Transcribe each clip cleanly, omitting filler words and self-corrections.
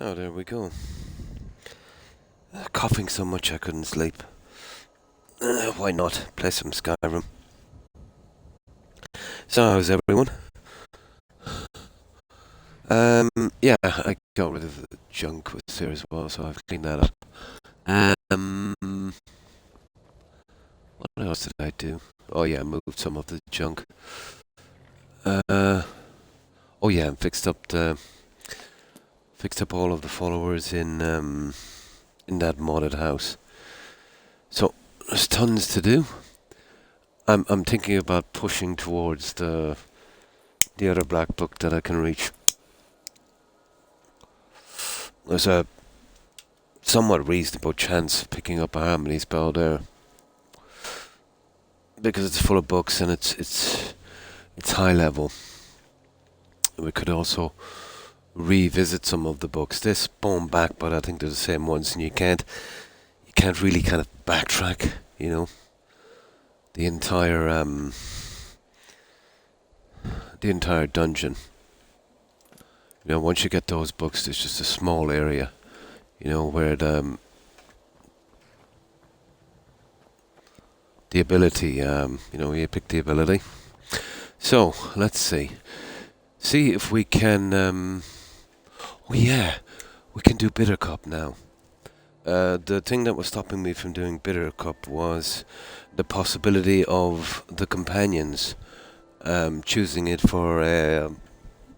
Oh, there we go. Coughing so much I couldn't sleep. Why not? Play some Skyrim. So, how's everyone? Yeah, I got rid of the junk with there as well, so I've cleaned that up. What else did I do? Oh yeah, I moved some of the junk. Oh yeah, and fixed up all of the followers in that modded house. So there's tons to do. I'm thinking about pushing towards the other black book that I can reach. There's a somewhat reasonable chance of picking up a harmony spell there, because it's full of books and it's high level. We could also revisit some of the books. They spawn back, but I think they're the same ones, and you can't really kind of backtrack. You know, the entire dungeon. You know, once you get those books, there's just a small area, you know, where the ability, you know, you pick the ability. So, let's see if we can, oh yeah, we can do Bitter Cup now. The thing that was stopping me from doing Bitter Cup was the possibility of the companions choosing it for a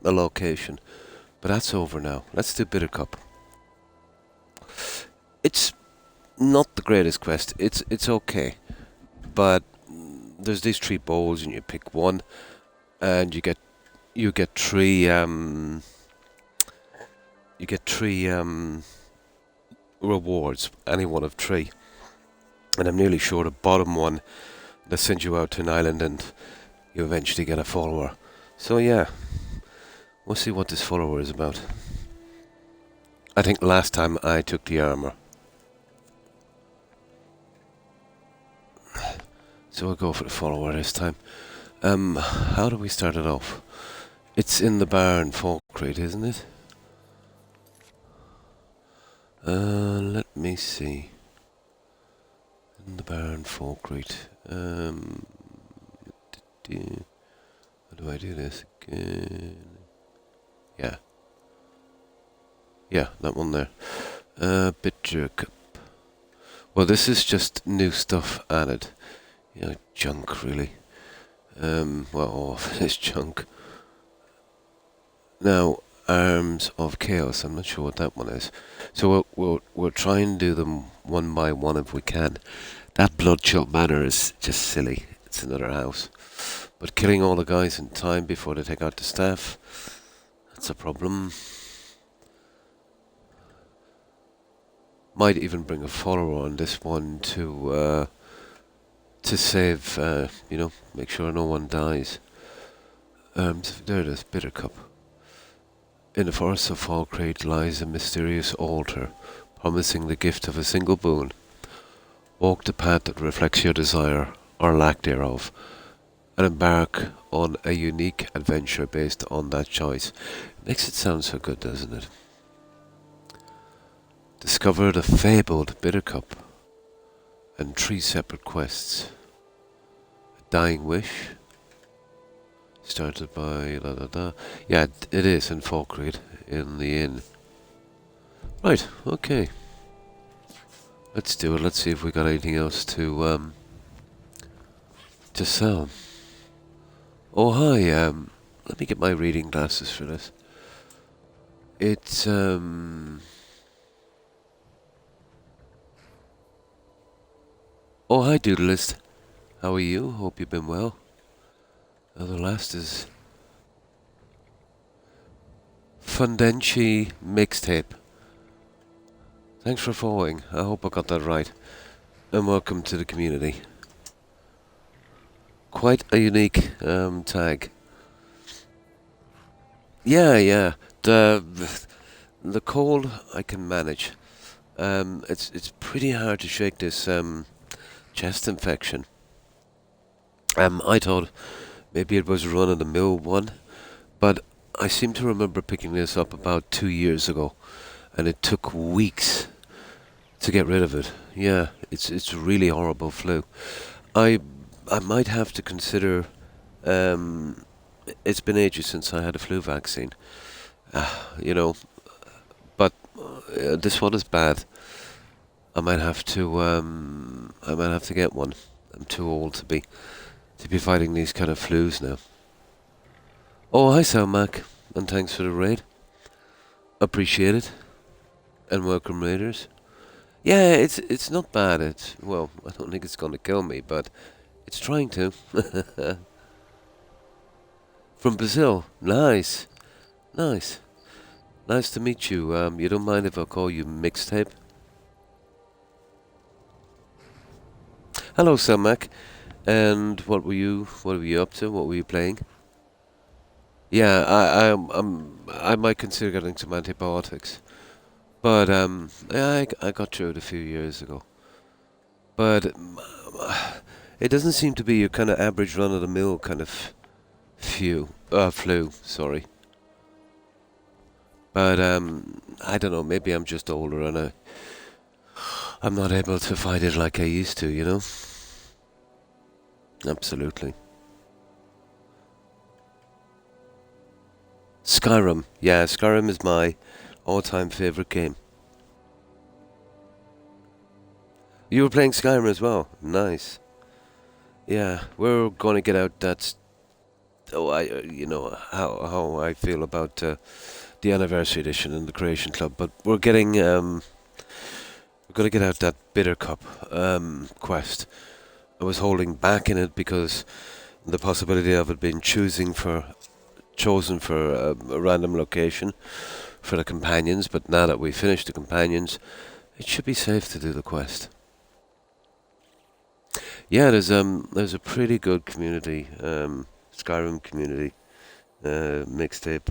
location. But that's over now. Let's do Bitter Cup. It's not the greatest quest. It's okay, but there's these 3 bowls, and you pick one, and you get 3 rewards, any one of 3. And I'm nearly sure the bottom one, they send you out to an island, and you eventually get a follower. So yeah. We'll see what this follower is about. I think last time I took the armor. So we'll go for the follower this time. How do we start it off? It's in the barn, Falkreath, isn't it? Let me see. In the barn, Falkreath. How do I do this again? Yeah, that one there. Bitter Cup. Well, this is just new stuff added. You know, junk, really. Well, all of it is junk. Now, Arms of Chaos. I'm not sure what that one is. So we'll try and do them one by one if we can. That Bloodchill Manor is just silly. It's another house. But killing all the guys in time before they take out the staff, that's a problem. Might even bring a follower on this one to save, you know, make sure no one dies. So there it is, Bitter Cup. In the forest of Falkreath lies a mysterious altar, promising the gift of a single boon. Walk the path that reflects your desire, or lack thereof, and embark on a unique adventure based on that choice. Makes it sound so good, doesn't it? Discover the fabled Bitter Cup and 3 separate quests. A Dying Wish, started by Yeah, it is in Falkreath, in the inn. Right, okay. Let's do it. Let's see if we got anything else to sell. Oh hi, let me get my reading glasses for this. It's oh hi Doodleist. How are you? Hope you've been well. The last is Fundenchi Mixtape. Thanks for following. I hope I got that right. And welcome to the community. Quite a unique tag. Yeah. The cold I can manage. It's pretty hard to shake this chest infection. I thought maybe it was a run-of-the-mill one, but I seem to remember picking this up about 2 years ago, and it took weeks to get rid of it. Yeah, it's a really horrible flu. I I might have to consider. Um, it's been ages since I had a flu vaccine. You know, but this one is bad. I might have to. I might have to get one. I'm too old to be fighting these kind of flus now. Oh, hi, Sam Mac, and thanks for the raid. Appreciate it, and welcome raiders. Yeah, it's not bad. It's well, I don't think it's gonna kill me, but it's trying to. From Brazil, nice, nice, nice to meet you. You don't mind if I call you mixtape? Hello, Sam Mac. And what were you up to? What were you playing? Yeah, I might consider getting some antibiotics, but yeah, I got through it a few years ago. But it doesn't seem to be your kind of average run of the mill kind of flu. Sorry, but I don't know. Maybe I'm just older and I'm not able to fight it like I used to. You know? Absolutely. Skyrim. Yeah, Skyrim is my all-time favorite game. You were playing Skyrim as well. Nice. Yeah, we're going to get out that. Oh, you know how I feel about the anniversary edition and the Creation Club, but we're going to get out that Bitter Cup quest. I was holding back in it because the possibility of it being chosen for a random location for the companions, but now that we finished the companions, it should be safe to do the quest. Yeah, there's a pretty good community, Skyrim community mixtape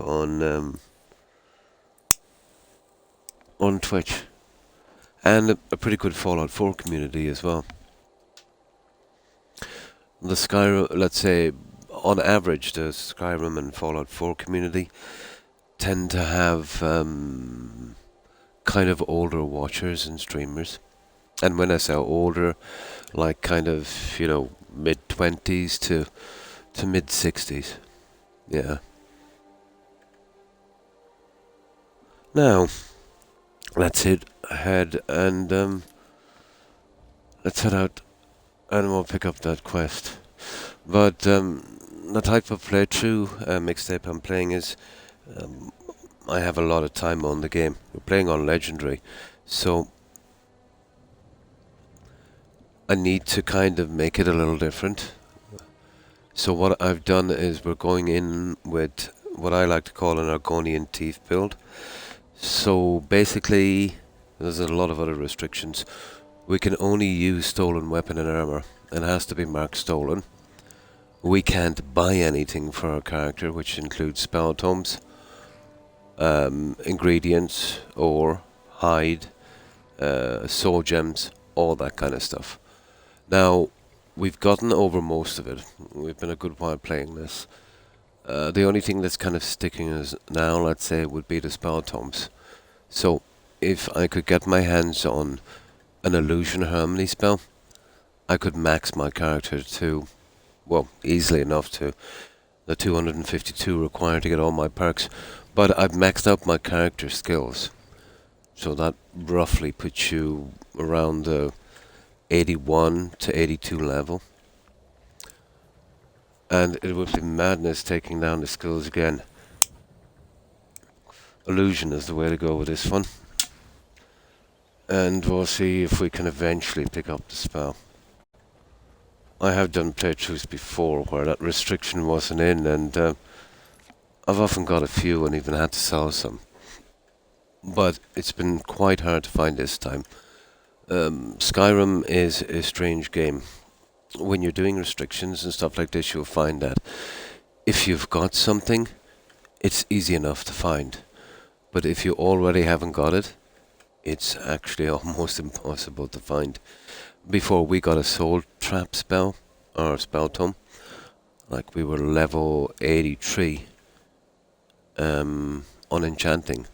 on Twitch, and a pretty good Fallout 4 community as well. The Skyrim, let's say, on average, the Skyrim and Fallout 4 community tend to have kind of older watchers and streamers. And when I say older, like kind of, mid-20s to mid-60s. Yeah. Now, let's head ahead and let's head out and we'll pick up that quest. But the type of playthrough mixtape I'm playing is I have a lot of time on the game. We're playing on Legendary, so I need to kind of make it a little different. So what I've done is we're going in with what I like to call an Argonian Thief build. So basically, there's a lot of other restrictions. We can only use stolen weapon and armor, and it has to be marked stolen. We can't buy anything for our character, which includes spell tomes, ingredients, ore, hide, soul gems, all that kind of stuff. Now, we've gotten over most of it. We've been a good while playing this. The only thing that's kind of sticking us now, let's say, would be the spell tomes. So, if I could get my hands on an illusion harmony spell, I could max my character to, well, easily enough to the 252 required to get all my perks. But I've maxed out my character skills. So that roughly puts you around the 81 to 82 level. And it would be madness taking down the skills again. Illusion is the way to go with this one. And we'll see if we can eventually pick up the spell. I have done playthroughs before where that restriction wasn't in, and I've often got a few and even had to sell some. But it's been quite hard to find this time. Skyrim is a strange game. When you're doing restrictions and stuff like this, you'll find that if you've got something, it's easy enough to find. But if you already haven't got it, it's actually almost impossible to find. Before we got a soul trap spell, or spell tome, like we were level 83 on enchanting.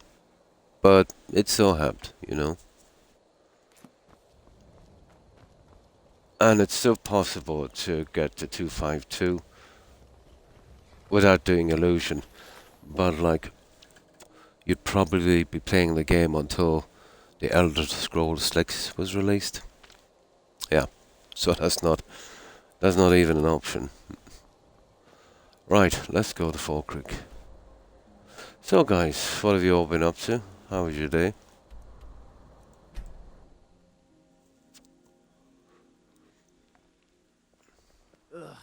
But it so happened, you know. And it's still possible to get to 252 without doing illusion. But like, you'd probably be playing the game until the Elder Scrolls 6 was released. Yeah, so that's not even an option. Right, let's go to Fall Creek. So guys, what have you all been up to? How was your day? Ugh.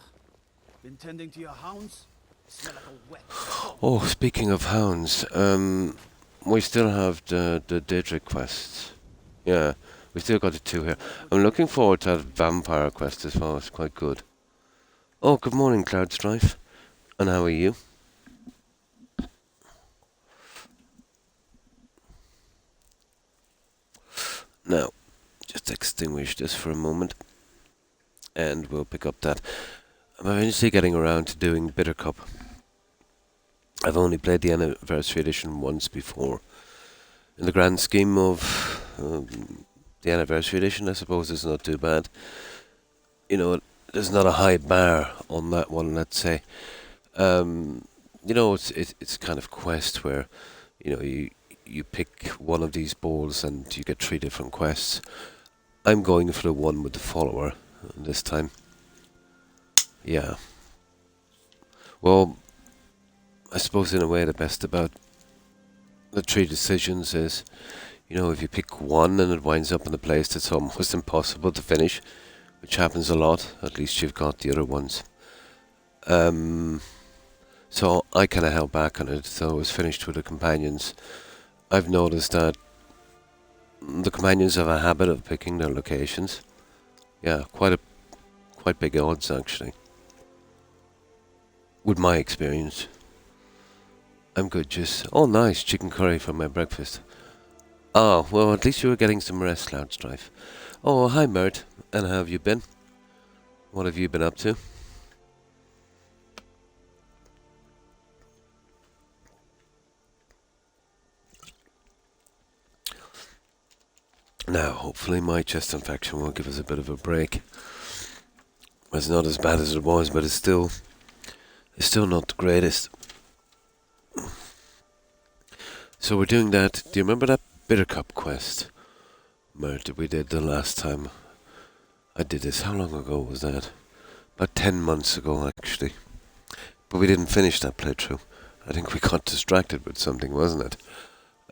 Been tending to your hounds? Smell like a wet. Oh, speaking of hounds, we still have the Daedric quests. Yeah, we still got the 2 here. I'm looking forward to that vampire quest as well. It's quite good. Oh, good morning, Cloud Strife. And how are you? Now, just extinguish this for a moment, and we'll pick up that. I'm eventually getting around to doing Bitter Cup. I've only played the Anniversary Edition once before. In the grand scheme of the Anniversary Edition, I suppose it's not too bad. You know, there's not a high bar on that one, let's say. You know, it's kind of quest where, you know, you pick one of these bowls and you get 3 different quests. I'm going for the one with the follower this time. Yeah. Well, I suppose in a way the best about the 3 decisions is, you know, if you pick one and it winds up in a place that's almost impossible to finish, which happens a lot, at least you've got the other ones. So I kind of held back on it, so I was finished with the companions. I've noticed that the companions have a habit of picking their locations. Yeah, quite big odds actually. With my experience. I'm good, just... Oh, nice, chicken curry for my breakfast. Oh, well, at least you were getting some rest, Cloud Strife. Oh, hi, Mert. And how have you been? What have you been up to? Now, hopefully my chest infection will give us a bit of a break. It's not as bad as it was, but it's still not the greatest. So we're doing that. Do you remember that Bitter Cup quest, Mert, that we did the last time I did this? How long ago was that? About 10 months ago, actually. But we didn't finish that playthrough. I think we got distracted with something, wasn't it?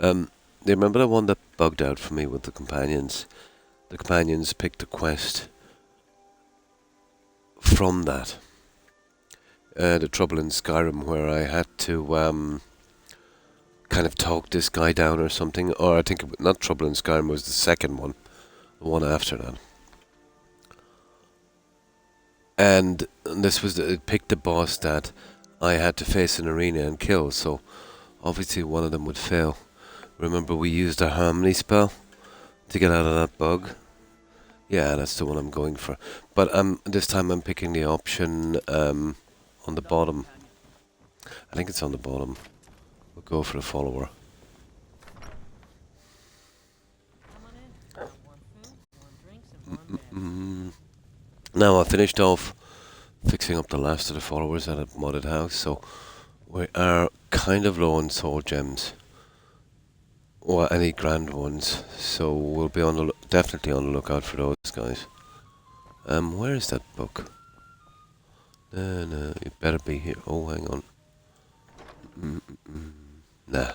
Do you remember the one that bugged out for me with the companions? The companions picked a quest from that. The Trouble in Skyrim, where I had to kind of talk this guy down or something. Or I think not Trouble in Skyrim, was the second one. The one after that. And this was it picked the boss that I had to face an arena and kill, so obviously one of them would fail. Remember we used a harmony spell to get out of that bug? Yeah, that's the one I'm going for. But this time I'm picking the option on the bottom. I think it's on the bottom. We'll go for the follower. Now I finished off fixing up the last of the followers at a modded house, so we are kind of low on soul gems. Or any grand ones, so we'll be on the definitely on the lookout for those guys. Where is that book? No, it better be here. Oh, hang on. Nah.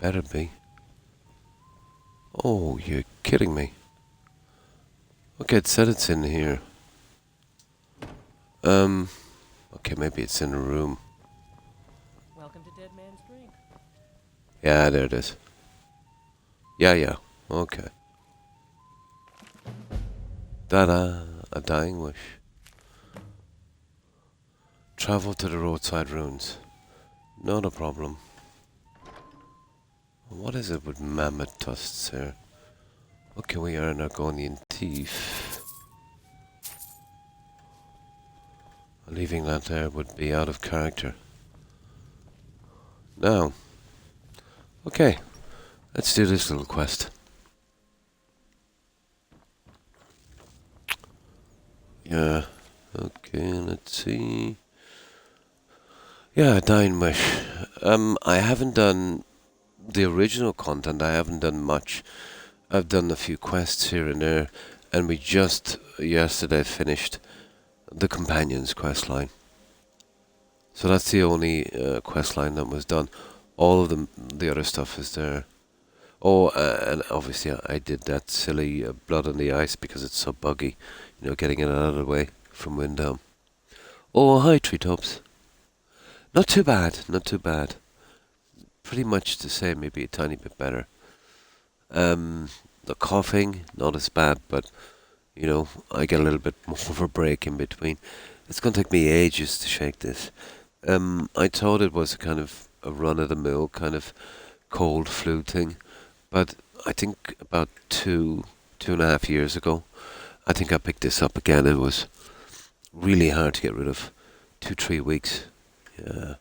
Better be. Oh, you're kidding me. Okay, it said it's in here. Okay, maybe it's in a room. Welcome to Dead Man's Drink. Yeah, there it is. Yeah. Okay. Ta-da! A dying wish. Travel to the roadside ruins. Not a problem. What is it with mammoth tusks here? Okay, we are an Argonian thief. Leaving that there would be out of character. Now, okay, let's do this little quest. Yeah, okay, let's see. Yeah, Dying Wish. I haven't done the original content, I haven't done much. I've done a few quests here and there, and we just yesterday finished the Companions quest line. So that's the only quest line that was done. All of the other stuff is there. Oh, and obviously I did that silly Blood on the Ice because it's so buggy, getting it out of the way from Windhelm. Oh, hi, Treetops. Not too bad, not too bad. Pretty much the same, maybe a tiny bit better. The coughing, not as bad, but, I get a little bit more of a break in between. It's going to take me ages to shake this. I thought it was a kind of a run-of-the-mill kind of cold flu thing, but I think about 2.5 years ago, I think I picked this up again. It was really hard to get rid of. 2-3 weeks. Yeah,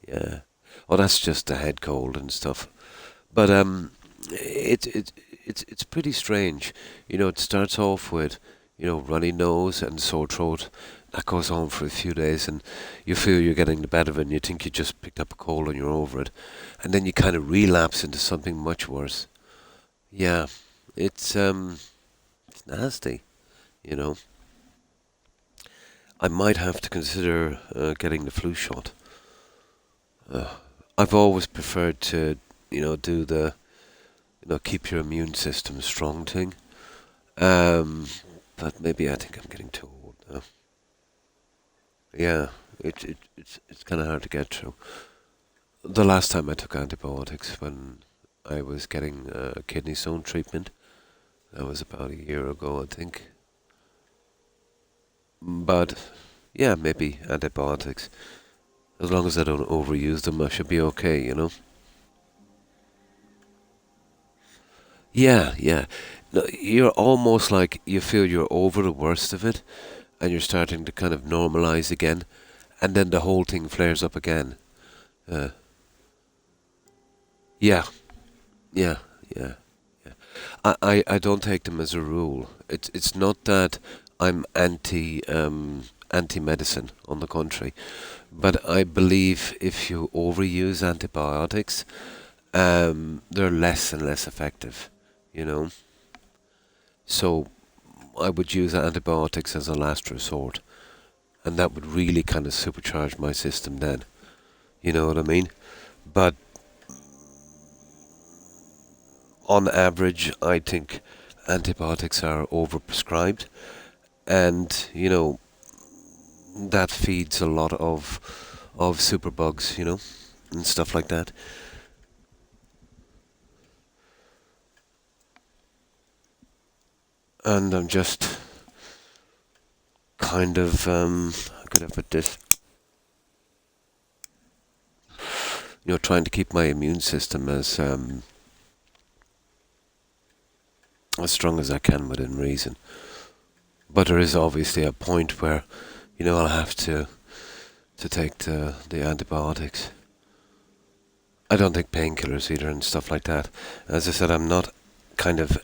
yeah. Oh, that's just the head cold and stuff. But it's pretty strange. It starts off with runny nose and sore throat. That goes on for a few days, and you feel you're getting the better of it, and you think you just picked up a cold and you're over it, and then you kind of relapse into something much worse. Yeah, it's nasty. You know, I might have to consider getting the flu shot. I've always preferred to, do the, keep your immune system strong thing. Um, but maybe I think I'm getting too old now. Yeah, it's kind of hard to get through. The last time I took antibiotics when I was getting a kidney stone treatment, that was about a year ago, I think. But yeah, maybe antibiotics. As long as I don't overuse them, I should be okay. Yeah, yeah. No, you're almost like you feel you're over the worst of it, and you're starting to kind of normalize again, and then the whole thing flares up again. Uh, yeah, yeah, yeah, yeah. I don't take them as a rule. It's not that I'm anti medicine, on the contrary, but I believe if you overuse antibiotics, they're less and less effective. You know, so I would use antibiotics as a last resort, and that would really kind of supercharge my system then. You know what I mean? But on average, I think antibiotics are overprescribed, and that feeds a lot of superbugs, and stuff like that. And I'm just kind of how could I put this? Trying to keep my immune system as strong as I can within reason. But there is obviously a point where, I'll have to take the antibiotics. I don't take painkillers either and stuff like that. As I said, I'm not kind of,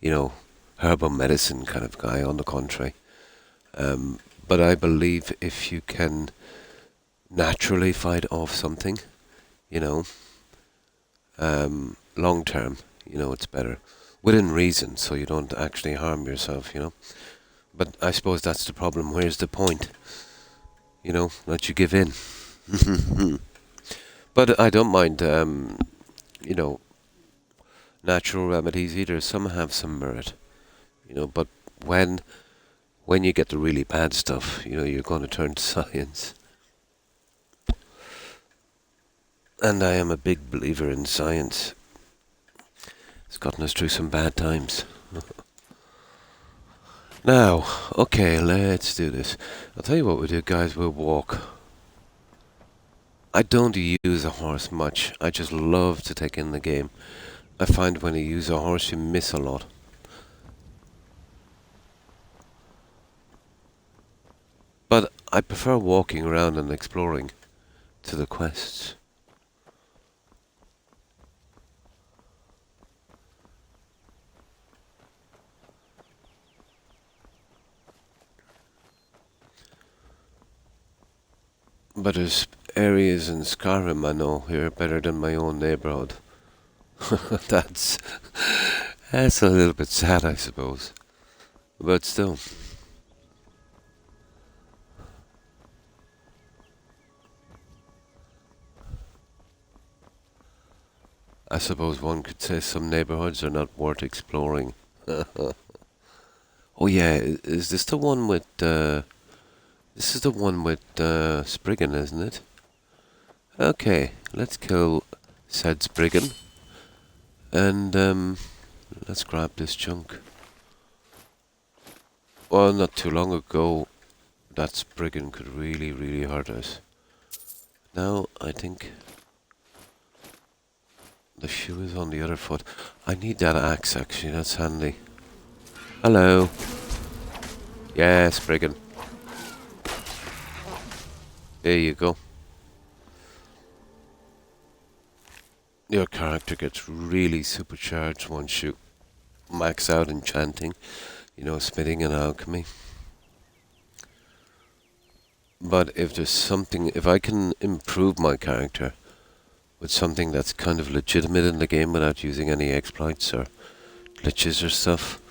you know, herbal medicine kind of guy, on the contrary. But I believe if you can naturally fight off something, you know, long term, it's better. Within reason, so you don't actually harm yourself. But I suppose that's the problem. Where's the point? That you give in. But I don't mind, natural remedies either. Some have some merit, but when you get the really bad stuff, you're going to turn to science. And I am a big believer in science. It's gotten us through some bad times. Now, okay, let's do this. I'll tell you what we do, guys. We'll walk. I don't use a horse much. I just love to take in the game. I find when you use a horse, you miss a lot. But I prefer walking around and exploring to the quests. But there's areas in Skyrim I know here better than my own neighborhood. that's that's a little bit sad, I suppose. But still. I suppose one could say some neighborhoods are not worth exploring. Oh yeah, is this the one with this is the one with Spriggan, isn't it? Okay, let's kill said Spriggan and let's grab this chunk. Well, not too long ago that Spriggan could really hurt us. Now I think the shoe is on the other foot. I need that axe actually, that's handy. Hello. Yeah, Spriggan. There you go. Your character gets really supercharged once you max out enchanting, you know, smithing and alchemy. But if there's something, if I can improve my character with something that's kind of legitimate in the game without using any exploits or glitches or stuff,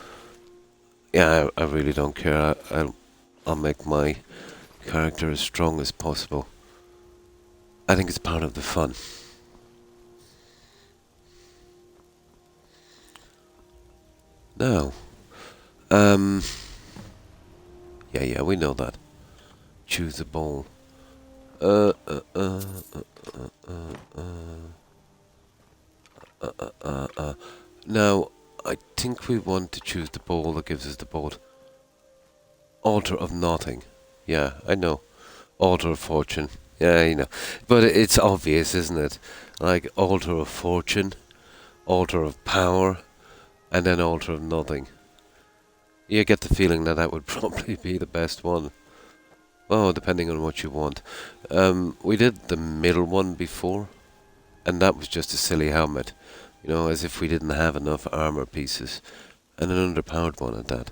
yeah, I really don't care. I'll make my character as strong as possible. I think it's part of the fun. Now, yeah, we know that. Choose a bowl. Uh, uh, uh, uh, uh, Now, I think we want to choose the bowl that gives us the boat. Altar of Nothing. Yeah, I know. Altar of Fortune. Yeah, I know. But it's obvious, isn't it? Like, Altar of Fortune, Altar of Power, and then Altar of Nothing. You get the feeling that that would probably be the best one. Oh, depending on what you want. We did the middle one before, and that was just a silly helmet. You know, as if we didn't have enough armor pieces. And an underpowered one at that.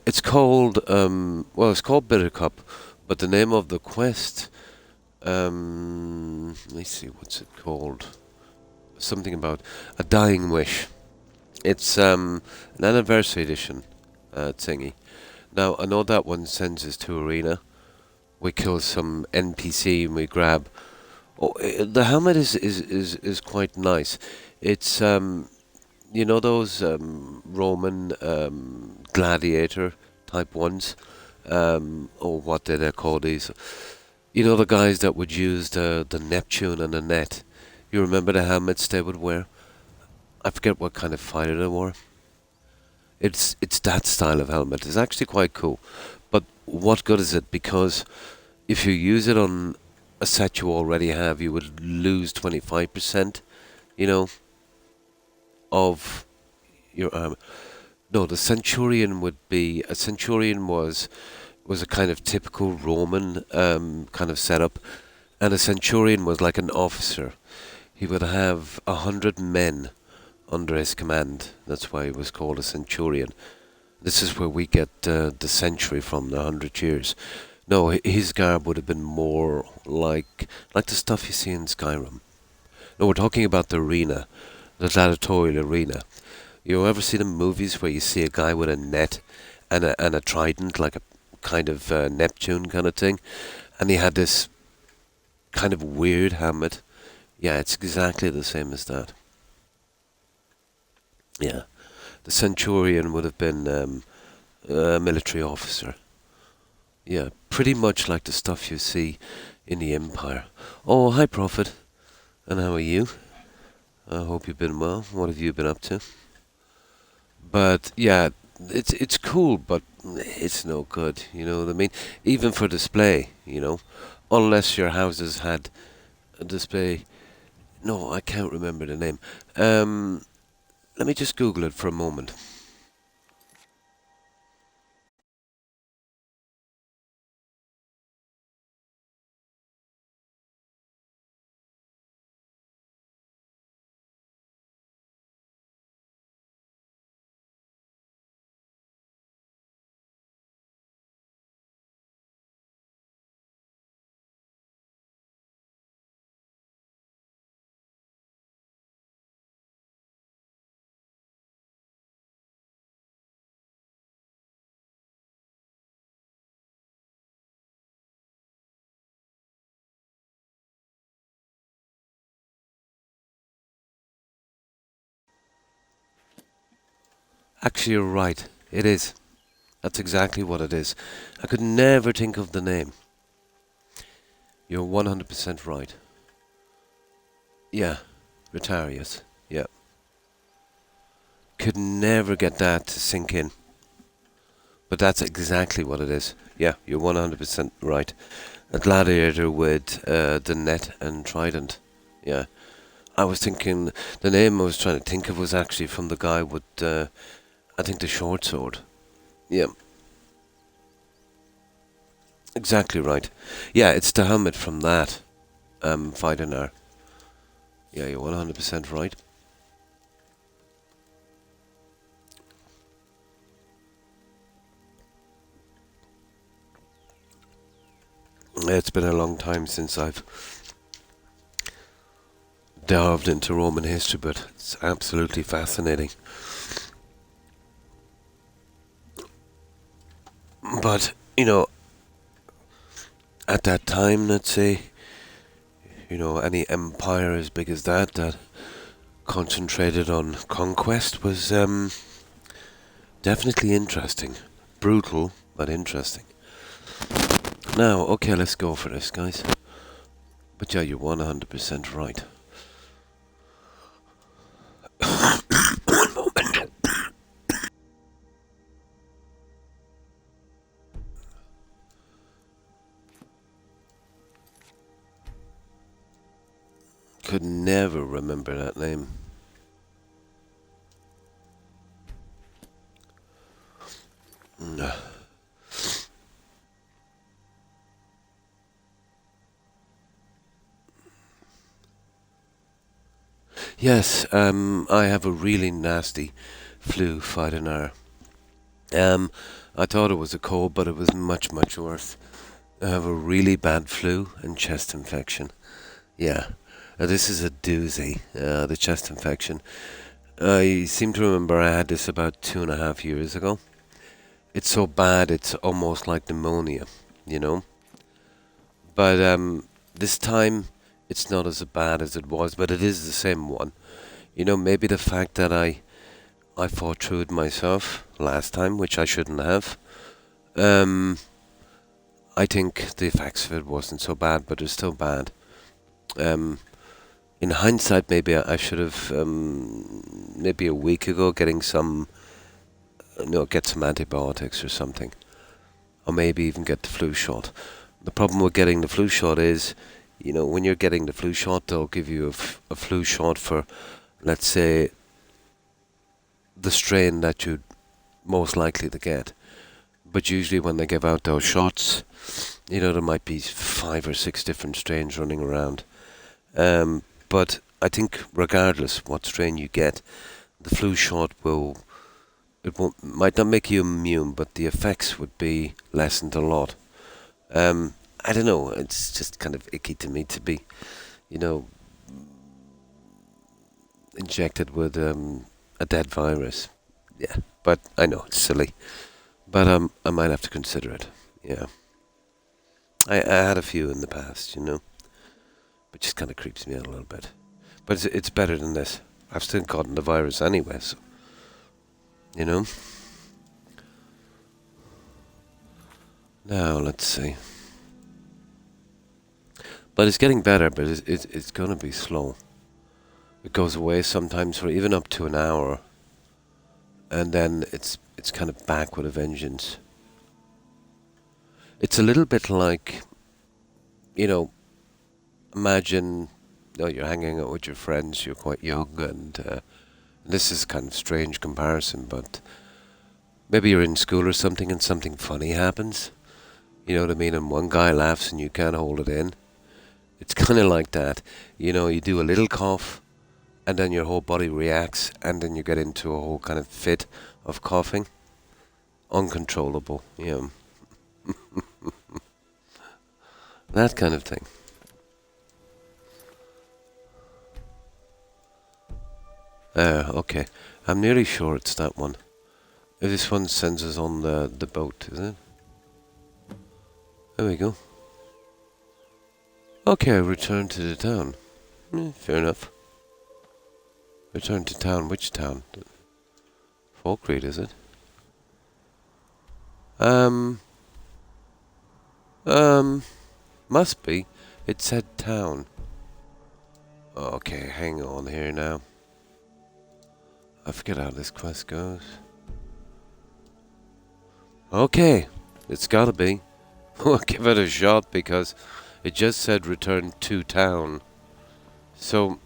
It's called, well, it's called Bitter Cup, but the name of the quest, let me see, what's it called? Something about a dying wish. It's an anniversary edition thingy. Now, I know that one sends us to arena. We kill some NPC and we grab. Oh, the helmet is quite nice. It's you know those Roman gladiator type ones. Or what did they call these? You know the guys that would use the Neptune and the net. You remember the helmets they would wear? I forget what kind of fighter they were. It's that style of helmet. It's actually quite cool. But what good is it? Because if you use it on a set you already have, you would lose 25%, you know, of your armor. No, the centurion would be a centurion was a kind of typical Roman kind of setup, and a centurion was like an officer. He would have 100 men under his command. That's why he was called a centurion. This is where we get the century from, the 100 years. No, his garb would have been more like the stuff you see in Skyrim. No, we're talking about the arena, the gladiatorial arena. You ever see the movies where you see a guy with a net and a trident, like a kind of Neptune kind of thing, and he had this kind of weird helmet? Yeah, it's exactly the same as that. Yeah, the centurion would have been a military officer. Yeah, pretty much like the stuff you see in the Empire. Oh, hi, Prophet. And how are you? I hope you've been well. What have you been up to? But yeah, it's cool, but it's no good. You know what I mean? Even for display, you know, unless your houses had a display. No, I can't remember the name. Let me just Google it for a moment. Actually, you're right. It is. That's exactly what it is. I could never think of the name. You're 100% right. Yeah, Rotarius. Yeah. Could never get that to sink in. But that's exactly what it is. Yeah, you're 100% right. A gladiator with the net and trident. Yeah. I was thinking, the name I was trying to think of was actually from the guy with, I think, the short sword. Yeah. Exactly right. Yeah, it's the helmet from that fighting there. Yeah, you're 100% right. It's been a long time since I've delved into Roman history, but it's absolutely fascinating. But, at that time, let's say, any empire as big as that concentrated on conquest was definitely interesting. Brutal, but interesting. Now, okay, let's go for this, guys. But yeah, you're 100% right. One moment. Could never remember that name. Yes, I have a really nasty flu fighting hour. I thought it was a cold, but it was much, much worse. I have a really bad flu and chest infection. Yeah, this is a doozy, the chest infection. I seem to remember I had this about 2.5 years ago. It's so bad, it's almost like pneumonia, you know? But this time, it's not as bad as it was, but it is the same one. Maybe the fact that I fought through it myself last time, which I shouldn't have. I think the effects of it wasn't so bad, but it's still bad. In hindsight, maybe I should have, maybe a week ago, get some antibiotics or something, or maybe even get the flu shot. The problem with getting the flu shot is, when you're getting the flu shot, they'll give you a flu shot for, let's say, the strain that you'd most likely to get. But usually when they give out those shots, there might be 5 or 6 different strains running around. But I think regardless what strain you get, the flu shot might not make you immune, but the effects would be lessened a lot. I don't know, it's just kind of icky to me to be, injected with a dead virus. Yeah, but I know it's silly. But I might have to consider it. Yeah. I had a few in the past, but just kind of creeps me out a little bit. But it's better than this. I've still gotten the virus anyway, so, Now, let's see. But it's getting better, but it's going to be slow. It goes away sometimes for even up to an hour, and then it's kind of back with a vengeance. It's a little bit like, imagine you're hanging out with your friends, you're quite young, and this is kind of strange comparison, but maybe you're in school or something and something funny happens. You know what I mean? And one guy laughs and you can't hold it in. It's kind of like that. You do a little cough, and then your whole body reacts, and then you get into a whole kind of fit of coughing. Uncontrollable, that kind of thing. Okay. I'm nearly sure it's that one. This one sends us on the boat, is it? There we go. Okay, return to the town. Fair enough. Return to town. Which town? folk read, is it? Must be. It said town. Okay, hang on here now. I forget how this quest goes. Okay, it's gotta be. We'll give it a shot because it just said return to town. So,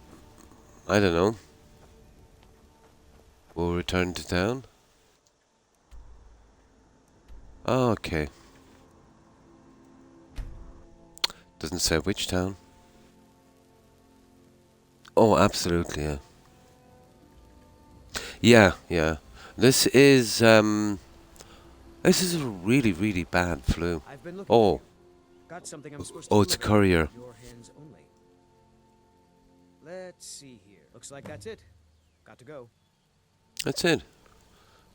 I don't know. We'll return to town? Okay. Doesn't say which town. Oh, absolutely, yeah. Yeah, yeah. This is a really, really bad flu. I've been looking for Oh, you. Got something I'm supposed to oh, it's a deliver. courier. Your hands only. Let's see here. Looks like that's it. Got to go. That's it.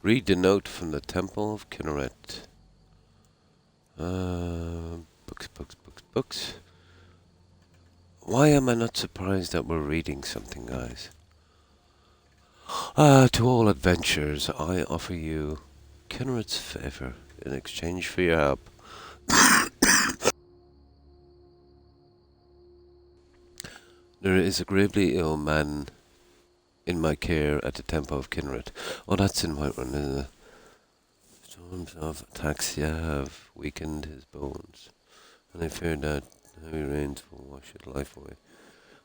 Read the note from the Temple of Kinneret. Books, books, books, books. Why am I not surprised that we're reading something, guys? To all adventurers, I offer you Kinneret's favor in exchange for your help. There is a gravely ill man in my care at the Temple of Kinneret. Oh, that's in Whiterun, isn't it? Storms of ataxia have weakened his bones, and I fear that heavy rains will wash his life away.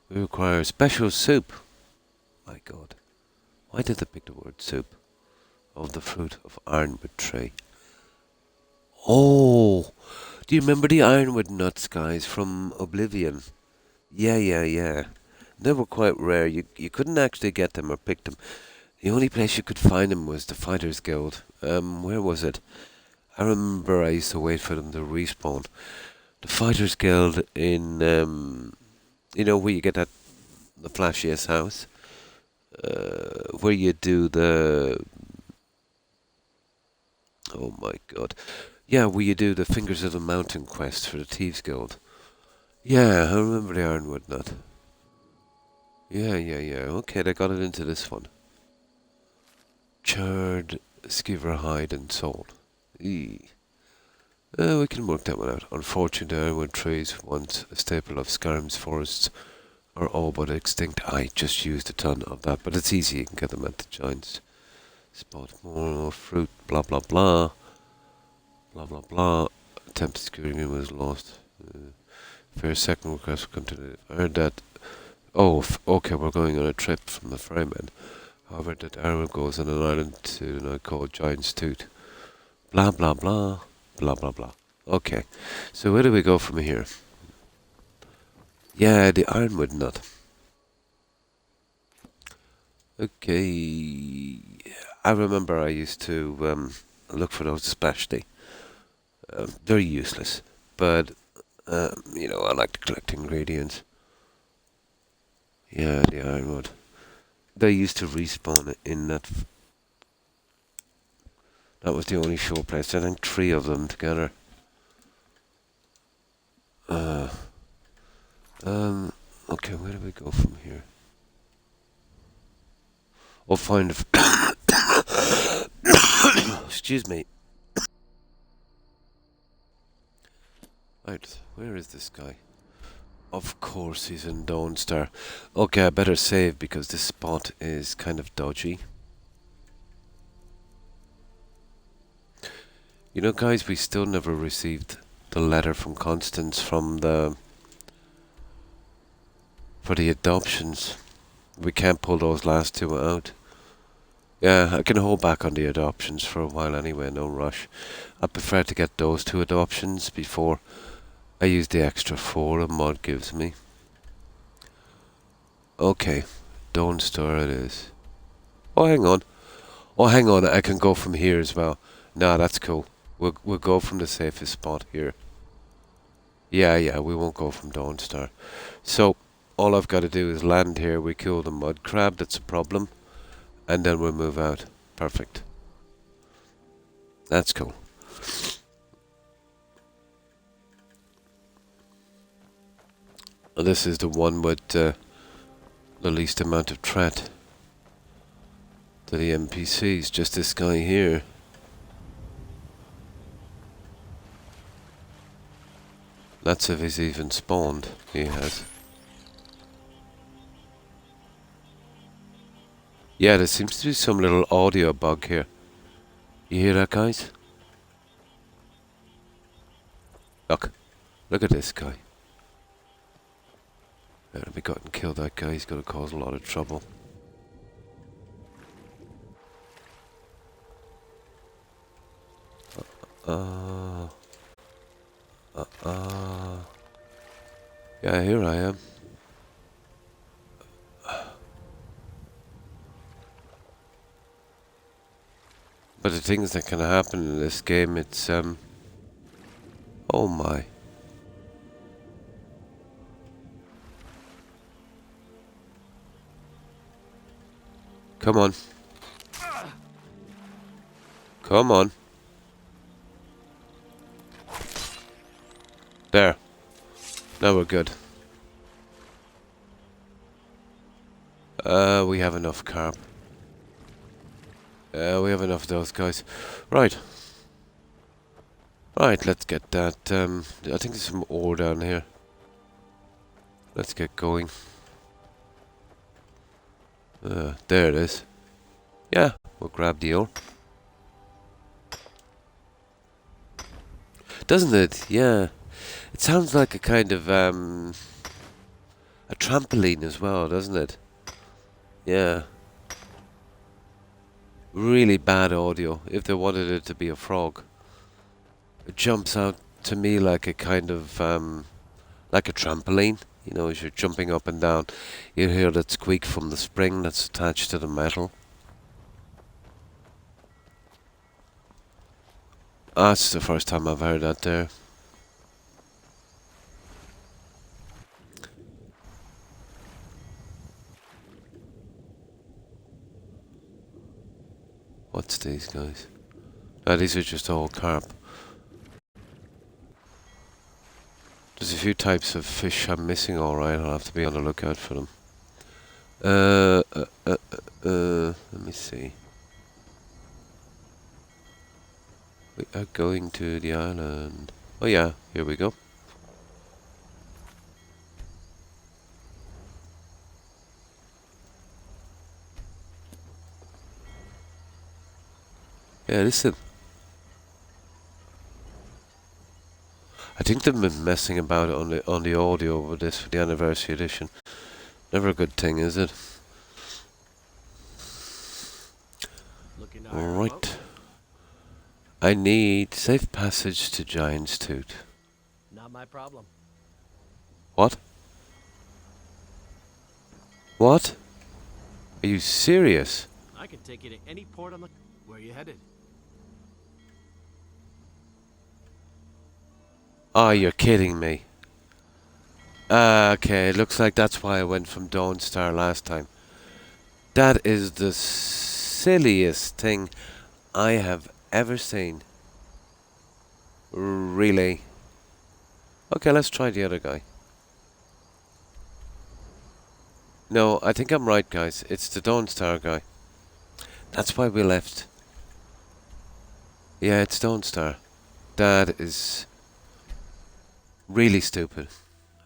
We require special soup. My God, why did they pick the word soup? Of the fruit of ironwood tree. Oh, do you remember the ironwood nuts, guys, from Oblivion? Yeah. They were quite rare. You couldn't actually get them or pick them. The only place you could find them was the Fighters Guild. Where was it? I remember I used to wait for them to respawn. The Fighters Guild in, you know, where you get the flashiest house? Where you do the... Oh my God. Yeah, where you do the Fingers of the Mountain quest for the Thieves Guild. Yeah, I remember the Ironwood Nut. Yeah. Okay, they got it into this one. Charred skeever hide and soul. We can work that one out. Unfortunately, ironwood trees, once a staple of Skyrim's forests, are all but extinct. I just used a ton of that, but it's easy. You can get them at the giants. Spot more fruit. Blah blah blah. Blah blah blah. Attempted securing was lost. Fair second request will come to the... I heard that... Oh, okay, we're going on a trip from the Freeman. However, that arrow goes on an island to the night called Giant's Tooth. Blah blah blah. Blah blah blah. Okay, so where do we go from here? Yeah, the ironwood nut. Okay, I remember I used to look for those especially. They're useless, but you know, I like to collect ingredients. Yeah, the ironwood. They used to respawn in that. That was the only show place. I think 3 of them together. Okay, where do we go from here? We'll find excuse me. Right, where is this guy? Of course he's in Dawnstar. Okay, I better save because this spot is kind of dodgy. You know, guys, we still never received the letter from Constance from for the adoptions. We can't pull those last 2 out. Yeah, I can hold back on the adoptions for a while anyway, no rush. I prefer to get those 2 adoptions before I use the extra 4 a mod gives me. Okay, Dawnstar it is. Oh, hang on. I can go from here as well. Nah, that's cool. We'll go from the safest spot here. Yeah, we won't go from Dawnstar. So, all I've got to do is land here, we kill the mud crab, that's a problem. And then we'll move out. Perfect. That's cool. And this is the one with the least amount of threat. to the NPCs, just this guy here. That's if he's even spawned. He has. Yeah, there seems to be some little audio bug here. You hear that, guys? Look at this guy. Better be gotten killed. That guy. He's going to cause a lot of trouble. Yeah, here I am. But the things that can happen in this game, it's oh my. Come on. Come on. There. Now we're good. We have enough carp. We have enough of those guys. Right. Right, let's get that. I think there's some ore down here. Let's get going. There it is. Yeah, we'll grab the ore. Doesn't it? Yeah. It sounds like a kind of, a trampoline as well, doesn't it? Yeah. Really bad audio, if they wanted it to be a frog. It jumps out to me like a kind of, like a trampoline. You know, as you're jumping up and down, you hear that squeak from the spring that's attached to the metal. That's the first time I've heard that there. What's these guys? Ah, these are just all carp. There's a few types of fish I'm missing, alright. I'll have to be on the lookout for them. Let me see. We are going to the island. Oh yeah, here we go. Yeah, listen. I think they've been messing about it on the audio with this for the anniversary edition. Never a good thing, is it? Alright. I need safe passage to Giant's Tooth. Not my problem. What? What? Are you serious? I can take you to any port on the... Where are you headed? Oh, you're kidding me. Okay, it looks like that's why I went from Dawnstar last time. That is the silliest thing I have ever seen. Really? Okay, let's try the other guy. No, I think I'm right, guys. It's the Dawnstar guy. That's why we left. Yeah, it's Dawnstar. That is really stupid,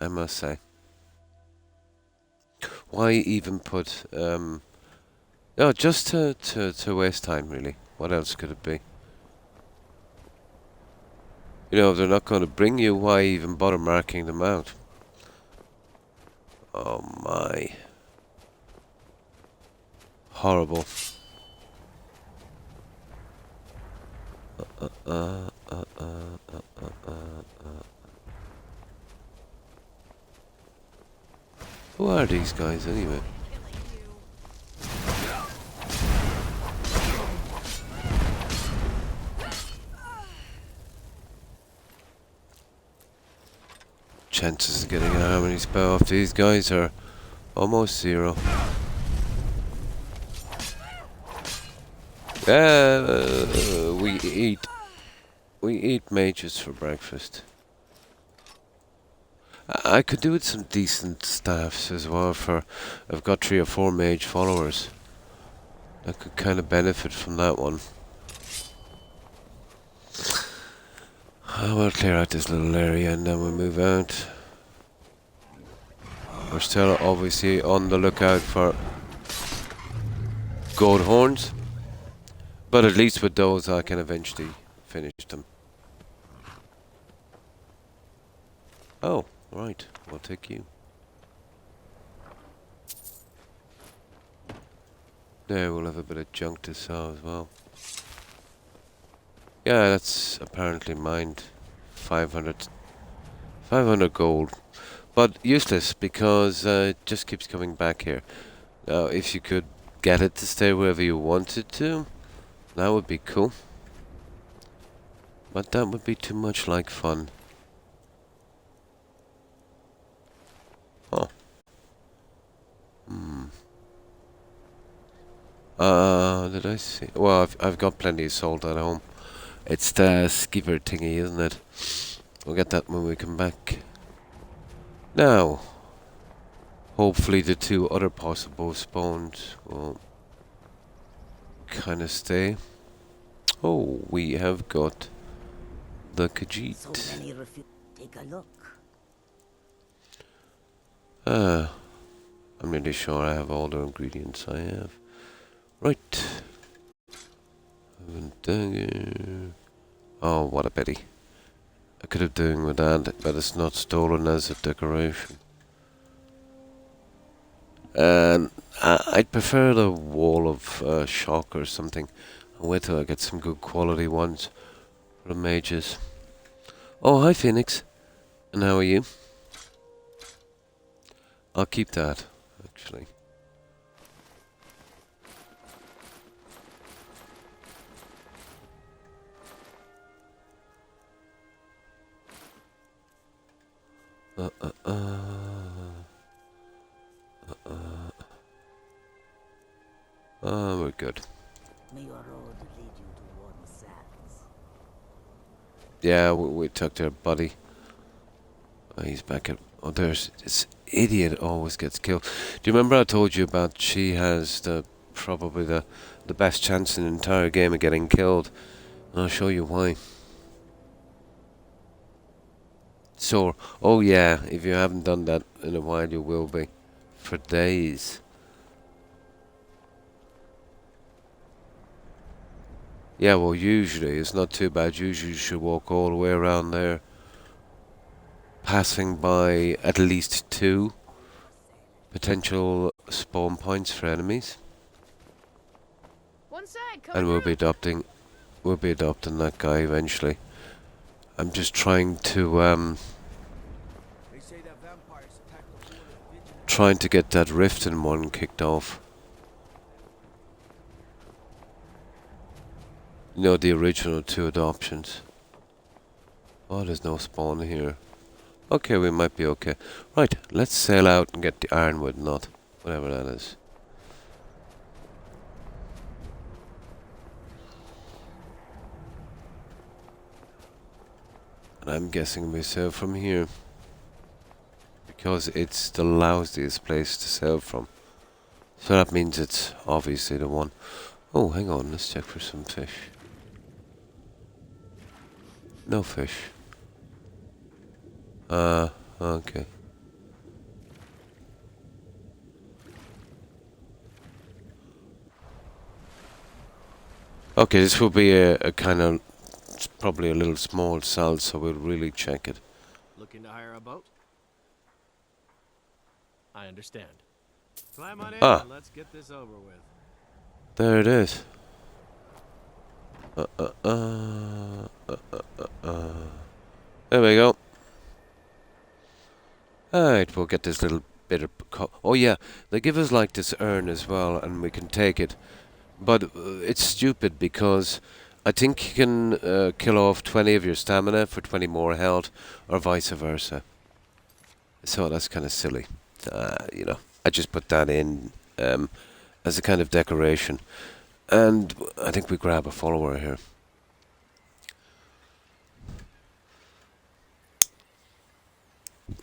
I must say. Why even put no, just to waste time, really. What else could it be? You know, if they're not going to bring you, why even bother marking them out? Oh my. Horrible. Who are these guys anyway? Chances of getting a harmony spell off these guys are almost zero. We eat mages for breakfast. I could do with some decent staffs as well. I've got 3 or 4 mage followers. I could kind of benefit from that one. We'll clear out this little area and then we'll move out. We're still obviously on the lookout for gold horns. But at least with those I can eventually finish them. Oh, right. We'll take you. There, we'll have a bit of junk to sell as well. Yeah, that's apparently mined 500 gold. But useless because it just keeps coming back here. Now, if you could get it to stay wherever you wanted to, that would be cool. But that would be too much like fun. Oh. Did I see? Well, I've got plenty sold at home. It's the skiver thingy, isn't it? We'll get that when we come back. Now, hopefully the two other possible spawns will kind of stay. Oh, we have got the Khajiit. So many take a look. I'm really sure I have all the ingredients I have. Right. Oh, what a pity. I could have done with that, but it's not stolen as a decoration. And I'd prefer the wall of shock or something. I'll wait till I get some good quality ones for the mages. Oh, hi Phoenix. And how are you? I'll keep that, actually. We're good. May your road lead you to warm sands. Yeah, we took their buddy. He's back at... Oh, there's... This idiot always gets killed. Do you remember I told you about she has probably the best chance in the entire game of getting killed? And I'll show you why. So, oh yeah, if you haven't done that in a while, you will be. For days. Yeah, well, usually, it's not too bad. Usually you should walk all the way around there. Passing by at least 2 potential spawn points for enemies. One side, come And we'll through. be adopting that guy eventually. I'm just trying to, They say that vampires attack the wall of vigilance. trying to get that Riften one kicked off. You know, the original 2 adoptions. Oh, there's no spawn here. Okay, we might be okay. Right, let's sail out and get the ironwood nut. Whatever that is. And I'm guessing we sail from here. Because it's the lousiest place to sail from. So that means it's obviously the one. Oh, hang on, let's check for some fish. No fish. Okay. Okay, this will be a kind of, probably a little small salt, so we'll really check it. Looking to hire a boat? I understand. Climb on in Ah. and let's get this over with. There it is. There we go. Alright, we'll get this little bit of... Oh yeah, they give us like this urn as well, and we can take it. But it's stupid because I think you can kill off 20 of your stamina for 20 more health, or vice versa. So that's kind of silly. You know, I just put that in as a kind of decoration. And I think we grab a follower here.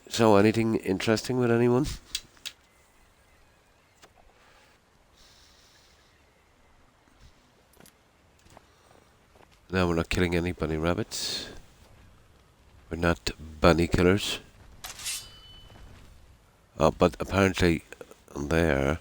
So, anything interesting with anyone? Now we're not killing any bunny rabbits. We're not bunny killers. But apparently there.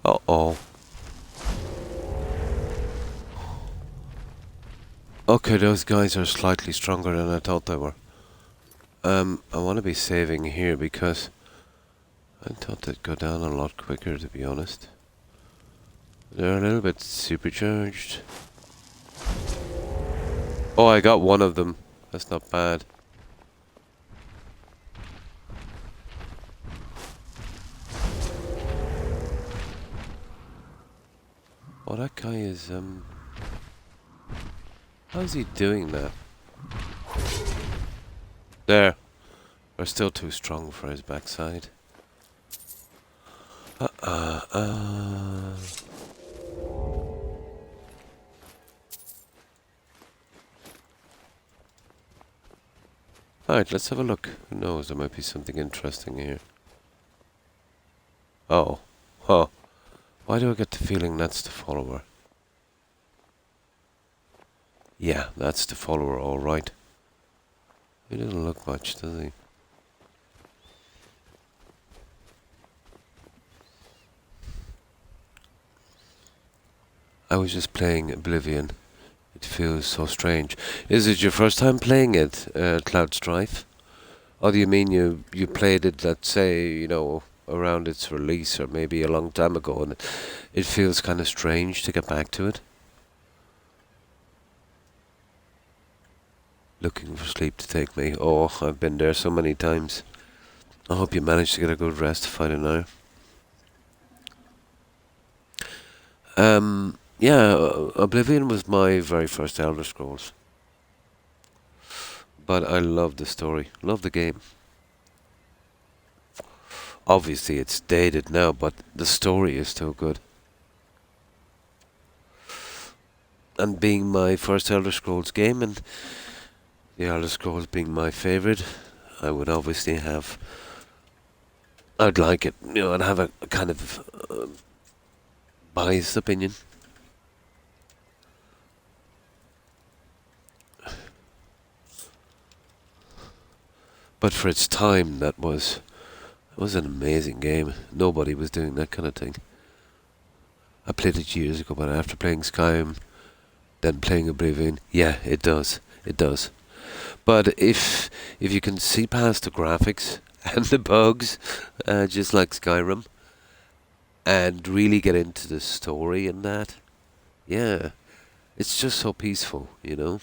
Uh-oh. Okay, those guys are slightly stronger than I thought they were. I want to be saving here because I thought they'd go down a lot quicker, to be honest. They're a little bit supercharged. Oh, I got one of them. That's not bad. Oh, that guy is, how's he doing that? There. We're still too strong for his backside. Alright, let's have a look. Who knows, there might be something interesting here. Oh. Huh. Why do I get the feeling that's the follower? Yeah, that's the follower, alright. He doesn't look much, does he? I was just playing Oblivion. It feels so strange. Is it your first time playing it, Cloud Strife? Or do you mean you played it, let's say, you know, around its release or maybe a long time ago and it feels kind of strange to get back to it? Looking for sleep to take me. Oh, I've been there so many times. I hope you managed to get a good rest, fighting now. Yeah, Oblivion was my very first Elder Scrolls. But I love the story, love the game. Obviously it's dated now, but the story is still good. And being my first Elder Scrolls game and the Elder Scrolls being my favourite, I would obviously have... I'd like it, you know, I'd have a kind of biased opinion. But for its time, it was an amazing game. Nobody was doing that kind of thing. I played it years ago, but after playing Skyrim, then playing Oblivion, yeah, it does. It does. But if you can see past the graphics and the bugs, just like Skyrim, and really get into the story and that, yeah, it's just so peaceful, you know.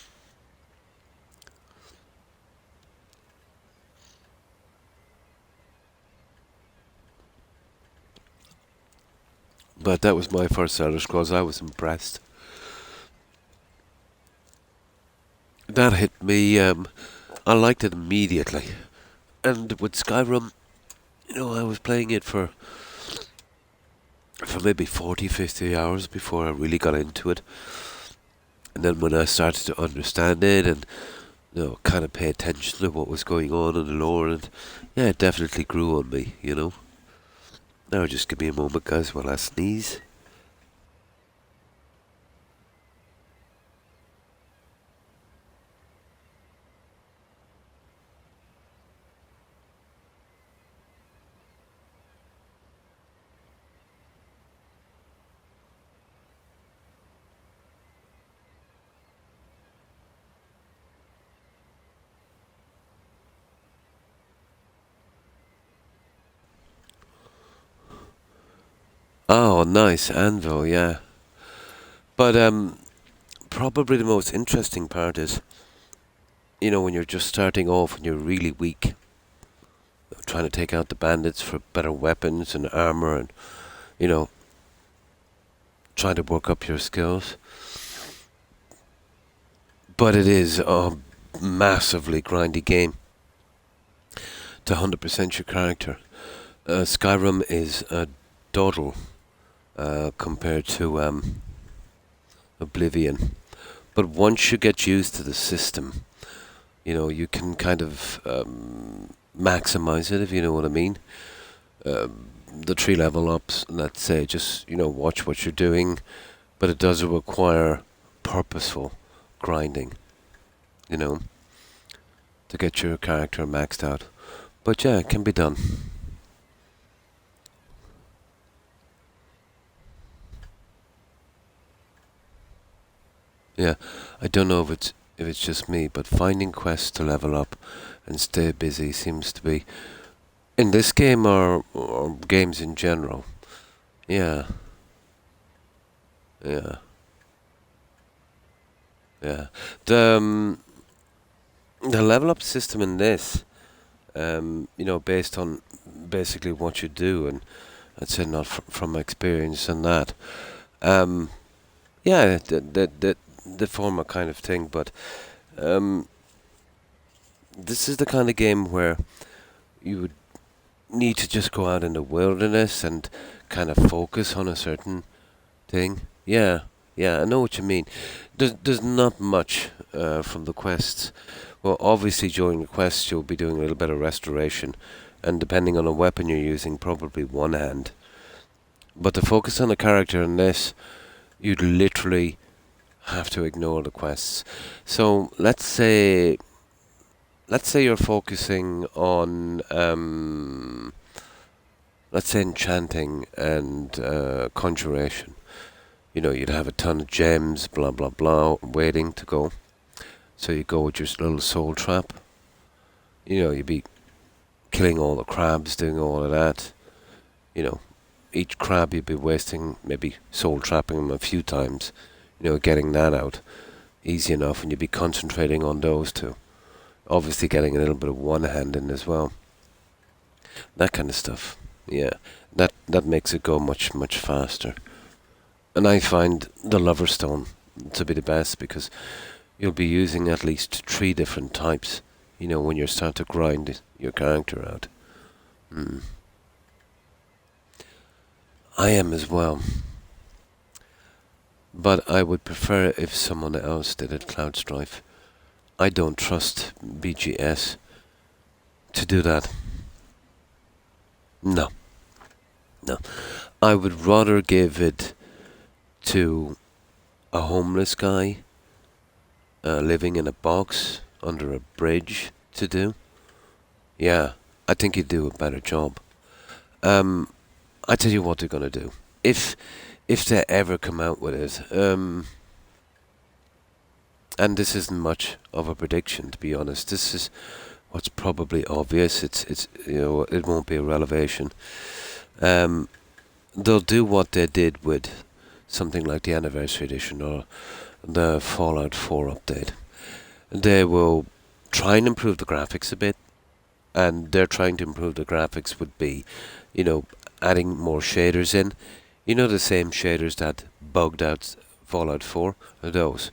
But that was my first Elder Scrolls. I was impressed. That hit me. I liked it immediately. And with Skyrim, you know, I was playing it for maybe 40, 50 hours before I really got into it. And then when I started to understand it and, you know, kind of pay attention to what was going on in the lore, and yeah, it definitely grew on me, you know. Now just give me a moment, guys, while I sneeze. Oh, nice, anvil, yeah. But probably the most interesting part is, you know, when you're just starting off and you're really weak, trying to take out the bandits for better weapons and armor and, you know, trying to work up your skills. But it is a massively grindy game to 100% your character. Skyrim is a dawdle compared to Oblivion. But once you get used to the system, You can kind of maximize it, if you know what I mean. The 3 level ups, let's say, just, watch what you're doing, but it does require purposeful grinding, you know, to get your character maxed out. But yeah, it can be done. Yeah, I don't know if it's just me, but finding quests to level up and stay busy seems to be in this game or games in general. Yeah, yeah, yeah. The the level up system in this, based on basically what you do, and I'd say not from experience and that. Um, yeah, the former kind of thing, but um, this is the kind of game where you would need to just go out in the wilderness and kind of focus on a certain thing. Yeah, yeah, I know what you mean. There's not much from the quests. Well, obviously during the quests you'll be doing a little bit of restoration, and depending on the weapon you're using, probably one hand. But to focus on a character in this, you'd literally have to ignore the quests. So let's say you're focusing on let's say enchanting and conjuration. You'd have a ton of gems, blah blah blah, waiting to go. So you go with your little soul trap. You'd be killing all the crabs, doing all of that. Each crab you'd be wasting, maybe soul trapping them a few times. Getting that out easy enough, and you'd be concentrating on those two. Obviously getting a little bit of one hand in as well. That kind of stuff. Yeah. That makes it go much, much faster. And I find the Lover Stone to be the best, because you'll be using at least 3 different types, when you start to grind your character out. I am as well. But I would prefer if someone else did it, Cloud Strife. I don't trust BGS to do that. No. No. I would rather give it to a homeless guy living in a box under a bridge to do. Yeah, I think he'd do a better job. I tell you what they're gonna do. If they ever come out with it, and this isn't much of a prediction, to be honest. This is what's probably obvious. It's it won't be a revelation. They'll do what they did with something like the Anniversary Edition or the Fallout 4 update. They will try and improve the graphics a bit, and they're trying to improve the graphics would be, adding more shaders in. The same shaders that bugged out Fallout 4, those.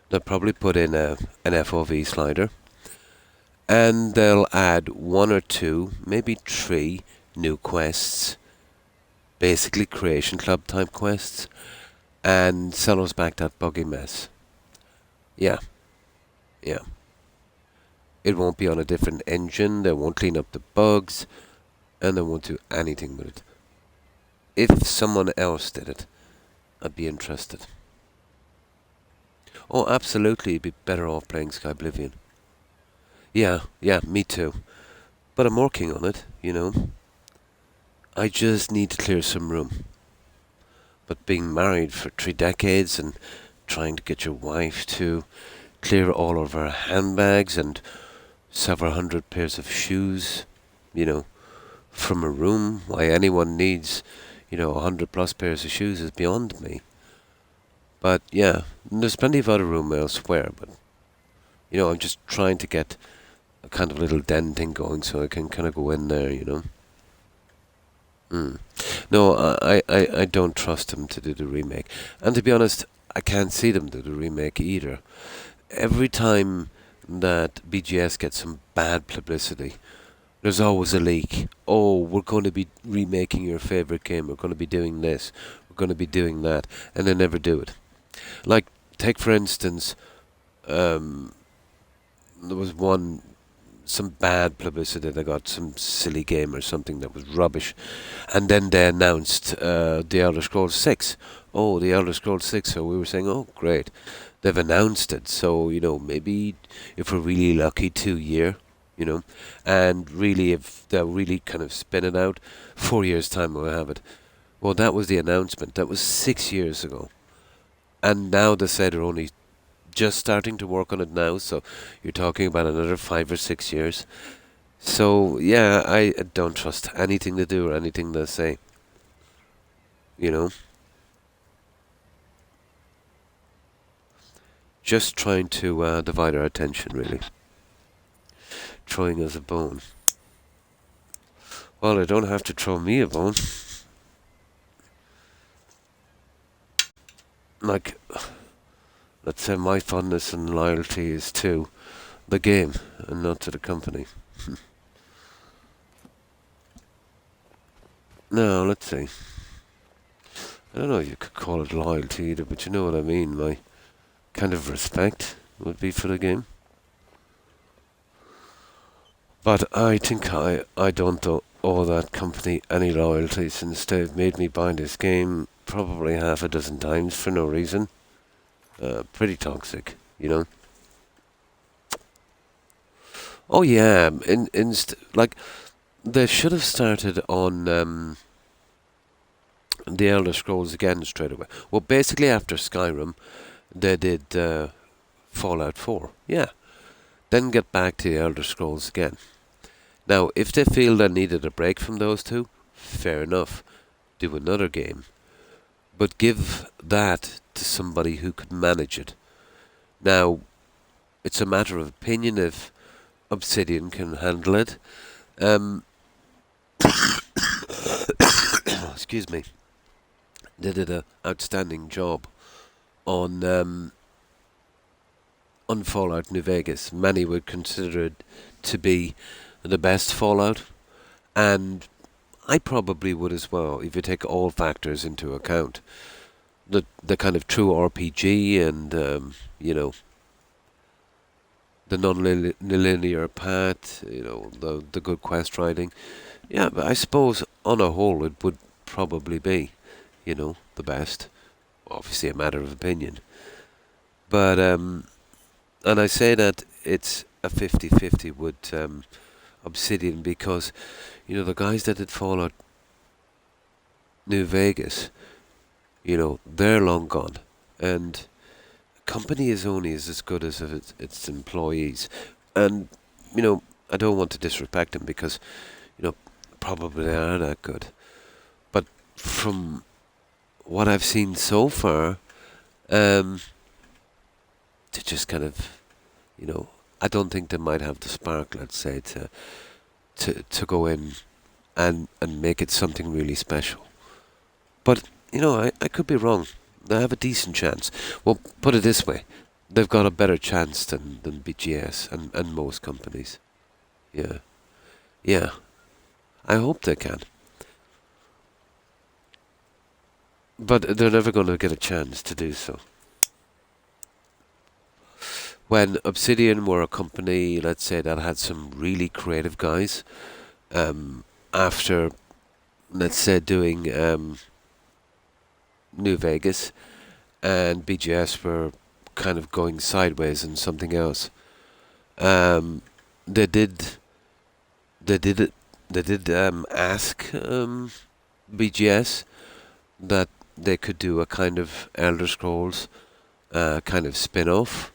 They'll probably put in an FOV slider, and they'll add 1 or 2, maybe 3 new quests, basically Creation Club type quests, and sell us back that buggy mess. Yeah. Yeah. It won't be on a different engine, they won't clean up the bugs, and they won't do anything with it. If someone else did it, I'd be interested. Oh, absolutely, you'd be better off playing Skyblivion. Yeah, me too. But I'm working on it, I just need to clear some room. But being married for 3 decades and trying to get your wife to clear all of her handbags and several hundred pairs of shoes, from a room, why anyone needs 100 plus pairs of shoes is beyond me. But yeah, there's plenty of other room elsewhere, but I'm just trying to get a kind of little den thing going so I can kind of go in there, No, I don't trust them to do the remake. And to be honest, I can't see them do the remake either. Every time that BGS gets some bad publicity, there's always a leak. Oh, we're going to be remaking your favorite game. We're going to be doing this. We're going to be doing that. And they never do it. Like, take for instance, there was some bad publicity. They got some silly game or something that was rubbish, and then they announced the Elder Scrolls 6. Oh, the Elder Scrolls 6. So we were saying, oh, great, they've announced it. So maybe if we're really lucky, 2 year. And really, if they'll really kind of spin it out, 4 years time we'll have it. Well, that was the announcement. That was 6 years ago, and now they said they're only just starting to work on it now. So you're talking about another 5 or 6 years. So yeah, I don't trust anything they do or anything they say. Just trying to divide our attention, really. Throwing us a bone. Well, they don't have to throw me a bone. Like, let's say my fondness and loyalty is to the game and not to the company. No, let's see. I don't know if you could call it loyalty either, but you know what I mean. My kind of respect would be for the game. But I think I don't owe that company any loyalty, since they've made me buy this game probably half a dozen times for no reason. Pretty toxic, Oh yeah, like they should have started on the Elder Scrolls again straight away. Well, basically after Skyrim, they did Fallout 4. Yeah, then get back to the Elder Scrolls again. Now, if they feel they needed a break from those two, fair enough. Do another game. But give that to somebody who could manage it. Now, it's a matter of opinion if Obsidian can handle it. Excuse me. They did an outstanding job on Fallout New Vegas. Many would consider it to be the best Fallout, and I probably would as well, if you take all factors into account. The kind of true RPG and, the non-linear path, the good quest writing. Yeah, but I suppose on a whole it would probably be, the best. Obviously a matter of opinion. But, and I say that it's a 50-50 with Obsidian because, the guys that did Fallout New Vegas, they're long gone. And a company is only as good as its employees. And, I don't want to disrespect them because, probably they are that good. But from what I've seen so far, to just kind of, I don't think they might have the spark, let's say, to go in and make it something really special. But, I could be wrong. They have a decent chance. Well, put it this way. They've got a better chance than BGS and most companies. Yeah. Yeah. I hope they can. But they're never going to get a chance to do so. When Obsidian were a company, let's say, that had some really creative guys, after, let's say, doing New Vegas, and BGS were kind of going sideways and something else, they did ask BGS that they could do a kind of Elder Scrolls kind of spin-off,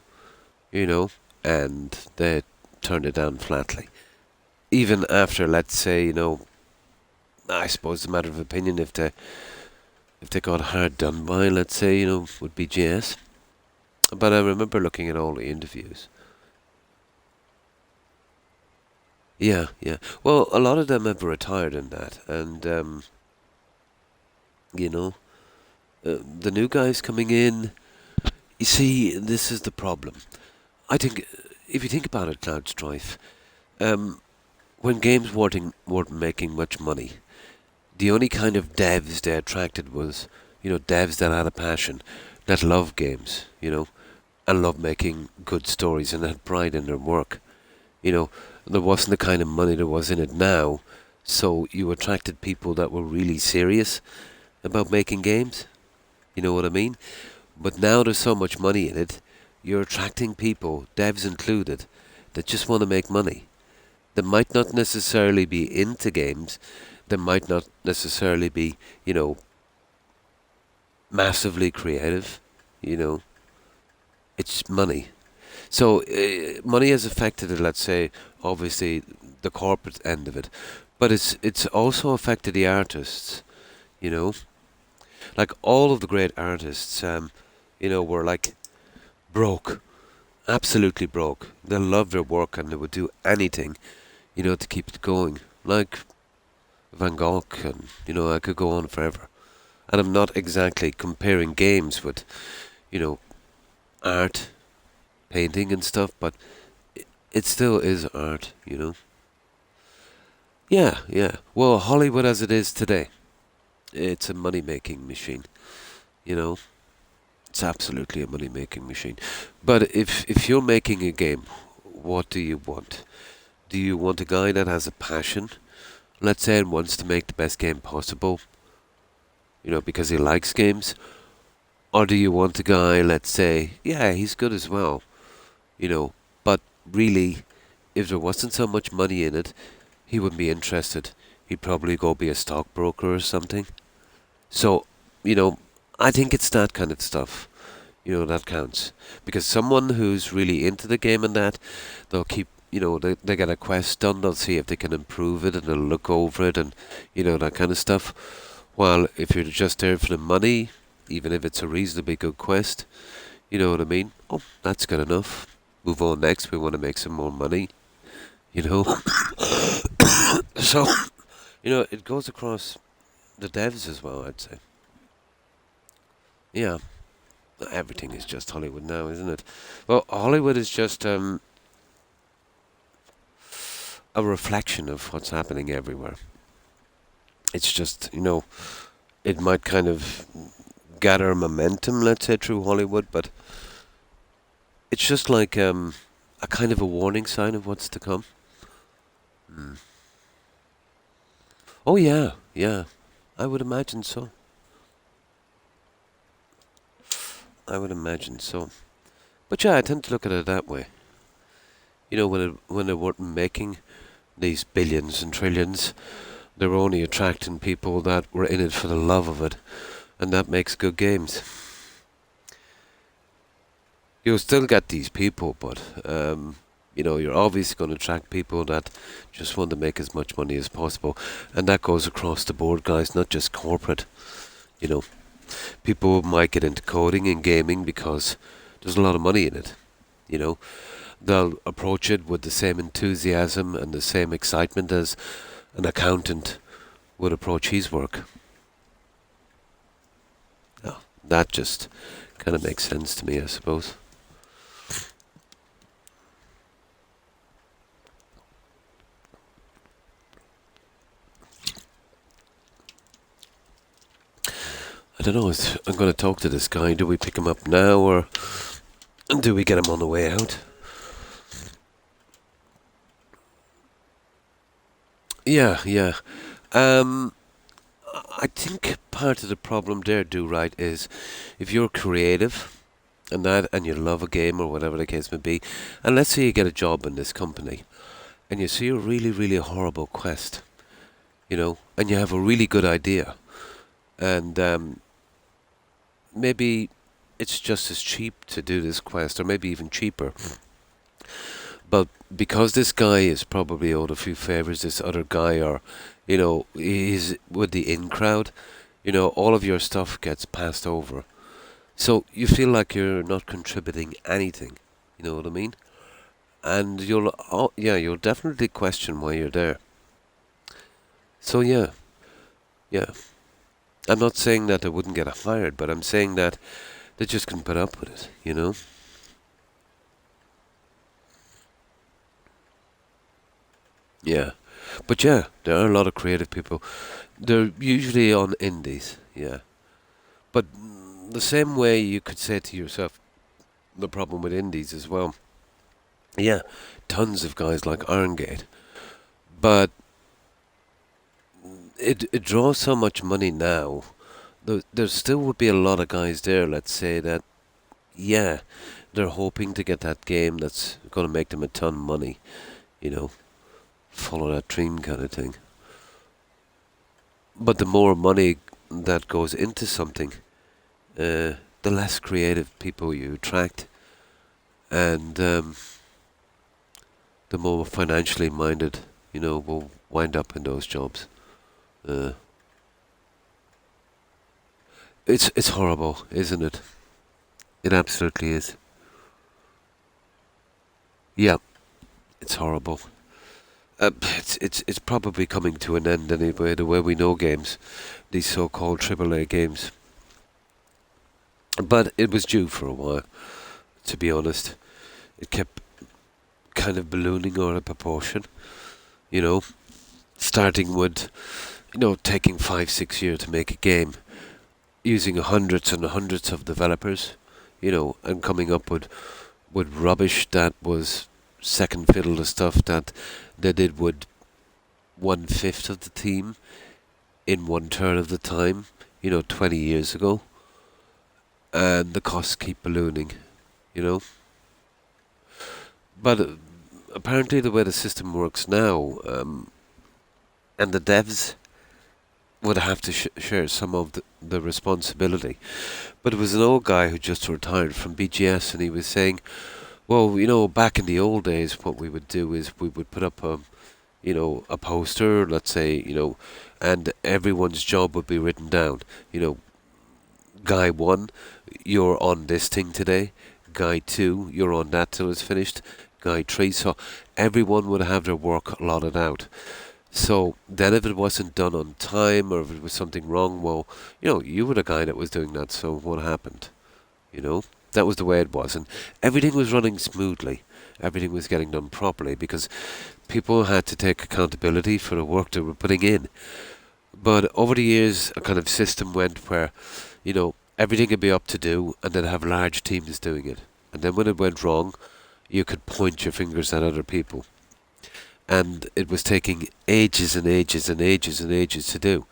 and they turned it down flatly. Even after, let's say, I suppose it's a matter of opinion if they got hard done by, let's say, with BGS. But I remember looking at all the interviews. Yeah. Well, a lot of them have retired in that, and the new guys coming in. You see, this is the problem. I think, if you think about it, Cloud Strife, when games weren't making much money, the only kind of devs they attracted was, devs that had a passion, that love games, and loved making good stories and had pride in their work. You know, there wasn't the kind of money there was in it now, so you attracted people that were really serious about making games. You know what I mean? But now there's so much money in it, you're attracting people, devs included, that just want to make money. That might not necessarily be into games, that might not necessarily be, massively creative, you know. It's money. So money has affected it, let's say, obviously the corporate end of it. But it's also affected the artists, you know. Like all of the great artists, were like broke, absolutely broke. They loved their work and they would do anything, to keep it going. Like Van Gogh, and I could go on forever. And I'm not exactly comparing games with, art, painting and stuff, but it still is art, Yeah, yeah. Well, Hollywood as it is today, it's a money-making machine, you know. It's absolutely a money-making machine. But if you're making a game, what do you want? Do you want a guy that has a passion, let's say, and wants to make the best game possible, because he likes games? Or do you want a guy, let's say, yeah, he's good as well, but really, if there wasn't so much money in it, he wouldn't be interested. He'd probably go be a stockbroker or something. So, I think it's that kind of stuff, that counts. Because someone who's really into the game and that, they'll keep, they get a quest done, they'll see if they can improve it and they'll look over it and, that kind of stuff. While if you're just there for the money, even if it's a reasonably good quest, you know what I mean? Oh, that's good enough. Move on next, we want to make some more money, So, it goes across the devs as well, I'd say. Yeah, everything is just Hollywood now, isn't it? Well, Hollywood is just a reflection of what's happening everywhere. It's just, it might kind of gather momentum, let's say, through Hollywood, but it's just like a kind of a warning sign of what's to come. Oh yeah, yeah, I would imagine so. I would imagine so. But yeah, I tend to look at it that way. When they weren't making these billions and trillions, they were only attracting people that were in it for the love of it, and that makes good games. You'll still get these people, but you're obviously going to attract people that just want to make as much money as possible, and that goes across the board, guys, not just corporate. People might get into coding and gaming because there's a lot of money in it. They'll approach it with the same enthusiasm and the same excitement as an accountant would approach his work. Oh, that just kind of makes sense to me, I suppose. I don't know, I'm going to talk to this guy. Do we pick him up now or do we get him on the way out? Yeah, yeah. I think part of the problem there, right, is if you're creative and you love a game or whatever the case may be, and let's say you get a job in this company and you see a really, really horrible quest, and you have a really good idea, and maybe it's just as cheap to do this quest, or maybe even cheaper. But because this guy is probably owed a few favors, this other guy, or, he's with the in crowd, all of your stuff gets passed over. So you feel like you're not contributing anything, you know what I mean? And you'll definitely question why you're there. So yeah. I'm not saying that they wouldn't get hired, but I'm saying that they just couldn't put up with it, Yeah. But yeah, there are a lot of creative people. They're usually on indies, yeah. But the same way you could say to yourself, the problem with indies as well. Yeah, tons of guys like Irongate, but it draws so much money now. There still would be a lot of guys there, let's say, that, yeah, they're hoping to get that game that's going to make them a ton of money, you know, follow that dream kind of thing. But the more money that goes into something, the less creative people you attract, and the more financially minded, will wind up in those jobs. It's horrible, isn't it? It absolutely is. Yeah, it's horrible. It's probably coming to an end anyway. The way we know games, these so-called AAA games. But it was due for a while, to be honest. It kept kind of ballooning out of proportion. Starting with, taking 5-6 years to make a game, using hundreds and hundreds of developers, and coming up with rubbish that was second fiddle to stuff that they did with 1/5 of the team in 1/3 of the time, 20 years ago. And the costs keep ballooning, But apparently the way the system works now, and the devs would have to share some of the responsibility. But it was an old guy who just retired from BGS, and he was saying, well, back in the old days, what we would do is we would put up a poster, let's say, and everyone's job would be written down. Guy 1, you're on this thing today. Guy 2, you're on that till it's finished. Guy 3, so everyone would have their work allotted out. So then if it wasn't done on time, or if it was something wrong, well, you were the guy that was doing that, so what happened? That was the way it was. And everything was running smoothly. Everything was getting done properly, because people had to take accountability for the work they were putting in. But over the years, a kind of system went where, everything could be up to do, and then have large teams doing it. And then when it went wrong, you could point your fingers at other people. And it was taking ages and ages and ages and ages to do.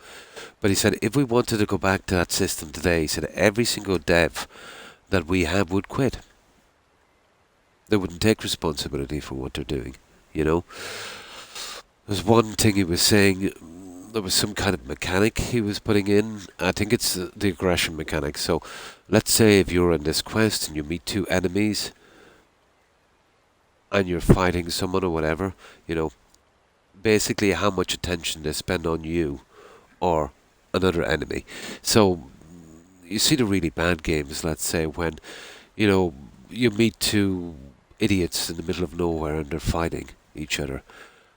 But he said, if we wanted to go back to that system today, he said, every single dev that we have would quit. They wouldn't take responsibility for what they're doing, There's one thing he was saying, there was some kind of mechanic he was putting in. I think it's the aggression mechanic. So let's say if you're in this quest and you meet 2 enemies, and you're fighting someone or whatever, basically how much attention they spend on you or another enemy. So you see the really bad games, let's say, when, you meet 2 idiots in the middle of nowhere and they're fighting each other.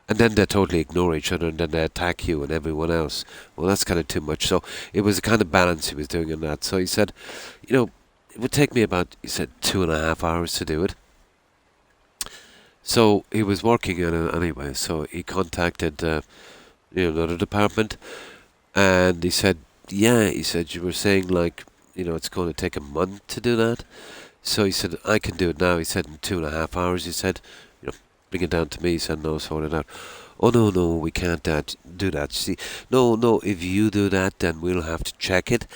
And then they totally ignore each other, and then they attack you and everyone else. Well, that's kind of too much. So it was a kind of balance he was doing in that. So he said, it would take me about, he said, 2.5 hours to do it. So he was working on it anyway. So he contacted another department, and he said, you were saying like, it's going to take a month to do that. So he said, I can do it now. He said, in 2.5 hours. He said, bring it down to me. He said, no, sort it out. Oh, no, we can't do that. See, no, if you do that, then we'll have to check it.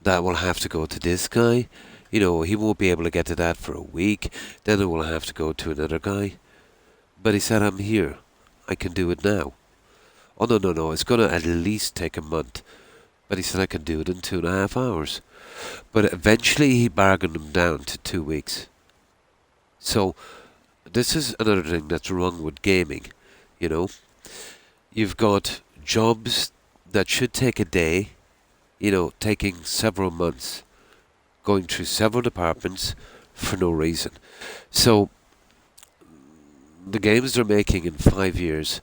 That will have to go to this guy. He won't be able to get to that for a week. Then it will have to go to another guy. But he said, I'm here. I can do it now. Oh, no, it's going to at least take a month. But he said, I can do it in 2.5 hours. But eventually he bargained him down to 2 weeks. So this is another thing that's wrong with gaming, You've got jobs that should take a day, taking several months, going through several departments for no reason. So the games they're making in 5 years,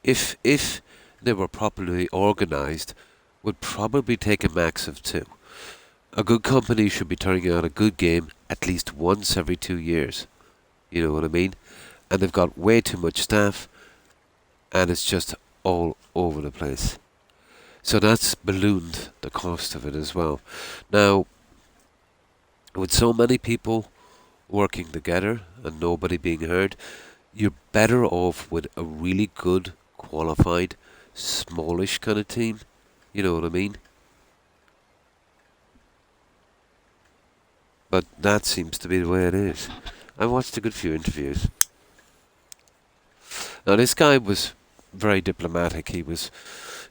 if they were properly organised, would probably take a max of 2. A good company should be turning out a good game at least once every 2 years. You know what I mean? And they've got way too much staff, and it's just all over the place. So that's ballooned the cost of it as well. Now, with so many people working together and nobody being heard, you're better off with a really good, qualified, smallish kind of team. You know what I mean? But that seems to be the way it is. I watched a good few interviews. Now this guy was very diplomatic. He was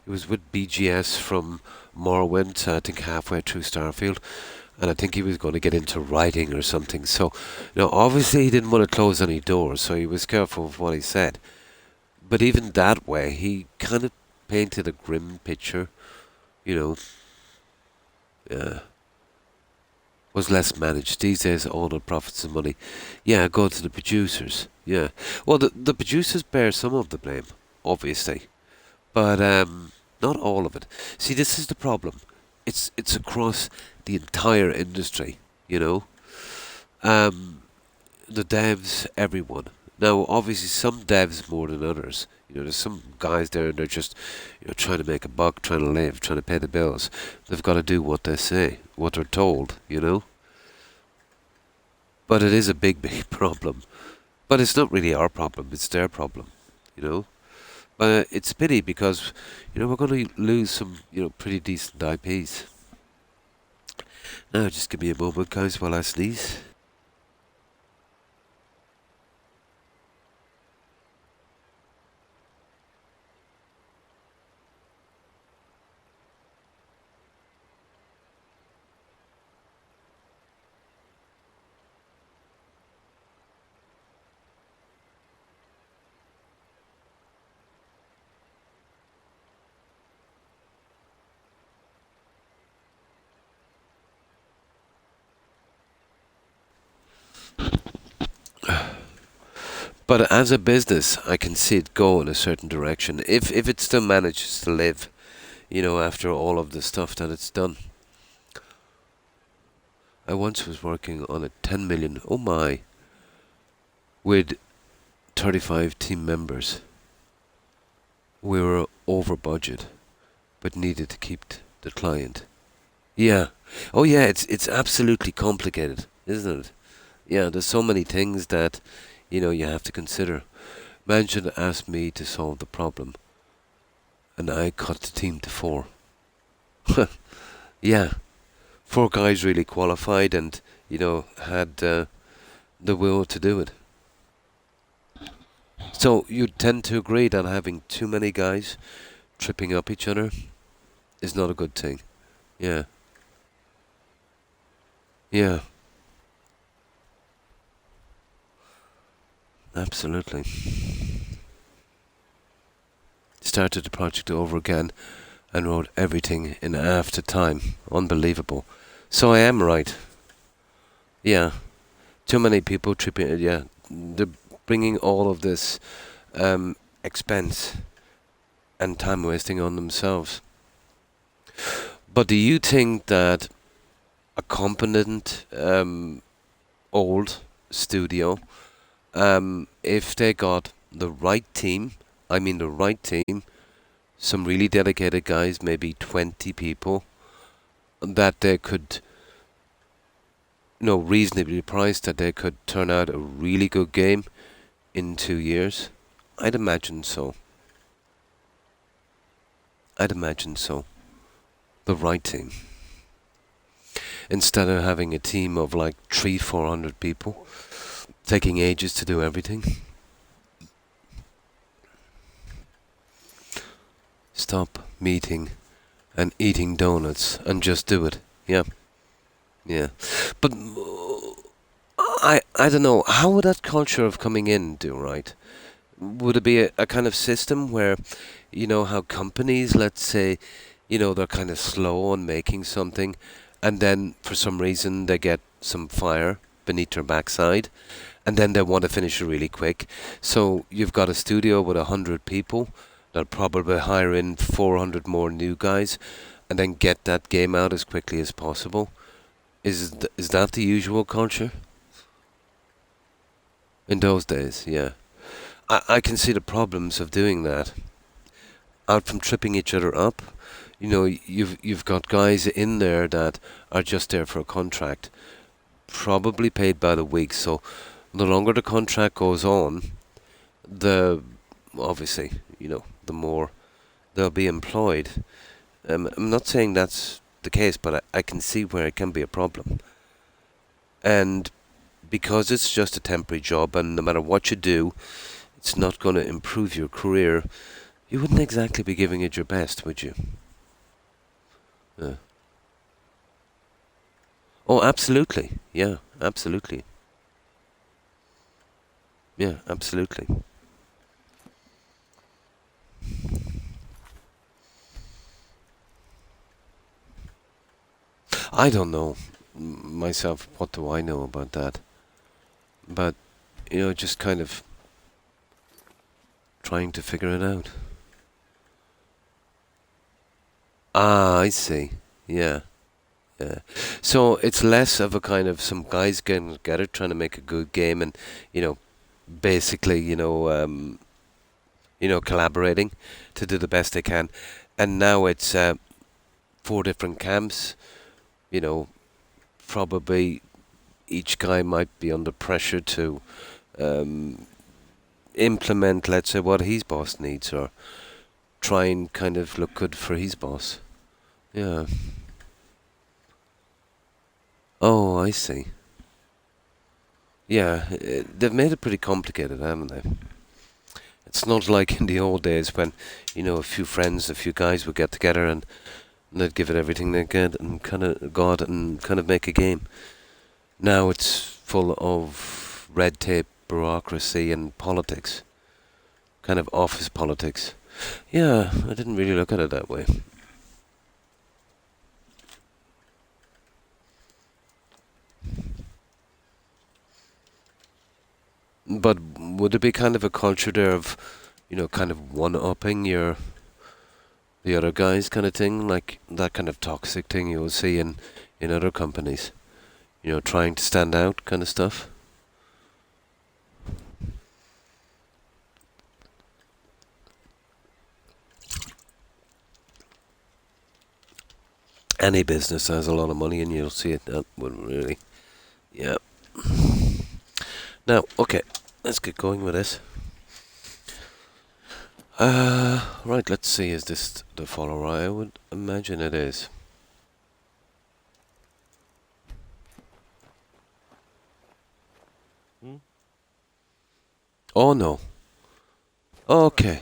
with BGS from Morrowind, I think halfway through Starfield, and I think he was going to get into writing or something. So, obviously he didn't want to close any doors, so he was careful of what he said. But even that way, he kind of painted a grim picture, you know. Was less managed. These days, all the profits and money, go to the producers. Yeah. Well, the producers bear some of the blame, obviously, but not all of it. See, this is the problem. It's across the entire industry. You know, the devs, everyone. Now, obviously, some devs more than others. There's some guys there and they're just, trying to make a buck, trying to live, trying to pay the bills. They've got to do what they say, what they're told, But it is a big, big problem. But it's not really our problem, it's their problem, But it's a pity because, we're going to lose some, pretty decent IPs. Now, just give me a moment, guys, while I sneeze. But as a business, I can see it go in a certain direction. If it still manages to live, after all of the stuff that it's done. I once was working on a 10 million, oh my, with 35 team members. We were over budget, but needed to keep the client. Yeah. Oh yeah, it's absolutely complicated, isn't it? Yeah, there's so many things that you have to consider. Mansion asked me to solve the problem, and I cut the team to 4. Yeah, 4 guys really qualified and, had the will to do it. So you tend to agree that having too many guys tripping up each other is not a good thing. Yeah. Yeah. Absolutely. Started the project over again and wrote everything in after time. Unbelievable. So I am right. Yeah. Too many people tripping. Yeah. They're bringing all of this expense and time wasting on themselves. But do you think that a competent old studio, if they got the right team, some really dedicated guys, maybe 20 people, that they could, reasonably priced, that they could turn out a really good game in 2 years? I'd imagine so. The right team. Instead of having a team of like 300-400 people, taking ages to do everything. Stop meeting and eating donuts and just do it. Yeah. But I don't know. How would that culture of coming in do, right? Would it be a kind of system where, how companies, let's say, they're kind of slow on making something, and then for some reason they get some fire beneath their backside, and then they want to finish it really quick. So you've got a studio with 100 people. They'll probably hire in 400 more new guys, and then get that game out as quickly as possible. Is that the usual culture? In those days, yeah. I can see the problems of doing that. Out from tripping each other up, you've got guys in there that are just there for a contract, probably paid by the week. So the longer the contract goes on, the obviously, the more they'll be employed. I'm not saying that's the case, but I can see where it can be a problem. And because it's just a temporary job, and no matter what you do, it's not going to improve your career, you wouldn't exactly be giving it your best, would you? Oh, absolutely. Yeah, absolutely. Yeah, absolutely. I don't know myself. What do I know about that? But, just kind of trying to figure it out. Ah, I see. Yeah. Yeah. So it's less of a kind of some guys getting together trying to make a good game and, basically, collaborating to do the best they can. And now it's 4 different camps, probably each guy might be under pressure to implement, let's say, what his boss needs, or try and kind of look good for his boss. Yeah. Oh, I see. Yeah, they've made it pretty complicated, haven't they? It's not like in the old days when, a few friends, a few guys would get together and they'd give it everything they get and kind of make a game. Now it's full of red tape, bureaucracy, and politics. Kind of office politics. Yeah, I didn't really look at it that way. But would it be kind of a culture there of, kind of one-upping the other guys kind of thing, like that kind of toxic thing you'll see in other companies, trying to stand out kind of stuff? Any business has a lot of money and you'll see it, that wouldn't really. Yeah. Now, okay, let's get going with this. Right, let's see, is this the follower? I would imagine it is. Oh no. Okay.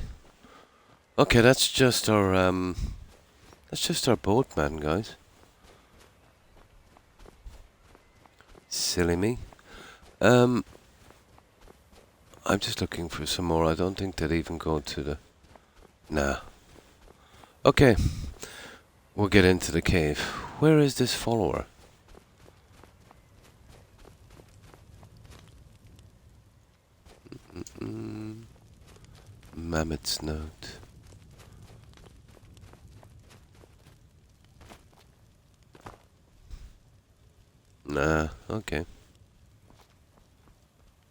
Okay, that's just our boatman, guys. Silly me. I'm just looking for some more. I don't think they'd even go to the... Nah. Okay. We'll get into the cave. Where is this follower? Mammoth's note. Nah, okay.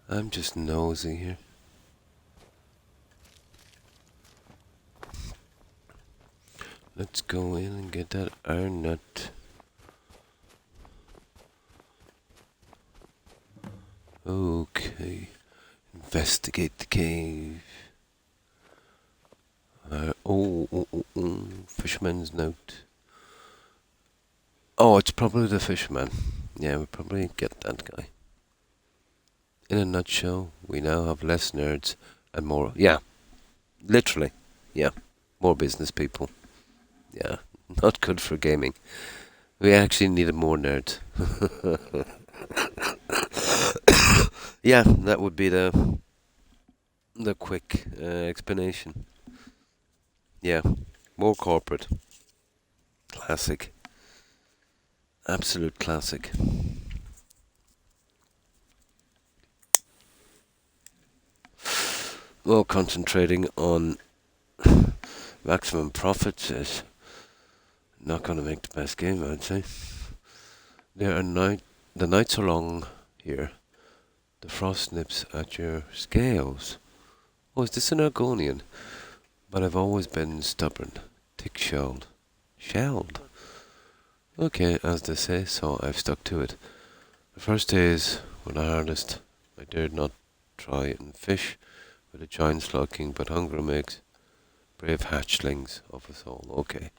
I'm just nosy here. Let's go in and get that iron nut. Okay. Investigate the cave. Fisherman's note. Oh, it's probably the fisherman. Yeah, we'll probably get that guy. In a nutshell, we now have less nerds and more... Yeah, literally. Yeah, more business people. Yeah, not good for gaming. We actually needed more nerds. Yeah, that would be the quick explanation. Yeah, more corporate. Classic. Absolute classic. Well, concentrating on maximum profits is not going to make the best game, I'd say. The nights are long here. The frost nips at your scales. Oh, is this an Argonian? But I've always been stubborn. Tick-shelled. Shelled? Okay, as they say, so I've stuck to it. first days when I harnessed, I dared not try and fish with a giant slug king, but hunger makes brave hatchlings of us all. Okay,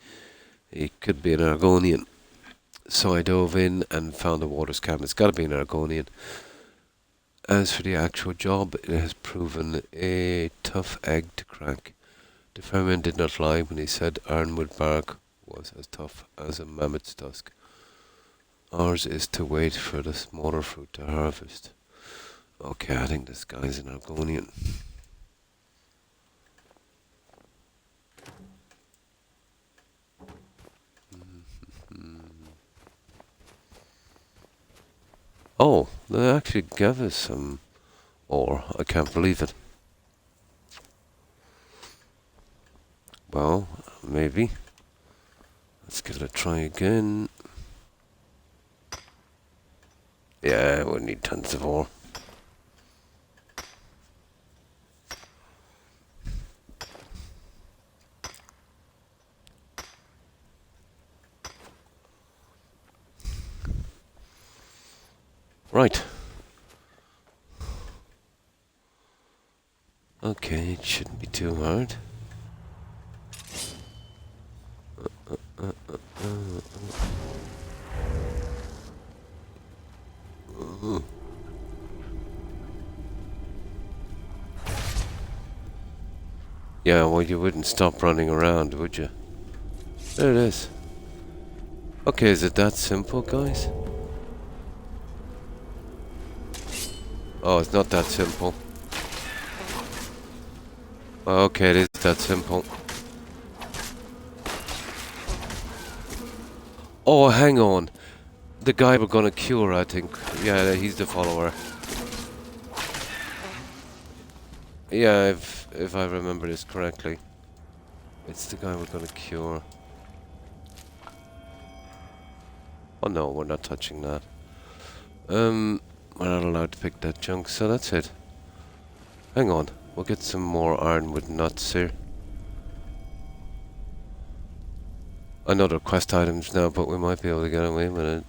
he could be an Argonian. So I dove in and found the water's calm. It's got to be an Argonian. As for the actual job, it has proven a tough egg to crack. The ferryman did not lie when he said ironwood bark was as tough as a mammoth's tusk. Ours is to wait for the smaller fruit to harvest. Okay, I think this guy's an Argonian. Oh, they actually gave us some ore. I can't believe it. Well, maybe. Let's give it a try again. Yeah, we'll need tons of ore. Right. Okay, it shouldn't be too hard. Yeah, well, you wouldn't stop running around, would you? There it is. Okay, is it that simple, guys? Oh, it's not that simple. Okay, it is that simple. Oh, hang on. The guy we're gonna cure, I think. Yeah, he's the follower. Yeah, if I remember this correctly. It's the guy we're gonna cure. Oh no, we're not touching that. We're not allowed to pick that junk, so that's it. Hang on, we'll get some more ironwood nuts here. I know they're quest items now, but we might be able to get away with it.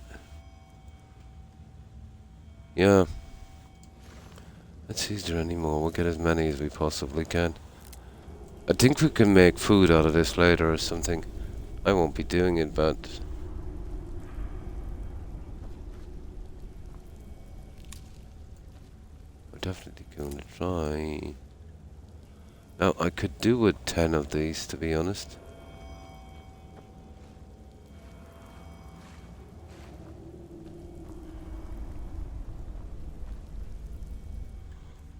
Yeah. Let's see, is there any more? We'll get as many as we possibly can. I think we can make food out of this later or something. I won't be doing it, but... we're definitely going to try. Now, I could do with 10 of these, to be honest.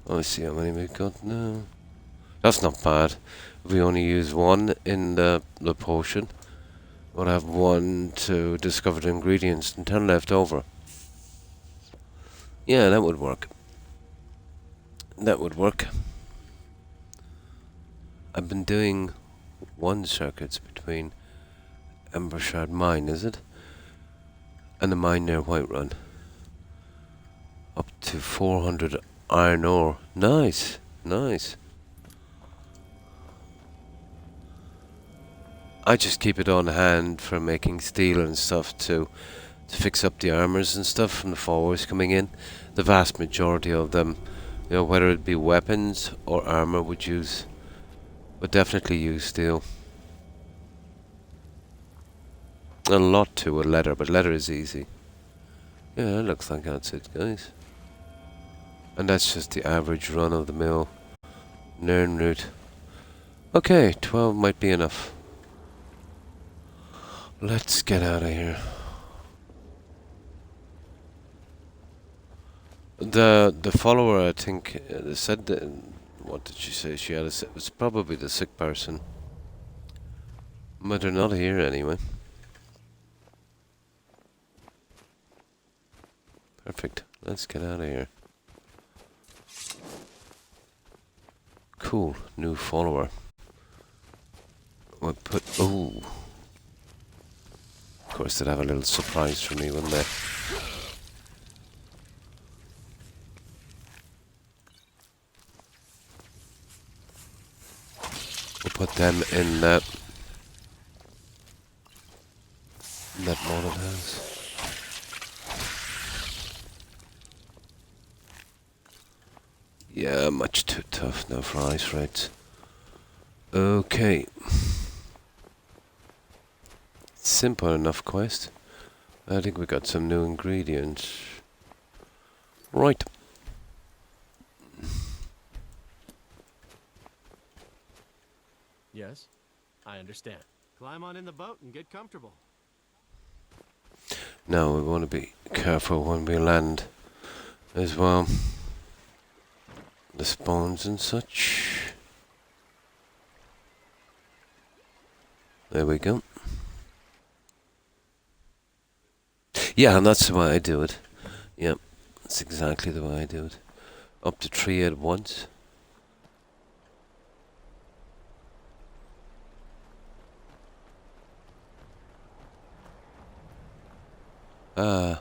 Oh, I see how many we've got now. That's not bad. If we only use one in the potion, we'll have one to discover the ingredients and 10 left over. Yeah, that would work. That would work. I've been doing one circuits between Embershard Mine, is it? And the mine near Whiterun. Up to 400 iron ore. Nice, nice. I just keep it on hand for making steel and stuff to fix up the armors and stuff from the followers coming in. The vast majority of them, you know, whether it be weapons or armor, would definitely use steel. A lot to a leather, but leather is easy. Yeah, it looks like that's it, guys. And that's just the average run-of-the-mill Nairn route. Okay, 12 might be enough. Let's get out of here. The follower, I think, said that... what did she say? She had it was probably the sick person. But they're not here anyway. Perfect. Let's get out of here. Cool. New follower. We'll put... oh. Of course, they'd have a little surprise for me, wouldn't they? We'll put them in that modded house. Yeah, much too tough now for ice raids. Okay. Simple enough quest. I think we got some new ingredients. Right. Yes, I understand. Climb on in the boat and get comfortable. Now we want to be careful when we land as well. The spawns and such. There we go. Yeah, and that's the way I do it. Yep, that's exactly the way I do it. Up to 3 at once. The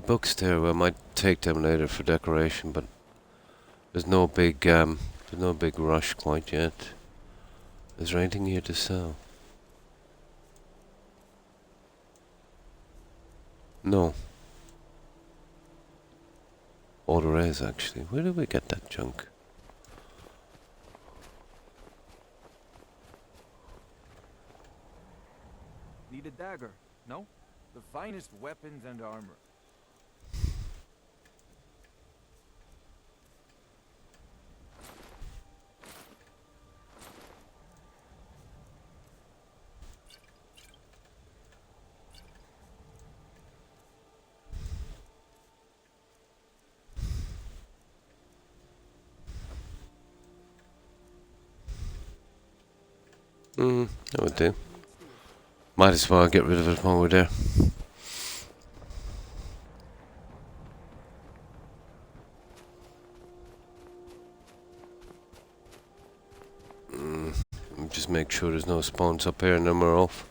books there, we might take them later for decoration, but there's no big rush quite yet. Is there anything here to sell? No. Oh, there is actually. Where did we get that junk? Need a dagger, no? The finest weapons and armor. That would do. Might as well get rid of it while we're there. Just make sure there's no spawns up here and then we're off.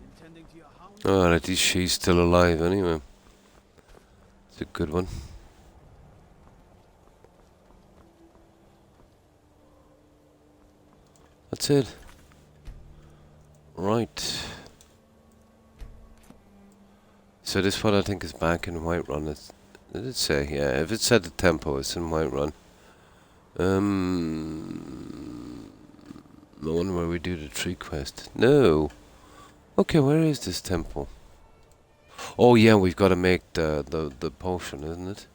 Intending to your hounds? Oh, at least she's still alive anyway. It's a good one. That's it. Right. So this one I think is back in Whiterun. Did it say? Yeah, if it said the tempo, it's in Whiterun. The one where we do the tree quest. No. Okay, where is this temple? Oh yeah, we've got to make the potion, isn't it?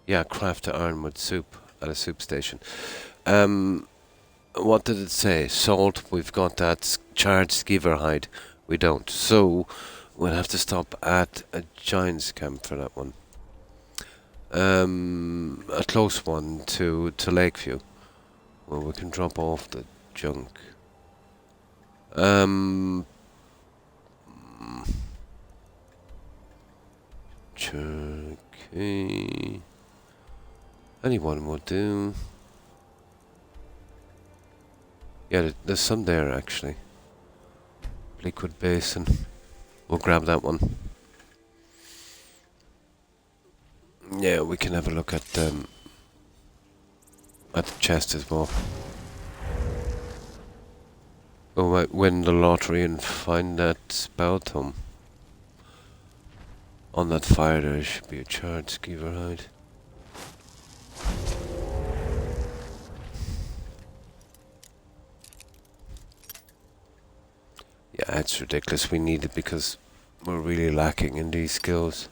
Yeah, craft the ironwood soup at a soup station. What did it say? Salt, we've got that. Charred skeever hide, we don't. So, we'll have to stop at a giant's camp for that one. A close one to Lakeview, where we can drop off the junk. Okay. Anyone will do. Yeah, there's some there actually. Liquid basin. We'll grab that one. Yeah, we can have a look at the chest as well. We might win the lottery and find that spell tome. On that fire there should be a charred skeever hide. Yeah, it's ridiculous. We need it because we're really lacking in these skills.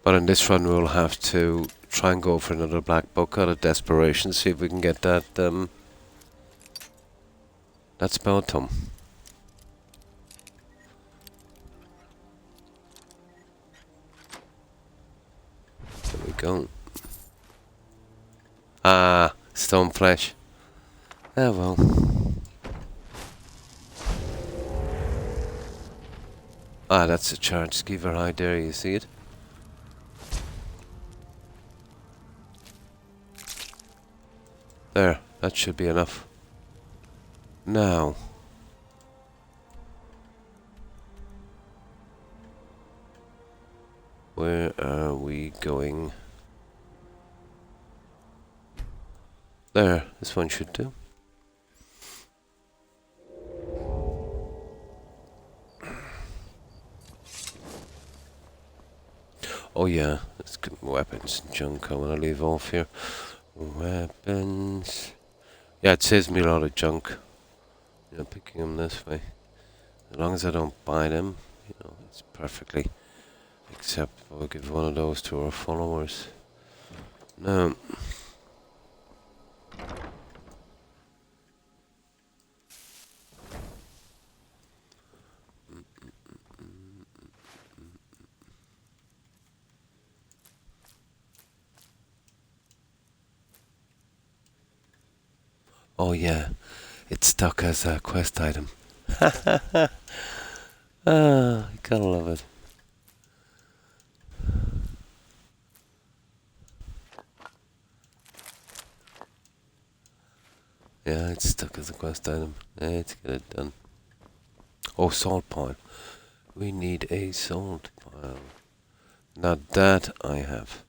But in this run we'll have to try and go for another black book out of desperation, see if we can get that spell tome. There we go. Ah, stone flesh. Ah well. Ah, that's a charred skeever hide there, you see it? There, that should be enough. Now, Where are we going? There, this one should do. Oh yeah, let's get weapons and junk. I want to leave off here. Weapons. Yeah, it saves me a lot of junk. You know, picking them this way. As long as I don't buy them, you know, it's perfectly acceptable. I'll give one of those to our followers. No. Oh yeah, it's stuck as a quest item. Ah, you gotta love it. Yeah, it's stuck as a quest item. Let's get it done. Oh, salt pile. We need a salt pile. Now that I have.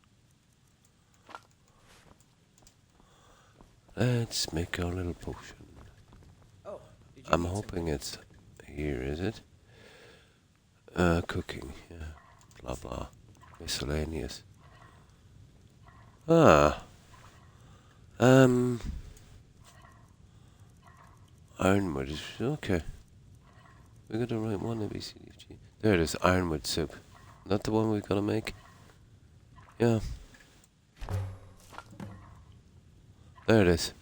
Let's make our little potion. Oh, did you I'm need hoping it's here, is it? Cooking, yeah. Blah blah. Miscellaneous. Ah. Ironwood is okay. We got the right one, A B C D G. There it is, ironwood soup. Not the one we gotta make? Yeah. There it is.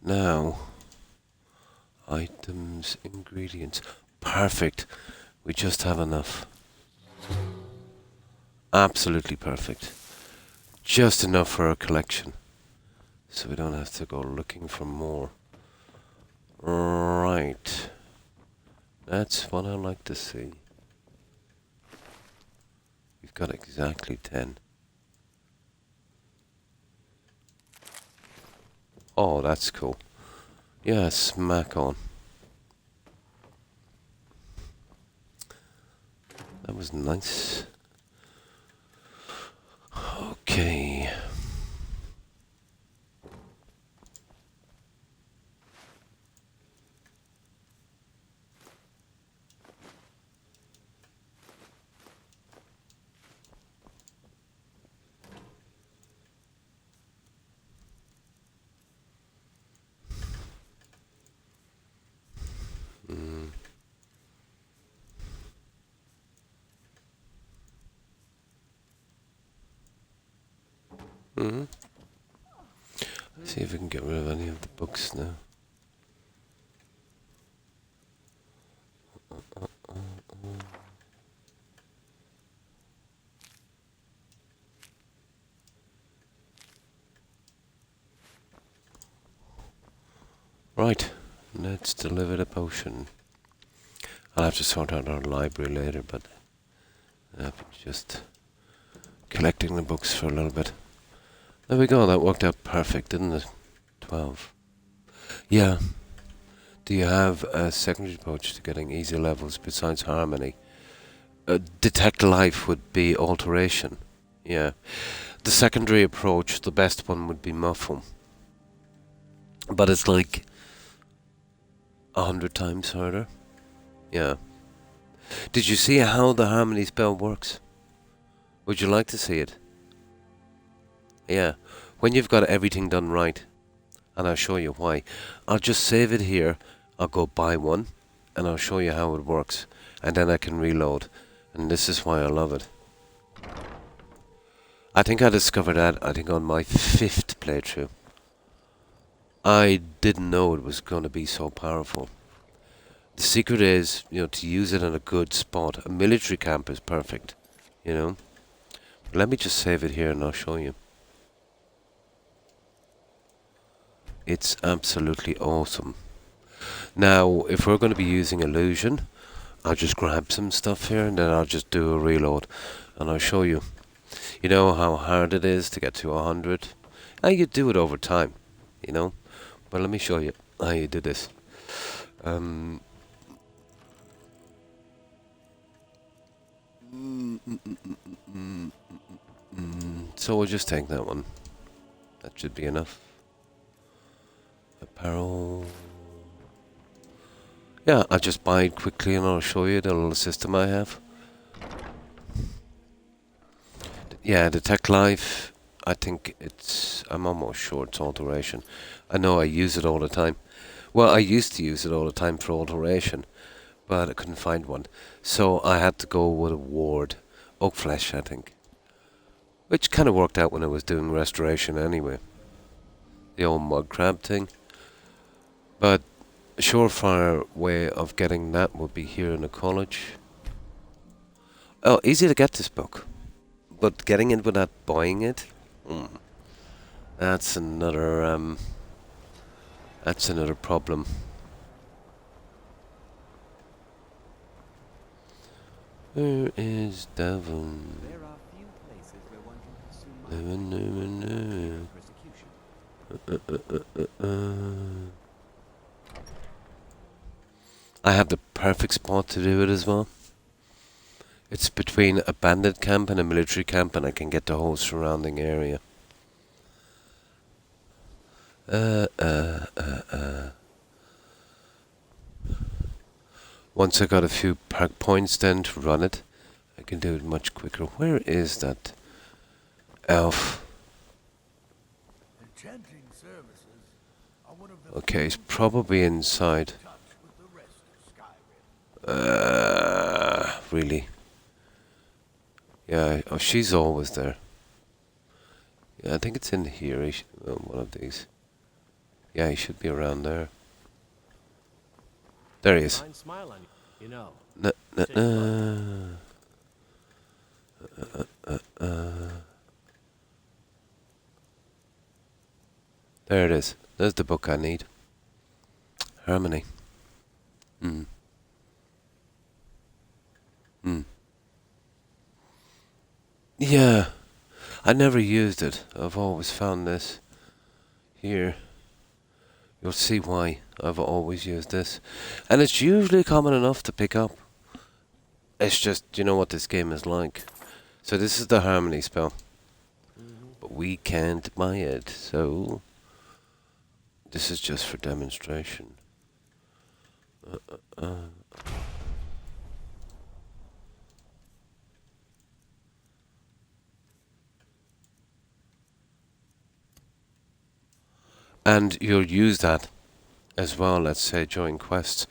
Now, items, ingredients. Perfect. We just have enough. Absolutely perfect. Just enough for our collection. So we don't have to go looking for more. Right. That's what I like to see. We've got exactly 10. Oh, that's cool. Yeah, smack on. That was nice. Okay. See if we can get rid of any of the books now. Right, let's deliver the potion. I'll have to sort out our library later, but I've been just collecting the books for a little bit. There we go, that worked out perfect, didn't it? 12. Yeah. Do you have a secondary approach to getting easy levels besides harmony? Detect life would be alteration. Yeah. The secondary approach, the best one would be muffle. But it's like 100 times harder. Yeah. Did you see how the harmony spell works? Would you like to see it? Yeah. When you've got everything done right, and I'll show you why. I'll just save it here. I'll go buy one, and I'll show you how it works. And then I can reload. And this is why I love it. I think I discovered that, on my 5th playthrough. I didn't know it was going to be so powerful. The secret is, to use it in a good spot. A military camp is perfect, But let me just save it here and I'll show you. It's absolutely awesome. Now, if we're going to be using illusion, I'll just grab some stuff here and then I'll just do a reload. And I'll show you. You know how hard it is to get to 100? And you do it over time, But let me show you how you do this. So we'll just take that one. That should be enough. Apparel. Yeah, I'll just buy it quickly and I'll show you the little system I have. Yeah, the Tech Life, I think I'm almost sure it's alteration. I know I use it all the time. Well, I used to use it all the time for alteration, but I couldn't find one. So I had to go with a ward. Oak Flesh, I think. Which kind of worked out when I was doing restoration anyway. The old mud crab thing. But a surefire way of getting that would be here in the college. Oh, easy to get this book. But getting it without buying it? That's another problem. Where is Devon? There are few places where one can consume persecution. I have the perfect spot to do it as well. It's between a bandit camp and a military camp, and I can get the whole surrounding area. Once I got a few park points then to run it, I can do it much quicker. Where is that elf? Enchanting services are one of the Okay, it's probably inside. touch with the rest of Skyrim. Really? Yeah, oh, she's always there. Yeah, I think it's in here, one of these. Yeah, he should be around there. There he is. Fine smile on you. You know. There it is. There's the book I need. Harmony. Yeah. I never used it. I've always found this here. You'll see why I've always used this. And it's usually common enough to pick up. It's just, you know what this game is like. So this is the Harmony spell. But we can't buy it, so this is just for demonstration. And you'll use that as well, let's say, during quests.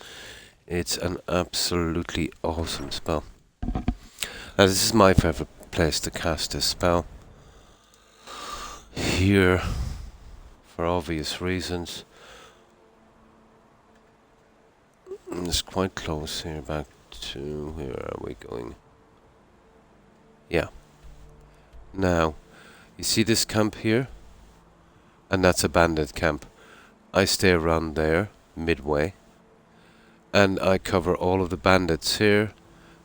It's an absolutely awesome spell. Now, this is my favorite place to cast this spell. Here, for obvious reasons. And it's quite close here, back to, where are we going? Yeah. Now, you see this camp here? And that's a bandit camp. I stay around there, midway. And I cover all of the bandits here,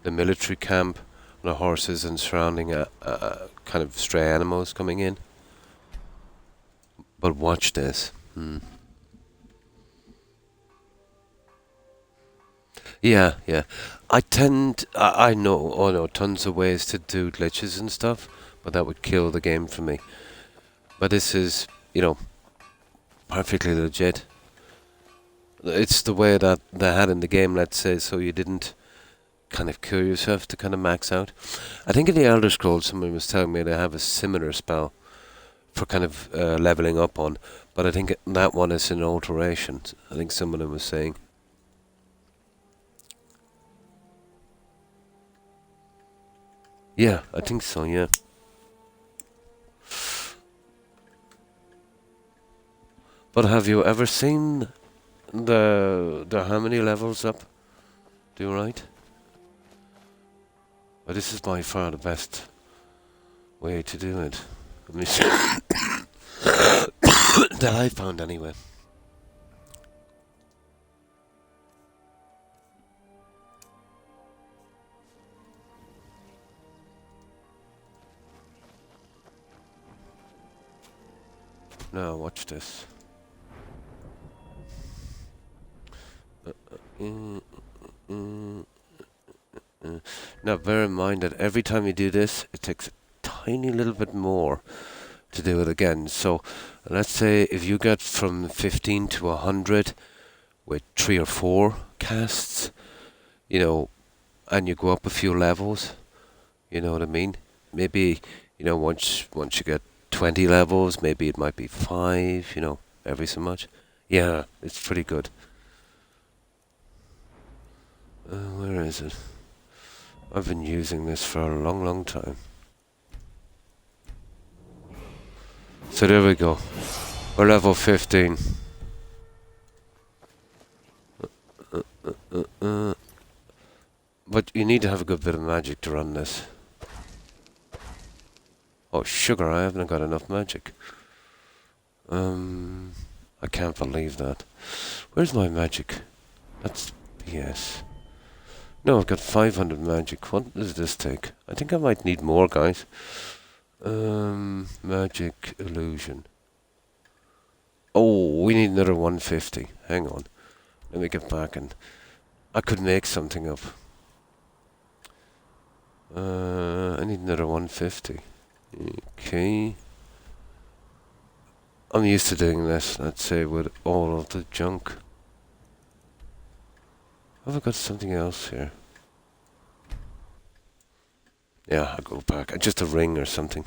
the military camp, the horses and surrounding kind of stray animals coming in. But watch this. Yeah. I know tons of ways to do glitches and stuff, but that would kill the game for me. But this is, perfectly legit. It's the way that they had in the game, let's say, so you didn't kind of kill yourself to kind of max out. I think in the Elder Scrolls, someone was telling me they have a similar spell for kind of leveling up on, but I think that one is an alteration. I think someone was saying. Yeah, I think so, yeah. But have you ever seen the how many levels up? Do right? Well, this is by far the best way to do it. Let me see. That I found anyway. Now watch this. Now bear in mind that every time you do this, it takes a tiny little bit more to do it again. So let's say if you get from 15 to 100 with 3 or 4 casts, you know, and you go up a few levels, you know what I mean? Maybe, you know, once you get 20 levels, maybe it might be 5, you know, every so much. Yeah, it's pretty good. Where is it? I've been using this for a long, long time. So there we go. We're level 15. But you need to have a good bit of magic to run this. Oh, sugar, I haven't got enough magic. I can't believe that. Where's my magic? That's BS. No, I've got 500 magic. What does this take? I think I might need more, guys. Magic illusion. Oh, we need another 150. Hang on. Let me get back and... I could make something up. I need another 150. Okay. I'm used to doing this, let's say, with all of the junk. Have I got something else here? Yeah, I'll go back. Just a ring or something.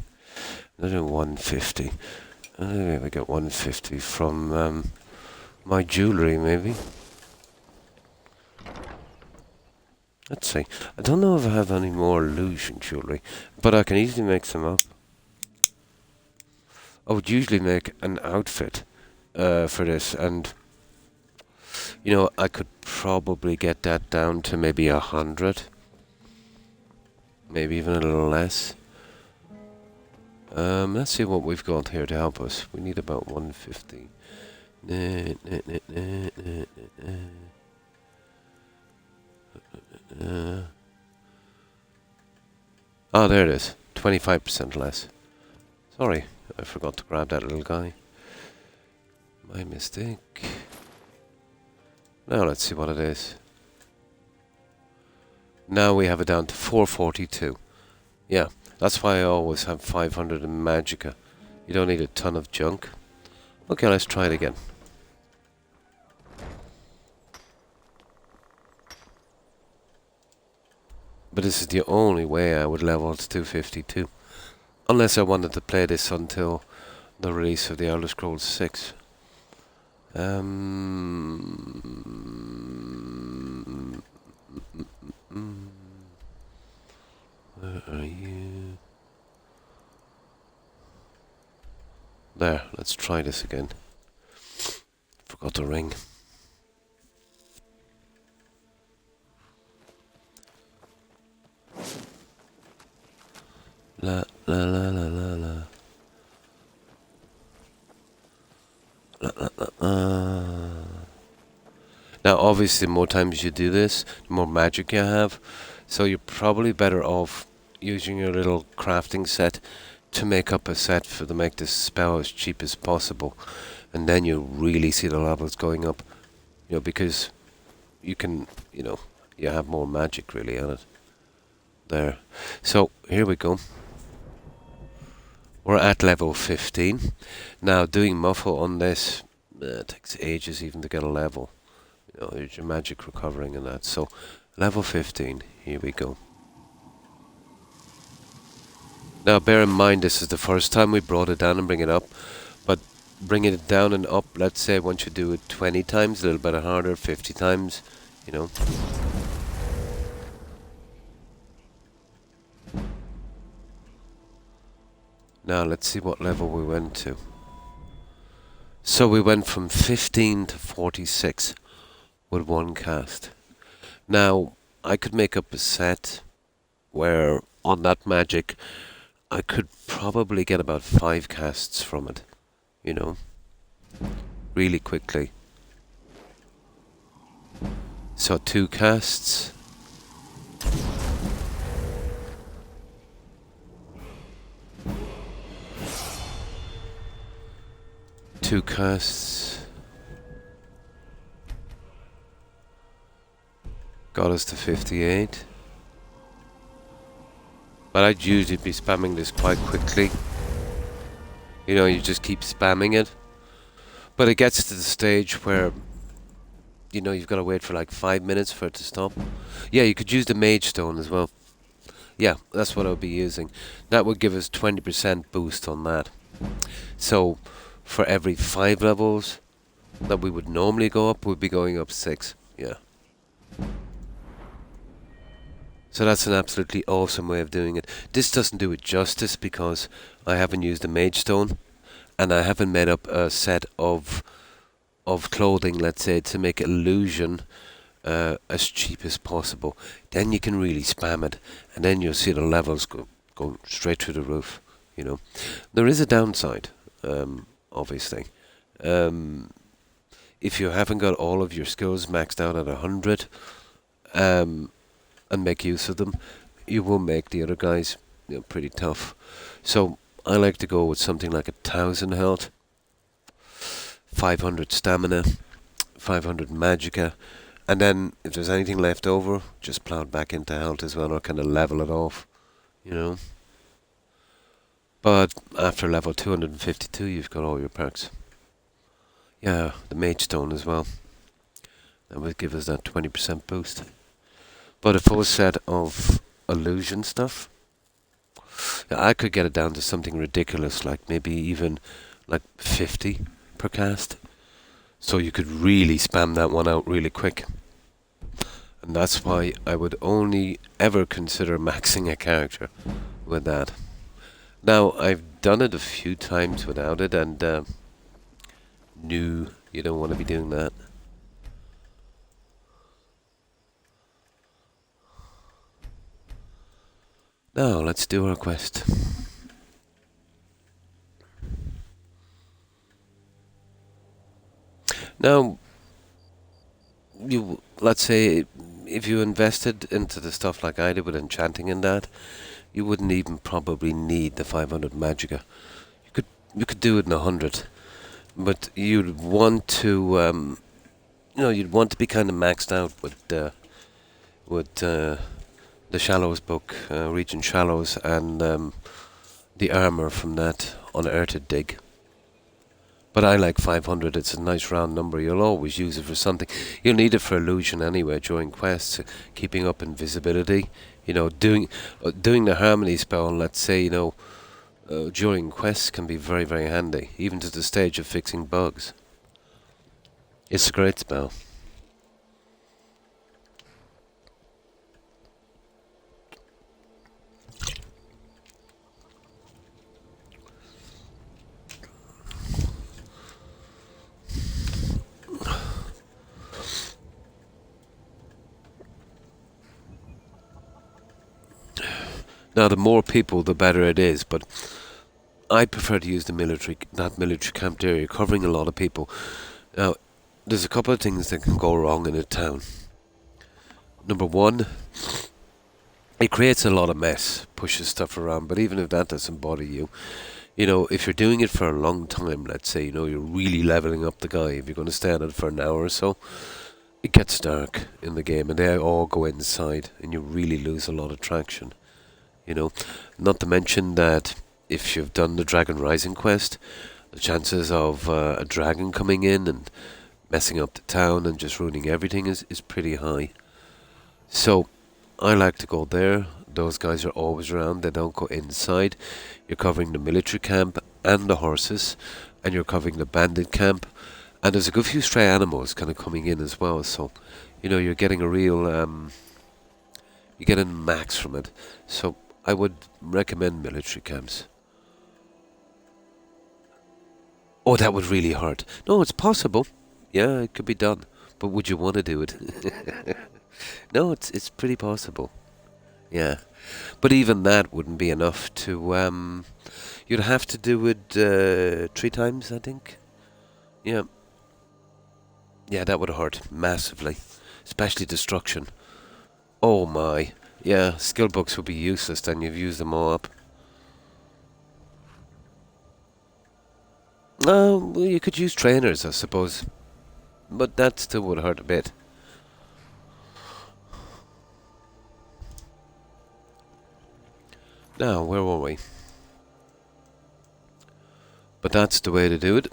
Another 150. Maybe I got 150 from my jewellery, maybe. Let's see. I don't know if I have any more illusion jewellery, but I can easily make some up. I would usually make an outfit for this, and you know, I could probably get that down to maybe 100, maybe even a little less. Let's see what we've got here to help us. We need about 150. Oh, there it is. 25% less. Sorry, I forgot to grab that little guy. My mistake. Now let's see what it is. Now we have it down to 442. Yeah, that's why I always have 500 in Magicka. You don't need a ton of junk. Okay, let's try it again. But this is the only way I would level to 252. Unless I wanted to play this until the release of the Elder Scrolls 6. Where are you? There, let's try this again. Forgot the ring. La la la la la la. La la la la. Now obviously the more times you do this, the more magic you have. So you're probably better off using your little crafting set to make up a set to make this spell as cheap as possible. And then you really see the levels going up. You know, because you can, you know, you have more magic really on it. There. So here we go. We're at level 15. Now doing muffle on this takes ages even to get a level. You know, there's your magic recovering and that. So level 15, here we go. Now bear in mind this is the first time we brought it down and bring it up. But bringing it down and up, let's say once you do it 20 times, a little bit harder, 50 times, you know. Now let's see what level we went to. So we went from 15 to 46 with one cast. Now I could make up a set where on that magic I could probably get about 5 casts from it, you know, really quickly. So 2 casts. Two casts got us to 58. But I'd usually be spamming this quite quickly. You know, you just keep spamming it. But it gets to the stage where, you know, you've got to wait for like 5 minutes for it to stop. Yeah, you could use the Mage Stone as well. Yeah, that's what I'll be using. That would give us 20% boost on that. So, for every 5 levels that we would normally go up, we'd be going up 6. Yeah. So that's an absolutely awesome way of doing it. This doesn't do it justice because I haven't used the Mage Stone. And I haven't made up a set of clothing, let's say, to make illusion as cheap as possible. Then you can really spam it, and then you'll see the levels go straight through the roof. You know, there is a downside, obviously. If you haven't got all of your skills maxed out at 100, and make use of them, you will make the other guys, you know, pretty tough. So I like to go with something like 1,000 health, 500 stamina, 500 magicka, and then if there's anything left over, just plow it back into health as well, or kind of level it off, you know. But after level 252, you've got all your perks. Yeah, the Mage Stone as well. That would give us that 20% boost. But a full set of illusion stuff, yeah, I could get it down to something ridiculous, like maybe even like 50 per cast. So you could really spam that one out really quick. And that's why I would only ever consider maxing a character with that. Now, I've done it a few times without it, and no, you don't want to be doing that. Now, let's do our quest. Now, let's say if you invested into the stuff like I did with enchanting and that, you wouldn't even probably need the 500 magicka. You could do it in 100, but you'd want to, you'd want to be kind of maxed out with the Shallows book, Region Shallows, and the armor from that unearthed dig. But I like 500, it's a nice round number. You'll always use it for something. You'll need it for illusion anyway during quests, keeping up invisibility. You know, doing the harmony spell, let's say, during quests can be very, very handy, even to the stage of fixing bugs. It's a great spell. Now, the more people, the better it is, but I prefer to use that military camp there. You're covering a lot of people. Now, there's a couple of things that can go wrong in a town. Number one, it creates a lot of mess, pushes stuff around, but even if that doesn't bother you, if you're doing it for a long time, let's say, you're really leveling up the guy, if you're going to stay on it for an hour or so, it gets dark in the game, and they all go inside, and you really lose a lot of traction. Not to mention that if you've done the Dragon Rising quest, the chances of a dragon coming in and messing up the town and just ruining everything is pretty high. So, I like to go there. Those guys are always around. They don't go inside. You're covering the military camp and the horses, and you're covering the bandit camp. And there's a good few stray animals kind of coming in as well. So, you're getting a real... you're getting max from it. So, I would recommend military camps. Oh, that would really hurt. No, it's possible. Yeah, it could be done. But would you want to do it? No, it's pretty possible. Yeah. But even that wouldn't be enough to... you'd have to do it 3 times, I think. Yeah. Yeah, that would hurt massively. Especially destruction. Oh my. Yeah, skill books would be useless then. You've used them all up. Well, you could use trainers, I suppose. But that still would hurt a bit. Now, where were we? But that's the way to do it.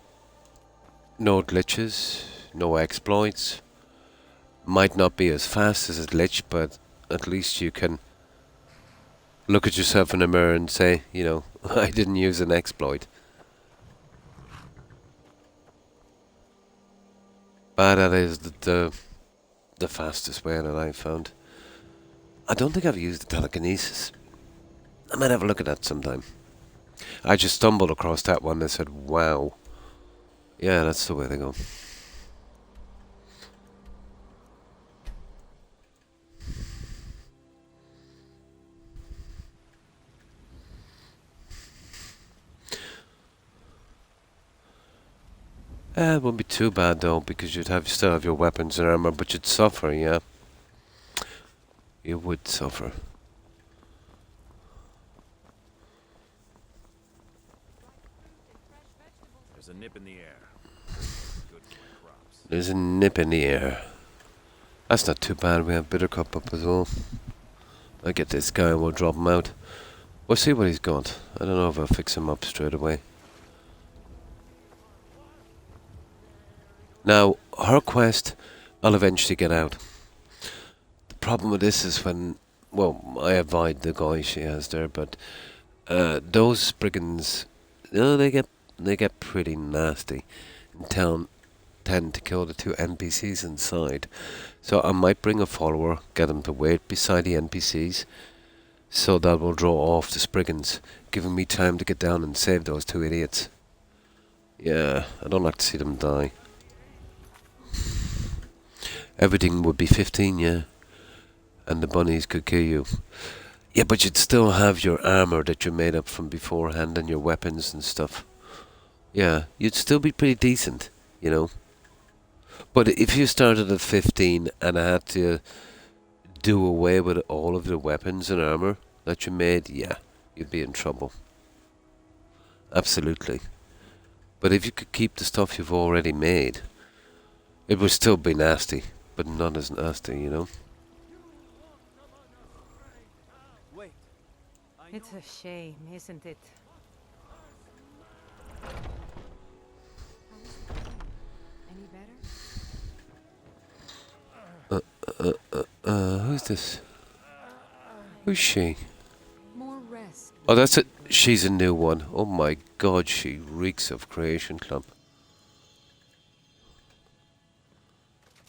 No glitches, no exploits. Might not be as fast as a glitch, but at least you can look at yourself in the mirror and say, you know, I didn't use an exploit. But that is the fastest way that I've found. I don't think I've used the telekinesis. I might have a look at that sometime. I just stumbled across that one and said, wow. Yeah, that's the way to go. It wouldn't be too bad though, because you'd still have your weapons and armor, but you'd suffer, yeah. You would suffer. There's a nip in the air. Good for my crops. There's a nip in the air. That's not too bad. We have Bittercup up as well. I'll get this guy and we'll drop him out. We'll see what he's got. I don't know if I'll fix him up straight away. Now, her quest, I'll eventually get out. The problem with this is when, well, I avoid the guy she has there, but those brigands, you know, they get pretty nasty in town. Tend to kill the two NPCs inside, so I might bring a follower, get them to wait beside the NPCs, so that will draw off the Spriggans, giving me time to get down and save those two idiots. Yeah, I don't like to see them die. Everything would be 15, yeah. And the bunnies could kill you. Yeah, but you'd still have your armor that you made up from beforehand and your weapons and stuff. Yeah, you'd still be pretty decent, you know. But if you started at 15 and I had to do away with all of the weapons and armor that you made, yeah, you'd be in trouble. Absolutely. But if you could keep the stuff you've already made, it would still be nasty. But not as nasty, you know? Wait. It's a shame, isn't it? Any better? Who's this? Who's she? More rest. Oh, that's it. She's a new one. Oh my god, she reeks of Creation Club.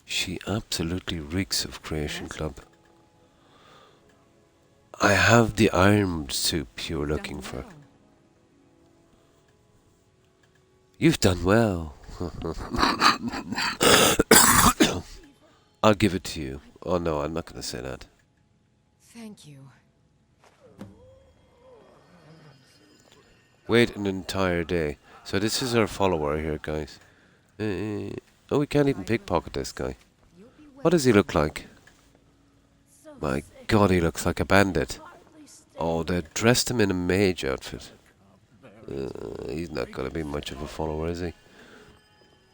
She absolutely reeks of Creation Club. I have the iron soup you were looking for. You've done well. I'll give it to you. Oh no, I'm not going to say that. Thank you. Wait an entire day. So this is our follower here, guys. Oh, we can't even pickpocket this guy. What does he look like? My god, he looks like a bandit. Oh, they dressed him in a mage outfit. He's not going to be much of a follower, is he?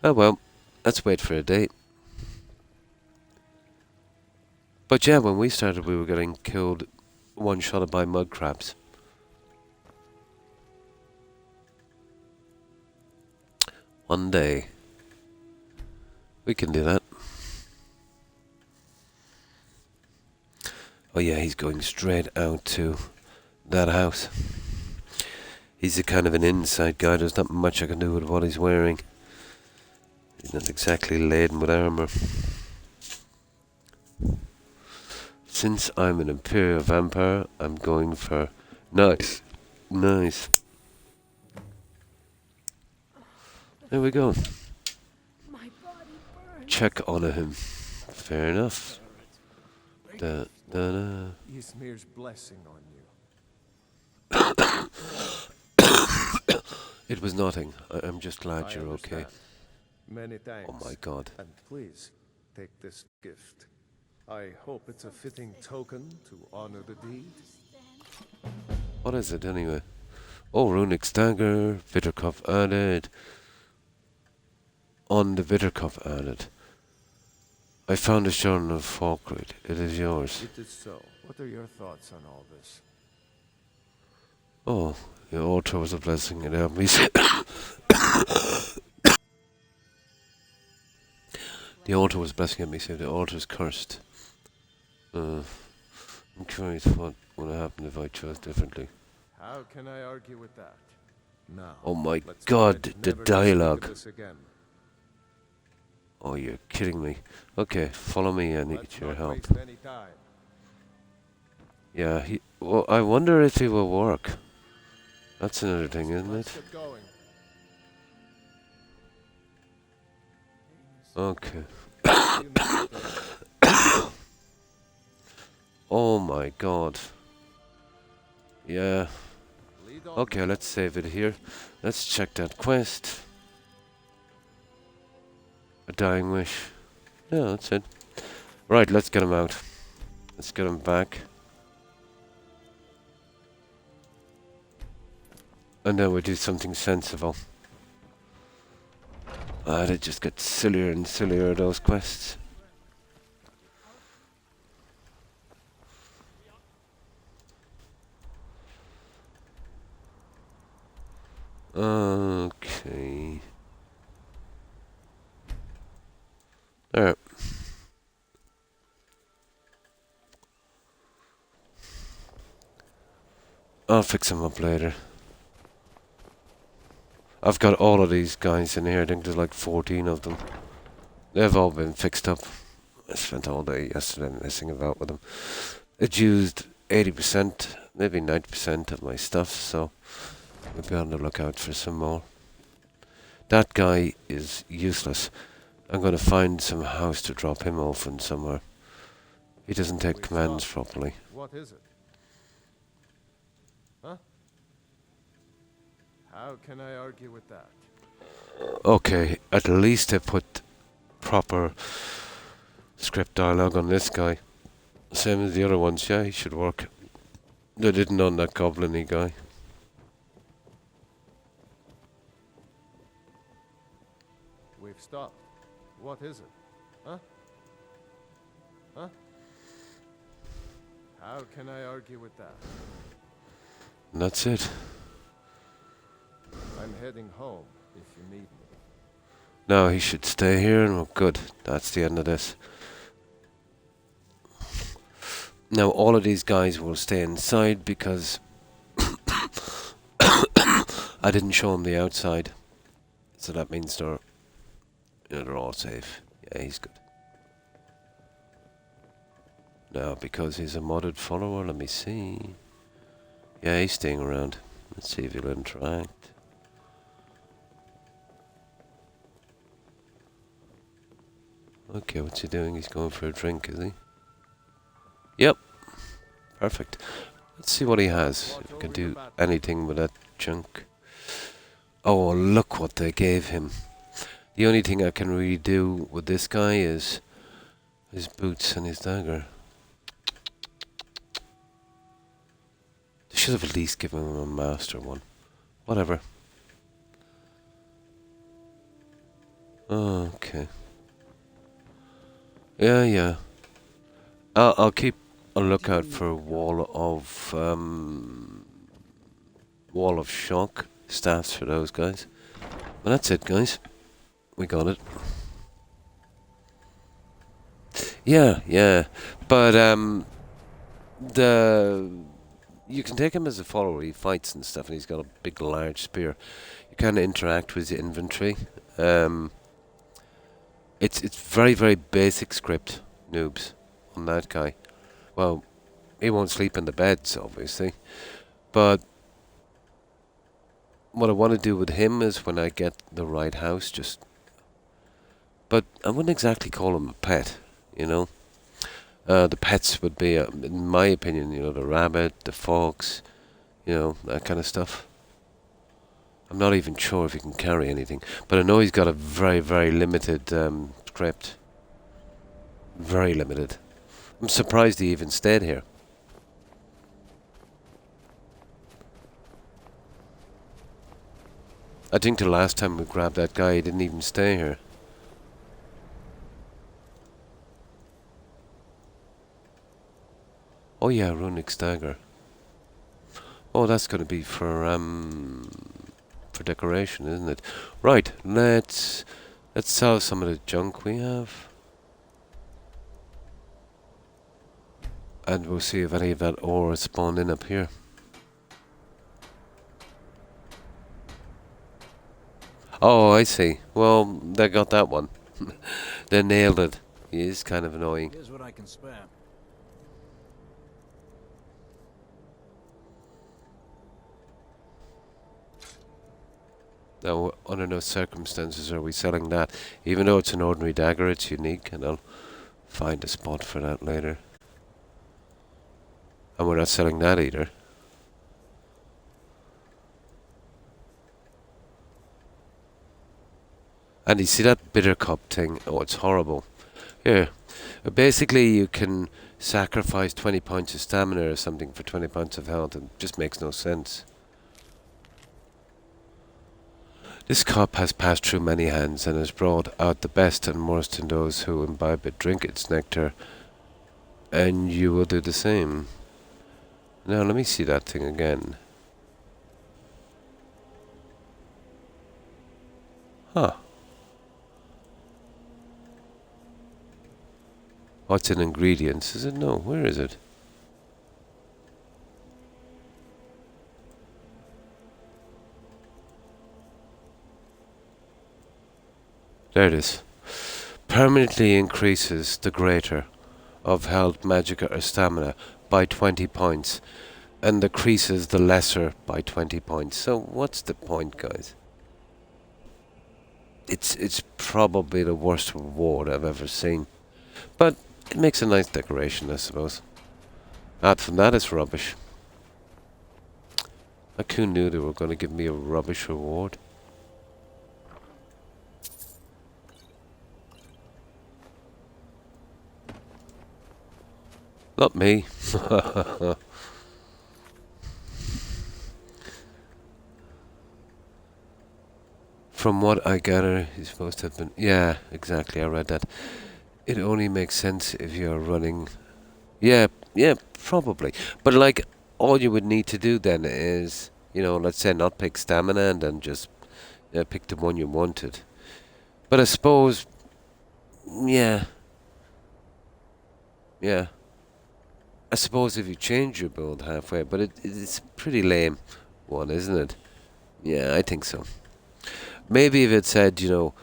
Oh well, let's wait for a date. But yeah, when we started we were getting killed one-shotted by mud crabs. One day we can do that. Oh yeah, he's going straight out to that house. He's a kind of an inside guy. There's not much I can do with what he's wearing. He's not exactly laden with armor. Since I'm an Imperial Vampire, I'm going for nice. Nice. There we go. Check on him. Fair enough. Da, da, da. Ysmir's blessing on you. It was nothing. I'm just glad you're okay. Many thanks. Oh my god. And please, take this gift. I hope it's a fitting token to honor the deed. What is it anyway? Oh, runic stagger, Vittercup added. On the Vittercup added. I found a shard of Falkreed. It is yours. It is so. What are your thoughts on all this? Oh, the altar was a blessing. It helped me. The altar was a blessing. It me say the altar is cursed. I'm curious what would have happened if I chose differently. How can I argue with that? Now, Oh my let's God, pledge the never to speak of dialogue. this again. Oh, you're kidding me. Okay, follow me. I need Let's your not help. waste any time. Yeah, well, I wonder if he will work. That's another thing, isn't Let's it? get going. Okay. See you next day. Oh my God. Yeah. Lead on. Okay, let's save it here. Let's check that quest. A dying wish. Yeah, that's it. Right, let's get him out. Let's get him back. And then we do something sensible. They just get sillier and sillier, those quests. Okay. There. I'll fix him up later. I've got all of these guys in here. I think there's like 14 of them. They've all been fixed up. I spent all day yesterday messing about with them. It used 80%, maybe 90% of my stuff, so we'll be on the lookout for some more. That guy is useless. I'm going to find some house to drop him off in somewhere. He doesn't take commands properly. What is it? Huh? How can I argue with that? Okay, at least I put proper script dialogue on this guy. Same as the other ones. Yeah, he should work. They didn't on that goblin-y guy. We've stopped. What is it? Huh? Huh? How can I argue with that? And that's it. I'm heading home if you need me. Now he should stay here and we're good. That's the end of this. Now all of these guys will stay inside because I didn't show them the outside. So that means they're all safe. Yeah, he's good. Now because he's a modded follower, let me see. Yeah, he's staying around. Let's see if he'll interact. Okay, what's he doing? He's going for a drink, is he? Yep. Perfect. Let's see what he has. If he can do anything with that junk. Oh, look what they gave him. The only thing I can really do with this guy is his boots and his dagger. They should have at least given him a master one. Whatever. Okay. Yeah. I'll keep a lookout for a wall of shock staffs for those guys. Well, that's it, guys. We got it. Yeah. But you can take him as a follower. He fights and stuff, and he's got a big, large spear. You kind of interact with his inventory. It's very, very basic script, noobs, on that guy. Well, he won't sleep in the beds, obviously. But what I want to do with him is when I get the right house, but I wouldn't exactly call him a pet, you know. The pets would be, in my opinion, the rabbit, the fox, that kind of stuff. I'm not even sure if he can carry anything, but I know he's got a very, very limited script. Very limited. I'm surprised he even stayed here. I think the last time we grabbed that guy, he didn't even stay here. Oh yeah, runic stagger. Oh, that's going to be for decoration, isn't it? Right, let's sell some of the junk we have. And we'll see if any of that ore is spawned in up here. Oh, I see. Well, they got that one. They nailed it. He is kind of annoying. Here's what I can spare. Now, under no circumstances are we selling that. Even though it's an ordinary dagger, it's unique, and I'll find a spot for that later. And we're not selling that either. And you see that bitter cup thing? Oh, it's horrible. Here. Basically, you can sacrifice 20 points of stamina or something for 20 points of health. It just makes no sense. This cup has passed through many hands and has brought out the best and worst in those who imbibe it. Drink its nectar, and you will do the same. Now, let me see that thing again. Huh. What's in ingredients? Is it? No, where is it? There it is. Permanently increases the greater of health, magicka or stamina by 20 points and decreases the lesser by 20 points. So what's the point, guys? It's probably the worst reward I've ever seen. But it makes a nice decoration, I suppose. Apart from that, it's rubbish. I who knew they were going to give me a rubbish reward. Not me. From what I gather, he's supposed to have been... Yeah, exactly, I read that. It only makes sense if you're running... Yeah, probably. But like, all you would need to do then is, you know, let's say not pick stamina and then just pick the one you wanted. But I suppose... Yeah. I suppose if you change your build halfway, but it's a pretty lame one, isn't it? Yeah, I think so. Maybe if it said, you know,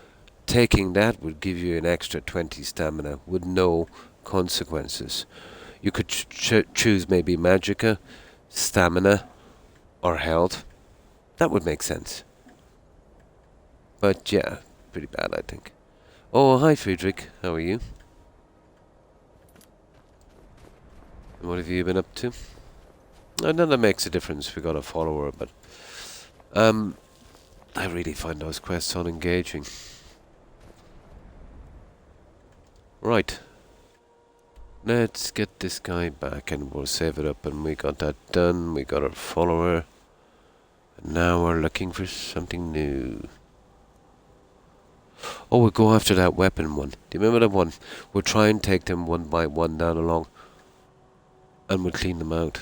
taking that would give you an extra 20 stamina with no consequences. You could choose maybe magicka, stamina, or health. That would make sense. But yeah, pretty bad, I think. Oh, hi Friedrich, how are you? What have you been up to? None that makes a difference. We got a follower, but I really find those quests unengaging. Right. Let's get this guy back and we'll save it up. And we got that done. We got our follower. And now we're looking for something new. Oh, we'll go after that weapon one. Do you remember that one? We'll try and take them one by one down along. And we'll clean them out.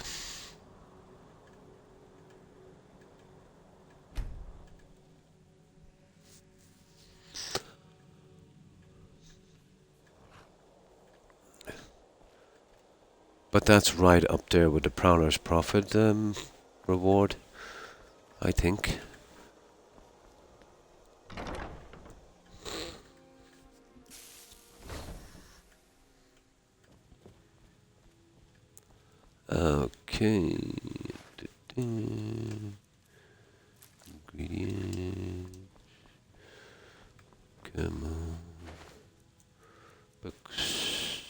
But that's right up there with the Prowler's Prophet reward, I think. Okay. Ingredients. Come on. Books.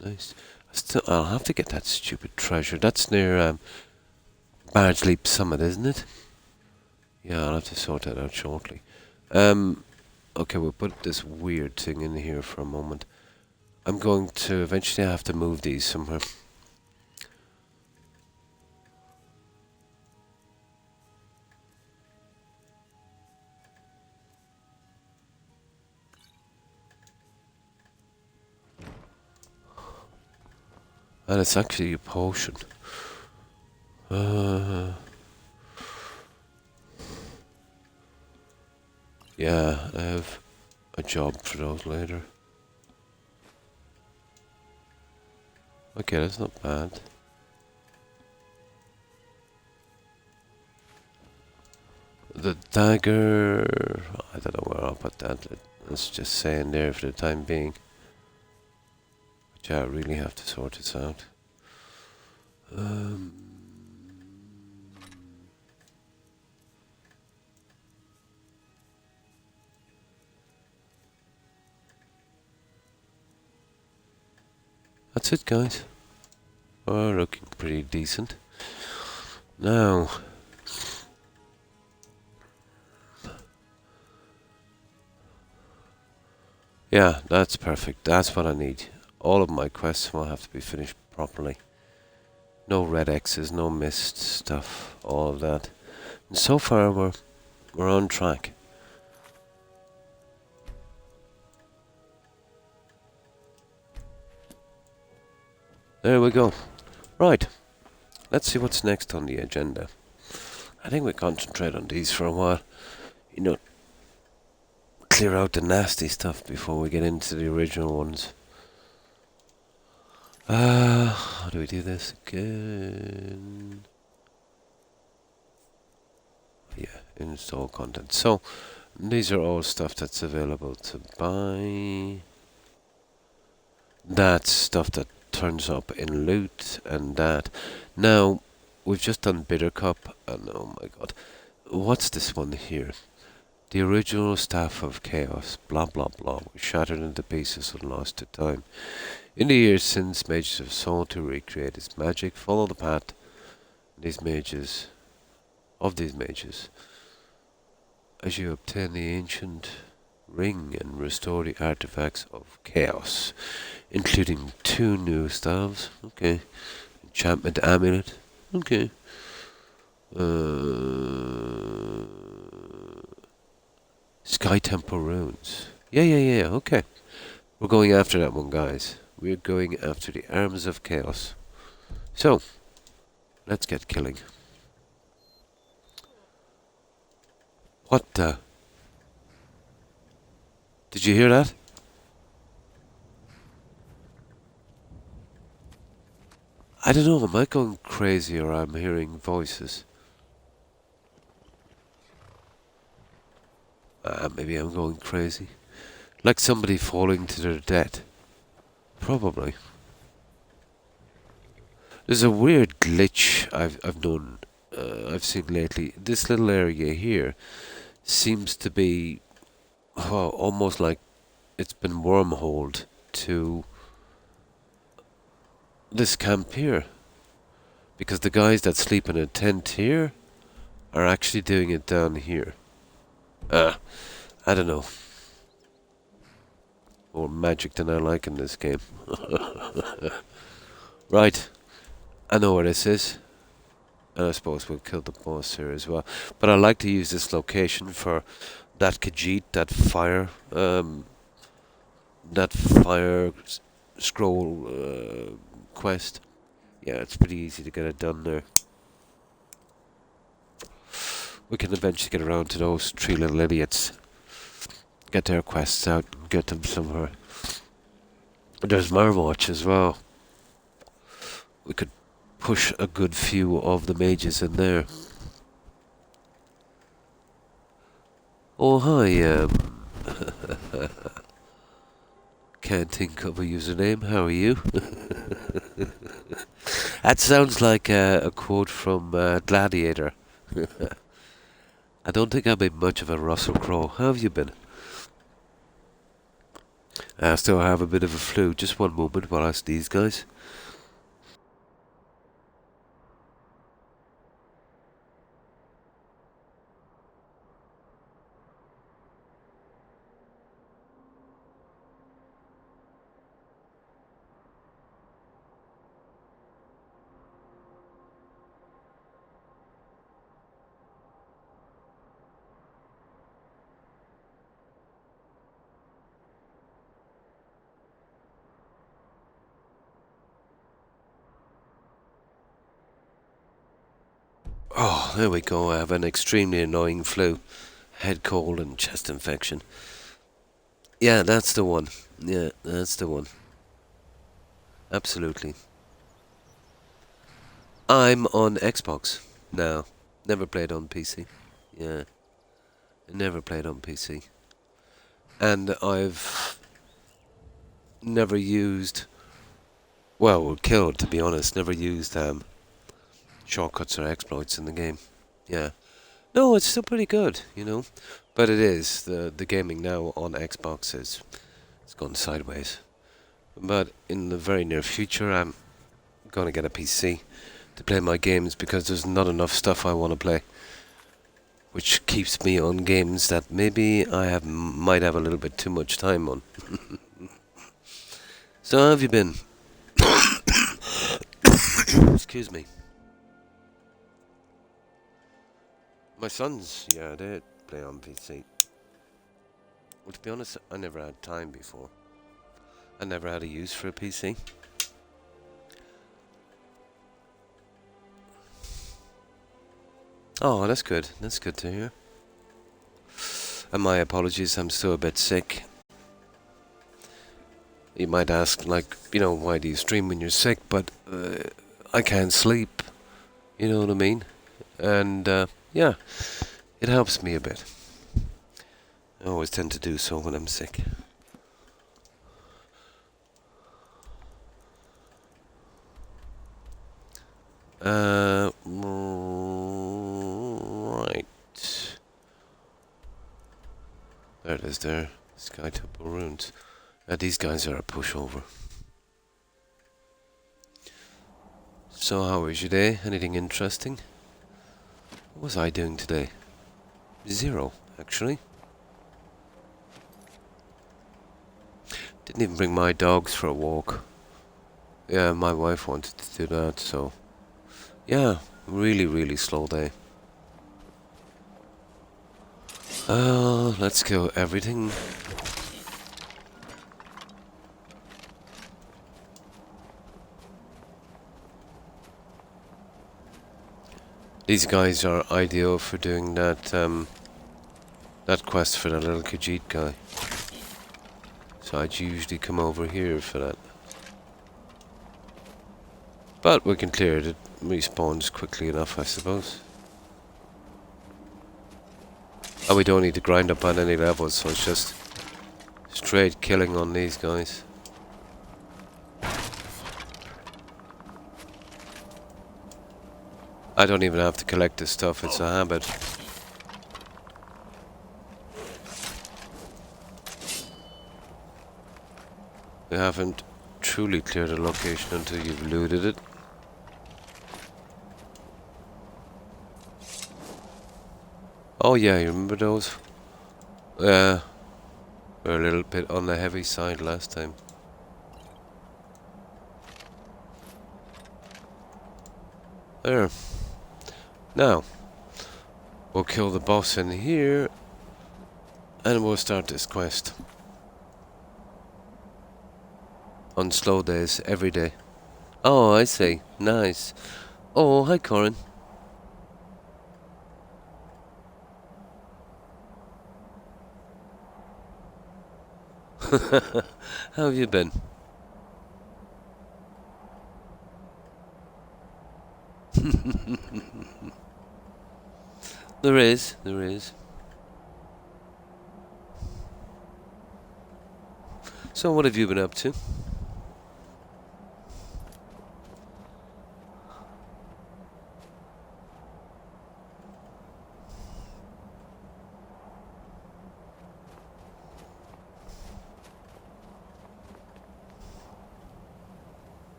Nice. I'll have to get that stupid treasure. That's near Bard's Leap Summit, isn't it? Yeah, I'll have to sort that out shortly. Okay, we'll put this weird thing in here for a moment. I'm going to eventually have to move these somewhere. And it's actually a potion. Yeah, I have a job for those later. Okay, that's not bad. The dagger, I don't know where I'll put that. Let's just say in there for the time being. But yeah, I really have to sort this out. That's it, guys. Oh, looking pretty decent. Now, yeah, that's perfect. That's what I need. All of my quests will have to be finished properly. No red X's, no missed stuff, all of that. And so far, we're on track. There we go. Right. Let's see what's next on the agenda. I think we concentrate on these for a while. You know, clear out the nasty stuff before we get into the original ones. How do we do this again? Yeah, install content. So, these are all stuff that's available to buy. That's stuff that turns up in loot, and that. Now, we've just done Bitter Cup, and oh my god. What's this one here? The original Staff of Chaos, blah blah blah, was shattered into pieces and lost to time. In the years since, mages have sought to recreate its magic. Follow the path these mages as you obtain the ancient ring and restore the artifacts of chaos, including 2 new staves. Okay. Enchantment amulet. Okay. Sky Temple runes. Yeah. Okay. We're going after that one, guys. We're going after the Arms of Chaos. So, let's get killing. What the? Did you hear that? I don't know, am I going crazy or I'm hearing voices? Maybe I'm going crazy. Like somebody falling to their death. Probably. There's a weird glitch I've seen lately. This little area here seems to be almost like it's been wormholed to this camp here. Because the guys that sleep in a tent here are actually doing it down here. I don't know. More magic than I like in this game. Right. I know where this is. And I suppose we'll kill the boss here as well. But I like to use this location for that Khajiit, that fire scroll quest. Yeah, it's pretty easy to get it done there. We can eventually get around to those 3 little idiots. Get their quests out and get them somewhere. There's Marwatch as well. We could push a good few of the mages in there. Oh, hi, can't think of a username. How are you? That sounds like a quote from Gladiator. I don't think I've been much of a Russell Crowe. How have you been? I still have a bit of a flu. Just one moment while I sneeze, guys. Oh, there we go. I have an extremely annoying flu. Head cold and chest infection. Yeah, that's the one. Yeah, that's the one. Absolutely. I'm on Xbox now. Never played on PC. Yeah. Never played on PC. And I've never used... Well, killed, to be honest. Never used shortcuts or exploits in the game. Yeah. No, it's still pretty good, you know. But it is. The gaming now on Xbox is... It's gone sideways. But in the very near future, I'm going to get a PC to play my games because there's not enough stuff I want to play. Which keeps me on games that maybe I might have a little bit too much time on. So how have you been? Excuse me. My sons, yeah, they play on PC. Well, to be honest, I never had time before. I never had a use for a PC. Oh, that's good. That's good to hear. And my apologies, I'm still a bit sick. You might ask, like, you know, why do you stream when you're sick? But I can't sleep. You know what I mean? And, yeah, it helps me a bit. I always tend to do so when I'm sick. Right. There it is there. Sky Temple Runes. These guys are a pushover. So how was your day? Anything interesting? What was I doing today? Zero, actually. Didn't even bring my dogs for a walk. Yeah, my wife wanted to do that, so... Yeah, really, really slow day. Let's go everything. These guys are ideal for doing that, that quest for the little Khajiit guy. So I'd usually come over here for that. But we can clear it. It respawns quickly enough, I suppose. And we don't need to grind up on any levels, so it's just straight killing on these guys. I don't even have to collect this stuff, it's a habit. You haven't truly cleared a location until you've looted it. Oh yeah, you remember those? Yeah, we're a little bit on the heavy side last time. There. Now, we'll kill the boss in here, and we'll start this quest. On slow days, every day. Oh, I see. Nice. Oh, hi, Corin. How have you been? There is. So what have you been up to?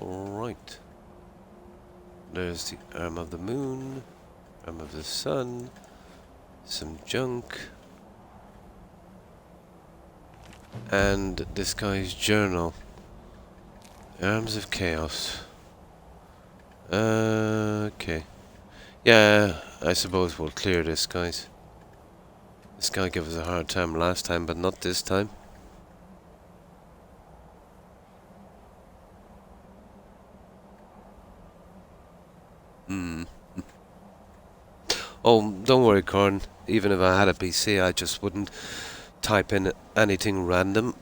Right. There's the arm of the moon, arm of the sun, some junk, and this guy's journal. Arms of Chaos. Okay. Yeah, I suppose we'll clear this, guys. This guy gave us a hard time last time, but not this time. Oh, don't worry, Corin. Even if I had a PC, I just wouldn't type in anything random.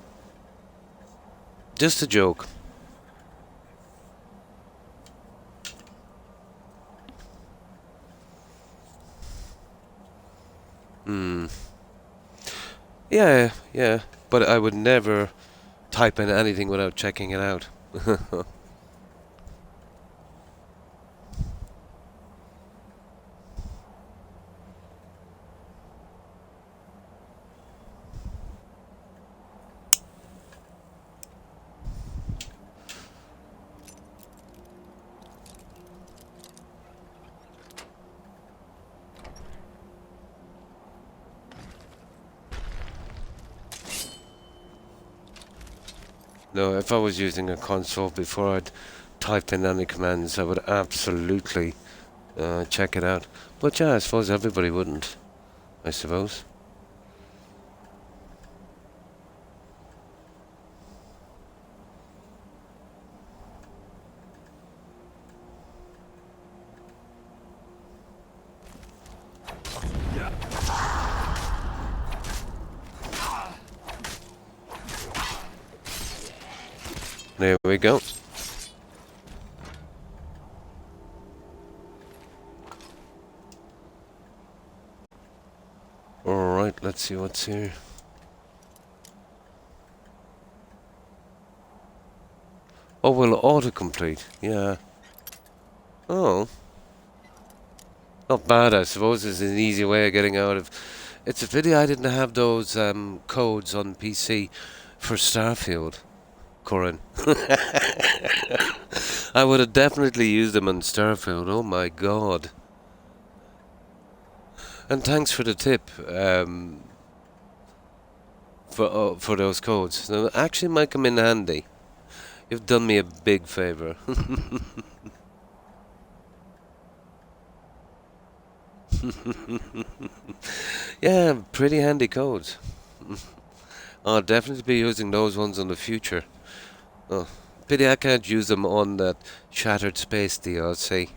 Just a joke. Yeah, yeah. But I would never type in anything without checking it out. No, if I was using a console before I'd type in any commands, I would absolutely check it out. But yeah, I suppose everybody wouldn't. I suppose. There we go. Alright, let's see what's here. Oh, well, autocomplete. Yeah. Oh. Not bad, I suppose. It's an easy way of getting out of... It's a pity I didn't have those codes on PC for Starfield, Corin. I would have definitely used them on Starfield. Oh my god. And thanks for the tip for those codes. They actually might come in handy. You've done me a big favour. Yeah, pretty handy codes. I'll definitely be using those ones in the future. Oh, pity I can't use them on that Shattered Space DLC.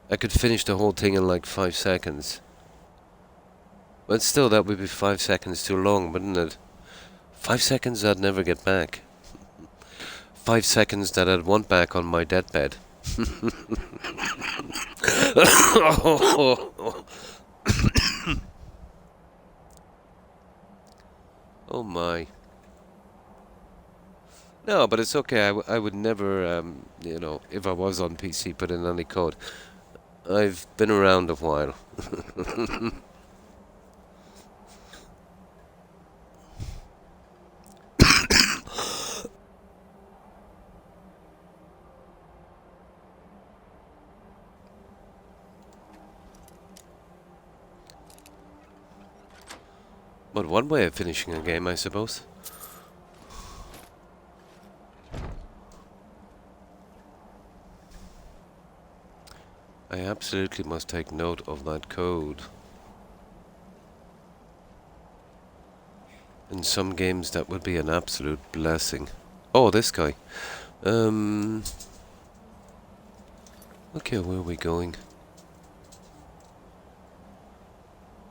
I could finish the whole thing in like 5 seconds. But still, that would be 5 seconds too long, wouldn't it? 5 seconds I'd never get back. 5 seconds that I'd want back on my deathbed. Oh my. No, but it's okay. I would never, you know, if I was on PC, put in any code. I've been around a while. But one way of finishing a game, I suppose. I absolutely must take note of that code. In some games that would be an absolute blessing. Oh, this guy. Okay, where are we going?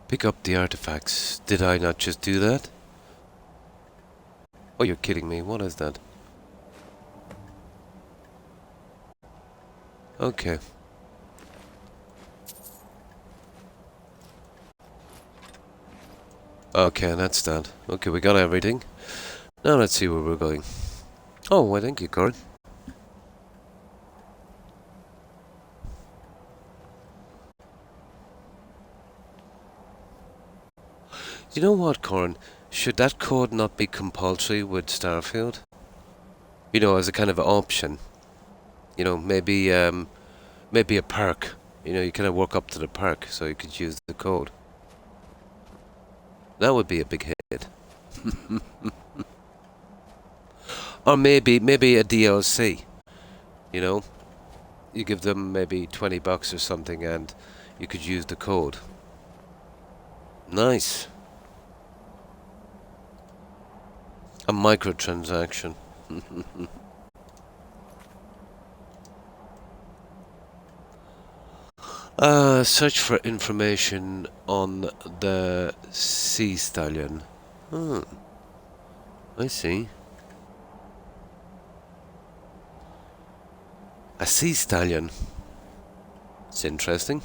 Pick up the artifacts. Did I not just do that? Oh, you're kidding me. What is that? Okay. Okay, that's that. Okay, we got everything. Now let's see where we're going. Oh, well, thank you, Corin. You know what, Corin? Should that code not be compulsory with Starfield? You know, as a kind of option. You know, maybe maybe a perk. You know, you kind of work up to the perk, so you could use the code. That would be a big hit. Or maybe a DLC. You know, you give them maybe $20 or something, and you could use the code. Nice. A microtransaction. Search for information on the sea stallion. Hmm. I see. A sea stallion. It's interesting.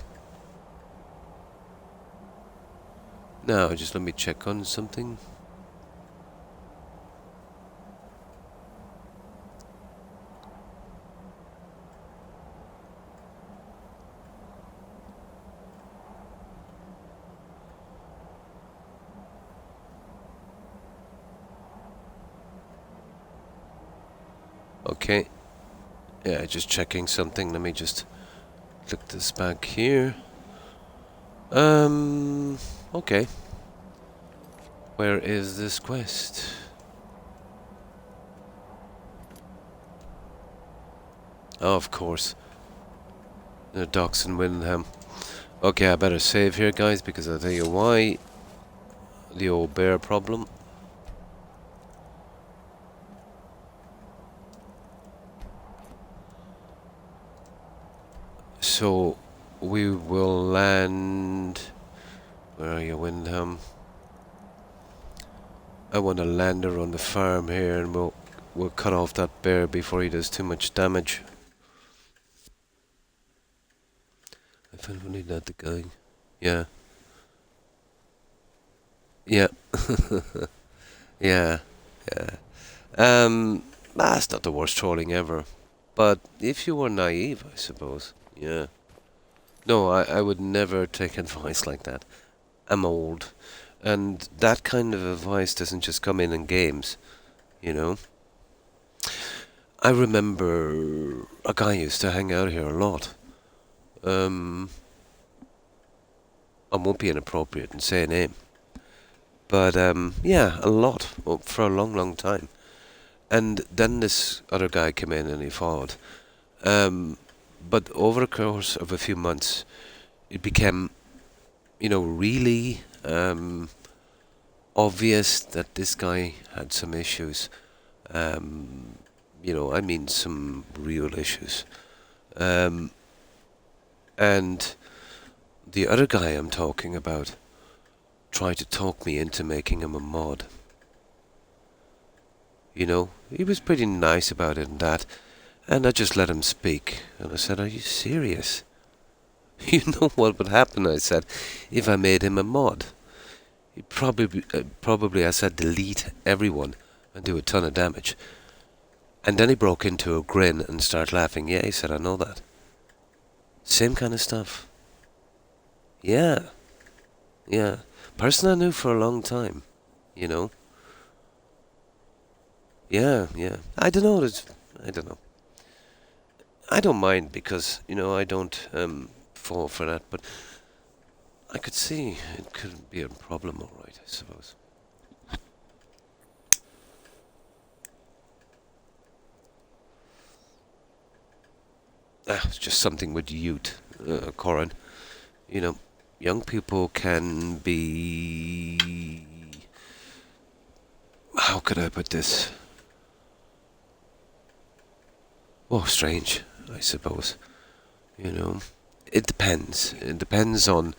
Now, just let me check on something. Okay. Yeah, just checking something. Let me just click this back here. Okay. Where is this quest? Oh, of course. The docks in Windham. Okay, I better save here, guys, because I'll tell you why. The old bear problem. So, we will land... Where are you, Windham? I want to land her on the farm here, and we'll cut off that bear before he does too much damage. I felt we need that the guy. Yeah. Yeah. Yeah. Yeah. That's not the worst trolling ever. But if you were naive, I suppose. Yeah. No, I would never take advice like that. I'm old. And that kind of advice doesn't just come in games, you know. I remember a guy used to hang out here a lot. I won't be inappropriate and say a name. But, yeah, a lot, for a long, long time. And then this other guy came in and he followed. But over the course of a few months, it became, you know, really obvious that this guy had some issues. You know, I mean some real issues. And the other guy I'm talking about tried to talk me into making him a mod. You know, he was pretty nice about it and that, and I just let him speak. And I said, "Are you serious?" You know what would happen, I said, if I made him a mod? He'd probably, I said, delete everyone and do a ton of damage. And then he broke into a grin and started laughing. Yeah, he said, "I know that." Same kind of stuff. Yeah. Yeah. Person I knew for a long time, you know. Yeah, yeah. I don't know. I don't know. I don't mind because, you know, I don't fall for that, but I could see it could be a problem, all right, I suppose. It's just something with youth, Corin. You know, young people can be... How could I put this? Oh, strange, I suppose. You know, it depends. It depends on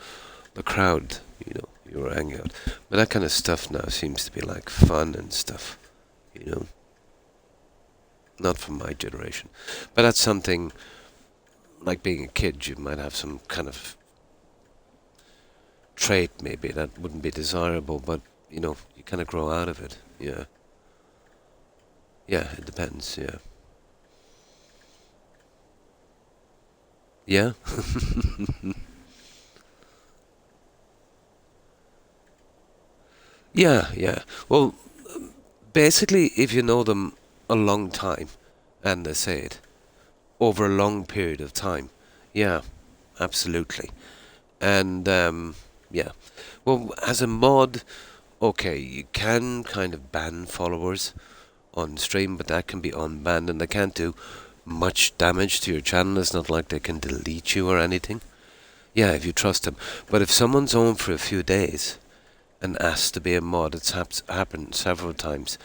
the crowd, you know, you're hanging out. But that kind of stuff now seems to be like fun and stuff, you know. Not from my generation. But that's something, like being a kid, you might have some kind of trait maybe that wouldn't be desirable, but, you know, you kind of grow out of it, yeah. Yeah, it depends, yeah. Yeah? Yeah, yeah. Well, basically, if you know them a long time, and they say it, over a long period of time, yeah, absolutely. And, yeah. Well, as a mod, okay, you can kind of ban followers on stream, but that can be unbanned, and they can't do much damage to your channel. It's not like they can delete you or anything. Yeah, if you trust them. But if someone's on for a few days and asked to be a mod, it's happened several times.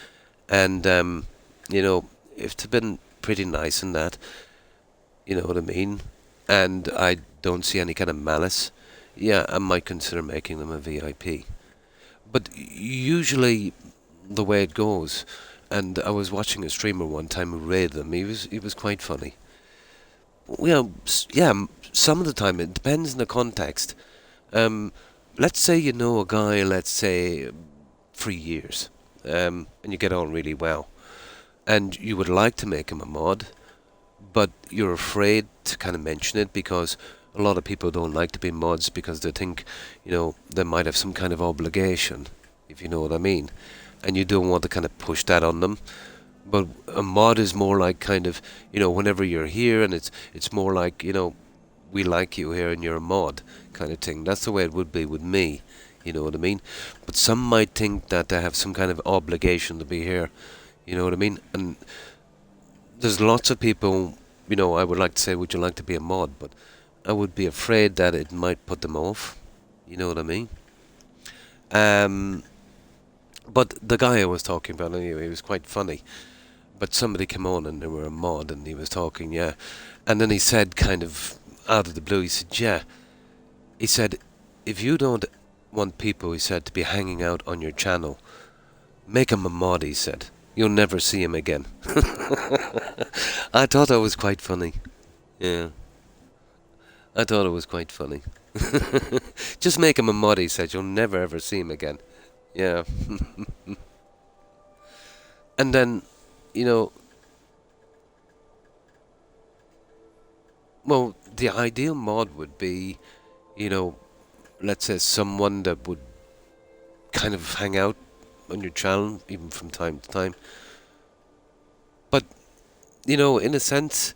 And, you know, if they've been pretty nice in that, you know what I mean? and I don't see any kind of malice, yeah, I might consider making them a VIP. But usually, the way it goes, and I was watching a streamer one time who raided them. He was quite funny. Well, yeah, some of the time it depends on the context. Let's say you know a guy, let's say 3 years, and you get on really well, and you would like to make him a mod, but you're afraid to kind of mention it because a lot of people don't like to be mods because they think, they might have some kind of obligation, if you know what I mean, and you don't want to kind of push that on them. But a mod is more like kind of, whenever you're here, and it's more like, we like you here and you're a mod kind of thing. That's the way it would be with me, you know what I mean? But some might think that they have some kind of obligation to be here, you know what I mean? And there's lots of people, I would like to say, would you like to be a mod? But I would be afraid that it might put them off, you know what I mean? But the guy I was talking about anyway, he was quite funny. But somebody came on and they were a mod and he was talking, yeah. And then he said kind of out of the blue, he said, yeah. He said, if you don't want people, he said, to be hanging out on your channel, make him a mod, he said. You'll never see him again. I thought that was quite funny. Yeah. I thought it was quite funny. Just make him a mod, he said. You'll never ever see him again. Yeah. And then, well, the ideal mod would be, let's say someone that would kind of hang out on your channel, even from time to time. But, in a sense,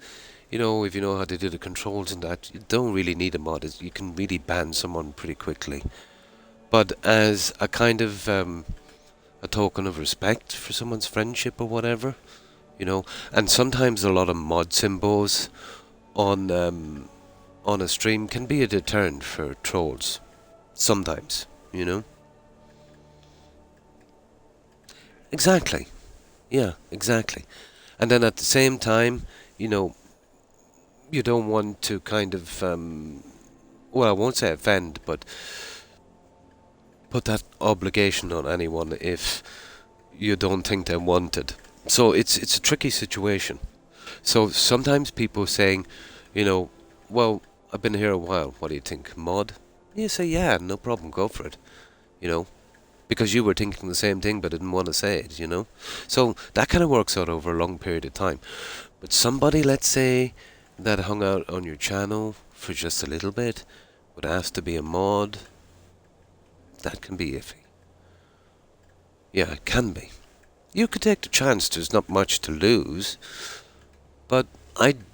if you know how to do the controls and that, you don't really need a mod. You can really ban someone pretty quickly. But as a kind of a token of respect for someone's friendship or whatever, and sometimes a lot of mod symbols on a stream can be a deterrent for trolls. Sometimes, Exactly. Yeah, exactly. And then at the same time, you don't want to kind of, well, I won't say offend, but put that obligation on anyone if you don't think they're wanted. So it's a tricky situation. So sometimes people saying, well, I've been here a while, what do you think, mod? You say, yeah, no problem, go for it, because you were thinking the same thing but didn't want to say it, So that kind of works out over a long period of time. But somebody, let's say, that hung out on your channel for just a little bit, would ask to be a mod, that can be iffy. Yeah, it can be. You could take the chance, there's not much to lose, but I'd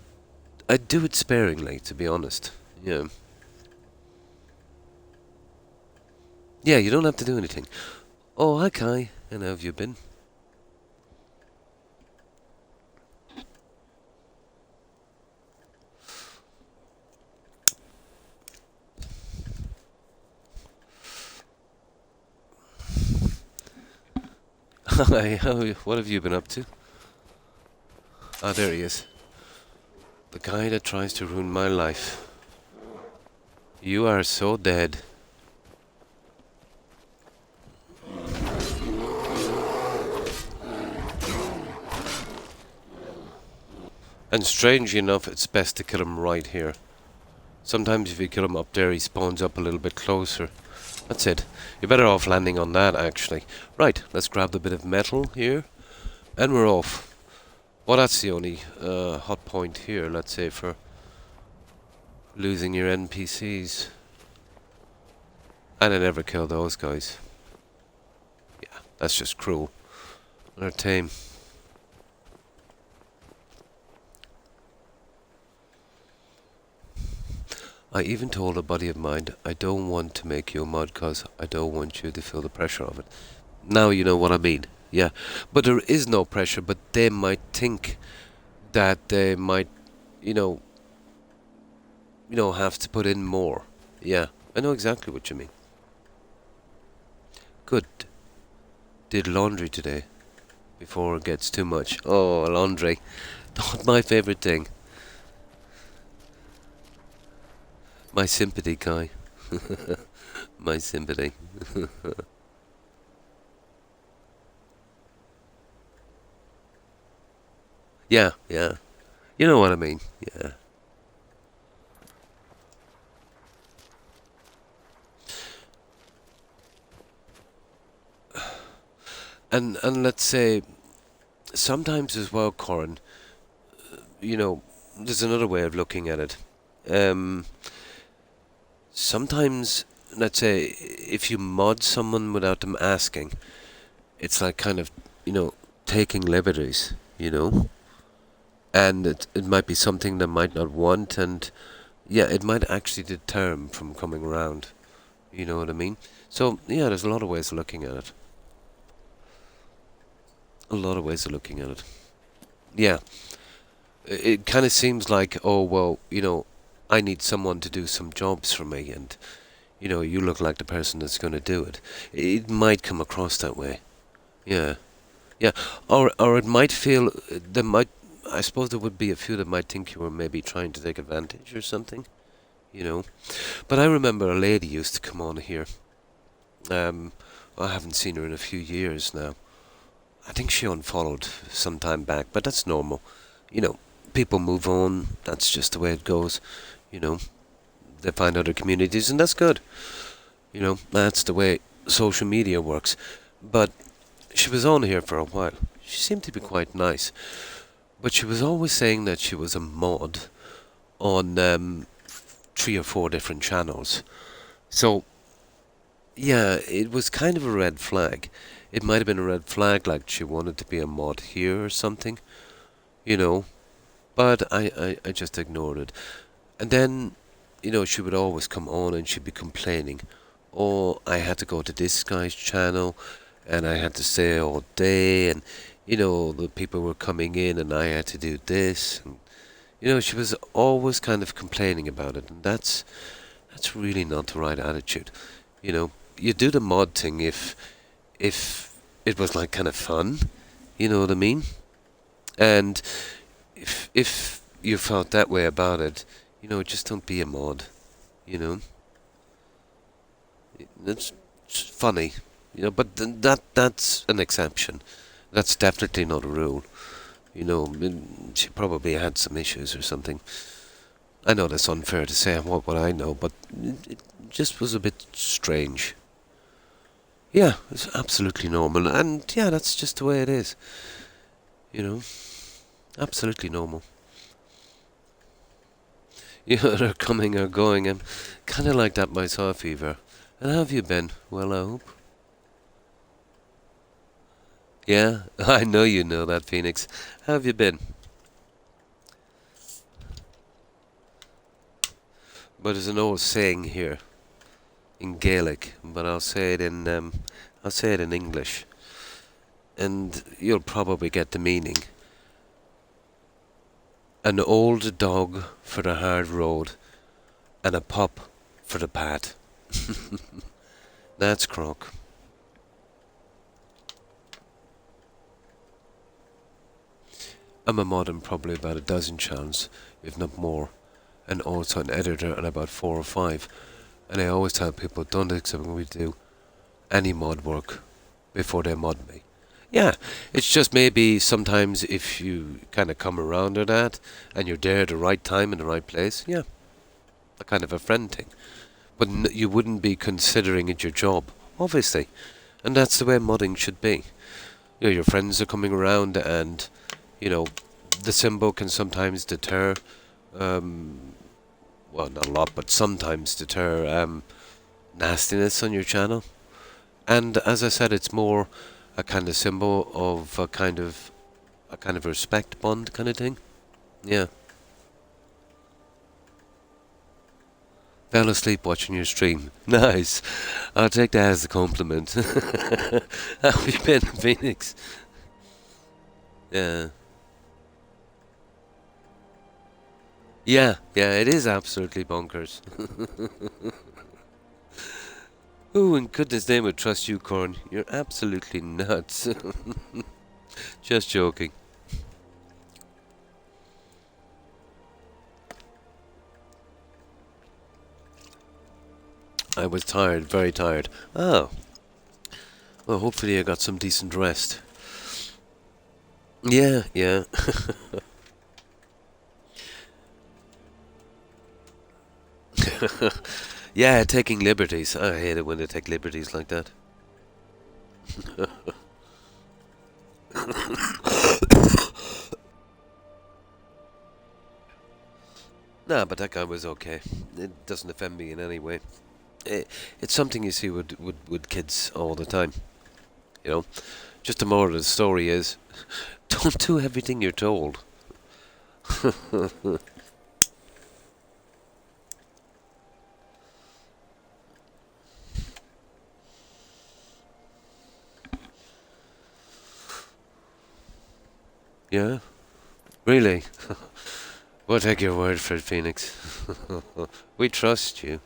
do it sparingly, to be honest. Yeah. Yeah, you don't have to do anything. Oh, hi Kai, and how have you been? Hi, what have you been up to? Ah, there he is. The guy that tries to ruin my life. You are so dead. And strangely enough, it's best to kill him right here. Sometimes if you kill him up there, he spawns up a little bit closer. That's it. You're better off landing on that, actually. Right, let's grab the bit of metal here. And we're off. Well, that's the only hot point here, let's say, for losing your NPCs. And I never kill those guys. Yeah, that's just cruel. They're tame. I even told a buddy of mine, I don't want to make you a mod because I don't want you to feel the pressure of it. Now you know what I mean. Yeah. But there is no pressure, but they might think that they might, have to put in more. Yeah. I know exactly what you mean. Good. Did laundry today before it gets too much. Oh, laundry. Not my favorite thing. My sympathy, Kai. My sympathy. Yeah, yeah. You know what I mean. Yeah. And let's say sometimes as well, Corin, you know, there's another way of looking at it. Um, Sometimes, let's say, if you mod someone without them asking, it's like kind of, taking liberties, and it might be something they might not want, and yeah, it might actually deter them from coming around. You know what I mean? So yeah, there's a lot of ways of looking at it. A lot of ways of looking at it. Yeah, it kind of seems like, oh well, I need someone to do some jobs for me, and you look like the person that's going to do it. It might come across that way. Yeah, yeah, or it might feel there might. I suppose there would be a few that might think you were maybe trying to take advantage or something. You know, but I remember a lady used to come on here. Um, I haven't seen her in a few years now. I think she unfollowed some time back, but that's normal. You know, people move on. That's just the way it goes. You know, they find other communities, and that's good. That's the way social media works. But she was on here for a while. She seemed to be quite nice. But she was always saying that she was a mod on 3 or 4 different channels. So, yeah, it was kind of a red flag. It might have been a red flag, like she wanted to be a mod here or something, you know. But I just ignored it. And then, she would always come on and she'd be complaining. Oh, I had to go to this guy's channel and I had to stay all day, and, the people were coming in and I had to do this. And, she was always kind of complaining about it. And that's really not the right attitude. You do the mod thing if it was like kind of fun, you know what I mean? And if you felt that way about it, just don't be a mod, you know. It's funny, but that's an exception. That's definitely not a rule. She probably had some issues or something. I know that's unfair to say what I know, but it just was a bit strange. Yeah, it's absolutely normal, and yeah, that's just the way it is. Absolutely normal. They're coming or going. I'm kind of like that myself, Eva. And how have you been? Well, I hope. Yeah, I know you know that, Phoenix. How have you been? But there's an old saying here in Gaelic, but I'll say it in English, and you'll probably get the meaning. An old dog for the hard road, and a pup for the pat. That's Croc. I'm a mod on probably about a dozen channels, if not more, and also an editor on about 4 or 5. And I always tell people, don't accept when we do any mod work before they mod me. Yeah, it's just maybe sometimes if you kind of come around to that and you're there at the right time in the right place, yeah, a kind of a friend thing. But you wouldn't be considering it your job, obviously. And that's the way modding should be. Your friends are coming around and, the symbol can sometimes deter, well, not a lot, but sometimes deter nastiness on your channel. And as I said, it's more a kind of symbol of a kind of respect bond kind of thing. Yeah. Fell asleep watching your stream. Nice. I'll take that as a compliment. How have you been, Phoenix? Yeah. Yeah, it is absolutely bonkers. Who in goodness name would trust you, Corn? You're absolutely nuts. Just joking. I was tired, very tired. Oh. Well, hopefully I got some decent rest. Yeah, yeah. Yeah, taking liberties. I hate it when they take liberties like that. Nah, but that guy was okay. It doesn't offend me in any way. It's something you see with kids all the time. You know? Just the moral of the story is, don't do everything you're told. Yeah? Really? We'll take your word for it, Phoenix. We trust you.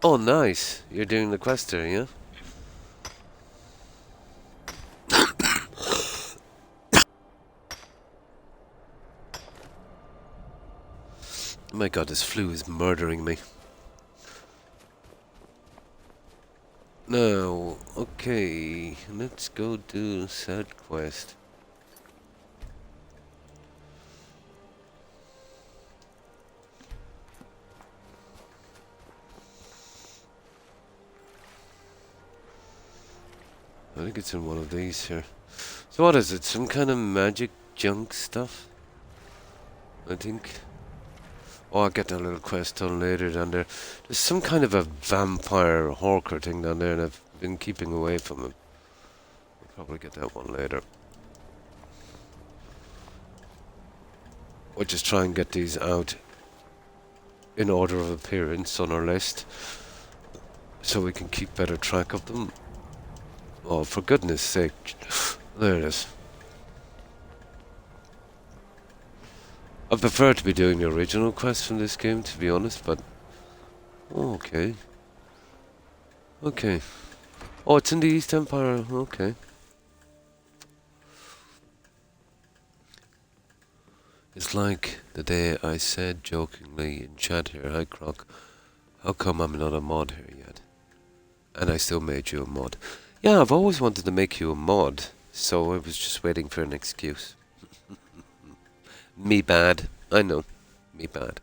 Oh, nice. You're doing the quest there, yeah? My god, this flu is murdering me. No, okay, let's go do side quest. I think it's in one of these here. So what is it? Some kind of magic junk stuff? I think. Oh, I'll get that little quest done later down there. There's some kind of a vampire hawker thing down there and I've been keeping away from him. I'll probably get that one later. We'll just try and get these out in order of appearance on our list so we can keep better track of them. Oh, for goodness sake. There it is. I prefer to be doing the original quest from this game, to be honest, but... Oh, okay. Okay. Oh, it's in the East Empire. Okay. It's like the day I said jokingly in chat here, "Hi Croc, how come I'm not a mod here yet?" And I still made you a mod. Yeah, I've always wanted to make you a mod, so I was just waiting for an excuse. Me bad. I know. Me bad.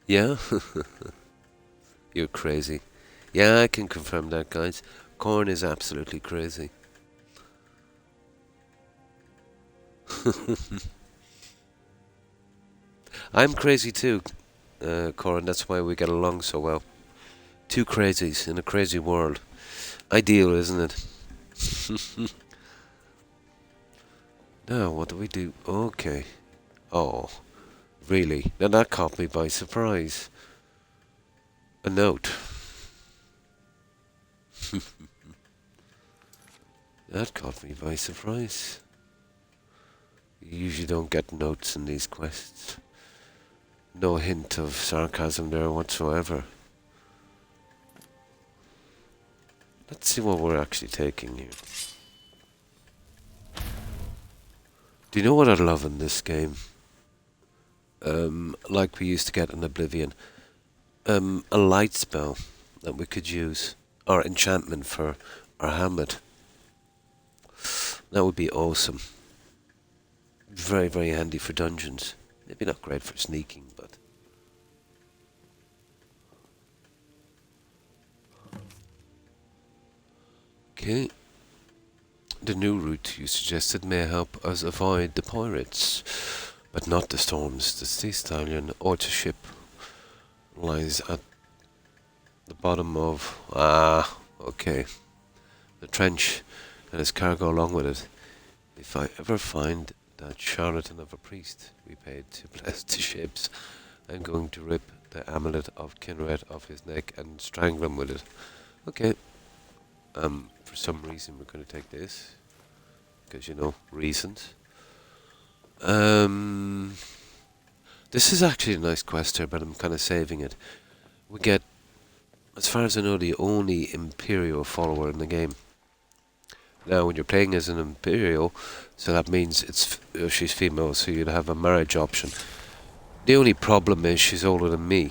Yeah? You're crazy. Yeah, I can confirm that, guys. Corn is absolutely crazy. I'm crazy too, Corin. That's why we get along so well. Two crazies in a crazy world. Ideal, isn't it? Now, what do we do? Okay. Oh, really? Now that caught me by surprise. A note. That caught me by surprise. You usually don't get notes in these quests. No hint of sarcasm there whatsoever. Let's see what we're actually taking here. Do you know what I love in this game? Like we used to get in Oblivion. A light spell that we could use. Or enchantment for our helmet. That would be awesome. Very, very handy for dungeons. Maybe not great for sneaking, but... Okay. The new route you suggested may help us avoid the pirates, but not the storms. The sea stallion or the ship lies at the bottom of... okay. The trench and his cargo along with it. If I ever find that charlatan of a priest we paid to bless the ships, I'm going to rip the amulet of Kinred off his neck and strangle him with it. Okay. For some reason we're going to take this. Because, you know, reasons. The This is actually a nice quest here, but I'm kind of saving it. We get, as far as I know, the only Imperial follower in the game. Now, when you're playing as an Imperial, so that means she's female, so you'd have a marriage option. The only problem is she's older than me.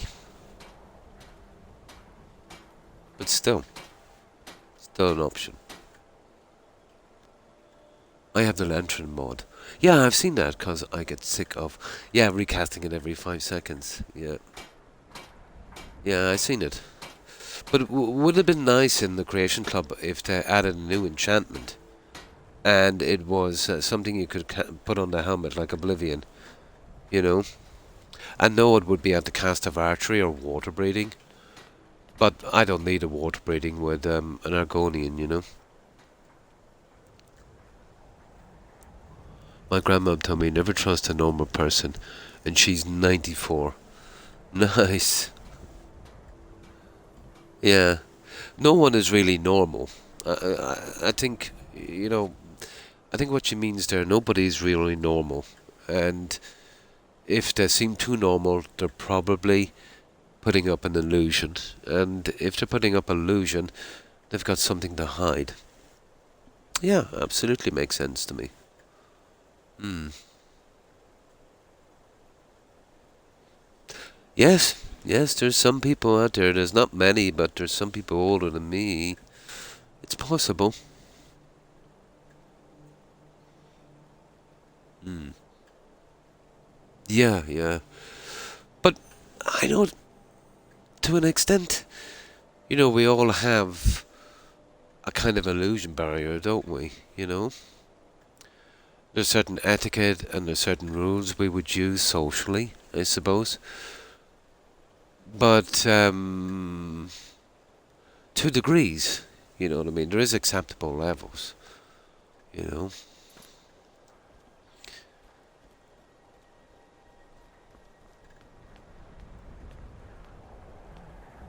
But still an option. I have the Lantern mod. Yeah, I've seen that, because I get sick of, recasting it every 5 seconds. Yeah, I've seen it. But it would have been nice in the Creation Club if they added a new enchantment. And it was something you could put on the helmet, like Oblivion. You know? I know it would be at the cast of archery or water breathing. But I don't need a water breathing with an Argonian, you know? My grandma told me never trust a normal person. And she's 94. Nice. Yeah. No one is really normal. I think, you know, I think what she means there, nobody's really normal. And if they seem too normal, they're probably putting up an illusion. And if they're putting up an illusion, they've got something to hide. Yeah, absolutely makes sense to me. Yes, there's some people out there. There's not many, but there's some people older than me. It's possible. Yeah. But I know, to an extent, you know, we all have a kind of illusion barrier, don't we? You know? There's certain etiquette and there's certain rules we would use socially, I suppose. But, to degrees, you know what I mean? There is acceptable levels, you know?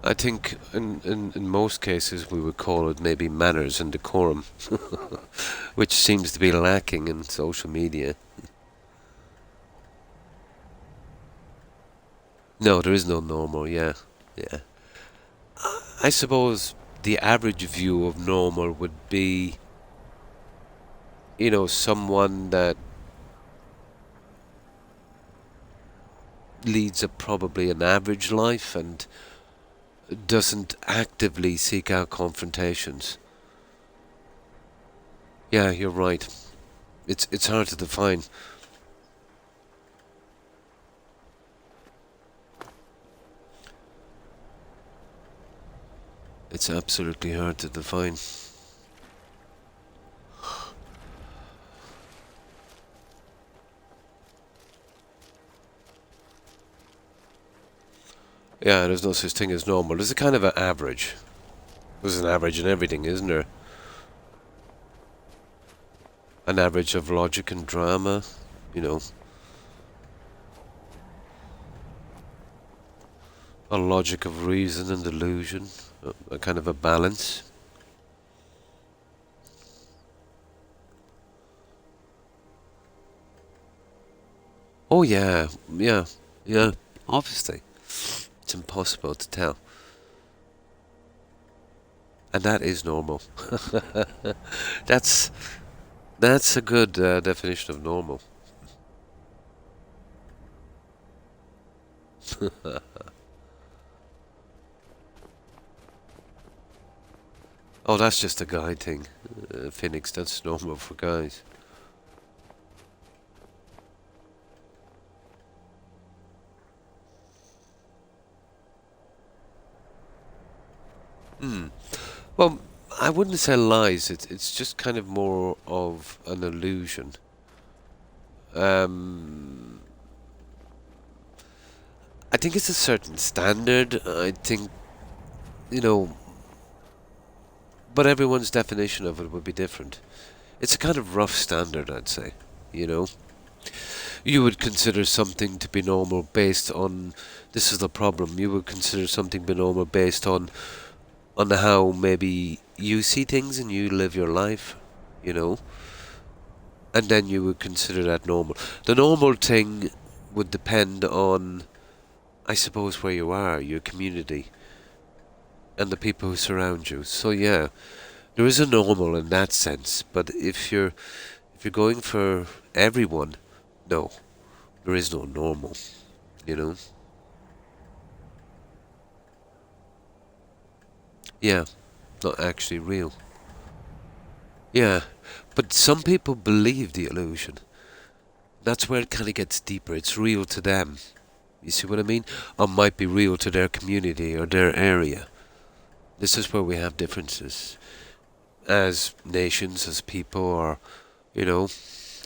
I think in most cases we would call it maybe manners and decorum, which seems to be lacking in social media. No, there is no normal, yeah. I suppose the average view of normal would be, you know, someone that leads probably an average life and doesn't actively seek out confrontations. Yeah, you're right. It's hard to define. It's absolutely hard to define. Yeah, there's no such thing as normal. There's a kind of an average. There's an average in everything, isn't there? An average of logic and drama, you know. A logic of reason and illusion. A kind of a balance. Oh yeah, obviously. It's impossible to tell. And that is normal. That's a good definition of normal. Oh, that's just a guy thing. Phoenix, that's normal for guys. Well, I wouldn't say lies. It's just kind of more of an illusion. I think it's a certain standard. I think, you know, but everyone's definition of it would be different. It's a kind of rough standard, I'd say. You know, you would consider something to be normal based on. This is the problem. You would consider something to be normal based on how maybe you see things and you live your life, you know, and then you would consider that normal. The normal thing would depend on, I suppose, where you are, your community, and the people who surround you. So yeah, there is a normal in that sense, but if you're going for everyone, no, there is no normal, you know? Yeah, not actually real. Yeah, but some people believe the illusion. That's where it kind of gets deeper. It's real to them. You see what I mean? Or might be real to their community or their area. This is where we have differences. As nations, as people, or, you know,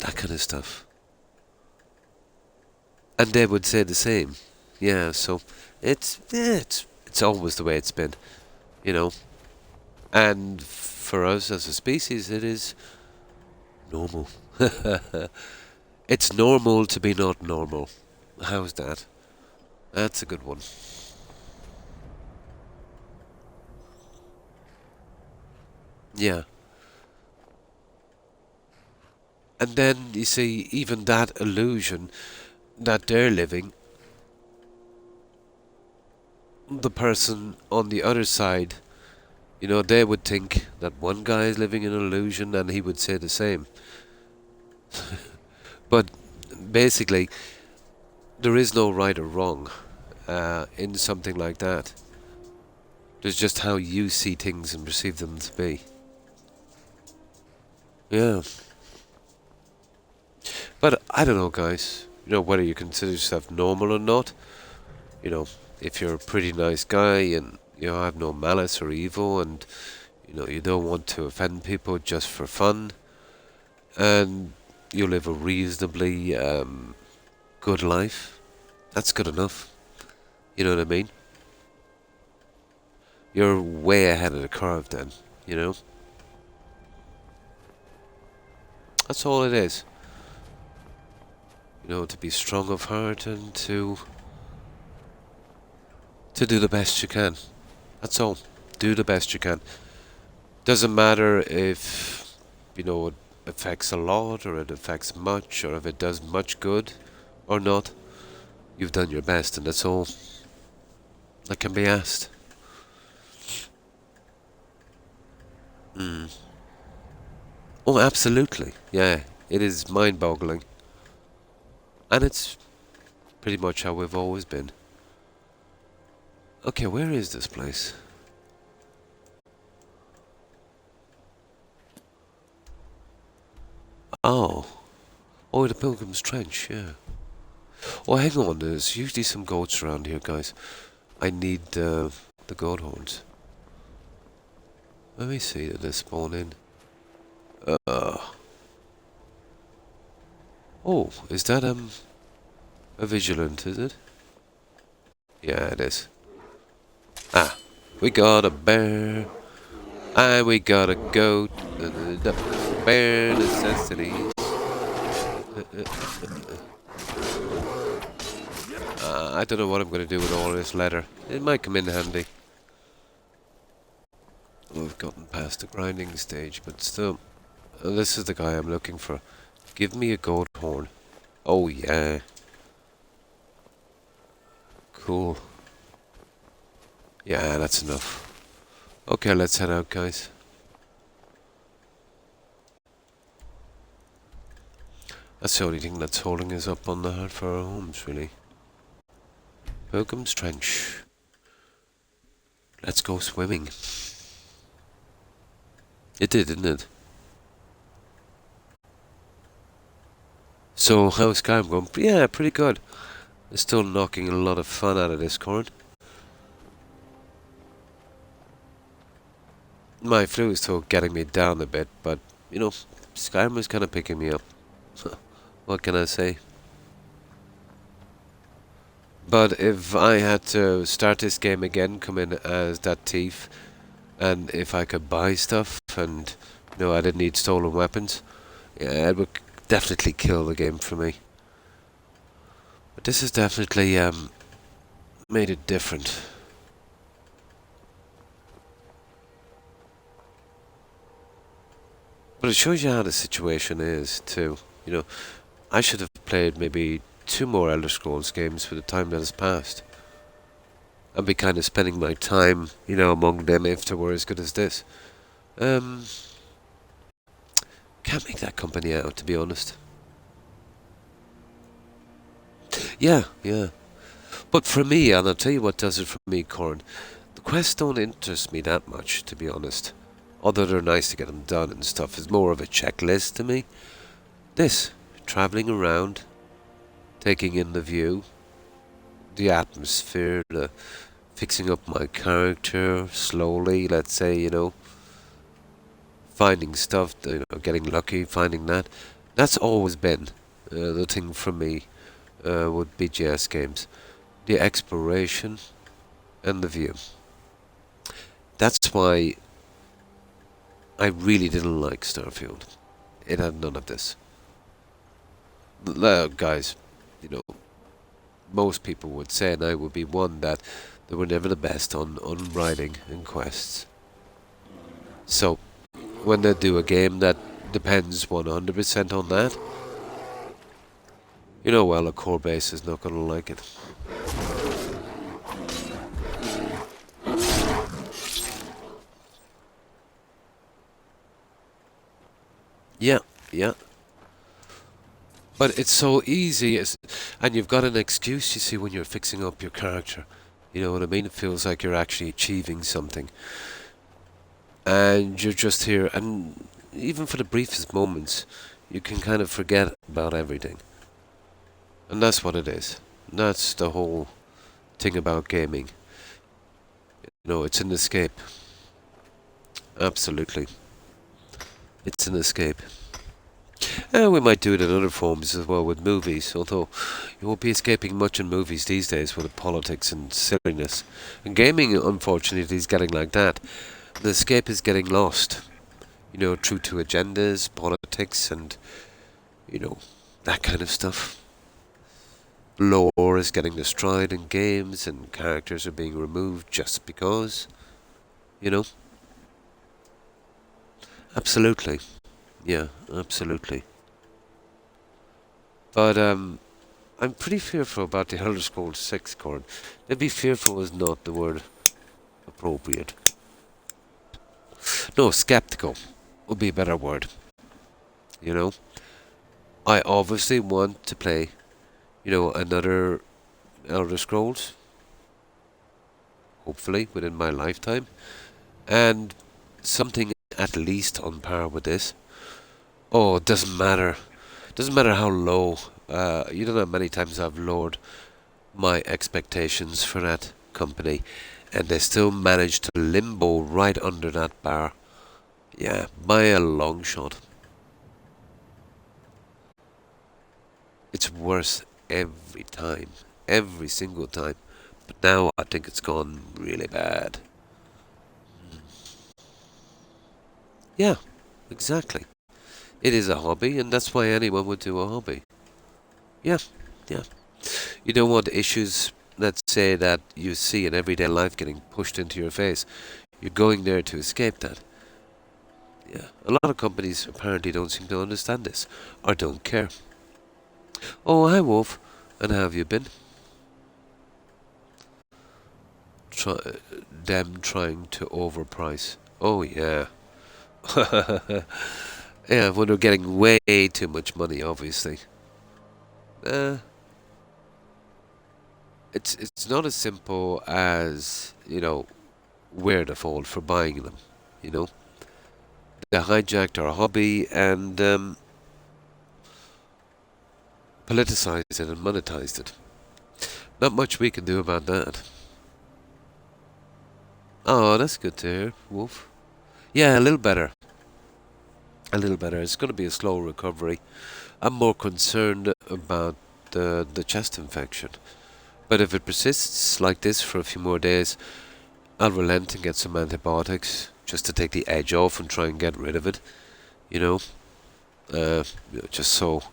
that kind of stuff. And they would say the same. Yeah, so it's always the way it's been, you know. And for us as a species, it is normal. It's normal to be not normal. How's that? That's a good one. Yeah. And then, you see, even that illusion that they're living, the person on the other side, you know, they would think that one guy is living in an illusion and he would say the same. But basically, there is no right or wrong in something like that. There's just how you see things and perceive them to be. Yeah. But I don't know, guys. You know, whether you consider yourself normal or not. You know, if you're a pretty nice guy and you know have no malice or evil, and you know you don't want to offend people just for fun, and you live a reasonably good life, that's good enough. You know what I mean? You're way ahead of the curve then. You know. That's all it is. You know, to be strong of heart and to do the best you can. That's all. Do the best you can. Doesn't matter if, you know, it affects a lot or it affects much or if it does much good or not. You've done your best and that's all that can be asked. Oh, absolutely. Yeah, it is mind-boggling. And it's pretty much how we've always been. Okay, where is this place? Oh. Oh, the Pilgrim's Trench, yeah. Oh, hang on, there's usually some goats around here, guys. I need the goat horns. Let me see, did they spawn in? Oh, is that, a vigilant, is it? Yeah, it is. Ah, we got a bear. And we got a goat. The bare necessities. I don't know what I'm going to do with all this leather. It might come in handy. We've gotten past the grinding stage, but still. This is the guy I'm looking for. Give me a goat horn. Oh yeah. Cool. Yeah, that's enough. Okay, let's head out, guys. That's the only thing that's holding us up on the hunt for our homes, really. Pilgrim's Trench. Let's go swimming. It did, didn't it? So, how's Skyrim going? Yeah, pretty good. I'm still knocking a lot of fun out of this current. My flu is still getting me down a bit, but, you know, Skyrim is kind of picking me up. What can I say? But if I had to start this game again, come in as that thief, and if I could buy stuff, and, you know, I didn't need stolen weapons, yeah, it would definitely kill the game for me. But this has definitely, made it different. But it shows you how the situation is, too. You know, I should have played maybe 2 more Elder Scrolls games for the time that has passed. I'll be kind of spending my time, among them if they were as good as this. Can't make that company out, to be honest. Yeah. But for me, and I'll tell you what does it for me, Corin, the quests don't interest me that much, to be honest. Although they're nice to get them done and stuff. It's more of a checklist to me. This, travelling around, taking in the view, the atmosphere, the fixing up my character slowly, let's say, finding stuff, getting lucky, finding that. That's always been the thing for me with BGS games. The exploration and the view. That's why I really didn't like Starfield. It had none of this. Guys, most people would say, and I would be one, that they were never the best on writing and quests. So, when they do a game that depends 100% on that, a core base is not going to like it. Yeah. But it's so easy, and you've got an excuse, you see, when you're fixing up your character. You know what I mean? It feels like you're actually achieving something. And you're just here, and even for the briefest moments, you can kind of forget about everything. And that's what it is. That's the whole thing about gaming. It's an escape. Absolutely. It's an escape. We might do it in other forms as well with movies, although you won't be escaping much in movies these days with the politics and silliness. And gaming, unfortunately, is getting like that. The escape is getting lost, true to agendas, politics, and, that kind of stuff. Lore is getting destroyed in games, and characters are being removed just because, Absolutely. Yeah, absolutely. But I'm pretty fearful about the Elder Scrolls 6, Corin. Maybe fearful is not the word appropriate. No, skeptical would be a better word. I obviously want to play, another Elder Scrolls. Hopefully, within my lifetime. And something at least on par with this. Oh, it doesn't matter. It doesn't matter how low. You don't know how many times I've lowered my expectations for that company, and they still managed to limbo right under that bar. Yeah, by a long shot. It's worse every time. Every single time. But now I think it's gone really bad. Yeah, exactly. It is a hobby, and that's why anyone would do a hobby. Yeah. You don't want issues, let's say, that you see in everyday life getting pushed into your face. You're going there to escape that. Yeah. A lot of companies apparently don't seem to understand this, or don't care. Oh, hi Wolf. And how have you been? Them trying to overprice. Oh, yeah. Yeah, when they're getting way too much money, obviously. It's not as simple as, where to fall for buying them, They hijacked our hobby and politicized it and monetized it. Not much we can do about that. Oh, that's good to hear, Wolf. Yeah, a little better. A little better. It's going to be a slow recovery. I'm more concerned about the chest infection. But if it persists like this for a few more days, I'll relent and get some antibiotics just to take the edge off and try and get rid of it. Just so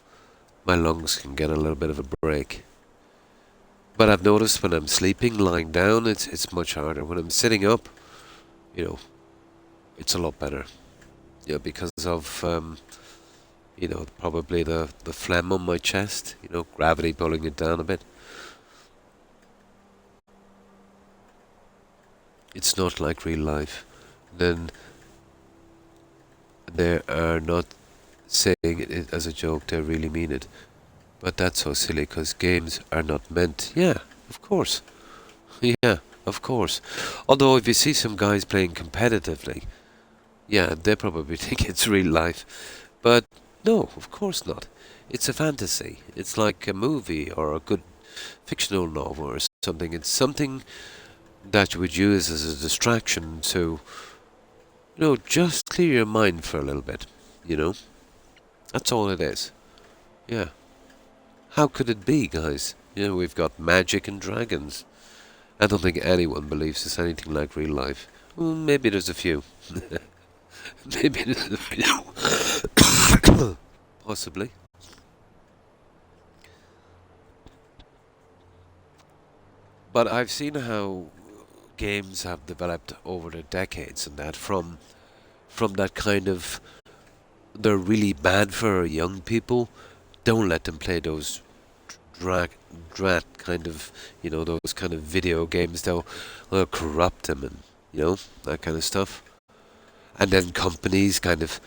my lungs can get a little bit of a break. But I've noticed when I'm sleeping, lying down, it's much harder. When I'm sitting up, it's a lot better. Because of You know, probably the phlegm on my chest, you know, gravity pulling it down a bit. It's not like real life. Then they are not saying it as a joke, they really mean it. But that's so silly, because games are not meant. Yeah, of course. Yeah, of course. Although if you see some guys playing competitively, yeah, they probably think it's real life. But no, of course not. It's a fantasy. It's like a movie or a good fictional novel or something. It's something that you would use as a distraction to, you know, just clear your mind for a little bit, you know? That's all it is. Yeah. How could it be, guys? You know, we've got magic and dragons. I don't think anyone believes it's anything like real life. Well, maybe there's a few. Maybe there's a few. Possibly. But I've seen how games have developed over the decades and that from that kind of they're really bad for young people. Don't let them play those drat kind of, you know, those kind of video games. They'll corrupt them and, you know, that kind of stuff. And then companies kind of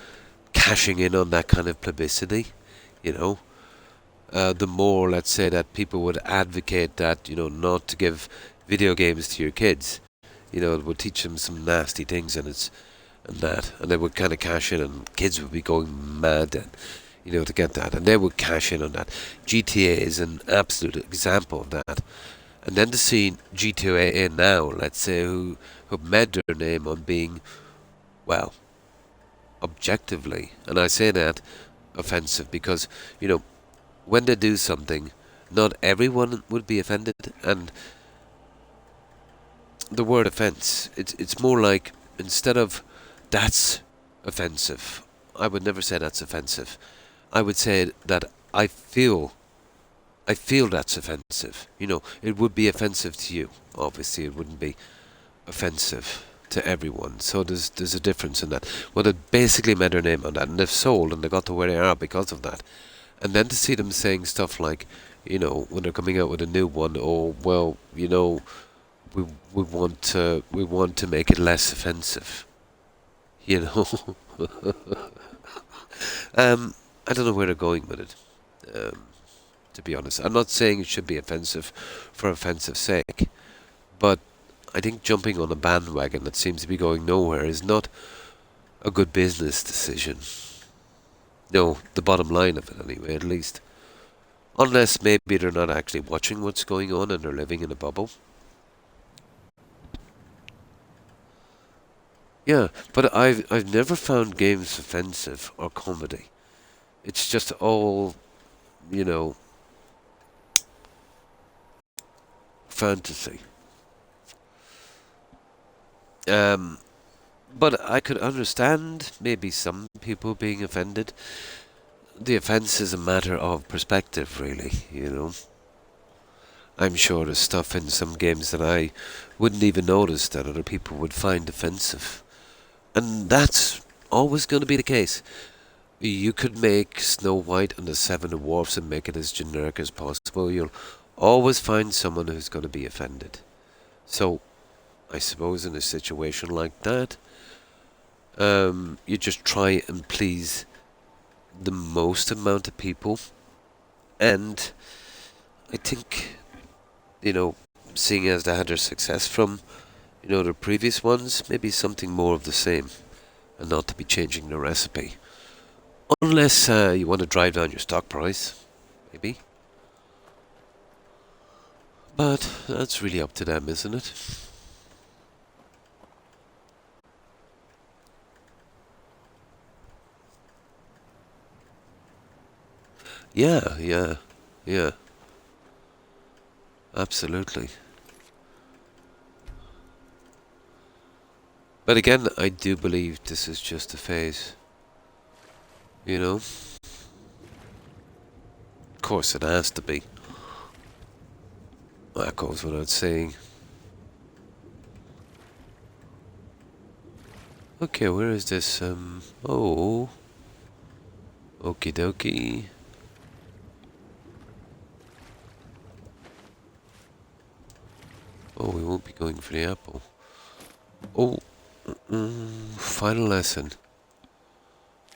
cashing in on that kind of publicity, you know. The more, let's say, that people would advocate that, you know, not to give video games to your kids, you know, it would teach them some nasty things and they would kind of cash in, and kids would be going mad then, you know, to get that, and they would cash in on that. GTA is an absolute example of that. And then to see GTA now, let's say, who made their name on being, well, objectively, and I say that offensive because, you know, when they do something, not everyone would be offended, and the word offence, it's more like, instead of that's offensive, I would never say that's offensive. I would say that I feel that's offensive. You know, it would be offensive to you. Obviously, it wouldn't be offensive to everyone. So there's a difference in that. Well, they basically made their name on that, and they've sold, and they got to where they are because of that. And then to see them saying stuff like, you know, when they're coming out with a new one, oh well, you know, we want to make it less offensive. You know, I don't know where they're going with it. To be honest, I'm not saying it should be offensive for offensive sake, but I think jumping on a bandwagon that seems to be going nowhere is not a good business decision. No, the bottom line of it anyway, at least. Unless maybe they're not actually watching what's going on and they're living in a bubble. Yeah, but I've never found games offensive or comedy. It's just all, you know, fantasy. But I could understand maybe some people being offended. The offence is a matter of perspective, really, you know. I'm sure there's stuff in some games that I wouldn't even notice that other people would find offensive. And that's always going to be the case. You could make Snow White and the Seven Dwarfs and make it as generic as possible. You'll always find someone who's going to be offended. So, I suppose in a situation like that, you just try and please the most amount of people. And I think, you know, seeing as they had their success from, you know, their previous ones, maybe something more of the same, and not to be changing the recipe. Unless you want to drive down your stock price, maybe. But that's really up to them, isn't it? Yeah. Absolutely. But again, I do believe this is just a phase. You know? Of course it has to be. That goes without saying. Okay, where is this? Oh. Okie dokie. Oh, we won't be going for the apple. Oh, final lesson.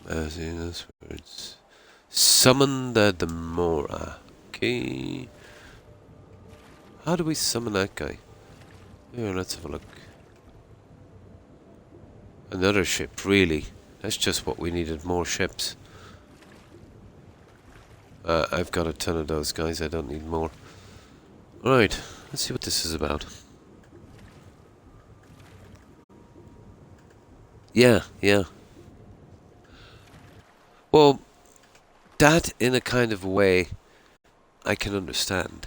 Those words. Summon the Demora. Okay. How do we summon that guy? Here, let's have a look. Another ship, really. That's just what we needed, more ships. I've got a ton of those guys, I don't need more. Right, let's see what this is about. Yeah. Well, that in a kind of way I can understand.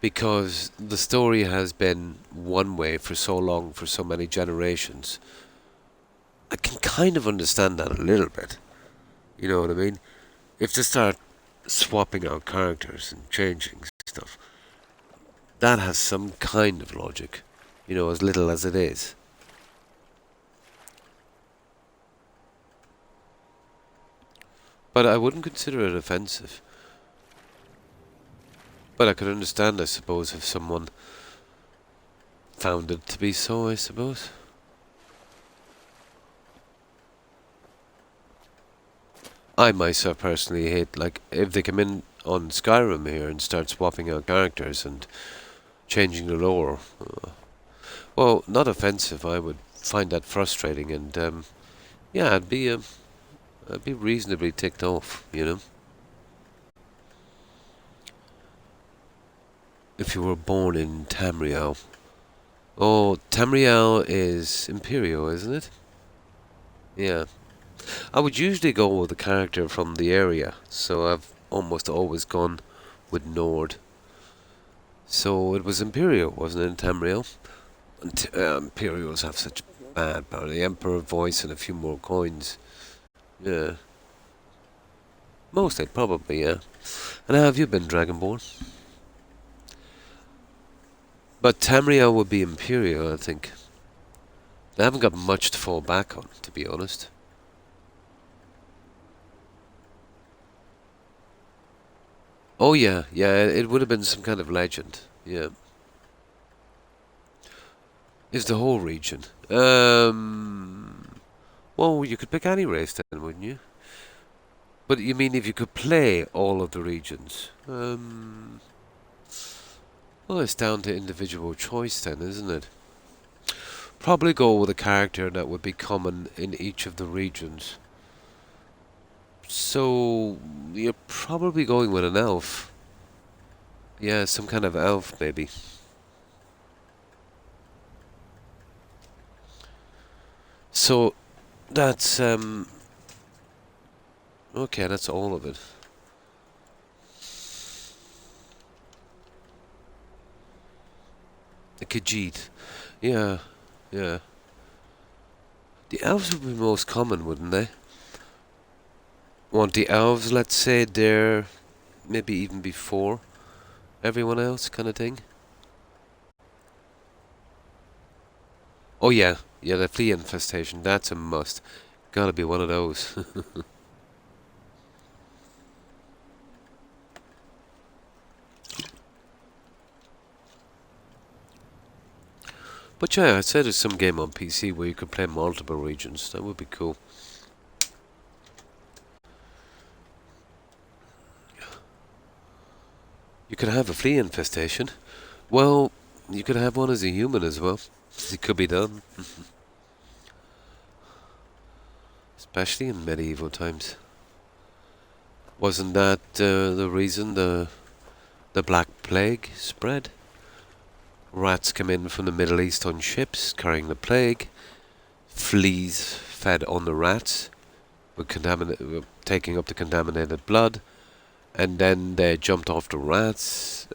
Because the story has been one way for so long, for so many generations. I can kind of understand that a little bit. You know what I mean? If they start swapping out characters and changing stuff, that has some kind of logic. You know, as little as it is. But I wouldn't consider it offensive. But I could understand, I suppose, if someone found it to be so, I suppose. I myself personally hate, like, if they come in on Skyrim here and start swapping out characters and changing the lore. Well, not offensive, I would find that frustrating and, yeah, I'd be reasonably ticked off, you know. If you were born in Tamriel. Oh, Tamriel is Imperial, isn't it? Yeah. I would usually go with a character from the area, so I've almost always gone with Nord. So it was Imperial, wasn't it, in Tamriel? Imperials have such bad power. The Emperor voice and a few more coins. Yeah. Mostly, probably, yeah. And how have you been, Dragonborn? But Tamriel would be Imperial, I think. They haven't got much to fall back on, to be honest. Oh yeah, it would have been some kind of legend, yeah. Is the whole region. Well, you could pick any race then, wouldn't you? But you mean if you could play all of the regions? Well, it's down to individual choice then, isn't it? Probably go with a character that would be common in each of the regions. So, you're probably going with an elf. Yeah, some kind of elf, maybe. So, that's, okay, that's all of it. A Khajiit. Yeah. The elves would be most common, wouldn't they? Want the elves, let's say, they're maybe even before everyone else, kind of thing. Oh yeah, the flea infestation, that's a must. Gotta be one of those. But yeah, I said there's some game on PC where you could play multiple regions. That would be cool. You could have a flea infestation. Well, you could have one as a human as well. It could be done. Especially in medieval times. Wasn't that the reason the Black Plague spread? Rats come in from the Middle East on ships carrying the plague. Fleas fed on the rats were taking up the contaminated blood. And then they jumped off the rats,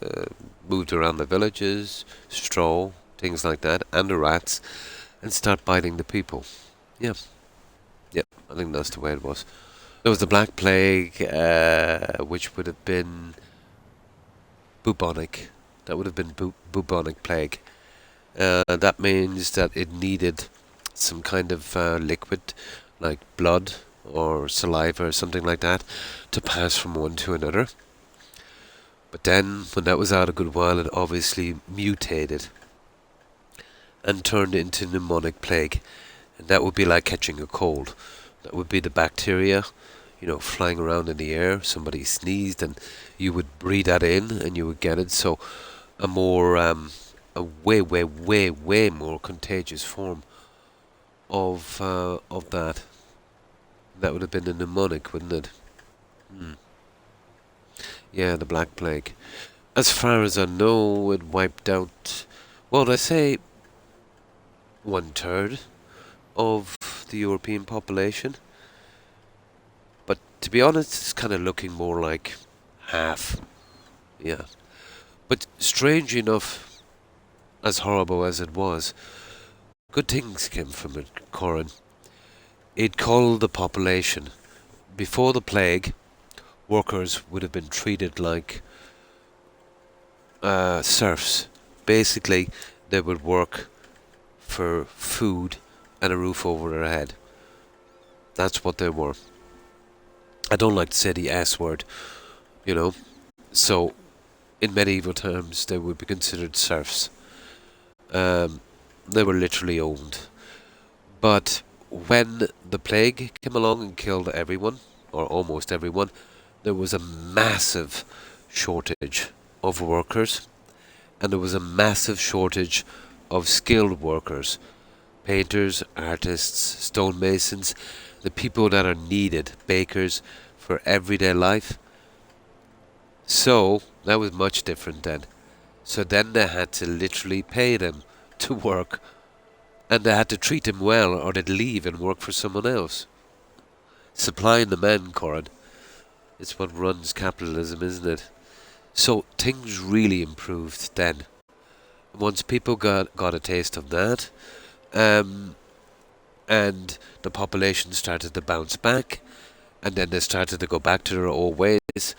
moved around the villages, stroll, things like that, and the rats, and start biting the people. Yeah. Yep, I think that's the way it was. There was the Black Plague, which would have been bubonic. That would have been bubonic plague. That means that it needed some kind of liquid, like blood or saliva or something like that to pass from one to another. But then, when that was out a good while, it obviously mutated and turned into pneumonic plague. And that would be like catching a cold. That would be the bacteria, flying around in the air. Somebody sneezed and you would breathe that in and you would get it. So a way, way, way, way more contagious form of that. That would have been the pneumonic, wouldn't it? Yeah, the Black Plague. As far as I know, it wiped out, well, they say 1/3 of the European population. But to be honest, it's kind of looking more like half. Yeah. But strange enough, as horrible as it was, good things came from it, Corin. It culled the population. Before the plague, workers would have been treated like serfs. Basically, they would work for food and a roof over their head. That's what they were. I don't like to say the S word, So, in medieval terms, they would be considered serfs. They were literally owned. But when the plague came along and killed everyone, or almost everyone, there was a massive shortage of workers, and there was a massive shortage of skilled workers, painters, artists, stonemasons, the people that are needed, bakers, for everyday life. So that was much different then. So then they had to literally pay them to work, and they had to treat them well, or they'd leave and work for someone else. Supply and demand, Corin. It's what runs capitalism, isn't it? So things really improved then. Once people got a taste of that, and the population started to bounce back, and then they started to go back to their old ways,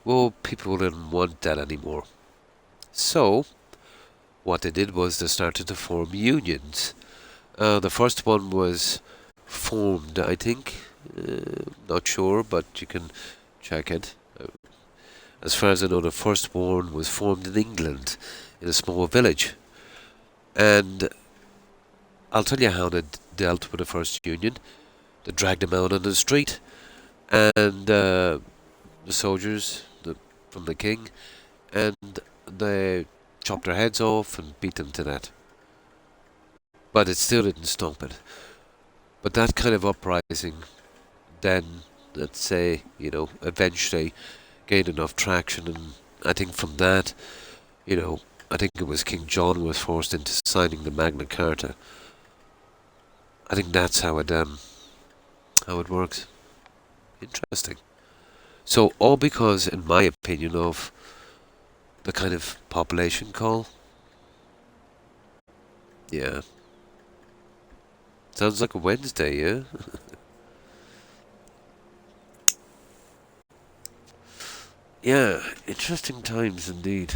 well, people didn't want that anymore. So, what they did was they started to form unions. The first one was formed, I think, not sure, but you can check it. As far as I know, the first one was formed in England, in a small village. And I'll tell you how they dealt with the first union. They dragged them out on the street, and the soldiers from the king, and they chopped their heads off and beat them to death. But it still didn't stop it. But that kind of uprising then, let's say, eventually gained enough traction, and I think from that, I think it was King John who was forced into signing the Magna Carta. I think that's how it works. Interesting. So all because, in my opinion, of the kind of population call. Yeah. Sounds like a Wednesday, yeah? Yeah, interesting times indeed.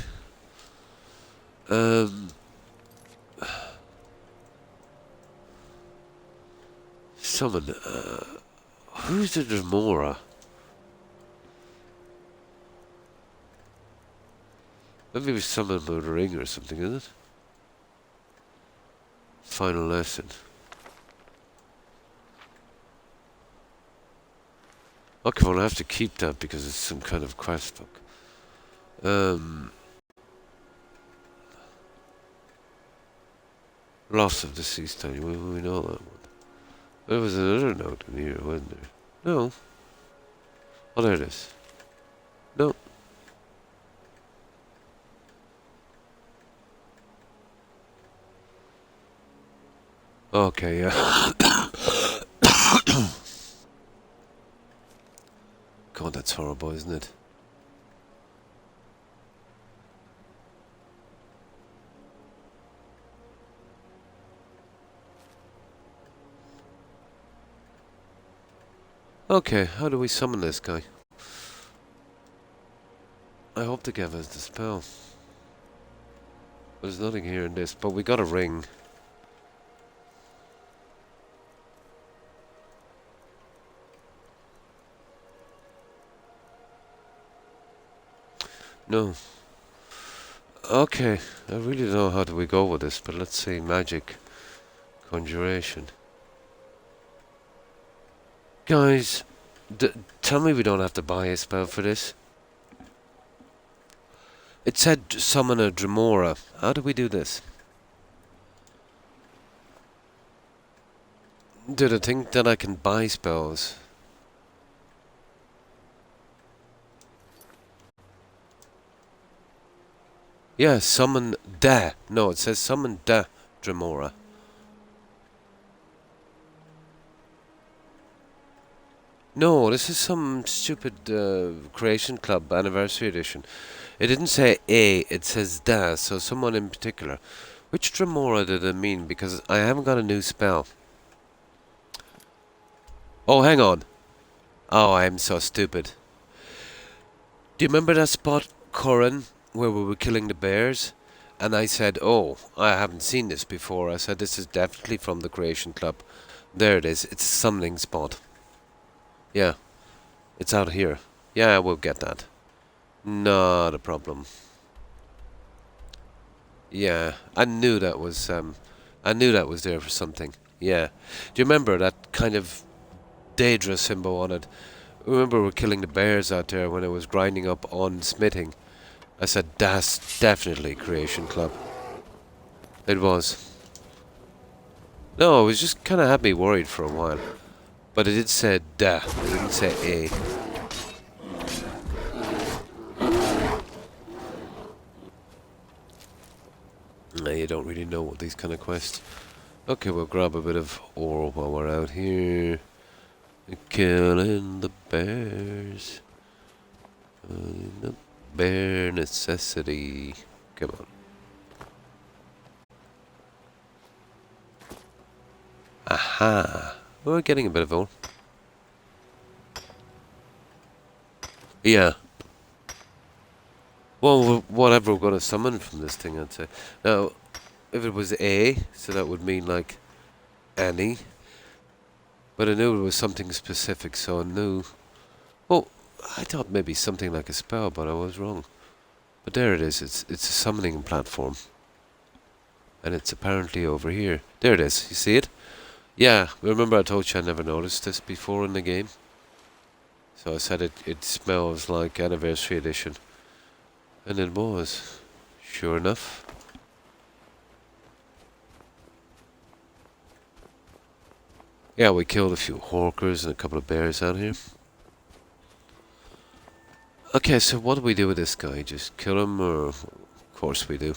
Someone, who's the Demora? Maybe it was someone about a ring or something, is it? Final lesson. Okay, well I have to keep that because it's some kind of quest book. Loss of deceased time. We know that one. There was another note in here, wasn't there? No. Oh, there it is. No. Okay, yeah. God, that's horrible, isn't it? Okay, how do we summon this guy? I hope to give us the spell. There's nothing here in this, but we got a ring. No. Okay, I really don't know how do we go with this, but let's see. Magic. Conjuration. Guys, tell me we don't have to buy a spell for this. It said summon a Dremora. How do we do this? Did I think that I can buy spells? Yeah, summon da. No, it says summon da Dremora. No, this is some stupid Creation Club Anniversary Edition. It didn't say A, it says da, so someone in particular. Which Dremora did it mean? Because I haven't got a new spell. Oh, hang on. Oh, I am so stupid. Do you remember that spot, Corin, where we were killing the bears? And I said, oh, I haven't seen this before. I said, this is definitely from the Creation Club. There it is. It's a summoning spot. Yeah. It's out here. Yeah, we'll get that. Not a problem. Yeah, I knew that was there for something. Yeah. Do you remember that kind of Daedra symbol on it? Remember we were killing the bears out there when it was grinding up on smithing? I said, that's definitely Creation Club. It was. No, it was just kind of had me worried for a while. But it did say da. It didn't say A. Nah, you don't really know what these kind of quests. Okay, we'll grab a bit of ore while we're out here. Killing the bears. The bare necessity. Come on. Aha! We're getting a bit of ore. Yeah. Well, whatever we're going to summon from this thing, I'd say. Now, if it was A, so that would mean, like, any. But I knew it was something specific, so I knew... Well, I thought maybe something like a spell, but I was wrong. But there it is. It's a summoning platform. And it's apparently over here. There it is. You see it? Yeah, remember I told you I never noticed this before in the game? So I said it smells like Anniversary Edition. And it was. Sure enough. Yeah, we killed a few horkers and a couple of bears out here. Okay, so what do we do with this guy? Just kill him, or... Of course we do.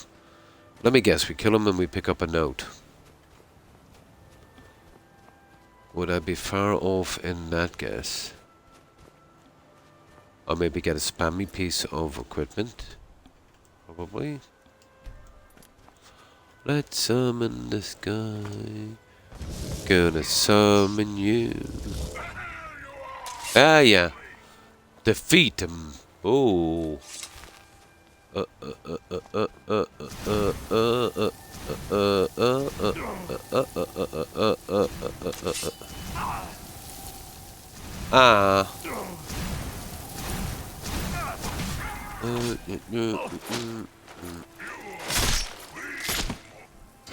Let me guess, we kill him and we pick up a note. Would I be far off in that guess? Or maybe get a spammy piece of equipment? Probably. Let's summon this guy. Gonna summon you. Ah, yeah. Defeat him. Oh. Ah.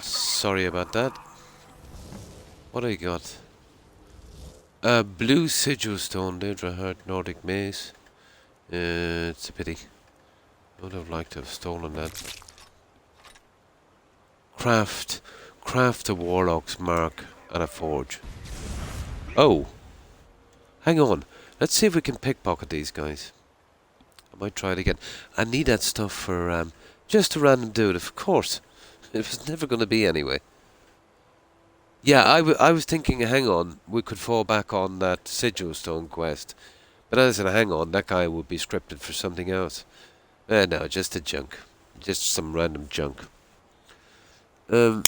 Sorry about that. What do you got? Blue sigil stone, Daedra Heart, Nordic mace. It's a pity. I would have liked to have stolen that. Craft a warlock's mark and a forge. Oh, hang on. Let's see if we can pickpocket these guys. I might try it again. I need that stuff for just a random dude, of course. It was never going to be anyway. Yeah, I was thinking, hang on, we could fall back on that sigil stone quest. But as I said, hang on, that guy would be scripted for something else. No, just a junk. Just some random junk. You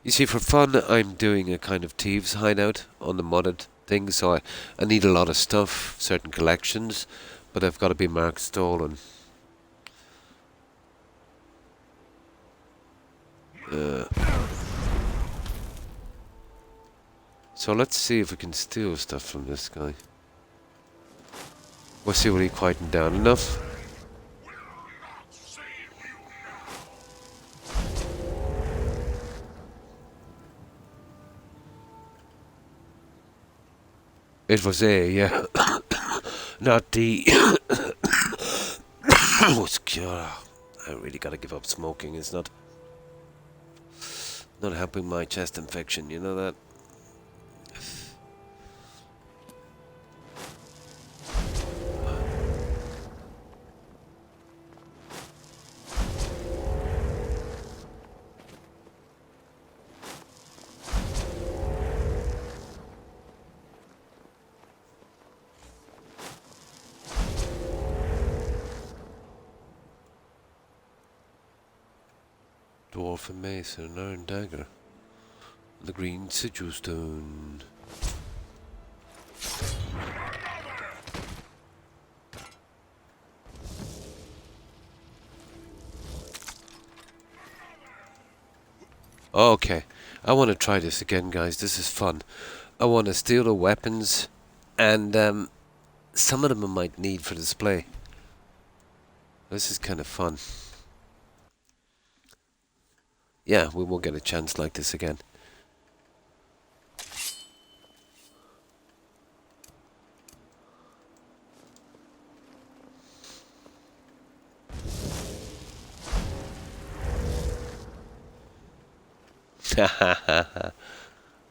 see, for fun, I'm doing a kind of thieves hideout on the modded thing, so I need a lot of stuff, certain collections, but they've got to be marked stolen. So let's see if we can steal stuff from this guy. We'll see what he quietened down enough. It was A, yeah. Not D. I really gotta give up smoking. It's not helping my chest infection, you know that? Dwarf mace and an iron dagger. The green sigil stone. Okay, I want to try this again, guys. This is fun. I want to steal the weapons, and some of them I might need for display. This is kind of fun. Yeah, we won't get a chance like this again.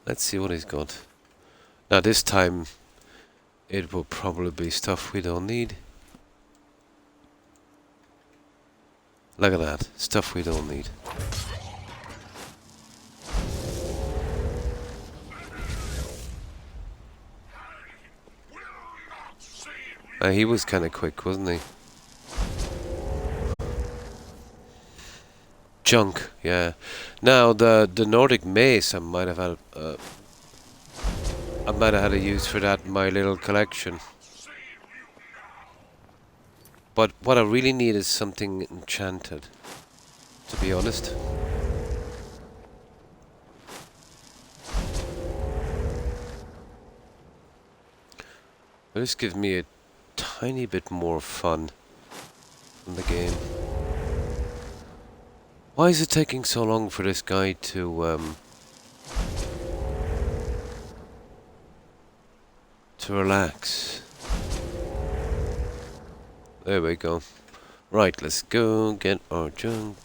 Let's see what he's got. Now this time it will probably be stuff we don't need. Look at that, stuff we don't need. He was kind of quick, wasn't he? Junk, yeah. Now the Nordic mace I might have had a use for that in my little collection. But what I really need is something enchanted, to be honest. This gives me a tiny bit more fun in the game. Why is it taking so long for this guy to relax? There we go. Right, let's go get our junk.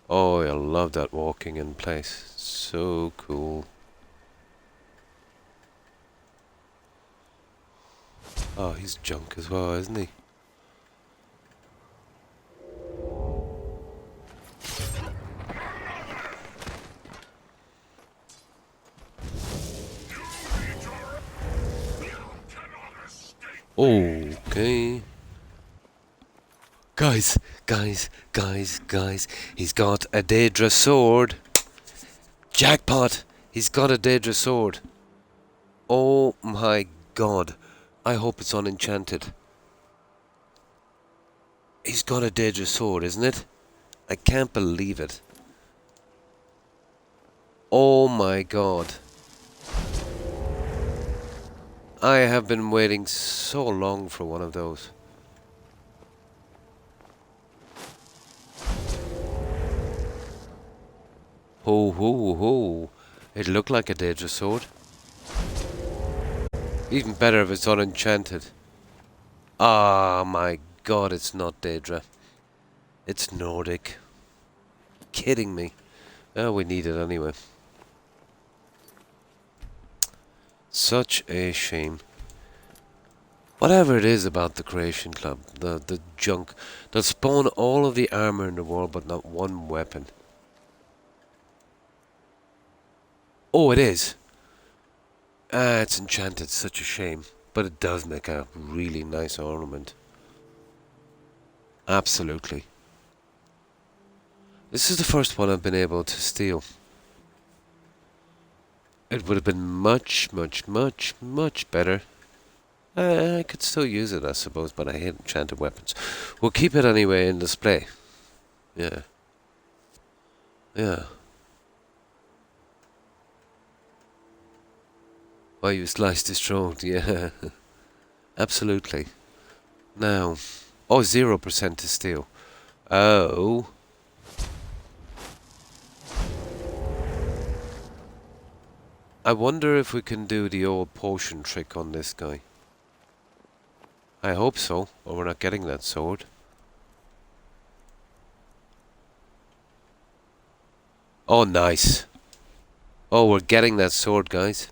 Oh, I love that walking in place. So cool. Oh, he's junk as well, isn't he? Okay. Guys, he's got a Daedra sword. Jackpot! He's got a Daedra sword. Oh my god. I hope it's unenchanted. He's got a Daedra sword, isn't it? I can't believe it. Oh my god. I have been waiting so long for one of those. Ho ho ho. It looked like a Daedra sword. Even better if it's unenchanted. Ah, my god, it's not Daedra. It's Nordic. Kidding me. Oh, we need it anyway. Such a shame. Whatever it is about the Creation Club, the junk, they'll spawn all of the armor in the world but not one weapon. Oh, it is. It's enchanted, such a shame. But it does make a really nice ornament. Absolutely. This is the first one I've been able to steal. It would have been much better. I could still use it, I suppose, but I hate enchanted weapons. We'll keep it anyway in display. Yeah. Yeah. Oh, you sliced his throat, yeah. Absolutely. Now, oh, 0% to steal. Oh. I wonder if we can do the old potion trick on this guy. I hope so, or we're not getting that sword. Oh, nice. Oh, we're getting that sword, guys.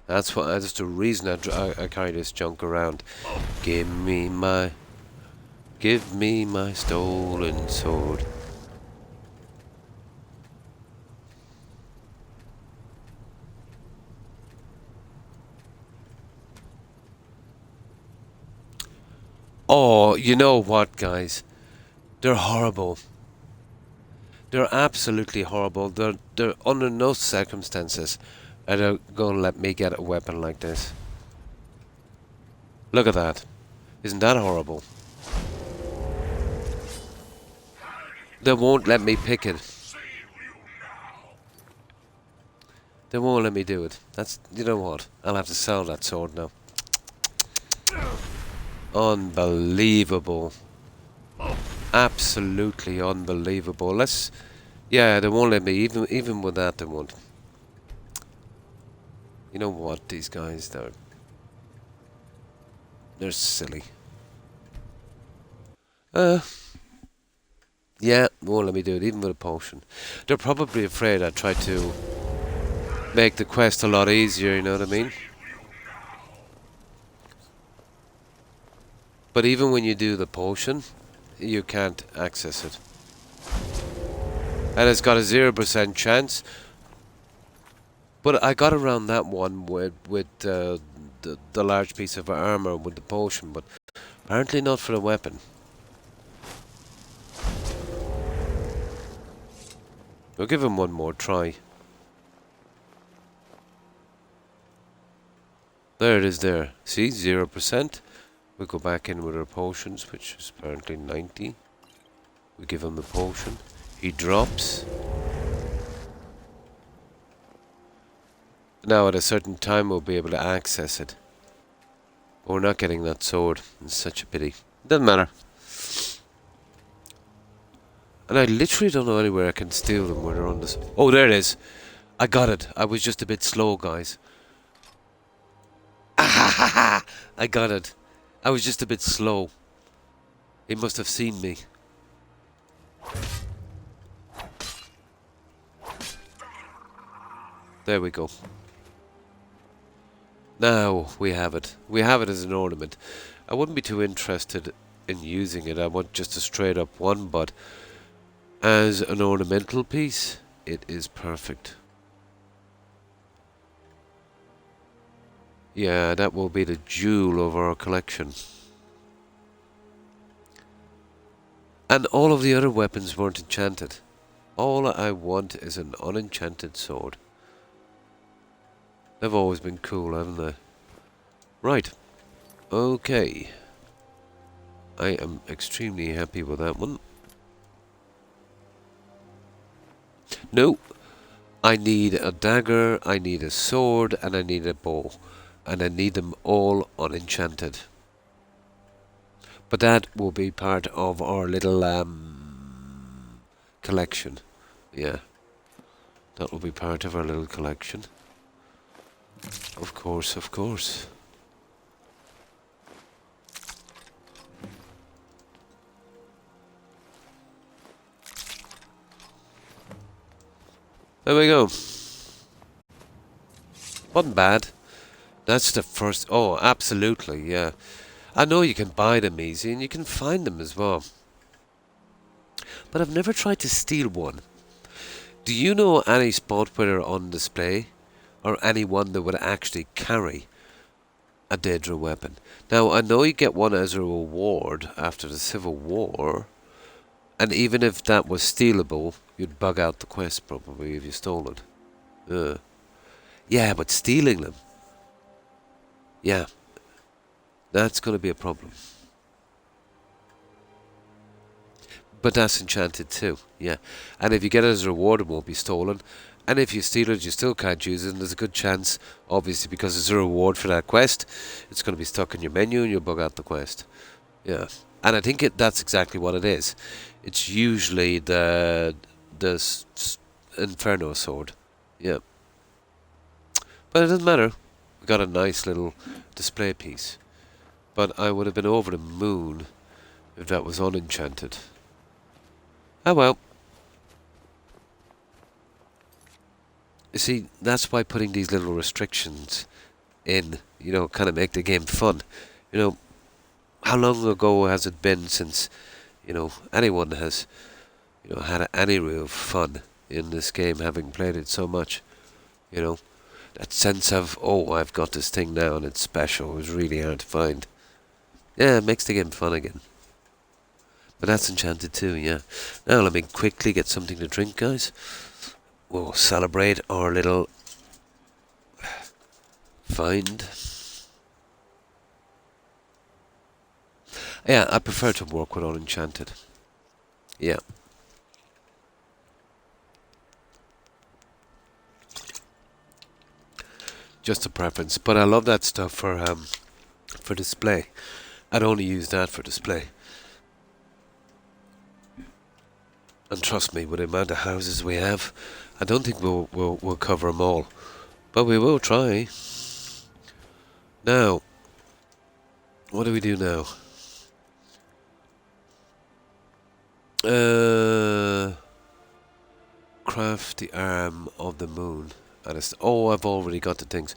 That's the reason I carry this junk around. Give me my stolen sword. Oh, you know what, guys? They're horrible. They're absolutely horrible. They're under no circumstances are they going to let me get a weapon like this. Look at that. Isn't that horrible? They won't let me pick it. They won't let me do it. That's, you know what? I'll have to sell that sword now. Unbelievable. Absolutely unbelievable. Yeah, they won't let me. Even with that, they won't. You know what? These guys, they're silly. Yeah, won't let me do it, even with a potion. They're probably afraid I try to make the quest a lot easier, you know what I mean? But even when you do the potion, you can't access it. And it's got a 0% chance. But I got around that one with the large piece of armor with the potion, but apparently not for the weapon. We'll give him one more try. There it is there. See, 0%. We go back in with our potions, which is apparently 90. We give him the potion. He drops. Now at a certain time we'll be able to access it. But we're not getting that sword. It's such a pity. Doesn't matter. And I literally don't know anywhere I can steal them when they're on this. Oh, there it is. I got it. I was just a bit slow, guys. I got it. I was just a bit slow. He must have seen me. There we go. Now we have it. We have it as an ornament. I wouldn't be too interested in using it. I want just a straight up one, but as an ornamental piece, it is perfect. Yeah, that will be the jewel of our collection. And all of the other weapons weren't enchanted. All I want is an unenchanted sword. They've always been cool, haven't they? Right. Okay. I am extremely happy with that one. No. I need a dagger, I need a sword, and I need a bow. And I need them all unenchanted. But that will be part of our little collection. Yeah. That will be part of our little collection. Of course, of course. There we go. Wasn't bad. That's the first... Oh, absolutely, yeah. I know you can buy them easy, and you can find them as well. But I've never tried to steal one. Do you know any spot where they're on display? Or anyone that would actually carry a Daedra weapon? Now, I know you get one as a reward after the Civil War. And even if that was stealable, you'd bug out the quest probably if you stole it. Yeah, but stealing them... Yeah. That's going to be a problem. But that's enchanted too, yeah. And if you get it as a reward, it won't be stolen. And if you steal it, you still can't use it, and there's a good chance, obviously, because there's a reward for that quest, it's going to be stuck in your menu and you'll bug out the quest. Yeah. And I think that's exactly what it is. It's usually the Inferno sword. Yeah. But it doesn't matter. We got a nice little display piece. But I would have been over the moon if that was unenchanted. Oh well. You see, that's why putting these little restrictions in, you know, kind of make the game fun. You know, how long ago has it been since, you know, anyone has, you know, had any real fun in this game, having played it so much? You know, that sense of, oh, I've got this thing now and it's special, is really hard to find. Yeah, it makes the game fun again. But that's enchanted too, yeah. Now let me quickly get something to drink, guys. We'll celebrate our little find. Yeah, I prefer to work with unenchanted. Yeah. Just a preference, but I love that stuff for display. I'd only use that for display. And trust me, with the amount of houses we have, I don't think we'll cover them all, but we will try. Now, what do we do now? Craft the arm of the moon. Oh, I've already got the things.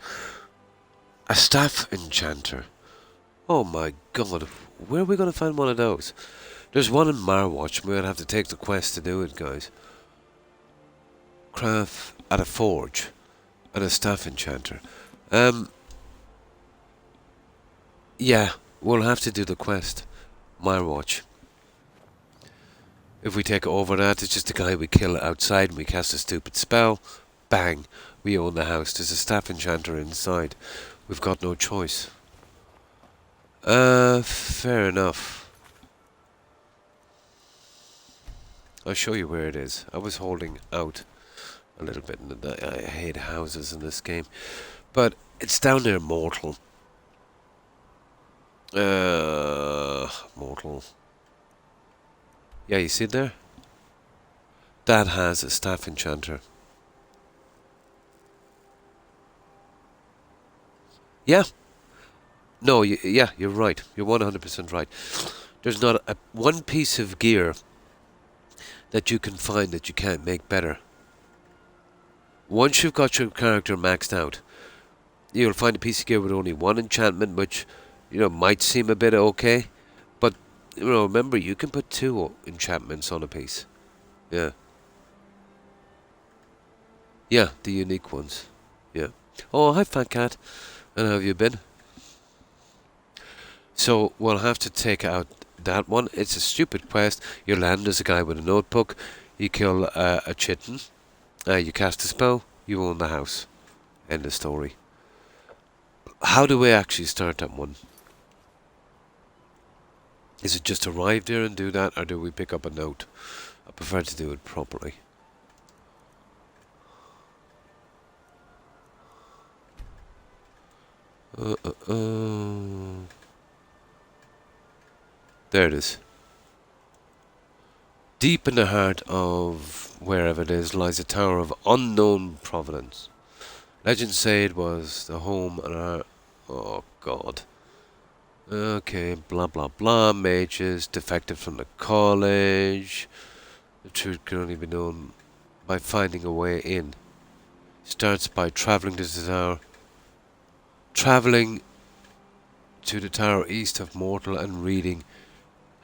A staff enchanter. Oh my god, where are we going to find one of those? There's one in Marwatch. We're going to have to take the quest to do it, guys. Craft at a forge. And a staff enchanter. Yeah, we'll have to do the quest. Marwatch. If we take over that, it's just a guy we kill outside and we cast a stupid spell. Bang. We own the house. There's a staff enchanter inside. We've got no choice. Fair enough. I'll show you where it is. I was holding out a little bit. I hate houses in this game. But it's down there, Mortal. Mortal. Yeah, you see it there? That has a staff enchanter. Yeah. No, yeah, you're right. You're 100% right. There's not one piece of gear that you can find that you can't make better. Once you've got your character maxed out, you'll find a piece of gear with only one enchantment, which, you know, might seem a bit okay. But, you know, remember, you can put 2 enchantments on a piece. Yeah. Yeah, the unique ones. Yeah. Oh, hi, Fat Cat. And how have you been? So, we'll have to take out that one. It's a stupid quest. You land as a guy with a notebook. You kill a chitin. You cast a spell. You own the house. End of story. How do we actually start that one? Is it just arrive there and do that, or do we pick up a note? I prefer to do it properly. There it is. Deep in the heart of wherever it is lies a tower of unknown provenance. Legends say it was the home and our... Oh, God. Okay, blah, blah, blah. Mages defected from the college. The truth can only be known by finding a way in. Starts by travelling to the tower. Travelling to the tower east of Mortal and reading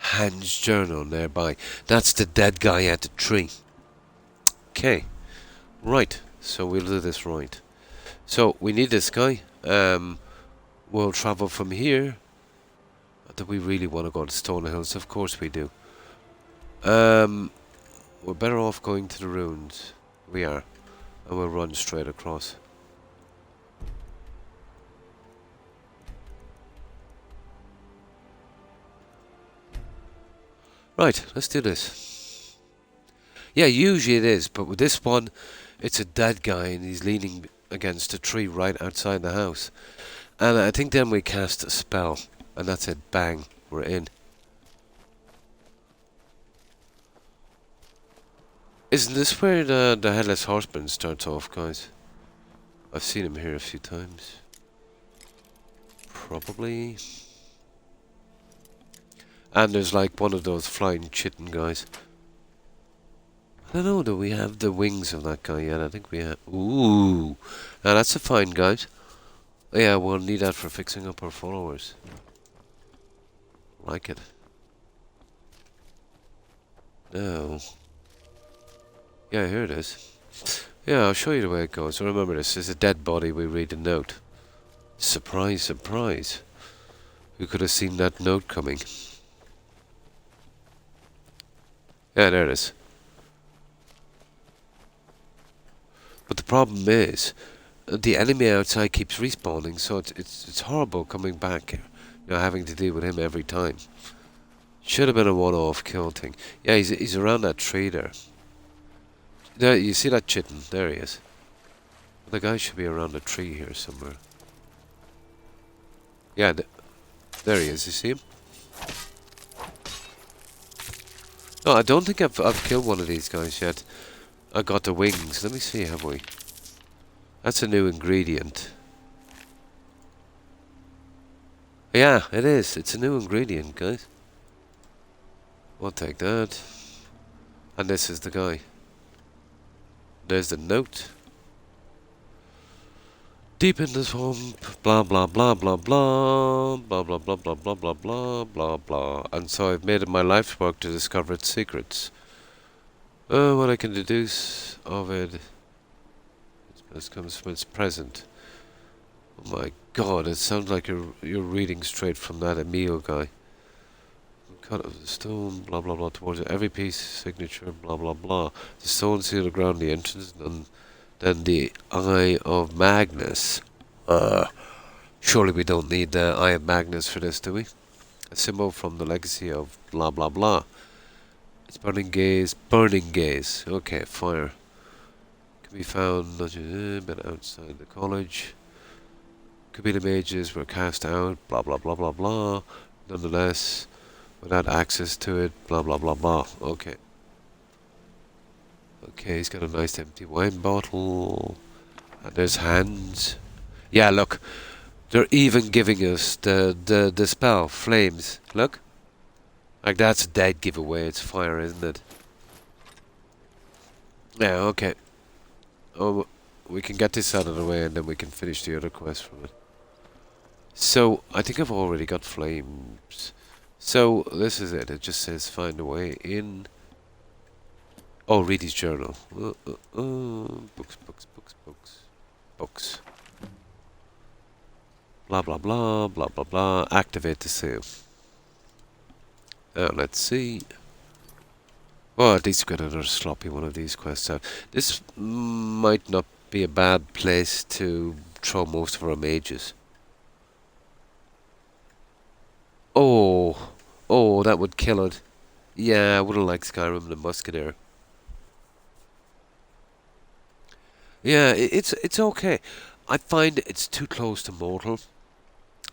Hans' journal nearby. That's the dead guy at the tree. Okay. Right. So we'll do this right. So we need this guy. We'll travel from here. Do we really want to go to Stone Hills? Of course we do. We're better off going to the ruins. We are. And we'll run straight across. Right, let's do this. Yeah, usually it is, but with this one, It's a dead guy and he's leaning against a tree right outside the house. And I think then we cast a spell. And that's it. Bang. We're in. Isn't this where the Headless Horseman starts off, guys? I've seen him here a few times. Probably. And there's like one of those flying chitin guys. I don't know, do we have the wings of that guy yet? I think we have. Ooh. Now that's a fine guy. Yeah, we'll need that for fixing up our followers. Like it. No. Yeah, here it is. Yeah, I'll show you the way it goes. Remember, this is a dead body. We read the note. Surprise, surprise. Who could have seen that note coming? Yeah, there it is. But the problem is, the enemy outside keeps respawning, so it's horrible coming back here. You know, having to deal with him every time. Should have been a one-off kill thing. Yeah, he's around that tree there. There, you see that chitin? There he is. The guy should be around the tree here somewhere. Yeah, there he is. You see him? No, I don't think I've killed one of these guys yet. I got the wings. Let me see, have we? That's a new ingredient. Yeah, it is. It's a new ingredient, guys. We'll take that. And this is the guy. There's the note. Deep in the swamp, blah blah blah blah blah, blah blah blah blah blah blah blah blah blah. And so I've made it my life's work to discover its secrets. What I can deduce of it, this comes from its present. Oh my God! It sounds like you're reading straight from that Emil guy. Cut of the stone, blah blah blah. Towards every piece, signature, blah blah blah. The stone seal the ground, the entrance, and then the Eye of Magnus. Surely we don't need the Eye of Magnus for this, do we? A symbol from the legacy of blah blah blah. It's burning gaze, burning gaze. Okay, fire. Can be found but outside the college. Could be the mages were cast out, blah blah blah blah blah. Nonetheless, without access to it, blah blah blah blah. Okay. Okay, he's got a nice empty wine bottle. And there's hands. Yeah, look. They're even giving us the spell, flames. Look. Like, that's a dead giveaway. It's fire, isn't it? Yeah, okay. Oh, we can get this out of the way and then we can finish the other quest from it. So, I think I've already got flames. So, this is it. It just says find a way in. Oh, read his journal. Books, books, books, books. Books. Blah, blah, blah, blah, blah, blah. Activate the seal. Now, let's see. Well, at least we got another sloppy one of these quests out. This might not be a bad place to throw most of our mages. Oh, that would kill it. Yeah, I wouldn't like Skyrim the Musketeer. Yeah, it's okay. I find it's too close to mortal,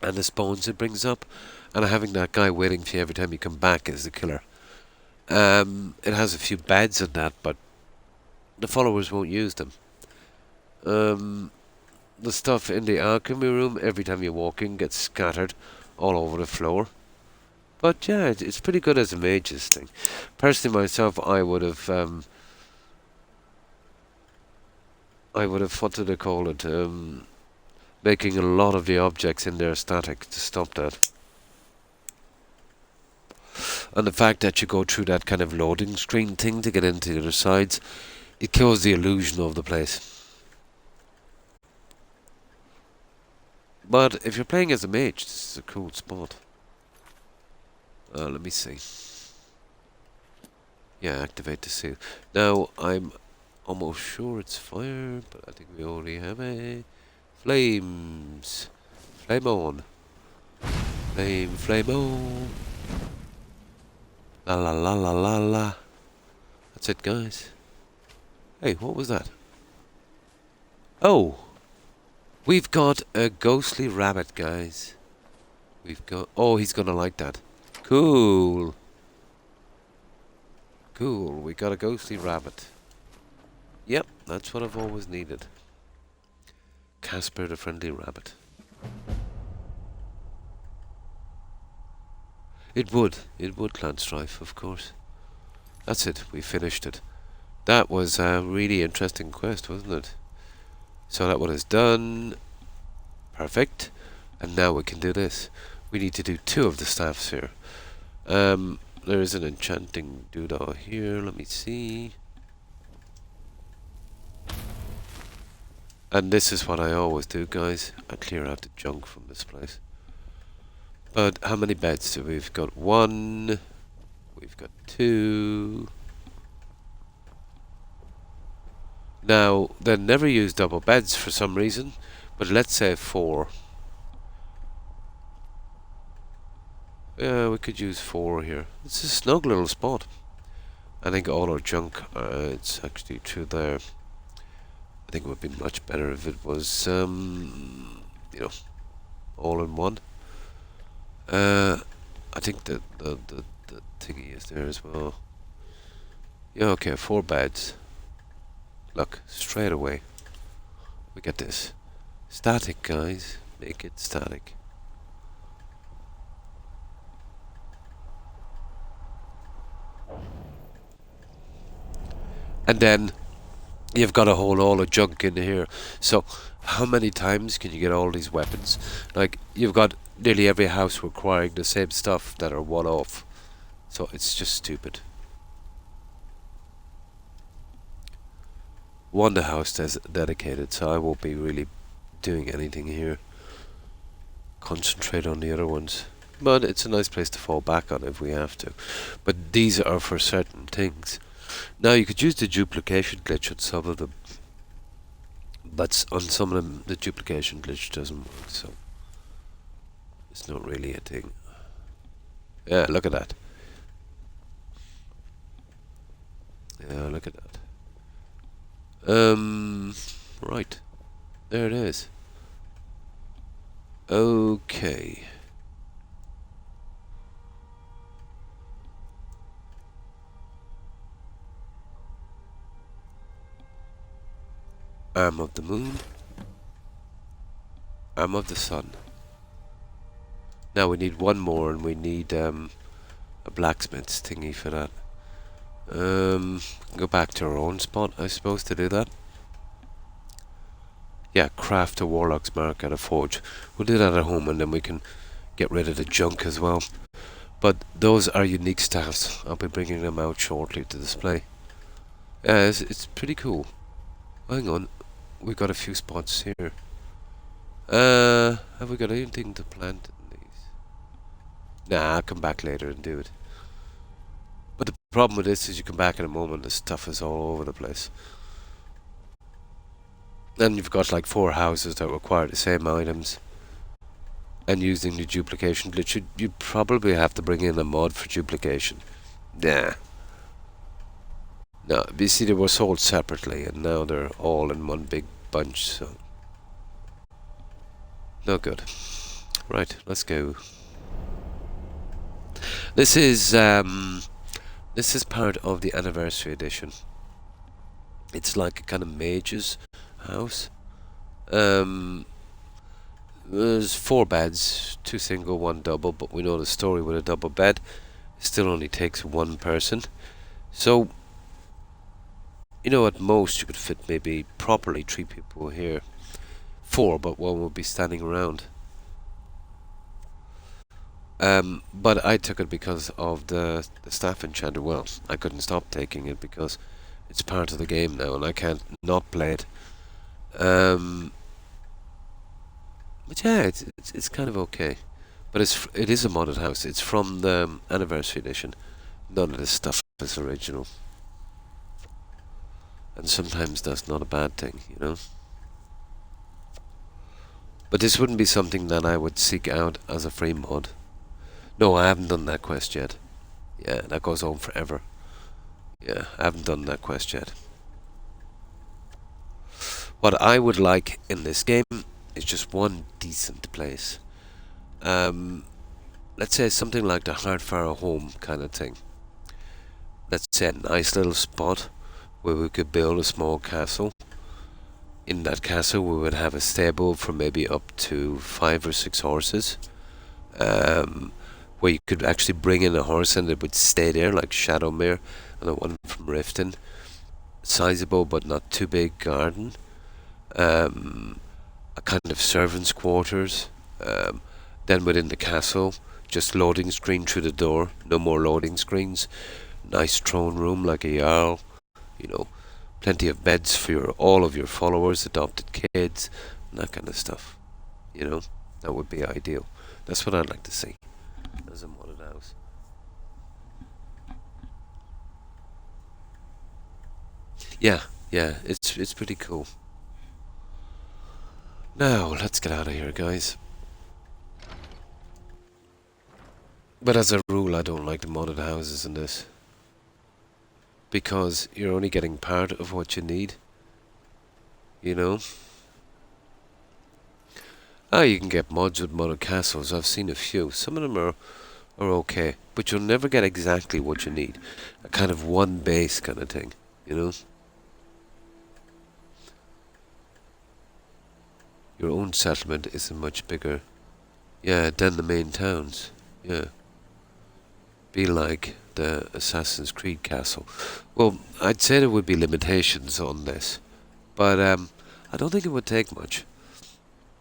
and the spawns it brings up, and having that guy waiting for you every time you come back is the killer. It has a few beds in that, but the followers won't use them. The stuff in the alchemy room, every time you walk in, gets scattered all over the floor. But yeah, it's pretty good as a mage's thing. Personally, myself, I would have, what do they call it, making a lot of the objects in there static to stop that. And the fact that you go through that kind of loading screen thing to get into the other sides, it kills the illusion of the place. But if you're playing as a mage, this is a cool spot. Let me see. Yeah, activate the seal. Now, I'm almost sure it's fire, but I think we already have a flames. Flame on. Flame on. La la la la la la. That's it, guys. Hey, what was that? Oh, we've got a ghostly rabbit, guys. We've got... Oh, he's gonna like that. Cool. Cool, we got a ghostly rabbit. Yep, that's what I've always needed. Casper the friendly rabbit. It would Clan Strife, of course. That's it, we finished it. That was a really interesting quest, wasn't it? So that one is done. Perfect. And now we can do this. We need to do 2 of the staffs here. There is an enchanting doodah here, let me see. And this is what I always do, guys. I clear out the junk from this place. But how many beds do we've got? 1. We've got 2. Now, they never use double beds for some reason, but let's say 4. Yeah, we could use 4 here. It's a snug little spot. I think all our junk, it's actually through there. I think it would be much better if it was, you know, all in one. I think that the thingy is there as well. Yeah, okay, 4 beds. Look, straight away. We get this. Static, guys. Make it static. And then you've got to hold all the junk in here. So how many times can you get all these weapons? Like, you've got nearly every house requiring the same stuff that are one-off. So it's just stupid. The house is dedicated, so I won't be really doing anything here. Concentrate on the other ones. But it's a nice place to fall back on if we have to. But these are for certain things. Now you could use the duplication glitch on some of them. But on some of them the duplication glitch doesn't work, so it's not really a thing. Yeah, look at that. Yeah, look at that. Right. There it is. Okay. Arm of the moon. Arm of the sun. Now we need 1 more, and we need a blacksmith's thingy for that. Go back to our own spot, I suppose, to do that. Yeah, craft a warlock's mark at a forge. We'll do that at home, and then we can get rid of the junk as well. But those are unique staffs. I'll be bringing them out shortly to display. Yeah, it's pretty cool. Hang on, we've got a few spots here. Have we got anything to plant in these? Nah, I'll come back later and do it. But the problem with this is you come back in a moment, the stuff is all over the place. Then you've got like 4 houses that require the same items. And using the duplication glitch, you probably have to bring in a mod for duplication. Nah. No, you see, they were sold separately, and now they're all in one big bunch, so... No good. Right, let's go. This is part of the anniversary edition. It's like a kind of mage's house. There's 4 beds, 2 single, 1 double, but we know the story with a double bed still only takes 1 person. So, you know, at most you could fit maybe properly 3 people here. 4, but 1 would be standing around. But I took it because of the staff enchanter. Well, I couldn't stop taking it because it's part of the game now and I can't not play it. But yeah, it's kind of okay. But it is a modded house. It's from the anniversary edition. None of this stuff is original. And sometimes that's not a bad thing, you know. But this wouldn't be something that I would seek out as a free mod. No, I haven't done that quest yet. Yeah, that goes on forever. Yeah, I haven't done that quest yet. What I would like in this game is just one decent place. Let's say something like the Hardfire Home kind of thing. Let's say a nice little spot where we could build a small castle. In that castle we would have a stable for maybe up to 5 or 6 horses. Where you could actually bring in a horse and it would stay there, like Shadowmere and the one from Riften. Sizable but not too big garden. A kind of servants' quarters. Then within the castle, just loading screen through the door. No more loading screens. Nice throne room like a jarl. You know, plenty of beds for all of your followers, adopted kids, and that kind of stuff. You know, that would be ideal. That's what I'd like to see as a modded house. Yeah, it's pretty cool. Now, let's get out of here, guys. But as a rule, I don't like the modded houses in this. Because you're only getting part of what you need. You know? You can get mods with modded castles. I've seen a few. Some of them are okay. But you'll never get exactly what you need. A kind of one base kind of thing. You know? Your own settlement isn't much bigger. Yeah, than the main towns. Yeah. Be like the Assassin's Creed castle. Well, I'd say there would be limitations on this. But I don't think it would take much.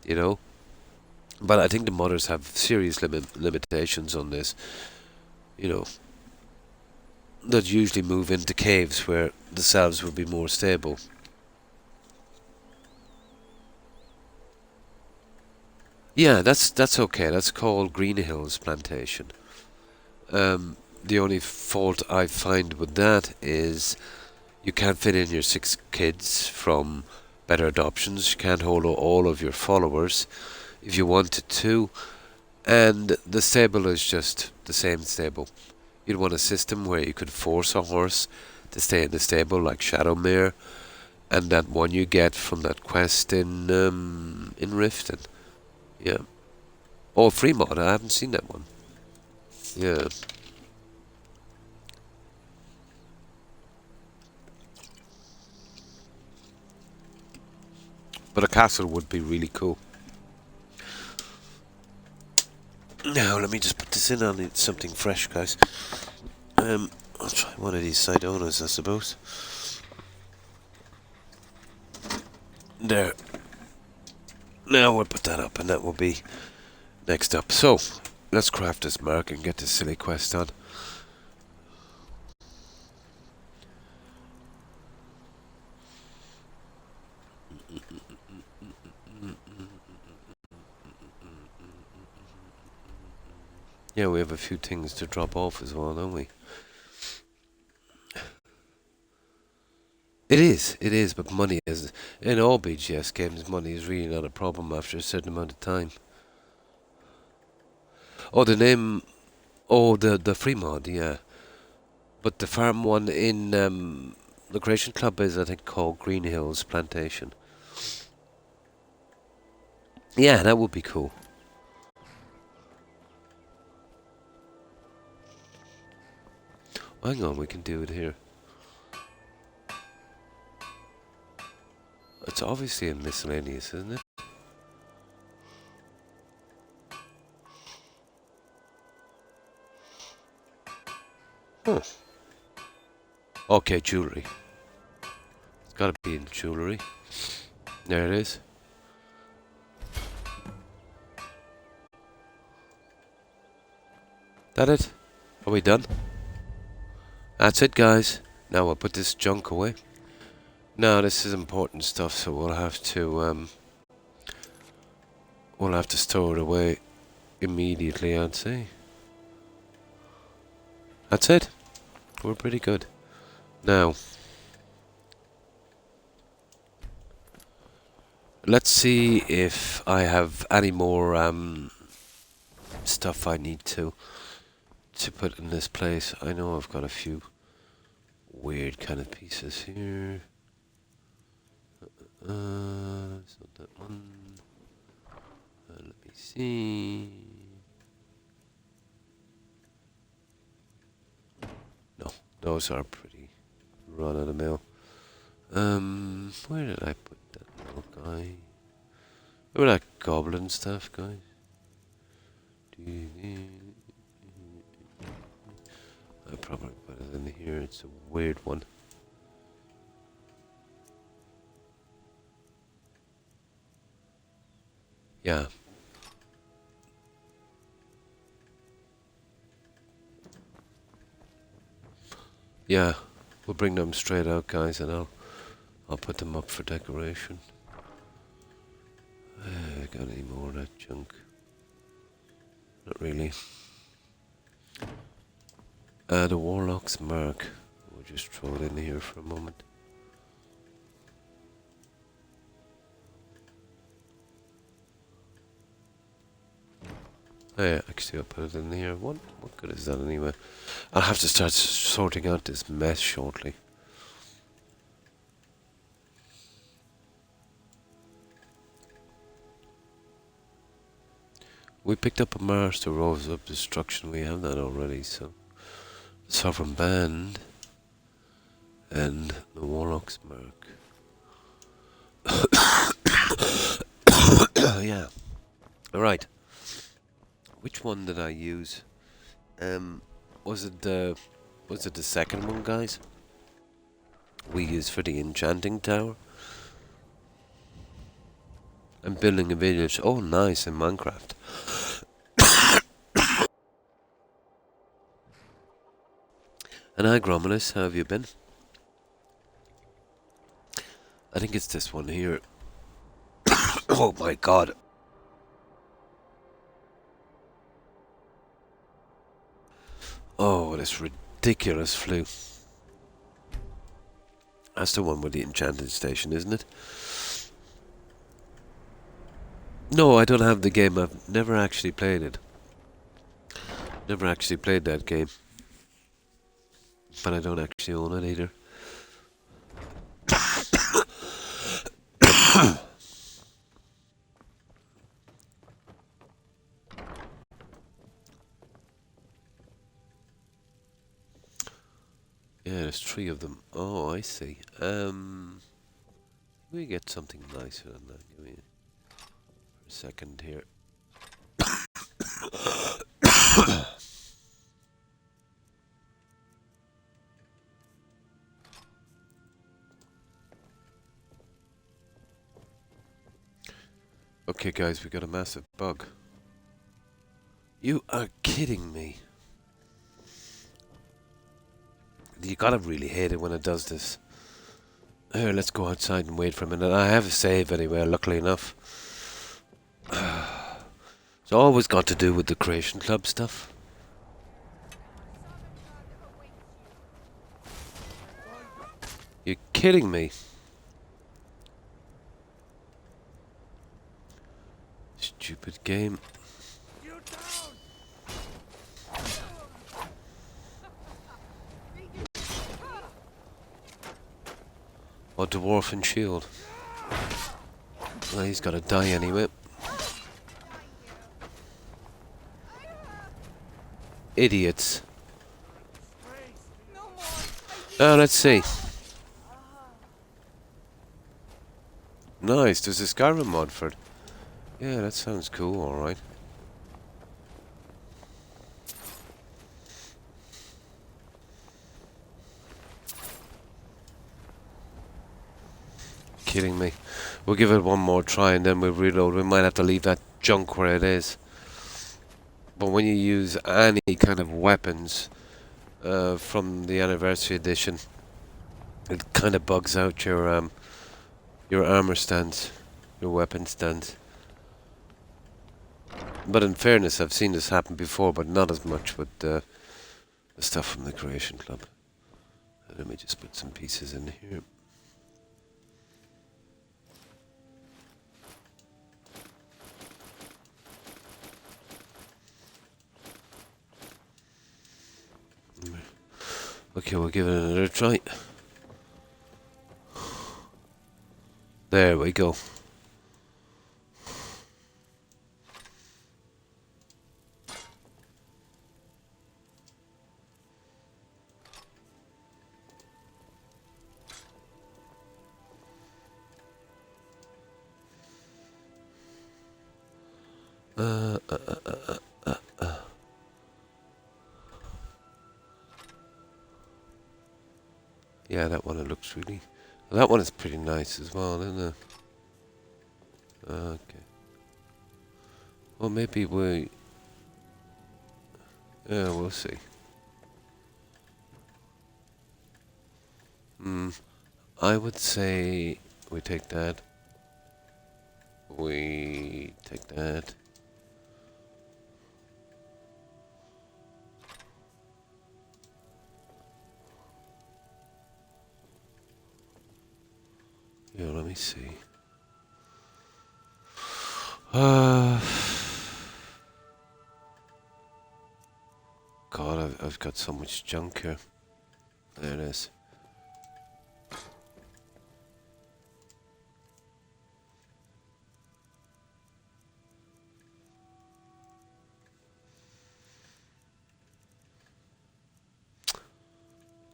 You know? But I think the modders have serious limitations on this. You know. They'd usually move into caves where the selves would be more stable. Yeah, that's okay. That's called Green Hills Plantation. The only fault I find with that is you can't fit in your 6 kids from better adoptions. You can't hold all of your followers if you wanted to. And the stable is just the same stable. You'd want a system where you could force a horse to stay in the stable like Shadowmere. And that one you get from that quest in Riften. Yeah. Oh, free mod. I haven't seen that one. Yeah. But a castle would be really cool. Now, let me just put this in on something fresh, guys. I'll try one of these side owners, I suppose. There. Now we'll put that up, and that will be next up. So, let's craft this mark and get this silly quest on. Yeah, we have a few things to drop off as well, don't we? It is, but money is... In all BGS games, money is really not a problem after a certain amount of time. Oh, the name... Oh, the free mod, yeah. But the farm one in the Creation Club is, I think, called Green Hills Plantation. Yeah, that would be cool. Hang on, we can do it here. It's obviously a miscellaneous, isn't it? Huh. Okay, jewellery. It's gotta be in jewellery. There it is. That it? Are we done? That's it, guys. Now we'll put this junk away. Now this is important stuff, so we'll have to store it away immediately, I'd say. That's it. We're pretty good. Now, let's see if I have any more stuff I need to put in this place. I know I've got a few weird kind of pieces here. It's not that one. Let me see. No, those are pretty run of the mill. Where did I put that little guy? Remember that goblin stuff, guys? I probably put it in here. It's a weird one. Yeah. Yeah, we'll bring them straight out, guys, and I'll put them up for decoration. Got any more of that junk? Not really. The Warlock's Mark. We'll just throw it in here for a moment. Oh yeah, actually I'll put it in here. What good is that anyway? I'll have to start sorting out this mess shortly. We picked up a Master Rose of Destruction. We have that already, so Sovereign Band and the Warlock's Mark. Yeah. Alright. Which one did I use? Was it the second one, guys? We used for the enchanting tower? I'm building a village. Oh, nice, in Minecraft. And hi, Gromulus, how have you been? I think it's this one here. Oh my god. Oh, this ridiculous flu. That's the one with the enchanted station, isn't it? No, I don't have the game. I've never actually played it. Never actually played that game. But I don't actually own it either. Yeah, there's 3 of them. Oh, I see. We get something nicer than that. Give me a second here. Okay, guys, we got a massive bug. You are kidding me. You gotta really hate it when it does this. Here, let's go outside and wait for a minute. I have a save anyway, luckily enough. It's always got to do with the Creation Club stuff. You're kidding me. Stupid game. Oh, Dwarf and Shield. Well, he's gotta die anyway. Idiots. Let's see. Nice, there's a Skyrim mod for it. Yeah, that sounds cool, alright. Kidding me. We'll give it one more try and then we'll reload. We might have to leave that junk where it is. But when you use any kind of weapons from the Anniversary Edition, it kind of bugs out your armor stands, your weapon stands. But in fairness, I've seen this happen before, but not as much with the stuff from the Creation Club. Let me just put some pieces in here. Okay, we'll give it another try. There we go. Yeah, that one it looks really. Well, that one is pretty nice as well, isn't it? Okay. Well, maybe we. Yeah, we'll see. I would say we take that. We take that. Yeah, let me see. God, I've got so much junk here. There it is.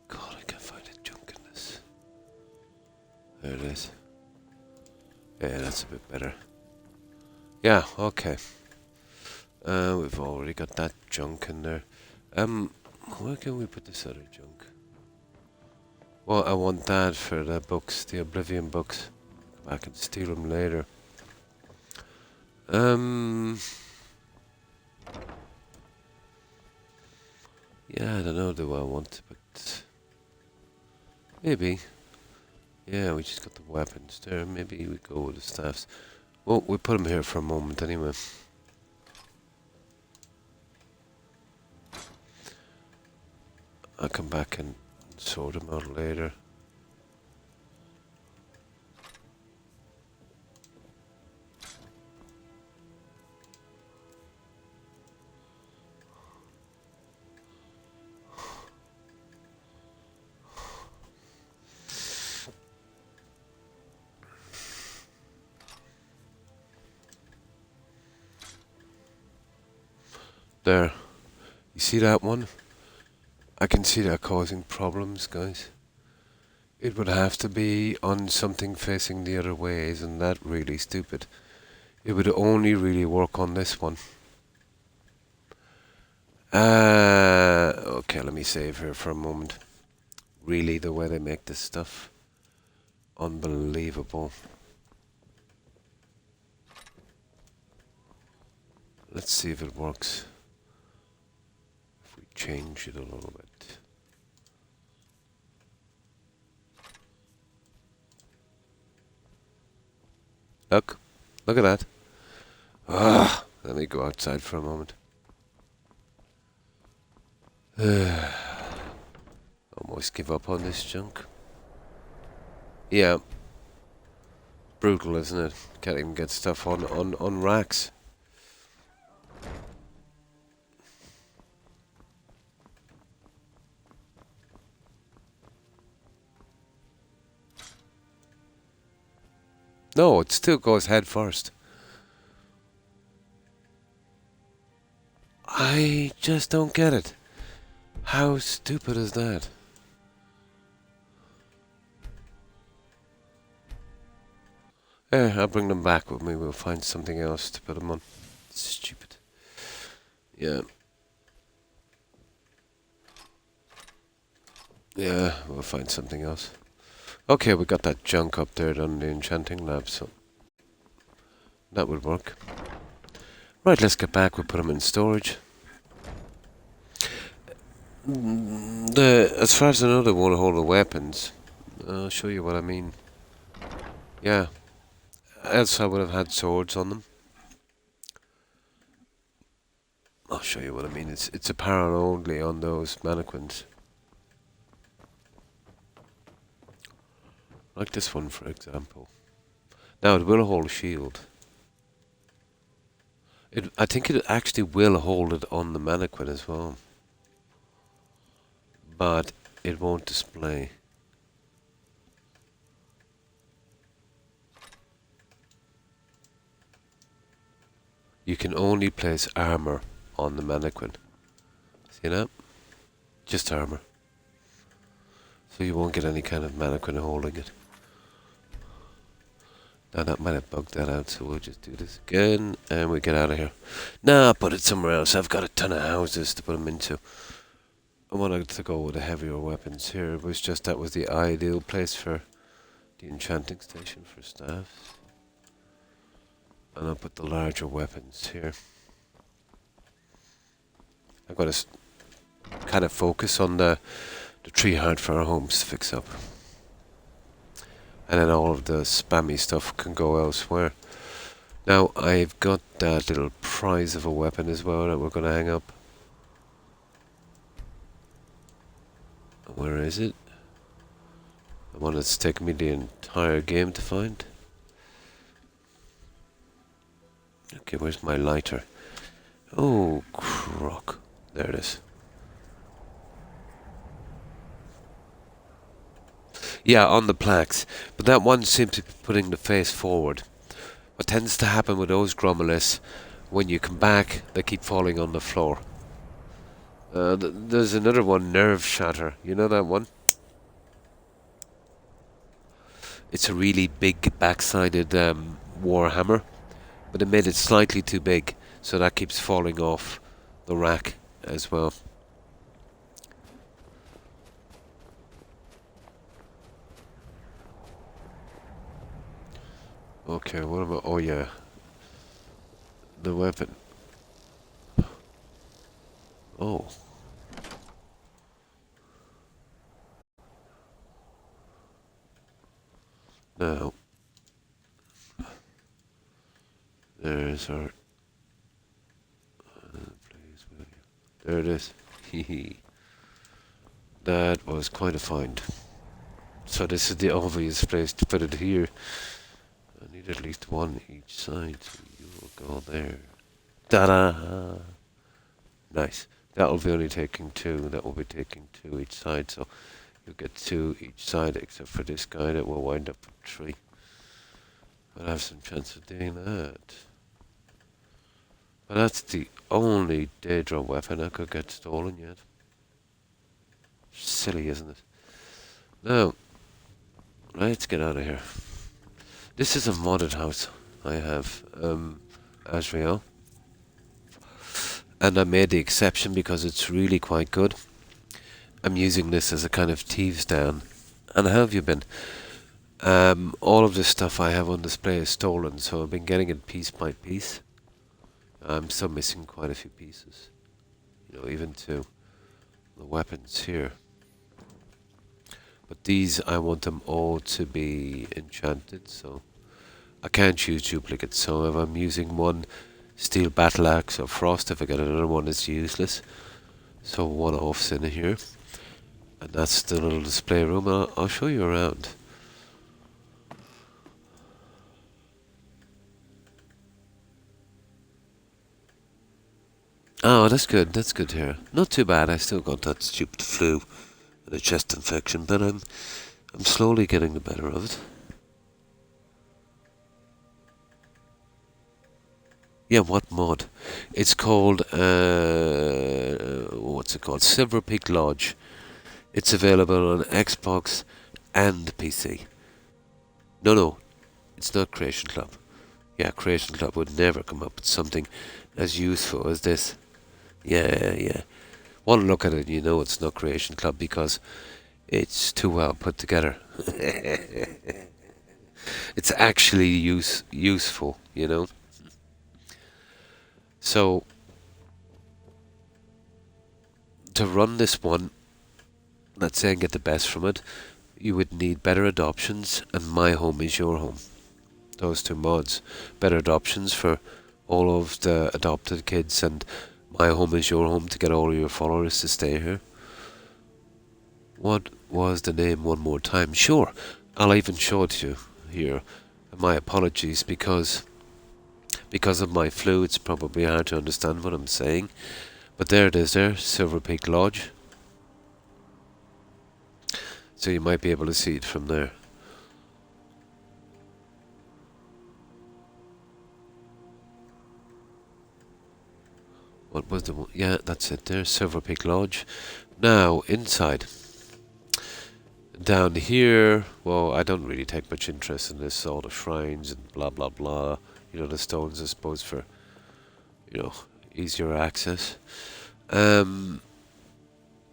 God, I can't find the junk in this. There it is. Yeah, that's a bit better. Yeah, okay. We've already got that junk in there. Where can we put this other junk? Well, I want that for the books, the Oblivion books. I can steal them later. Yeah, I don't know, do I want, but maybe. Yeah, we just got the weapons there. Maybe we go with the staffs. Well, we put them here for a moment anyway. I'll come back and sort them out later. There. You see that one? I can see that causing problems, guys. It would have to be on something facing the other way. Isn't that really stupid? It would only really work on this one. Okay, let me save here for a moment. Really, the way they make this stuff. Unbelievable. Let's see if it works. If we change it a little bit. Look at that. Let me go outside for a moment. Almost give up on this junk. Yeah. Brutal, isn't it? Can't even get stuff on racks. No, it still goes head first. I just don't get it. How stupid is that? I'll bring them back with me. We'll find something else to put them on. Stupid. Yeah. Yeah, we'll find something else. Okay, we got that junk up there on the enchanting lab, so that would work. Right, let's get back. We'll put them in storage. As far as I know, they won't hold the weapons. I'll show you what I mean. Yeah. Else I would have had swords on them. I'll show you what I mean. It's apparel only on those mannequins. Like this one, for example. Now, it will hold a shield. I think it actually will hold it on the mannequin as well. But it won't display. you can only place armor on the mannequin. See that? Just armor. So you won't get any kind of mannequin holding it. Now that might have bugged that out, so we'll just do this again, and we get out of here. Nah, put it somewhere else. I've got a ton of houses to put them into. I wanted to go with the heavier weapons here. It was just that was the ideal place for the enchanting station for staffs. And I'll put the larger weapons here. I've got to kind of focus on the tree hard for our homes to fix up. And then all of the spammy stuff can go elsewhere. Now, I've got that little prize of a weapon as well that we're going to hang up. Where is it? The one that's taken me the entire game to find. Okay, where's my lighter? Oh, Croc. There it is. Yeah, on the plaques. But that one seems to be putting the face forward. What tends to happen with those Grommelis, when you come back, they keep falling on the floor. There's another one, Nerve Shatter. You know that one? It's a really big back-sided warhammer. But they made it slightly too big, so that keeps falling off the rack as well. Okay, what about... Oh, yeah. The weapon. Oh. Now. There's our... please, will you? There it is. Hehe. That was quite a find. So this is the obvious place to put it here. I need at least one each side, so you will go there. Ta-da! Nice. That will be only taking two. That will be taking two each side, so you'll get two each side, except for this guy that will wind up with three. I'll have some chance of doing that. But that's the only Daedra weapon that could get stolen yet. Silly, isn't it? Now, let's get out of here. This is a modded house I have, Asriel. And I made the exception because it's really quite good. I'm using this as a kind of thieves' den. And how have you been? All of the stuff I have on display is stolen, so I've been getting it piece by piece. I'm still missing quite a few pieces. You know, even to the weapons here. But these, I want them all to be enchanted, so I can't use duplicates. So if I'm using one steel battle axe or frost, if I get another one, it's useless. So one-offs in here. And that's the little display room. I'll show you around. Oh, that's good. That's good here. Not too bad. I still got that stupid flu and a chest infection, but I'm slowly getting the better of it. Yeah, what mod? It's called what's it called? Silver Peak Lodge. It's available on Xbox and PC. No, it's not Creation Club. Yeah, Creation Club would never come up with something as useful as this. Yeah. One look at it, you know it's not Creation Club because it's too well put together. It's actually useful, you know. So, to run this one, let's say and get the best from it, you would need better adoptions and My Home is Your Home. Those two mods. Better adoptions for all of the adopted kids and My Home is Your Home to get all of your followers to stay here. What was the name one more time? Sure, I'll even show it to you here. My apologies because of my flu, it's probably hard to understand what I'm saying. But there it is there, Silver Peak Lodge. So you might be able to see it from there. What was the one? Yeah, that's it there. Silver Peak Lodge. Now, inside. Down here, well, I don't really take much interest in this. All the shrines and blah, blah, blah. You know, the stones, I suppose, for, you know, easier access.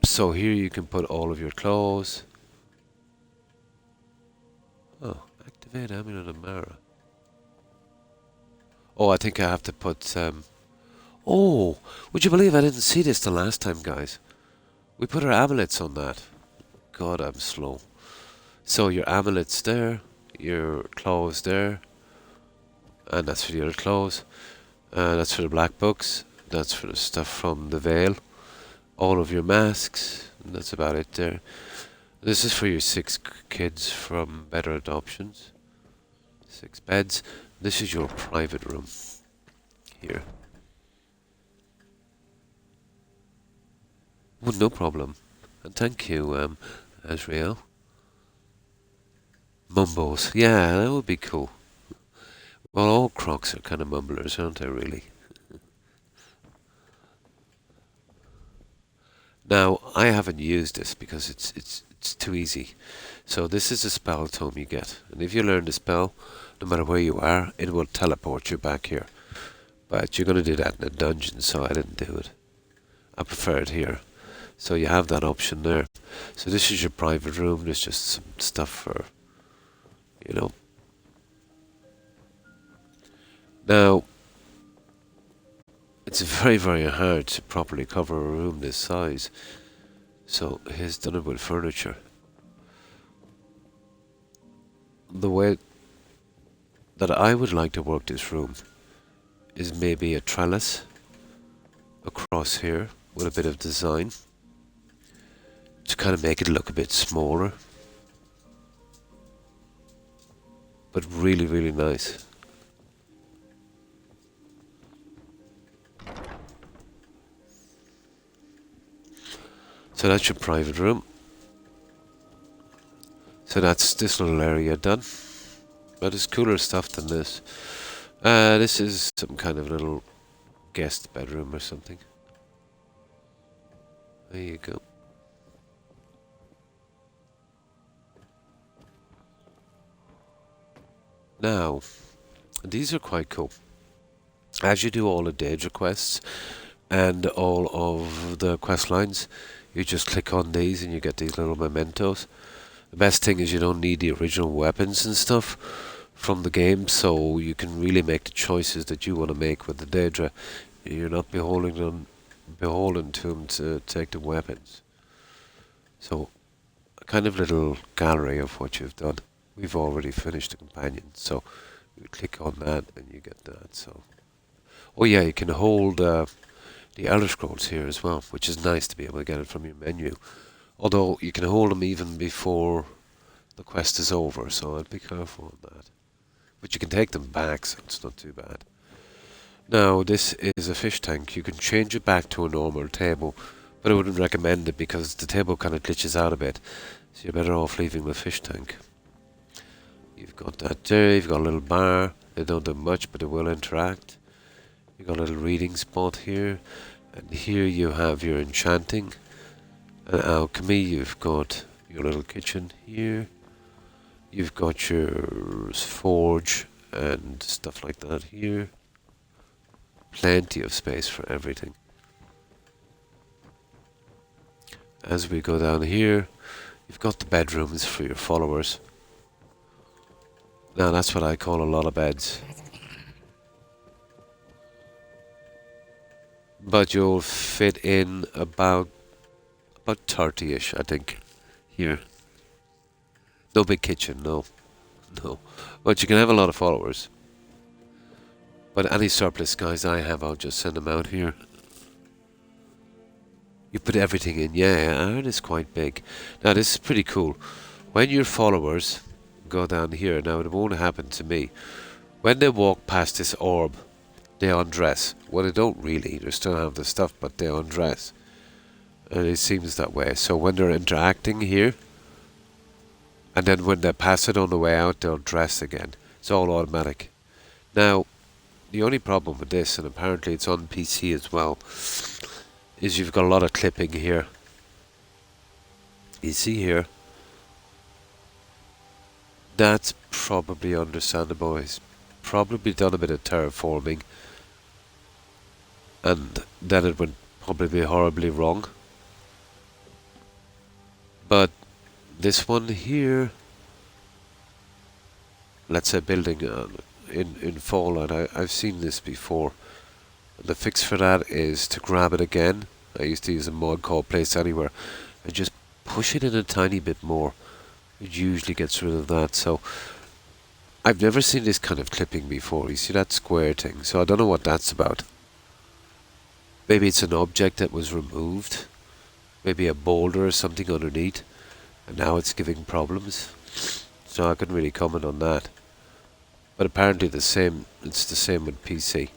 So here you can put all of your clothes. Oh, activate Amulet of Mara. Oh, I think I have to put, oh, would you believe I didn't see this the last time, guys? We put our amulets on that. God, I'm slow. So your amulets there, your clothes there, and that's for the other clothes. That's for the black books. That's for the stuff from the veil. All of your masks. And that's about it there. This is for your 6 kids from Better Adoptions. 6 beds. This is your private room. Here. Well, no problem. And thank you, Azrael. Mumbos. Yeah, that would be cool. Well, all Crocs are kind of mumblers, aren't they, really? Now, I haven't used this because it's too easy. So this is a spell tome you get. And if you learn the spell, no matter where you are, it will teleport you back here. But you're going to do that in a dungeon, so I didn't do it. I prefer it here. So you have that option there. So this is your private room. There's just some stuff for, you know. Now, it's very, very hard to properly cover a room this size. So he's done it with furniture. The way that I would like to work this room is maybe a trellis across here with a bit of design to kind of make it look a bit smaller, but really, really nice. So that's your private room. So that's this little area done. But it's cooler stuff than this. This is some kind of little guest bedroom or something. There you go. Now, these are quite cool. As you do all the Daedra quests and all of the quest lines, you just click on these and you get these little mementos. The best thing is you don't need the original weapons and stuff from the game, so you can really make the choices that you want to make with the Daedra. You're not beholden to them to take the weapons. So, a kind of little gallery of what you've done. We've already finished the companion, so you click on that and you get that. So, oh yeah, you can hold the Elder Scrolls here as well, which is nice to be able to get it from your menu. Although you can hold them even before the quest is over, so I'd be careful on that. But you can take them back, so it's not too bad. Now, this is a fish tank. You can change it back to a normal table, but I wouldn't recommend it because the table kind of glitches out a bit. So you're better off leaving the fish tank. You've got that there, you've got a little bar. They don't do much, but they will interact. You've got a little reading spot here. And here you have your enchanting and alchemy. You've got your little kitchen here. You've got your forge and stuff like that here. Plenty of space for everything. As we go down here, you've got the bedrooms for your followers. Now that's what I call a lot of beds. But you'll fit in about 30-ish, I think, here. No big kitchen, no. But you can have a lot of followers. But any surplus guys I have, I'll just send them out here. You put everything in, yeah, it is quite big. Now this is pretty cool. When your followers go down here, now it won't happen to me. When they walk past this orb, they undress. Well, they don't really. They still have the stuff, but they undress. And it seems that way. So when they're interacting here, and then when they pass it on the way out, they'll dress again. It's all automatic. Now, the only problem with this, and apparently it's on PC as well, is you've got a lot of clipping here. You see here, that's probably understandable. He's probably done a bit of terraforming, and then it would probably be horribly wrong. But this one here, let's say building in Fallout, I've seen this before. The fix for that is to grab it again. I used to use a mod called Place Anywhere, and just push it in a tiny bit more. It usually gets rid of that. So I've never seen this kind of clipping before. You see that square thing? So I don't know what that's about. Maybe it's an object that was removed. Maybe a boulder or something underneath, and now it's giving problems. So I couldn't really comment on that. But apparently it's the same with PC.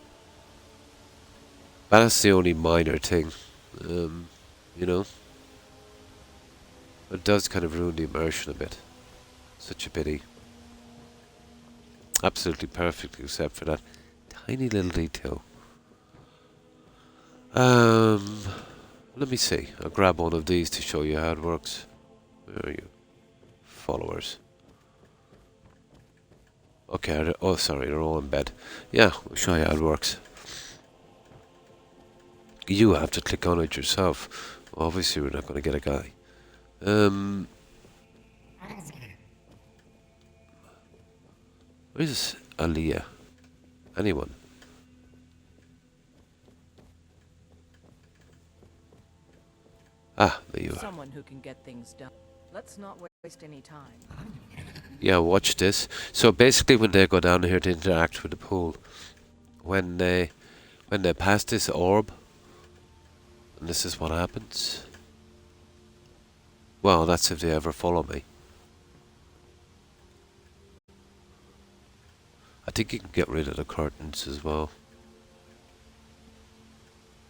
But that's the only minor thing. You know. It does kind of ruin the immersion a bit. Such a pity. Absolutely perfect except for that tiny little detail. Let me see. I'll grab one of these to show you how it works. Where are you? Followers. Okay, oh sorry, they're all in bed. Yeah, we'll show you how it works. You have to click on it yourself. Obviously we're not going to get a guy. Where's Aaliyah? Anyone? Ah, there you are. Someone who can get things done. Let's not waste any time. Yeah, watch this. So basically when they go down here to interact with the pool, when they pass this orb, and this is what happens. Well, that's if they ever follow me. I think you can get rid of the curtains as well.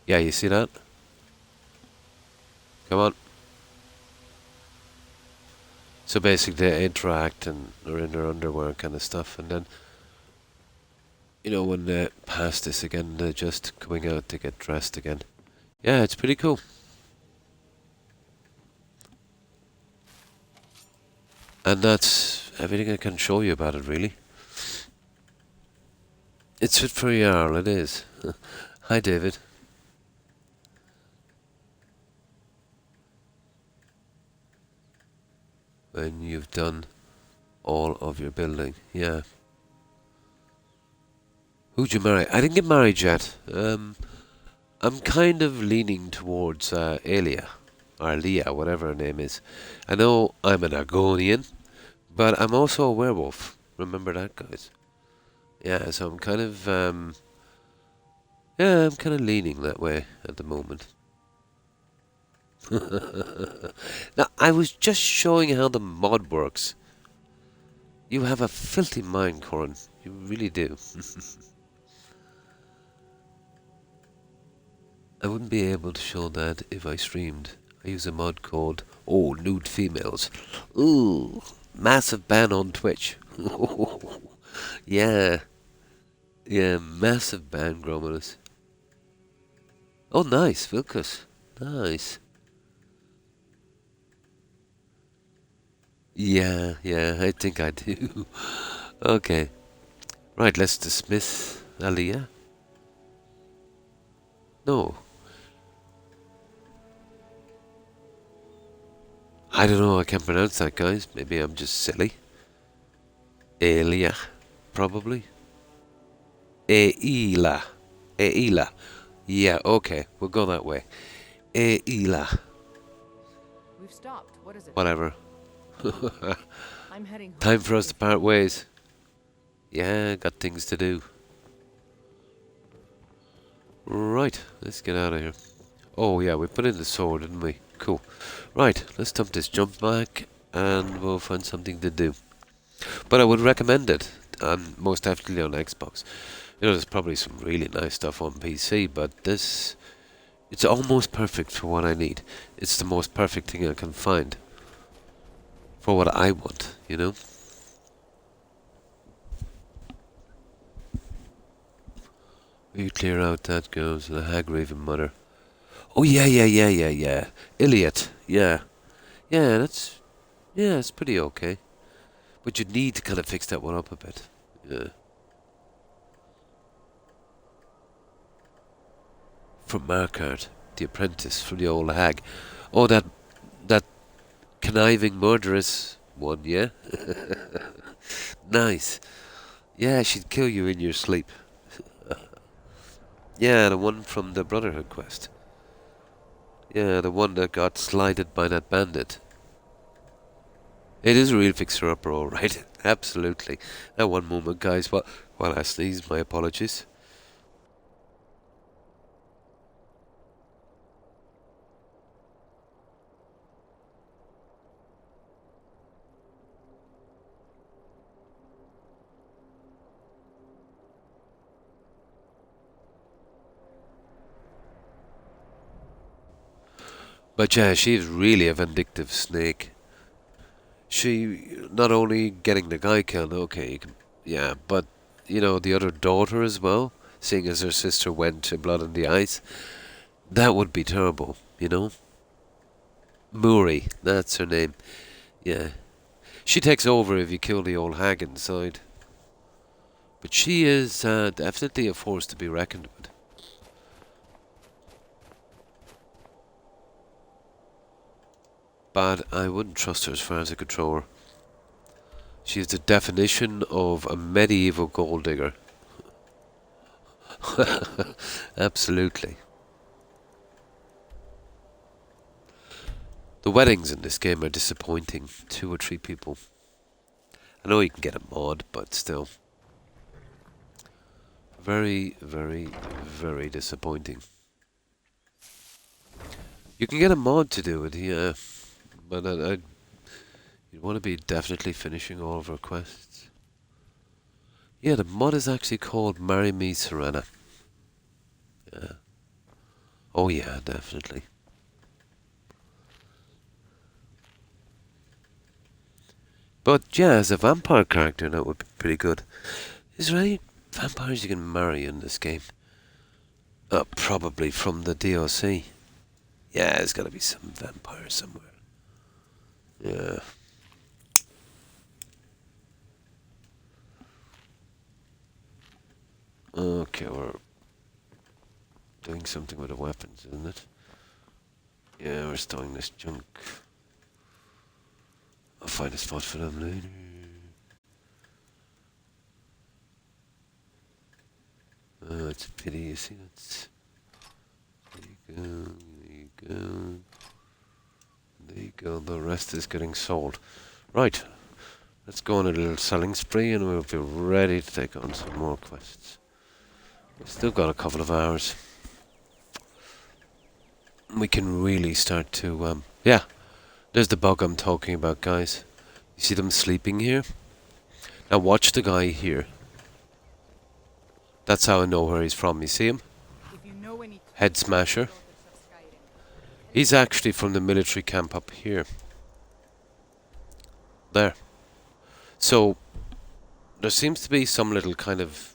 Yeah, you see that? Come on. So basically they interact and are in their underwear kind of stuff, and then, you know, when they pass this again, they're just coming out to get dressed again. Yeah, it's pretty cool. And that's everything I can show you about it, really. It's fit for a Jarl, it is. Hi, David. When you've done all of your building, yeah. Who'd you marry? I didn't get married yet. I'm kind of leaning towards Alia, or Leah, whatever her name is. I know I'm an Argonian, but I'm also a werewolf. Remember that, guys? Yeah, so I'm kind of, yeah, I'm kind of leaning that way at the moment. Now, I was just showing how the mod works. You have a filthy mind, Corin. You really do. I wouldn't be able to show that if I streamed. I use a mod called, oh, nude females. Ooh, massive ban on Twitch. Yeah. Yeah, massive ban, Grominus. Oh, nice, Vilcus. Nice. Yeah, I think I do. Okay. Right, let's dismiss Aliyah. No. I don't know, I can't pronounce that, guys. Maybe I'm just silly. Aliyah, probably. Eila. Eila. Yeah, okay, we'll go that way. Eila. We've stopped. What is it? Whatever. I'm heading home. Time for us to part ways. Yeah, got things to do. Right, let's get out of here. Oh yeah, we put in the sword, didn't we? Cool. Right, let's dump this jump back and we'll find something to do. But I would recommend it, most definitely on Xbox. You know, there's probably some really nice stuff on PC, but this, it's almost perfect for what I need. It's the most perfect thing I can find for what I want, you know? You clear out that goes the Hag Raven Mother. Oh yeah. Iliad, yeah. Yeah, it's pretty okay. But you need to kind of fix that one up a bit. Yeah. From Markard, the apprentice from the old hag. Oh, that conniving murderous one, yeah? Nice. Yeah, she'd kill you in your sleep. Yeah, the one from the Brotherhood quest. Yeah, the one that got slided by that bandit. It is a real fixer-upper, alright. Absolutely. That one moment, guys, while I sneeze, my apologies. But yeah, she's really a vindictive snake. She, not only getting the guy killed, okay, you can, yeah, but, you know, the other daughter as well, seeing as her sister went to Blood on the Ice, that would be terrible, you know? Muri, that's her name, yeah. She takes over if you kill the old hag inside. But she is definitely a force to be reckoned with. But I wouldn't trust her as far as I could throw her. She's the definition of a medieval gold digger. Absolutely. The weddings in this game are disappointing. 2 or 3 people. I know you can get a mod, but still. Very, very, very disappointing. You can get a mod to do it, yeah. But you'd want to be definitely finishing all of our quests. Yeah, the mod is actually called Marry Me Serena. Yeah. Oh yeah, definitely. But yeah, as a vampire character, that would be pretty good. Is there any vampires you can marry in this game? Probably from the DLC. Yeah, there's got to be some vampires somewhere. Yeah. Okay, we're doing something with the weapons, isn't it? Yeah, we're stowing this junk. I'll find a spot for them later. Oh, it's a pity, you see, that's... There you go, the rest is getting sold. Right, let's go on a little selling spree and we'll be ready to take on some more quests. We've still got a couple of hours. We can really start to, yeah, there's the bug I'm talking about, guys. You see them sleeping here? Now watch the guy here. That's how I know where he's from, you see him? Head smasher. He's actually from the military camp up here. There. So, there seems to be some little kind of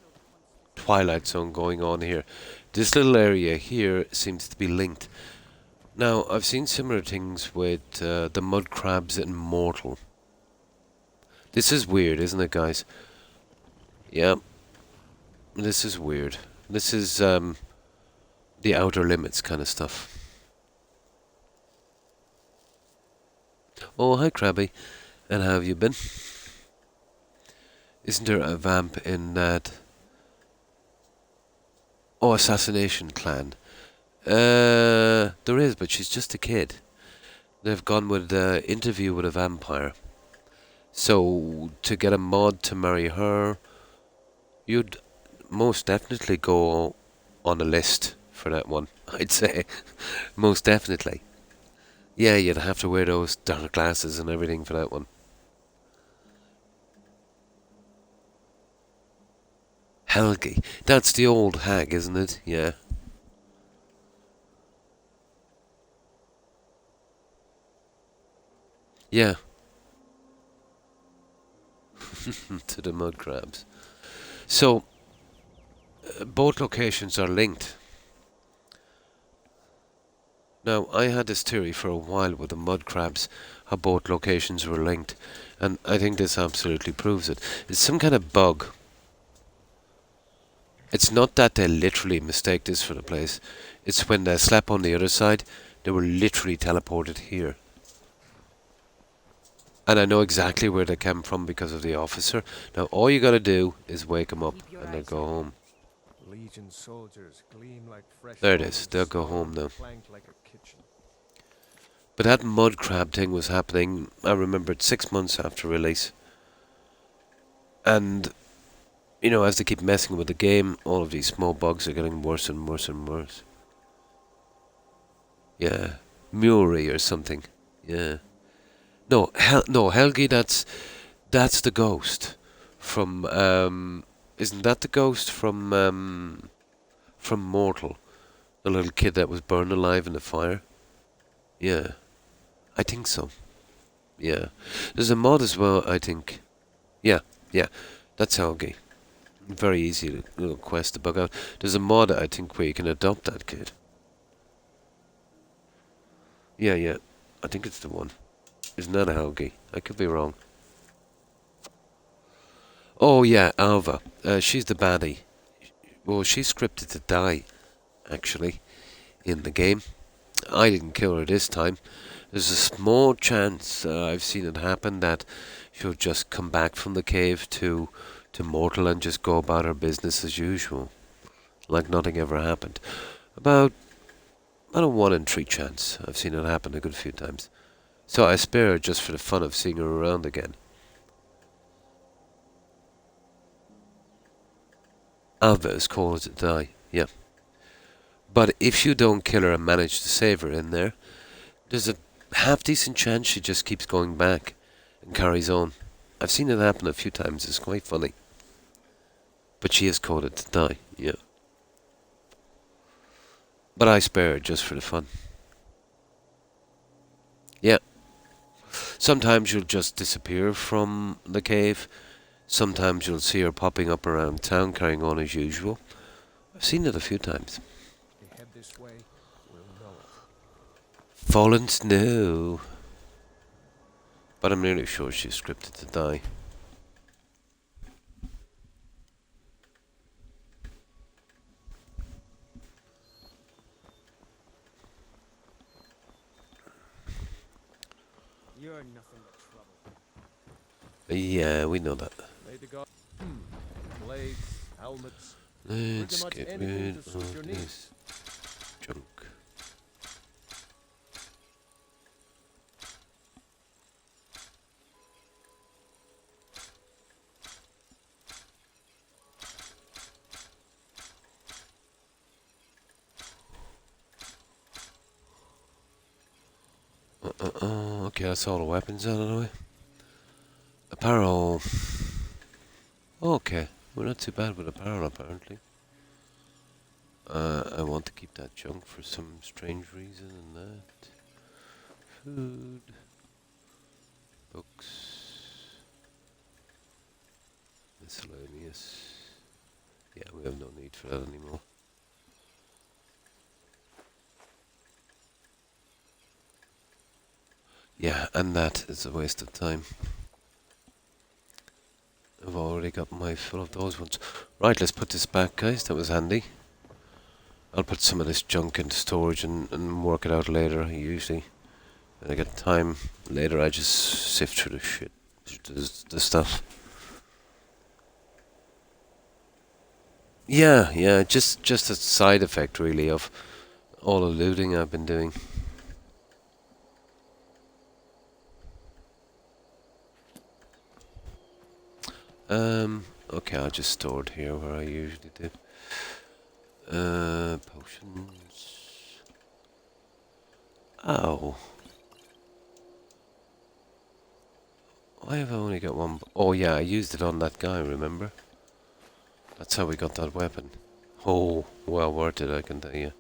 Twilight Zone going on here. This little area here seems to be linked. Now, I've seen similar things with the mud crabs in Mortal. This is weird, isn't it, guys? Yeah. This is weird. This is the Outer Limits kind of stuff. Oh, hi, Krabby. And how have you been? Isn't there a vamp in that... Oh, Assassination Clan. There is, but she's just a kid. They've gone with Interview with a Vampire. So, to get a mod to marry her, you'd most definitely go on a list for that one, I'd say. Most definitely. Yeah, you'd have to wear those dark glasses and everything for that one. Helgi. That's the old hag, isn't it? Yeah. Yeah. To the mud crabs. So, both locations are linked. Now, I had this theory for a while with the mud crabs, how both locations were linked, and I think this absolutely proves it. It's some kind of bug. It's not that they literally mistake this for the place. It's when they slap on the other side, they were literally teleported here. And I know exactly where they came from because of the officer. Now, all you gotta do is wake them up and they'll go home. Legion soldiers gleam like fresh There it fallen is. They'll go snow, home now. clanked like a kitchen. But that mud crab thing was happening, I remembered 6 months after release. And, you know, as they keep messing with the game, all of these small bugs are getting worse and worse and worse. Yeah. Muri or something. Yeah. No, Helgi, that's the ghost from, isn't that the ghost from Mortal? The little kid that was burned alive in the fire? Yeah. I think so. Yeah. There's a mod as well, I think. Yeah. That's Helgi. Very easy little quest to bug out. There's a mod, I think, where you can adopt that kid. Yeah. I think it's the one. Isn't that a Helgi? I could be wrong. Oh yeah, Alva. She's the baddie. Well, she's scripted to die, actually, in the game. I didn't kill her this time. There's a small chance, I've seen it happen, that she'll just come back from the cave to Mortal and just go about her business as usual. Like nothing ever happened. About a 1 in 3 chance. I've seen it happen a good few times. So I spare her just for the fun of seeing her around again. Alva is called to die, yeah. But if you don't kill her and manage to save her in there, there's a half-decent chance she just keeps going back and carries on. I've seen it happen a few times, it's quite funny. But she is coded to die, yeah. But I spare her just for the fun. Yeah. Sometimes you'll just disappear from the cave. Sometimes you'll see her popping up around town carrying on as usual. I've seen it a few times. They head this way, we'll know it. Fallen snow. But I'm nearly sure she's scripted to die. You're nothing but trouble. Yeah, we know that. May the god blades, helmets, Let's much get anything rid to suit your of needs. this junk. Okay, that's all the weapons out of the way. Apparel. Okay, we're not too bad with apparel apparently. I want to keep that junk for some strange reason and that. Food. Books. Miscellaneous. Yeah, we have no need for that anymore. Yeah, and that is a waste of time. I've already got my fill of those ones. Right, let's put this back, guys. That was handy. I'll put some of this junk into storage and work it out later, usually. When I get time later, I just sift through the shit, the stuff. Yeah, just a side effect, really, of all the looting I've been doing. Okay, I'll just store it here where I usually do. Potions. Ow. Why have I only got one? Oh yeah, I used it on that guy, remember? That's how we got that weapon. Oh, well worth it, I can tell you.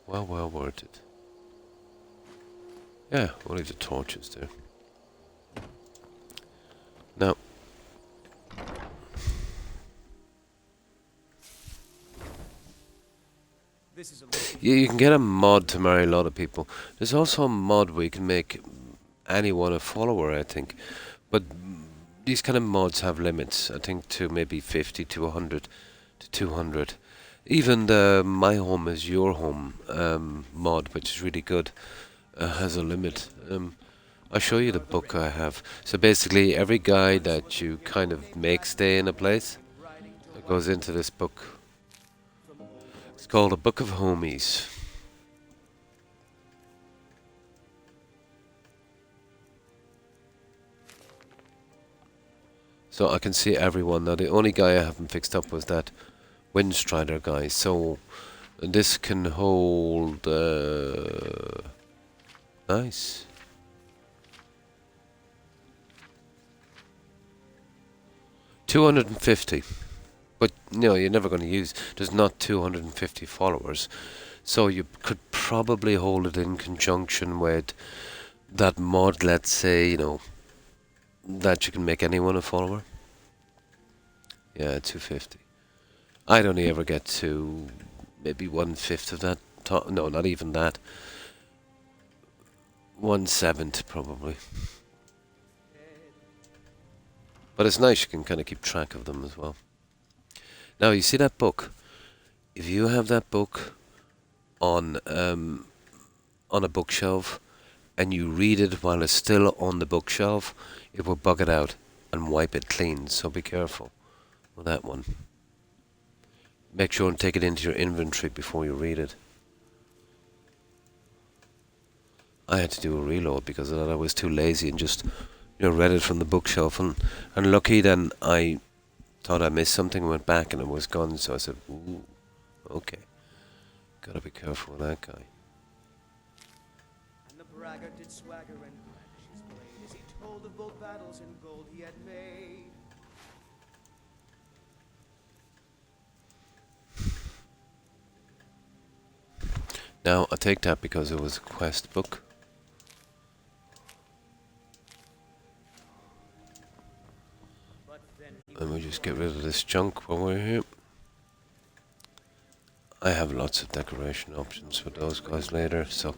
Well worth it. Yeah, we'll leave the torches there. Now, You can get a mod to marry a lot of people. There's also a mod where you can make anyone a follower, I think. But these kind of mods have limits, I think, to maybe 50 to 100 to 200. Even the My Home is Your Home mod, which is really good, has a limit. I'll show you the book I have. So basically, every guy that you kind of make stay in a place goes into this book. It's called A Book of Homies. So I can see everyone. Now the only guy I haven't fixed up was that Windstrider guy. So this can hold... nice. $250. But no, you're never going to use. There's not 250 followers. So you could probably hold it in conjunction with that mod, let's say, you know, that you can make anyone a follower. Yeah, 250. I'd only ever get to maybe 1/5 of that. No, not even that. 1/7 probably. But it's nice, you can kind of keep track of them as well. Now, you see that book? If you have that book on a bookshelf and you read it while it's still on the bookshelf, it will bug it out and wipe it clean, so be careful with that one. Make sure and take it into your inventory before you read it. I had to do a reload because of that. I was too lazy and just, read it from the bookshelf, and lucky then I thought I missed something, went back and it was gone, so I said, ooh, okay. Gotta be careful with that guy. And the braggart did swagger and brandish his blade as he told of both battles and gold he had made. Now, I take that because it was a quest book. And we just get rid of this junk while we're here. I have lots of decoration options for those guys later, so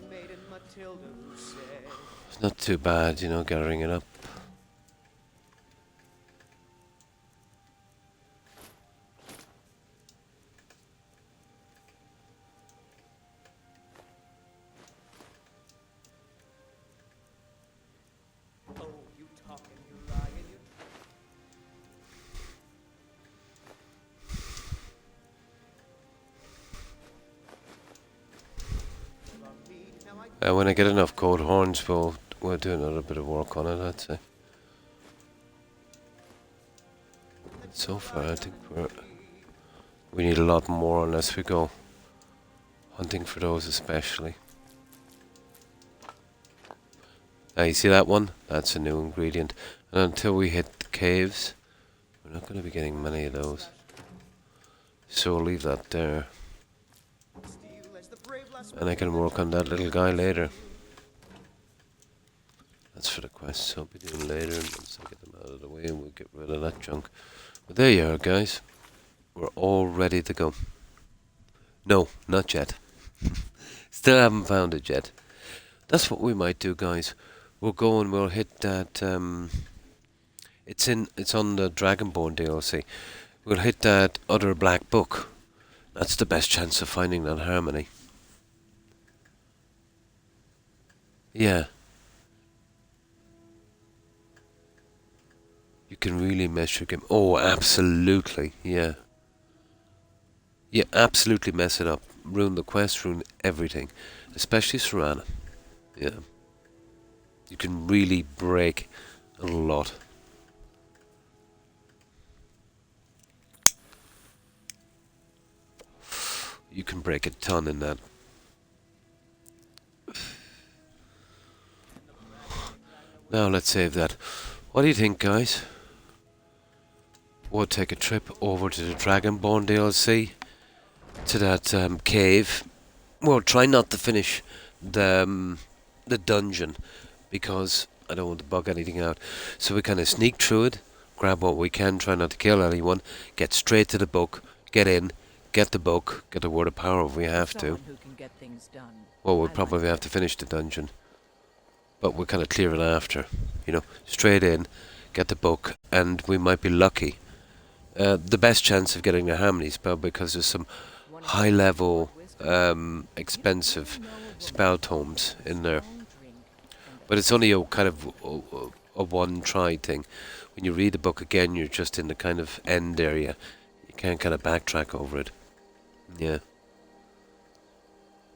it's not too bad, gathering it up. When I get enough gold horns, we'll do another bit of work on it, I'd say. So far, I think we need a lot more unless we go hunting for those especially. Now, you see that one? That's a new ingredient. And until we hit the caves, we're not going to be getting many of those. So we'll leave that there. And I can work on that little guy later. That's for the quests I'll be doing later, and once I get them out of the way, and we'll get rid of that junk. But there you are, guys. We're all ready to go. No, not yet. Still haven't found it yet. That's what we might do, guys. We'll go and we'll hit that. It's on the Dragonborn DLC. We'll hit that other black book. That's the best chance of finding that harmony. Yeah. You can really mess your game. Oh, absolutely. Yeah. Yeah, absolutely mess it up. Ruin the quest, ruin everything. Especially Serana. Yeah. You can really break a lot. You can break a ton in that. Now let's save that. What do you think, guys? We'll take a trip over to the Dragonborn DLC, to that cave. We'll try not to finish the dungeon because I don't want to bug anything out. So we kind of sneak through it, grab what we can, try not to kill anyone, get straight to the book, get in, get the book, get the word of power if we have to. Someone who can get things done. Well, we'll I probably like have to finish the dungeon. But we'll kind of clear it after. You know, straight in, get the book, and we might be lucky. The best chance of getting a Harmony spell, because there's some high-level, expensive spell tomes in there. But it's only a kind of a one-try thing. When you read the book again, you're just in the kind of end area. You can't kind of backtrack over it. Yeah.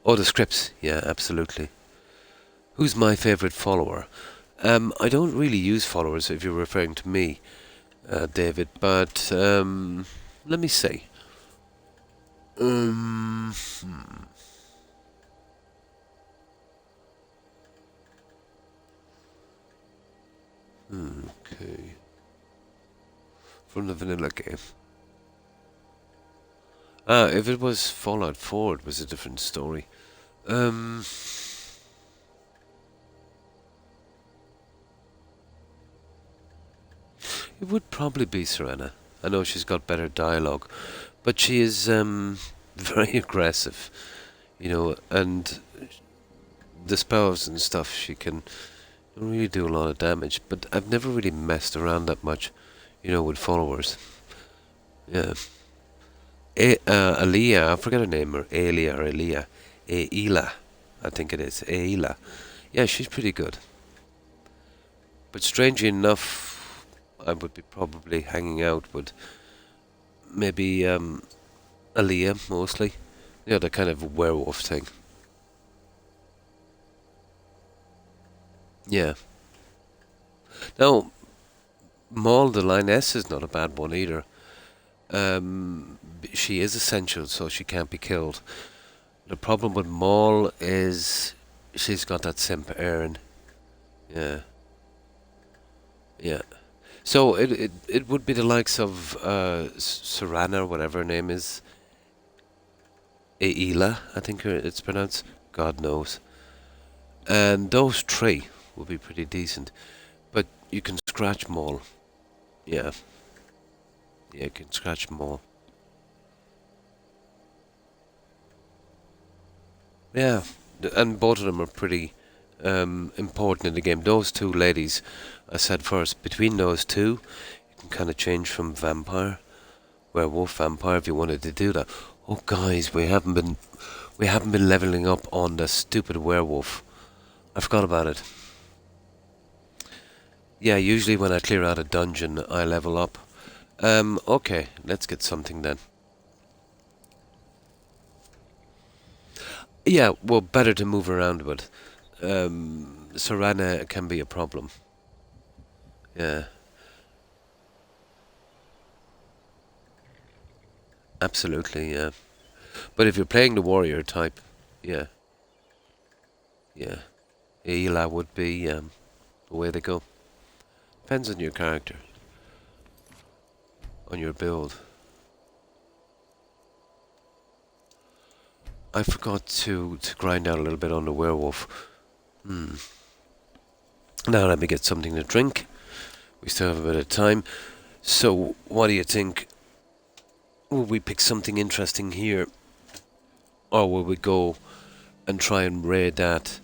Oh, the scripts. Yeah, absolutely. Who's my favourite follower? I don't really use followers if you're referring to me, David, but let me see. Okay. From the vanilla game. If it was Fallout 4, it was a different story. It would probably be Serena. I know she's got better dialogue, but she is very aggressive, you know, and the spells and stuff, she can really do a lot of damage, but I've never really messed around that much, you know, with followers. Yeah. Aaliyah, I forget her name, or Aelia or Aaliyah. Aela, I think it is. Aela. Yeah, she's pretty good. But strangely enough, I would be probably hanging out with maybe Aaliyah mostly. You know, the kind of werewolf thing. Yeah. Now, Maul the Lioness is not a bad one either. She is essential, so she can't be killed. The problem with Maul is she's got that simp Aaron. Yeah. Yeah. So it would be the likes of Serana, or whatever her name is. Aela, I think it's pronounced. God knows. And those three would be pretty decent. But you can scratch Maul. Yeah. Yeah, you can scratch Maul. Yeah. And both of them are pretty important in the game. Those two ladies, I said first, between those two, you can kind of change from vampire, werewolf, vampire, if you wanted to do that. Oh, guys, we haven't been leveling up on the stupid werewolf. I forgot about it. Yeah, usually when I clear out a dungeon, I level up. Okay, let's get something then. Yeah, well, better to move around with. Serana can be a problem. Yeah. Absolutely, yeah. But if you're playing the warrior type, yeah. Yeah. Ela would be the way to go. Depends on your character. On your build. I forgot to grind out a little bit on the werewolf. Now let me get something to drink. We still have a bit of time. So, what do you think? Will we pick something interesting here? Or will we go and try and raid that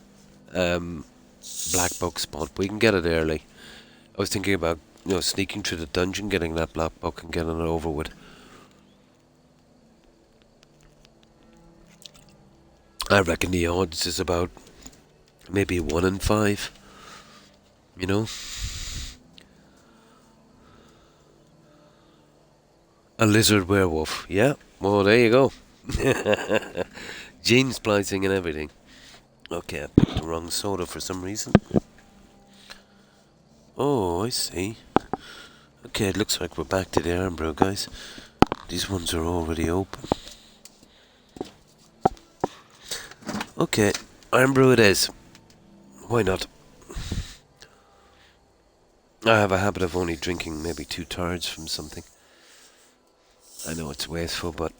black book spot? We can get it early. I was thinking about, you know, sneaking through the dungeon, getting that black book and getting it over with. I reckon the odds is about maybe 1 in 5. You know? A lizard werewolf. Yeah. Well, there you go. Gene splicing and everything. Okay, I picked the wrong soda for some reason. Oh, I see. Okay, it looks like we're back to the arm brew, guys. These ones are already open. Okay, arm brew it is. Why not? I have a habit of only drinking maybe 2 turds from something. I know it's wasteful, but...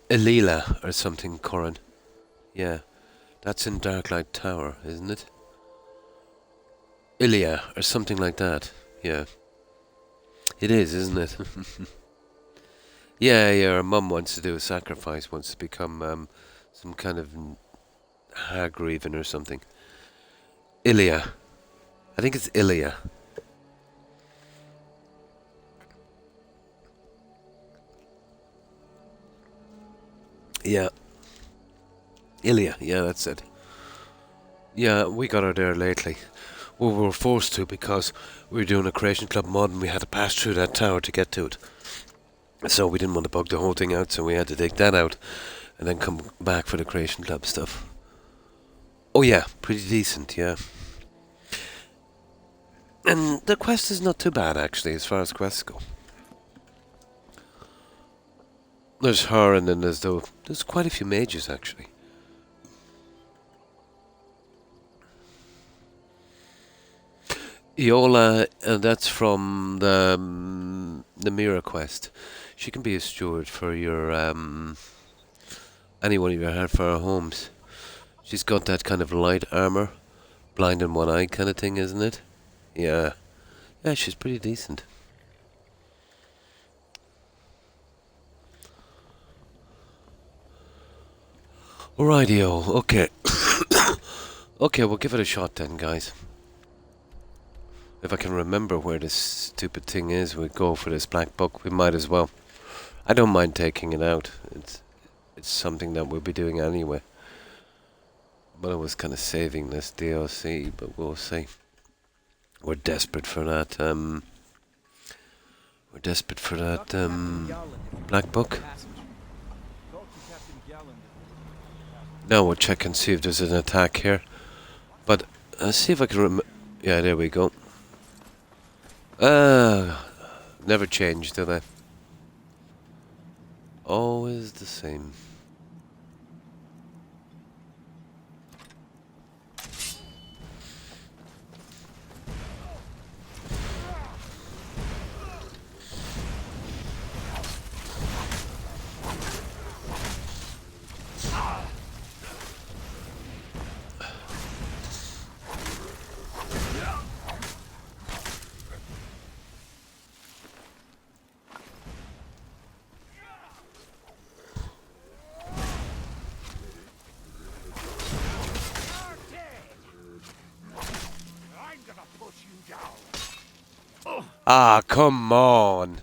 Elila or something, Corin. Yeah. That's in Darklight Tower, isn't it? Ilya, or something like that. Yeah. It is, isn't it? Yeah, her mum wants to do a sacrifice, wants to become some kind of hag raven or something. Ilya. I think it's Ilya. Yeah. Ilya, yeah, that's it. Yeah, we got her there lately. Well, we were forced to because we were doing a Creation Club mod and we had to pass through that tower to get to it. So we didn't want to bug the whole thing out, so we had to take that out and then come back for the Creation Club stuff. Oh yeah, pretty decent, yeah. And the quest is not too bad, actually, as far as quests go. There's her, and then there's quite a few mages, actually. Iola, that's from the Mira quest. She can be a steward for your any one of your Hardfire homes. She's got that kind of light armor, blind in one eye kind of thing, isn't it? Yeah. Yeah, she's pretty decent. Rightio, okay. Okay, we'll give it a shot then, guys. If I can remember where this stupid thing is, we go for this black book. We might as well. I don't mind taking it out. It's something that we'll be doing anyway. But I was kind of saving this DLC, but we'll see. We're desperate for that. We're desperate for that black book. Now we'll check and see if there's an attack here. But see if I can remember. Yeah, there we go. Never change, do they? Always the same. Ah, come on.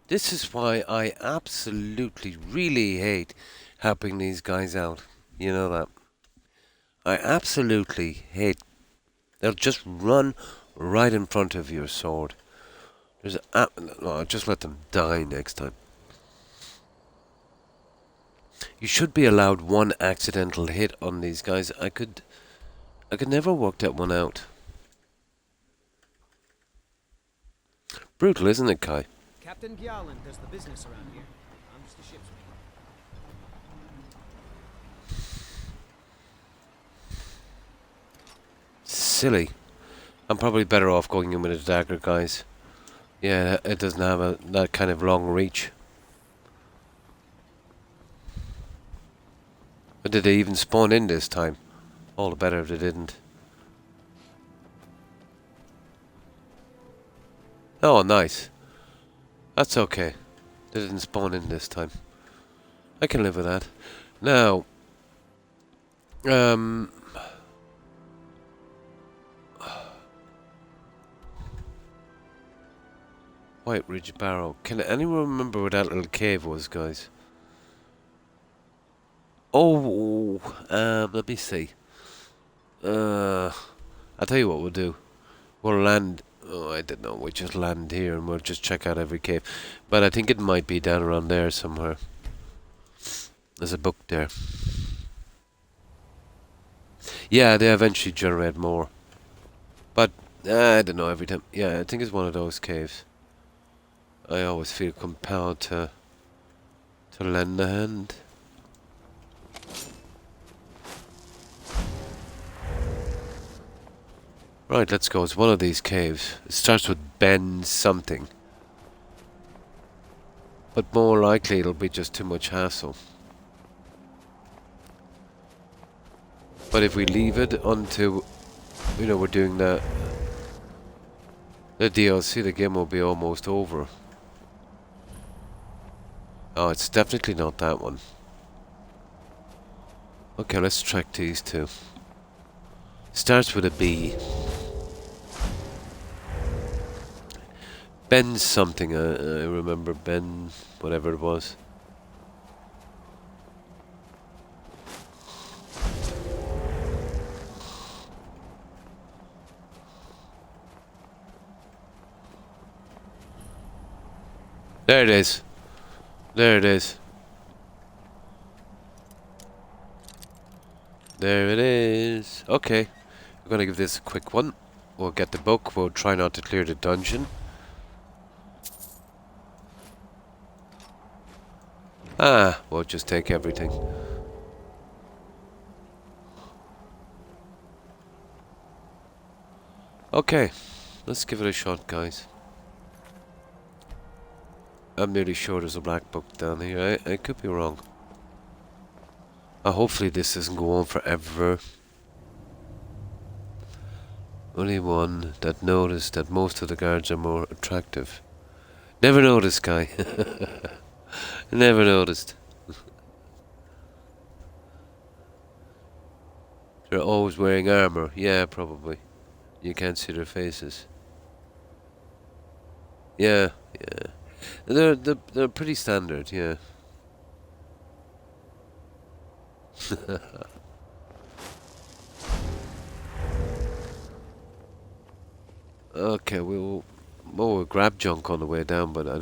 This is why I absolutely, really hate helping these guys out. You know that. I absolutely hate. They'll just run right in front of your sword. No, just let them die next time. You should be allowed one accidental hit on these guys. I could never work that one out. Brutal, isn't it, Kai? Captain Gjallan does the business around here. I'm just the ship's mate. Silly. I'm probably better off going in with a dagger, guys. Yeah, it doesn't have that kind of long reach. But did they even spawn in this time? All the better if they didn't. Oh, nice. That's okay. They didn't spawn in this time. I can live with that. Now, White Ridge Barrow. Can anyone remember where that little cave was, guys? Oh, let me see. I'll tell you what we'll do. We'll land. Oh, I don't know. We'll just land here and we'll just check out every cave. But I think it might be down around there somewhere. There's a book there. Yeah, they eventually generate more. But I don't know every time. Yeah, I think it's one of those caves. I always feel compelled to lend a hand. Right, let's go. It's one of these caves. It starts with Ben something. But more likely it'll be just too much hassle. But if we leave it until, you know, we're doing the The DLC, the game will be almost over. Oh, it's definitely not that one. Okay, let's track these two. Starts with a B. Ben something, I remember Ben, whatever it was. There it is. There it is. There it is. Okay. We're gonna give this a quick one. We'll get the book. We'll try not to clear the dungeon. Ah, we'll just take everything. Okay. Let's give it a shot, guys. I'm nearly sure there's a black book down here. I could be wrong. Hopefully this doesn't go on forever. Only one that noticed that most of the guards are more attractive. Never noticed, guy. Never noticed. They're always wearing armor. Yeah, probably. You can't see their faces. Yeah, yeah. They're pretty standard, yeah. Okay, we'll grab junk on the way down, but I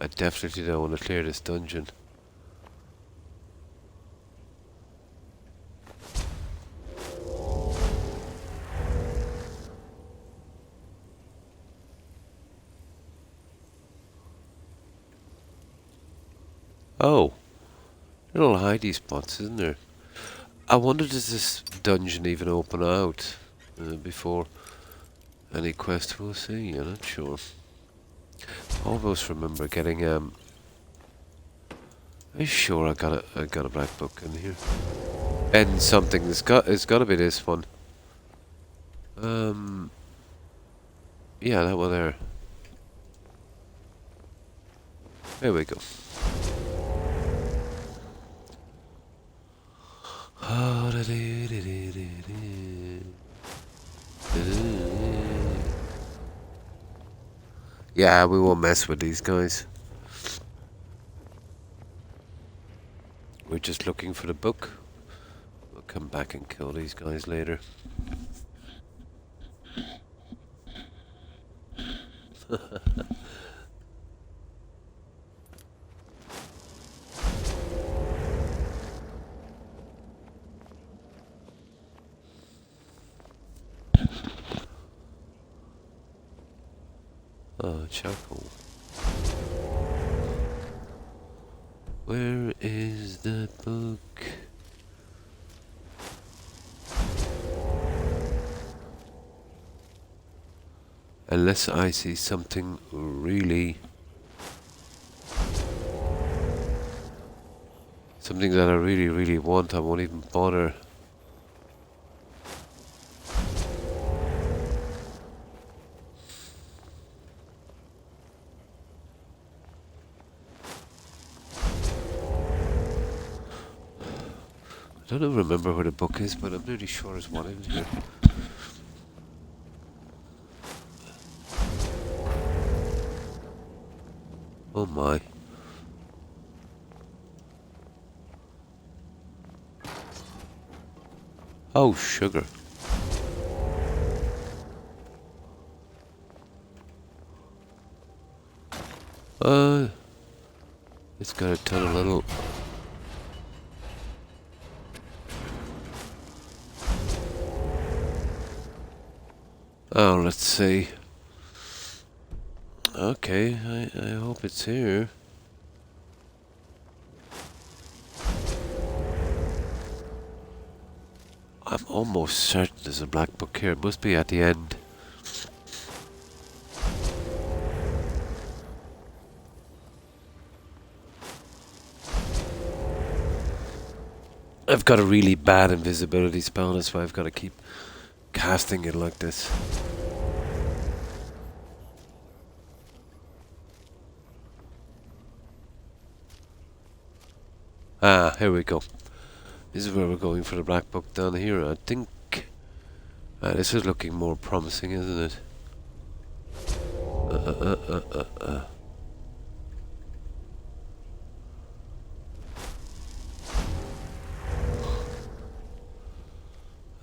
definitely don't want to clear this dungeon. Oh, little hidey spots, isn't there? I wonder, does this dungeon even open out before any quest? We'll see. I'm not sure. Almost remember getting Are you sure I got a black book in here? And something. It's got to be this one. Yeah, that one there. There we go. Yeah, we won't mess with these guys. We're just looking for the book. We'll come back and kill these guys later. Oh, charcoal. Where is the book? Unless I see something really... something that I really, really want, I won't even bother. I don't remember where the book is, but I'm nearly sure there's one in here. Oh my. Oh, sugar. It's got a ton of little... Oh, let's see. Okay, I hope it's here. I'm almost certain there's a black book here. It must be at the end. I've got a really bad invisibility spell, that's why I've got to keep casting it like this. Ah, here we go. This is where we're going for the black book down here, I think. This is looking more promising, isn't it?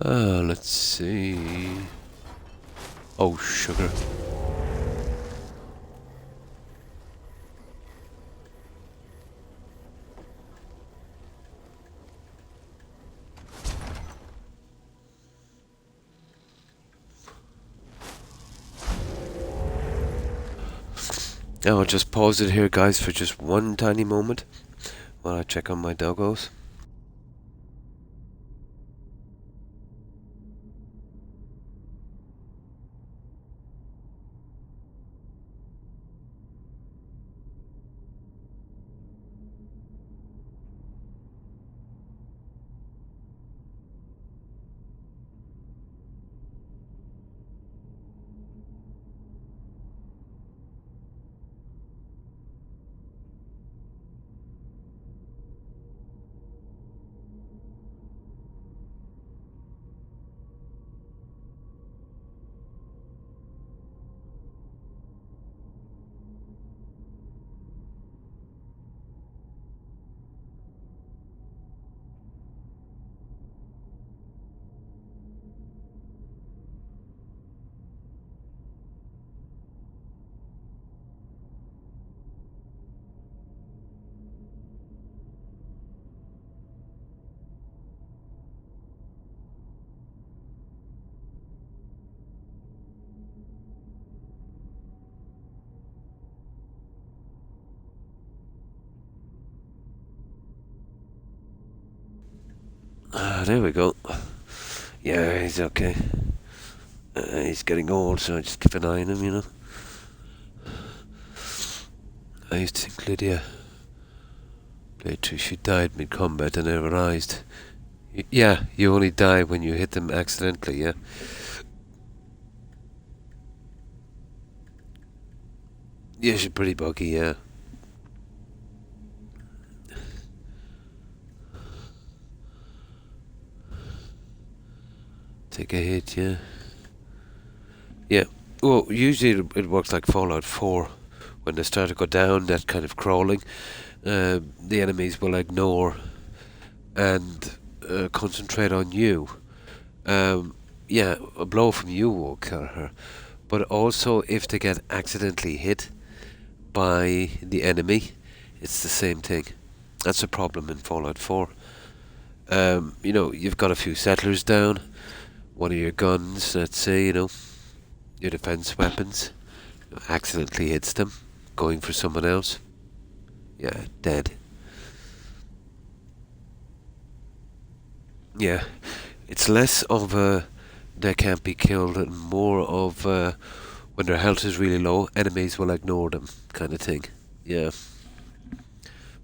Let's see. Oh, sugar. Now I'll just pause it here, guys, for just one tiny moment while I check on my doggos. There we go. Yeah, he's okay. He's getting old, so I just keep an eye on him, you know. I used to think Lydia played through. She died mid-combat and never realised. Yeah, you only die when you hit them accidentally, yeah. Yeah, she's pretty buggy, yeah. Take a hit, yeah. Yeah, well, usually it works like Fallout 4. When they start to go down, that kind of crawling, the enemies will ignore and concentrate on you. Yeah, a blow from you will kill her. But also, if they get accidentally hit by the enemy, it's the same thing. That's a problem in Fallout 4. You know, you've got a few settlers down. One of your guns, let's say, you know, your defense weapons, accidentally hits them, going for someone else. Yeah, dead. Yeah, it's less of a they can't be killed and more of when their health is really low, enemies will ignore them kind of thing. Yeah.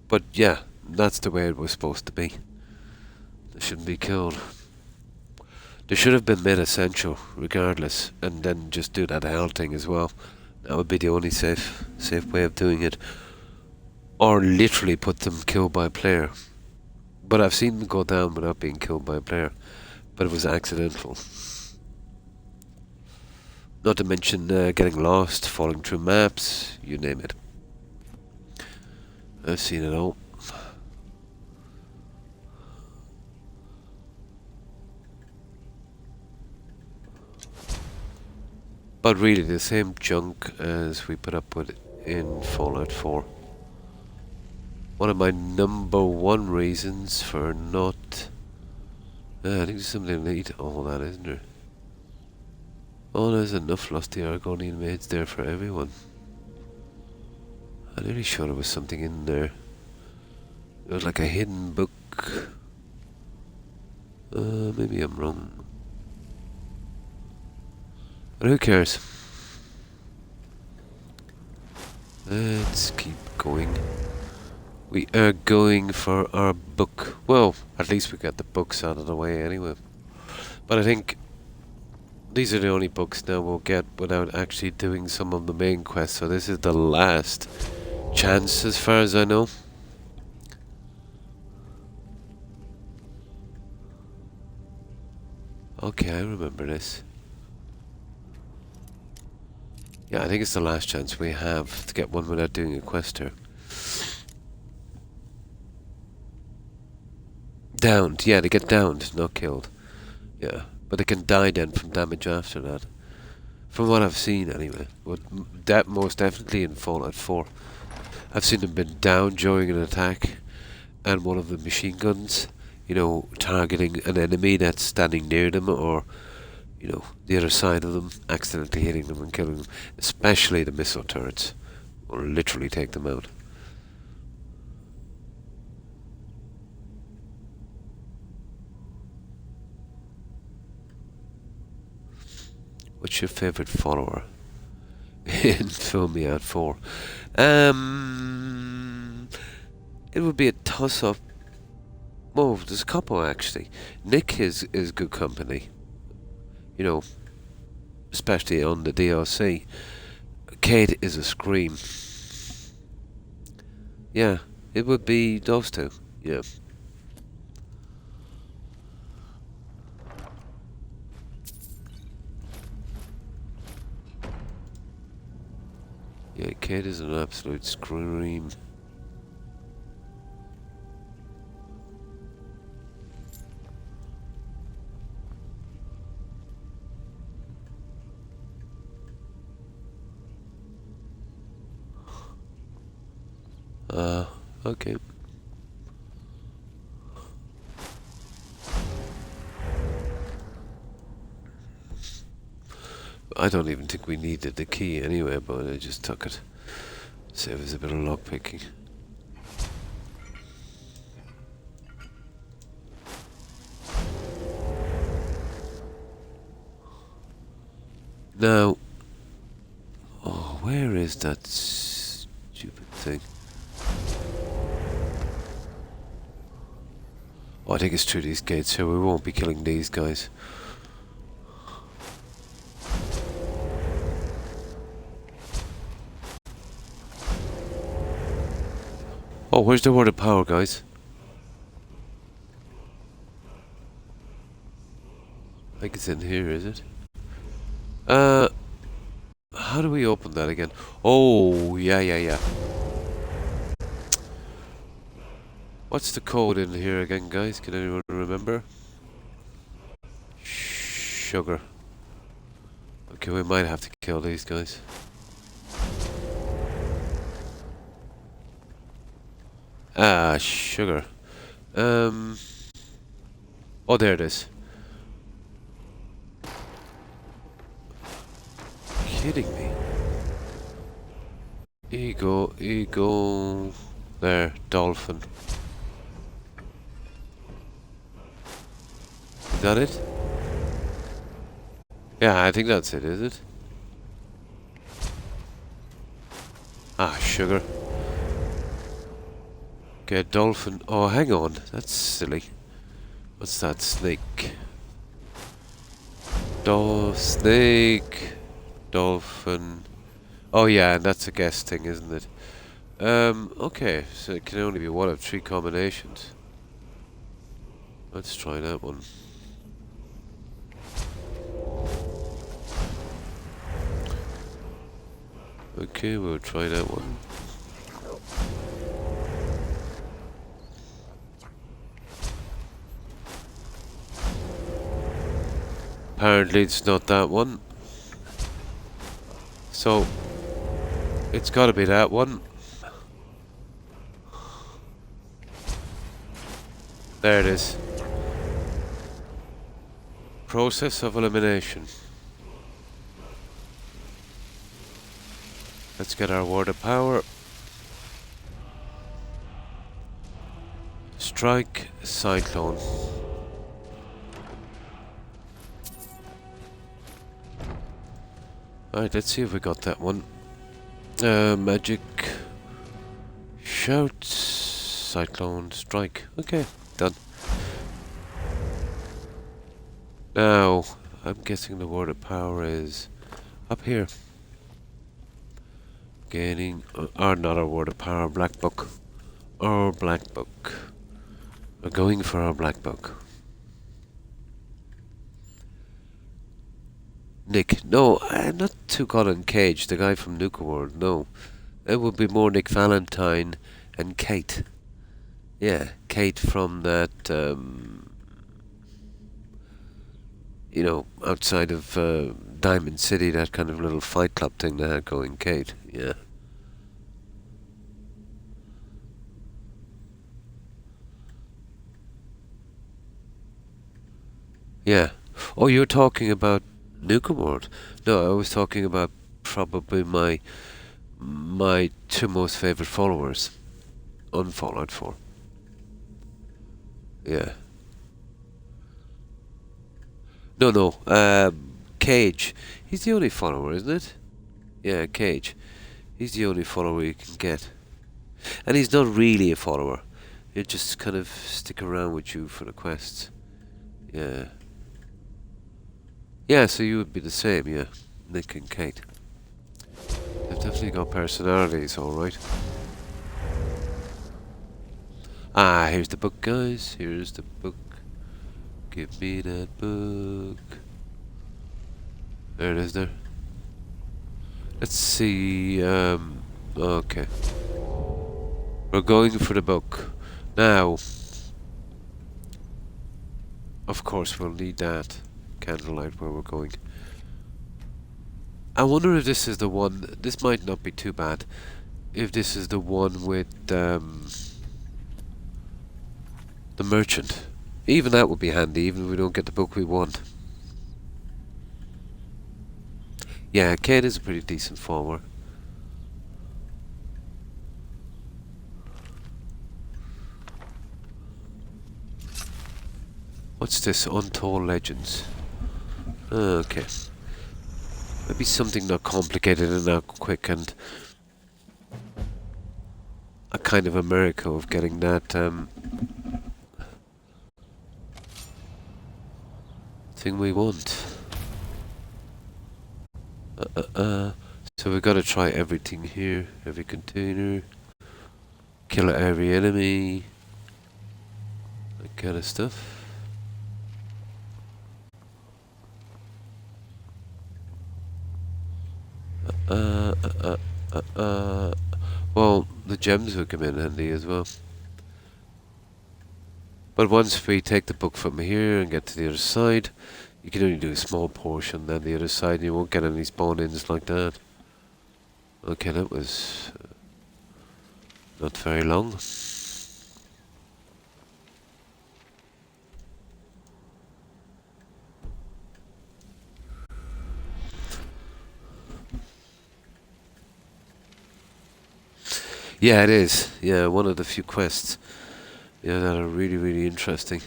But yeah, that's the way it was supposed to be. They shouldn't be killed. They should have been made essential, regardless, and then just do that health thing as well. That would be the only safe way of doing it. Or literally put them killed by player. But I've seen them go down without being killed by a player. But it was accidental. Not to mention getting lost, falling through maps, you name it. I've seen it all. But really the same junk as we put up with in Fallout 4. One of my number one reasons for not... I think there's something to eat all that, isn't there? Oh, there's enough lusty Argonian maids there for everyone. I'm nearly sure there was something in there. It was like a hidden book. Maybe I'm wrong. But who cares? Let's keep going. We are going for our book. Well, at least we got the books out of the way anyway. But I think these are the only books now we'll get without actually doing some of the main quests. So this is the last chance as far as I know. Okay, I remember this. Yeah, I think it's the last chance we have to get one without doing a quest here. Downed, yeah, they get downed, not killed. Yeah, but they can die then from damage after that. From what I've seen, anyway. But that most definitely in Fallout 4. I've seen them been down during an attack, and one of the machine guns, you know, targeting an enemy that's standing near them, or, you know, the other side of them, accidentally hitting them and killing them. Especially the missile turrets. Will literally take them out. What's your favourite follower in Fill Me Out 4? It would be a toss-up. Well, there's a couple actually. Nick is good company. You know, especially on the DLC. Kate is a scream. Yeah, it would be those two. Yeah. Yeah, Kate is an absolute scream. Okay. I don't even think we needed the key anyway, but I just took it. Save us a bit of lockpicking. Now, oh, where is that stupid thing? Oh, I think it's through these gates here. We won't be killing these guys. Oh, where's the word of power, guys? I think it's in here, is it? How do we open that again? Oh, yeah. What's the code in here again, guys? Can anyone remember? Sugar. Okay, we might have to kill these guys. Ah, sugar. Oh, there it is. Kidding me. Ego. There, dolphin. Is that it? Yeah, I think that's it, is it? Ah, sugar. Okay, dolphin. Oh, hang on. That's silly. What's that? Snake. Snake. Dolphin. Oh yeah, and that's a guess thing, isn't it? Okay, so it can only be one of three combinations. Let's try that one. Okay, we'll try that one. Apparently it's not that one. So, it's gotta be that one. There it is. Process of elimination. Let's get our word of power. Strike, cyclone. Alright, let's see if we got that one. Magic. Shout, cyclone, strike. Okay, done. Now, I'm guessing the word of power is up here. Gaining, or not our word of power, black book. Our black book. We're going for our black book. Nick. No, not to Colin Cage, the guy from Nuka World. No. It would be more Nick Valentine and Kate. Yeah, Kate from that, you know, outside of Diamond City, that kind of little fight club thing they had going. Kate, yeah. Yeah. Oh, you're talking about Nuka World? No, I was talking about probably my two most favorite followers on Fallout 4. Yeah. No. Cage. He's the only follower, isn't it? Yeah, Cage. He's the only follower you can get. And he's not really a follower. He'll just kind of stick around with you for the quests. Yeah. Yeah, so you would be the same, yeah. Nick and Kate. They've definitely got personalities, alright. Ah, here's the book, guys. Here's the book. Give me that book. There it is there. Let's see, okay. We're going for the book. Now, of course we'll need that candlelight where we're going. I wonder if this is the one, this might not be too bad, if this is the one with, the merchant. Even that would be handy, even if we don't get the book we want. Yeah, Kate is a pretty decent follower. What's this? Untold Legends. Okay. Maybe something not complicated and not quick, and a kind of a miracle of getting that thing we want. So we gotta try everything here, every container, kill every enemy, that kind of stuff. Well, the gems will come in handy as well. But once we take the book from here and get to the other side, you can only do a small portion, then the other side, and you won't get any spawn-ins like that. Okay, that was not very long. Yeah, it is. Yeah, one of the few quests, yeah, that are really, really interesting.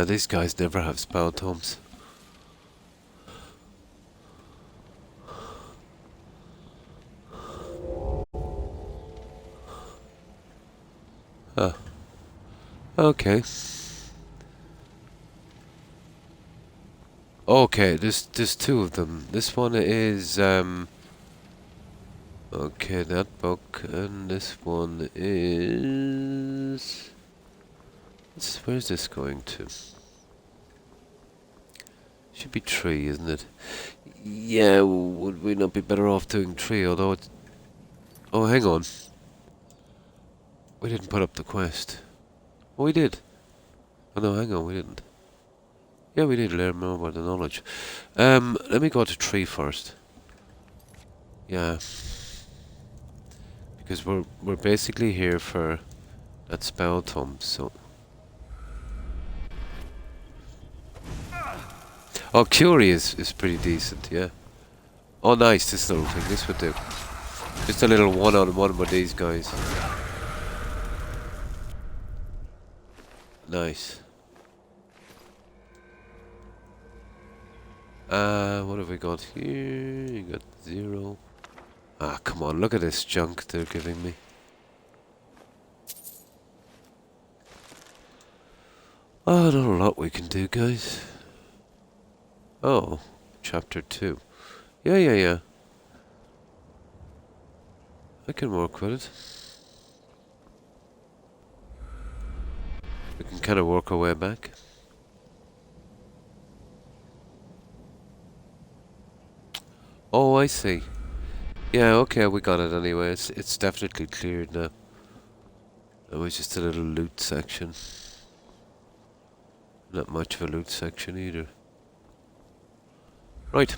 These guys never have spell tomes. Okay. Okay, there's two of them. This one is okay, that book, and this one is. Where's this going to? Should be tree, isn't it? Yeah, would we not be better off doing tree? Although it's. Oh, hang on. We didn't put up the quest. Oh, we did. Oh no, hang on, we didn't. Yeah, we did learn more about the knowledge. Let me go to tree first. Yeah. Because we're basically here for that spell tome, so. Oh, Curie is pretty decent, yeah. Oh, nice, this little thing, this would do. Just a little one-on-one with these guys. Nice. What have we got here? You got 0. Ah, come on, look at this junk they're giving me. Oh, not a lot we can do, guys. Oh, chapter 2. Yeah. I can work with it. We can kind of work our way back. Oh, I see. Yeah, okay, we got it anyway. It's definitely cleared now. It was just a little loot section. Not much of a loot section either. Right.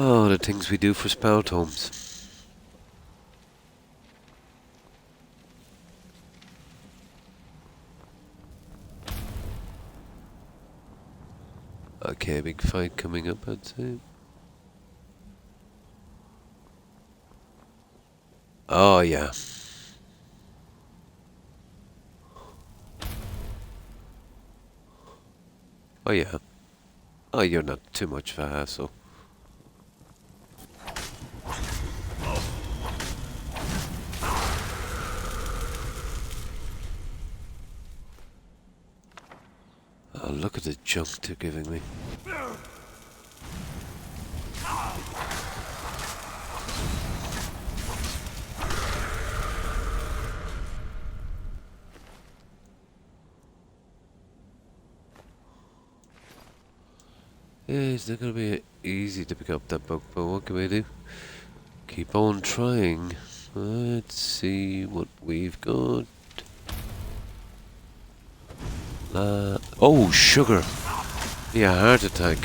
Oh, the things we do for spout homes. Okay, big fight coming up, I'd say. Oh, yeah. Oh, yeah. Oh, you're not too much of a hassle. Oh, look at the junk they're giving me. Yeah, it's not gonna be easy to pick up that book, but what can we do? Keep on trying. Let's see what we've got. Oh, sugar! Yeah, heart attack.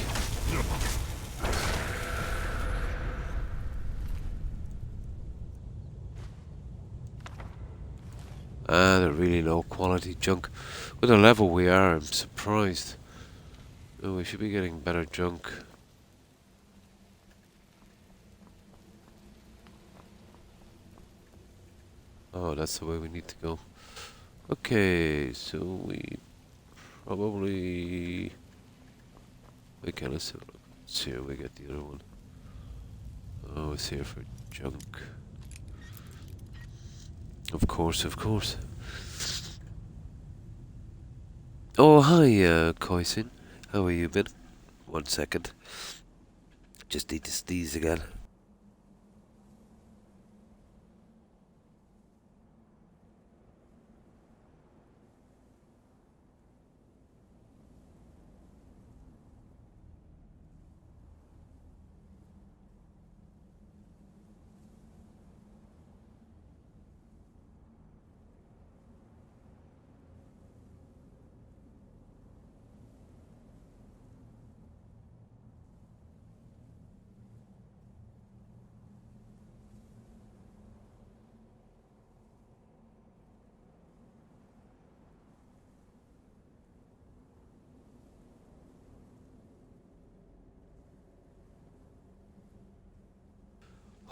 Ah, they're really low quality junk. With the level we are, I'm surprised. Oh, we should be getting better junk. Oh, that's the way we need to go. Okay, so we probably... Okay, let's see here, we get the other one. Oh, it's here for junk. Of course. Oh, hi, Koisin. How are you been? 1 second. Just need to sneeze again.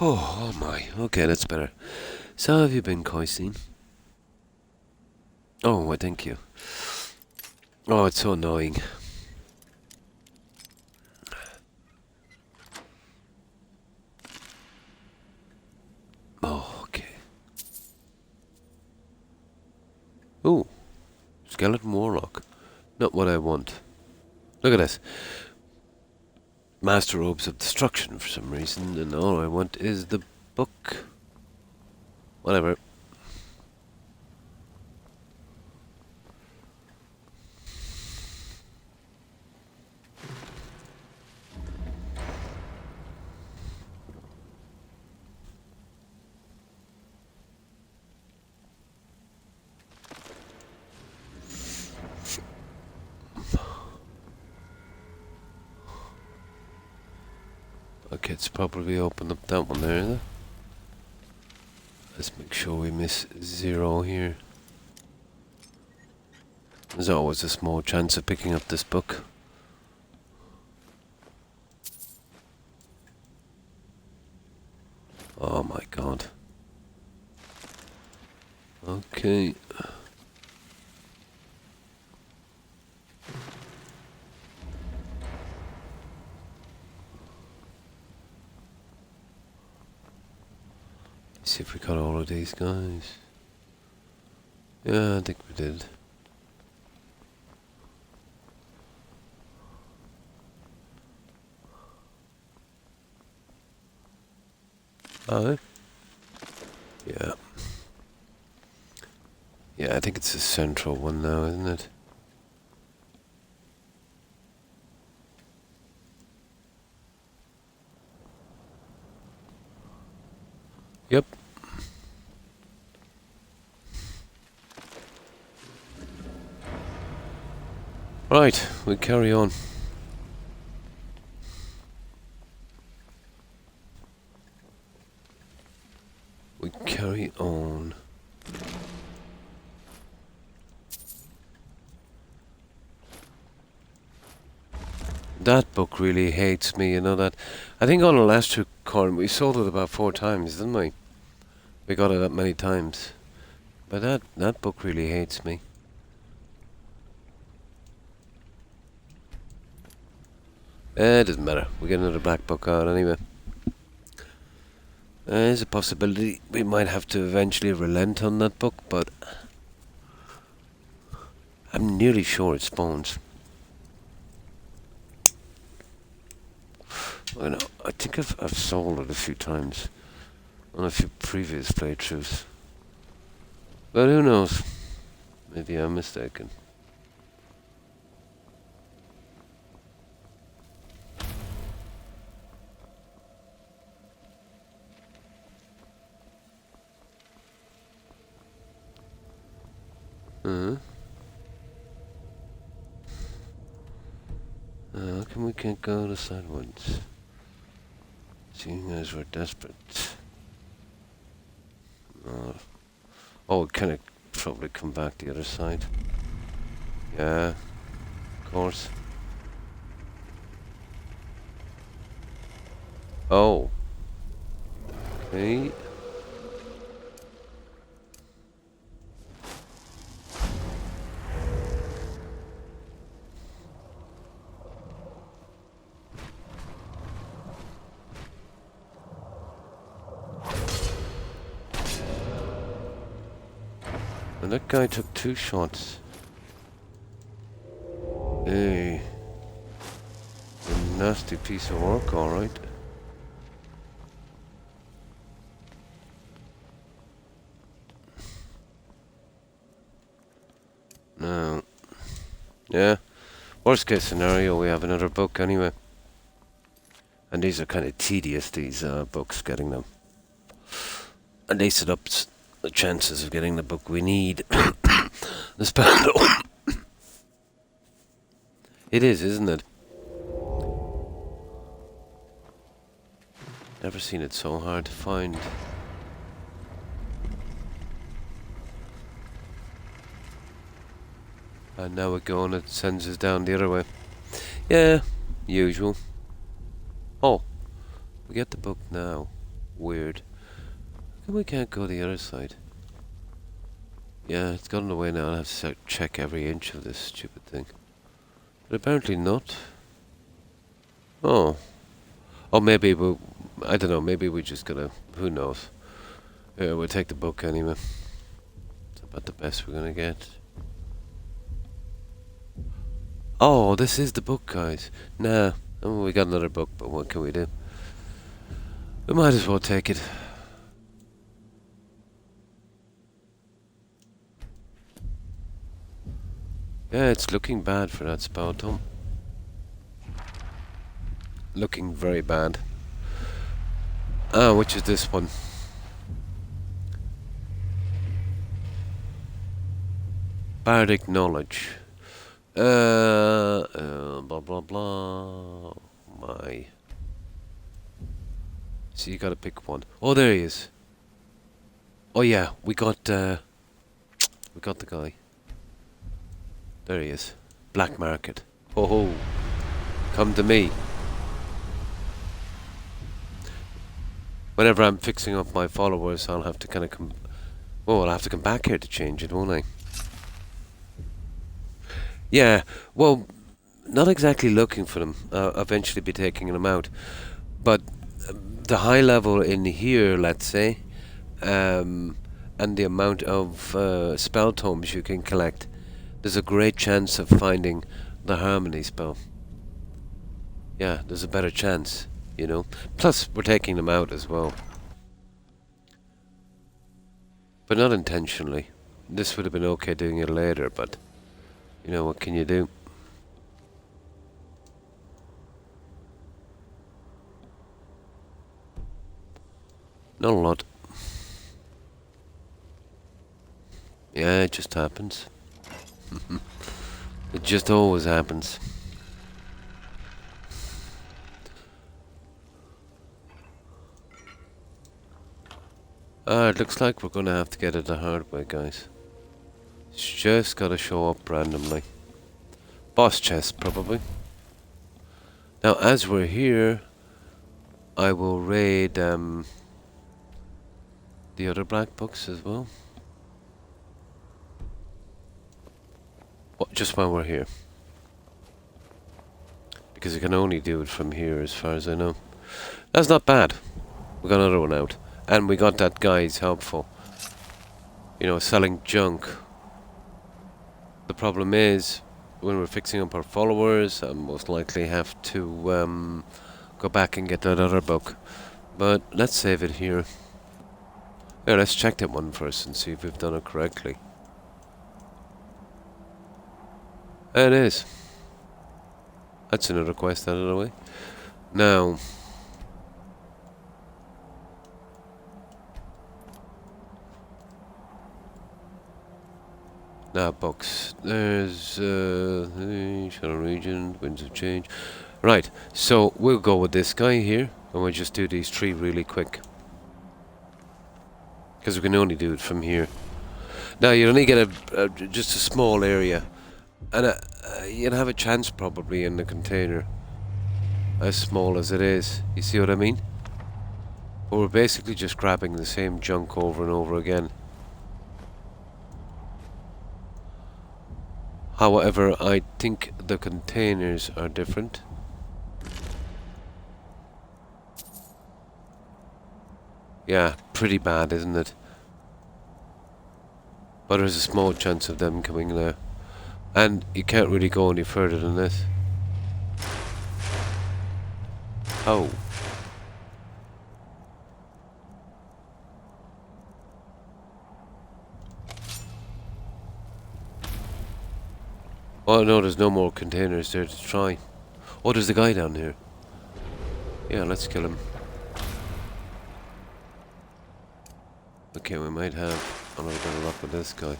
Oh my. Okay, that's better. So how have you been, Koisin? Oh, why, thank you. Oh, it's so annoying. Oh, okay. Ooh. Skeleton Warlock. Not what I want. Look at this. Master Robes of Destruction for some reason, and all I want is the book. Whatever. Okay, it's probably opened up that one there, is it? Let's make sure we miss 0 here. There's always a small chance of picking up this book. Oh my god. Okay. See if we got all of these guys. Yeah, I think we did. Oh? Yeah. Yeah, I think it's the central one now, isn't it? Yep. Right, we carry on. We carry on. That book really hates me, you know that. I think on the last recording we sold it about 4 times, didn't we? We got it that many times. But that book really hates me. It doesn't matter. We get another black book out anyway. There's a possibility we might have to eventually relent on that book, but I'm nearly sure it spawns. I know. I think I've sold it a few times on a few previous playthroughs, but who knows? Maybe I'm mistaken. How come we can't go the side ones? Seeing as we're desperate. Oh, can it probably come back the other side? Yeah, of course. Oh. Okay. And that guy took 2 shots. Hey. A nasty piece of work, alright. No. Yeah. Worst case scenario, we have another book anyway. And these are kind of tedious, these books, getting them. At least it ups the chances of getting the book we need. The spell. It is, isn't it? Never seen it so hard to find. And now we're going, it sends us down the other way. Yeah, usual. Oh, we get the book now. Weird. How come we can't go the other side? Yeah, it's gone away now. I'll have to check every inch of this stupid thing. But apparently not. Oh. Oh, maybe we... I don't know, maybe we're just gonna... Who knows? Yeah, we'll take the book anyway. It's about the best we're gonna get. Oh, this is the book, guys. Nah. Oh, we got another book, but what can we do? We might as well take it. Yeah, it's looking bad for that spell, Tom. Looking very bad. Ah, which is this one? Bardic knowledge. Blah blah blah. My. So you gotta pick one. Oh, there he is. Oh yeah, we got the guy. There he is. Black market. Ho ho. Come to me. Whenever I'm fixing up my followers, I'll have to kind of come... Oh, I'll have to come back here to change it, won't I? Yeah, well, not exactly looking for them. Eventually be taking them out. But the high level in here, let's say, and the amount of spell tomes you can collect, there's a great chance of finding the harmony spell. Yeah, there's a better chance, you know. Plus, we're taking them out as well. But not intentionally. This would have been okay doing it later, but, you know, what can you do? Not a lot. Yeah, it just happens. It just always happens. It looks like we're going to have to get it the hard way, guys. It's just got to show up randomly. Boss chest, probably. Now, as we're here, I will raid the other black books as well. Just while we're here. Because you can only do it from here as far as I know. That's not bad. We got another one out. And we got that guy's helpful. You know, selling junk. The problem is, when we're fixing up our followers, I'll most likely have to go back and get that other book. But let's save it here. Yeah, let's check that one first and see if we've done it correctly. It is. That's another quest out of the way. Now, books. There's Shadow Region, Winds of Change. Right, so we'll go with this guy here, and we'll just do these three really quick. Because we can only do it from here. Now, you only get just a small area. And you'll have a chance probably in the container. As small as it is. You see what I mean? But we're basically just grabbing the same junk over and over again. However, I think the containers are different. Yeah, pretty bad, isn't it? But there's a small chance of them coming there. And you can't really go any further than this. Oh. Oh no, there's no more containers there to try. Oh, there's the guy down here. Yeah, let's kill him. Okay, we might have a little bit of luck with this guy.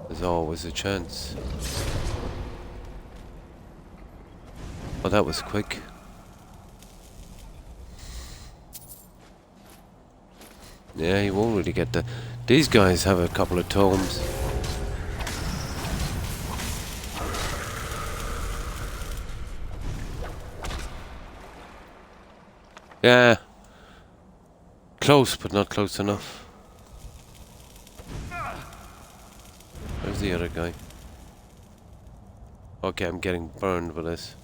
There's always a chance. Oh, that was quick. Yeah, you won't really get the... These guys have a couple of tomes. Yeah. Close, but not close enough. Where's the other guy? Okay, I'm getting burned with this.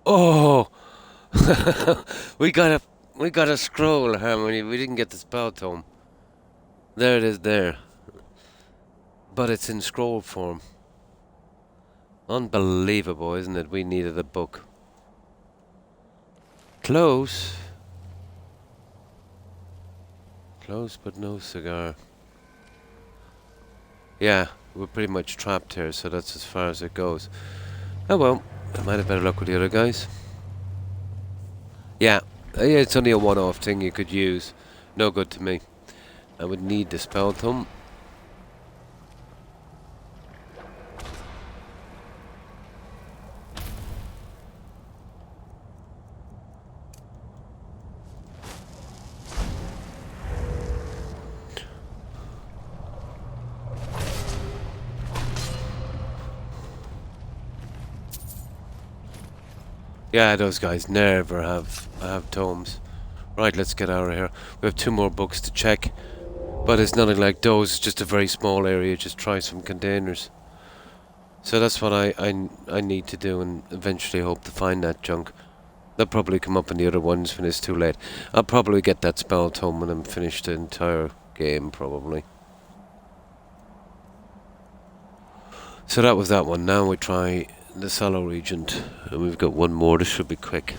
Oh! we got a scroll harmony. We didn't get the spell tome. There it is there. But it's in scroll form. Unbelievable, isn't it? We needed a book. Close. Close, but no cigar. Yeah, we're pretty much trapped here, so that's as far as it goes. Oh well, I might have better luck with the other guys. Yeah, it's only a one-off thing you could use. No good to me. I would need the spell tome. Yeah, those guys never have tomes. Right, let's get out of here. We have 2 more books to check. But it's nothing like those, it's just a very small area, just try some containers. So that's what I need to do, and eventually hope to find that junk. They'll probably come up in the other ones when it's too late. I'll probably get that spell tome when I'm finished the entire game, probably. So that was that one. Now we try the Sallow Regent, and we've got 1 more. This should be quick.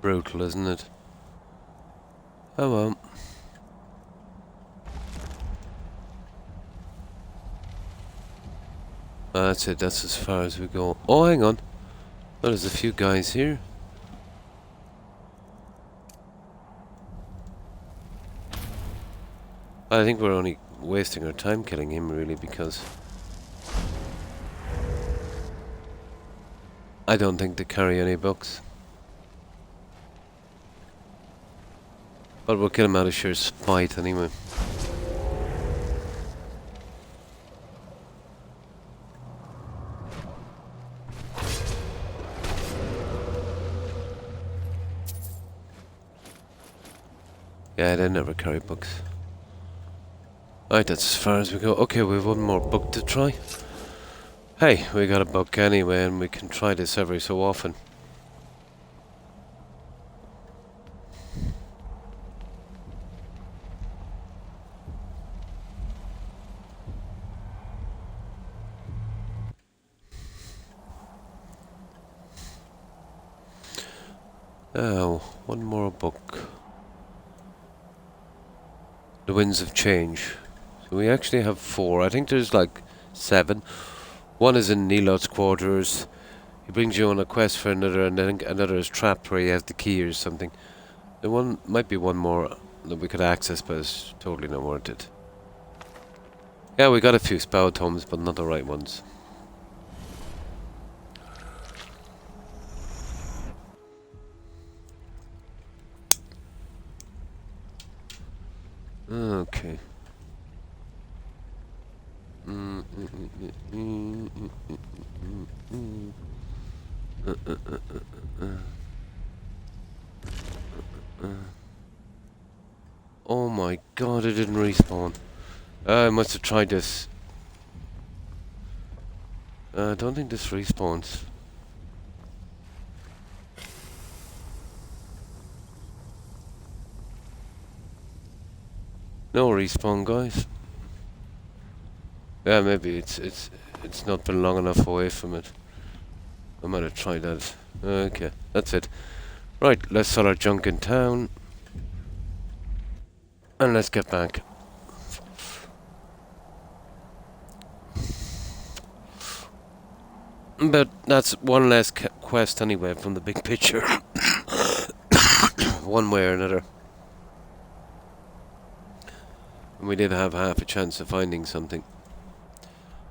Brutal, isn't it? Oh well. That's it, that's as far as we go. Oh, hang on. Oh, there's a few guys here. I think we're only wasting our time killing him, really, because I don't think they carry any books. But we'll kill him out of sheer spite anyway. Yeah, they never carry books. Right, that's as far as we go. Okay, we have 1 more book to try. Hey, we got a book anyway, and we can try this every so often. Oh, 1 more book. The Winds of Change. So we actually have 4. I think there's like 7. 1 is in Nilot's quarters. He brings you on a quest for another, and then another is trapped where he has the key or something. The one might be 1 more that we could access, but it's totally not worth it. Yeah, we got a few spell tomes, but not the right ones. Okay. Oh my god, it didn't respawn. I must have tried this. I don't think this respawns. No respawn, guys. Yeah, maybe it's not been long enough away from it. I might have tried that. Okay, that's it. Right, let's sell our junk in town. And let's get back. But that's 1 less quest anyway from the big picture. One way or another. And we did have half a chance of finding something.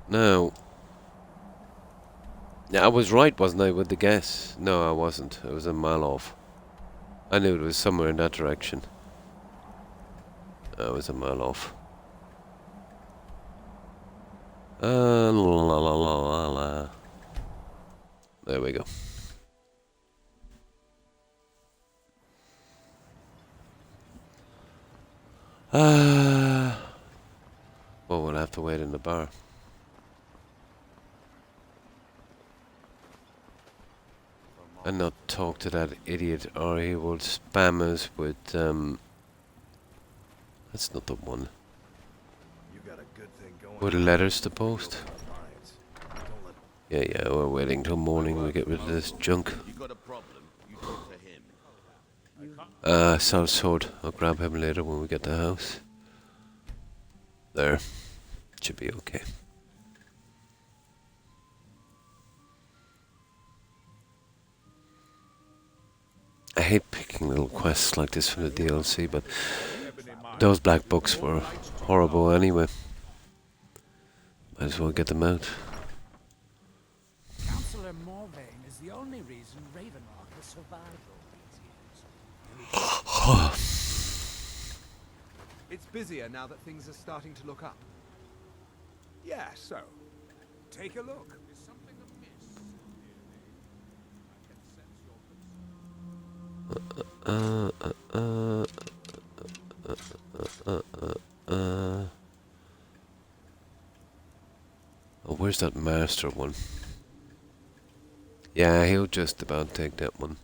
Now, yeah, I was right, wasn't I, with the guess? No, I wasn't. It was a mile off. I knew it was somewhere in that direction. I was a mile off. La la la la la. There we go. Well, we'll have to wait in the bar. And not talk to that idiot, or he will spam us with, that's not the one. You got a good thing going. With letters to post. Yeah, we're waiting till morning we get rid of this junk. You got a problem, you talk to him. South Sword. I'll grab him later when we get to the house. There. Should be okay. I hate picking little quests like this from the DLC, but those black books were horrible anyway. Might as well get them out. Councillor Morvain is the only reason Ravenlock has survived all these years. It's busier now that things are starting to look up. Yeah, so. Take a look. Is something amiss? Oh, where's that master one? Yeah, he'll just about take that one.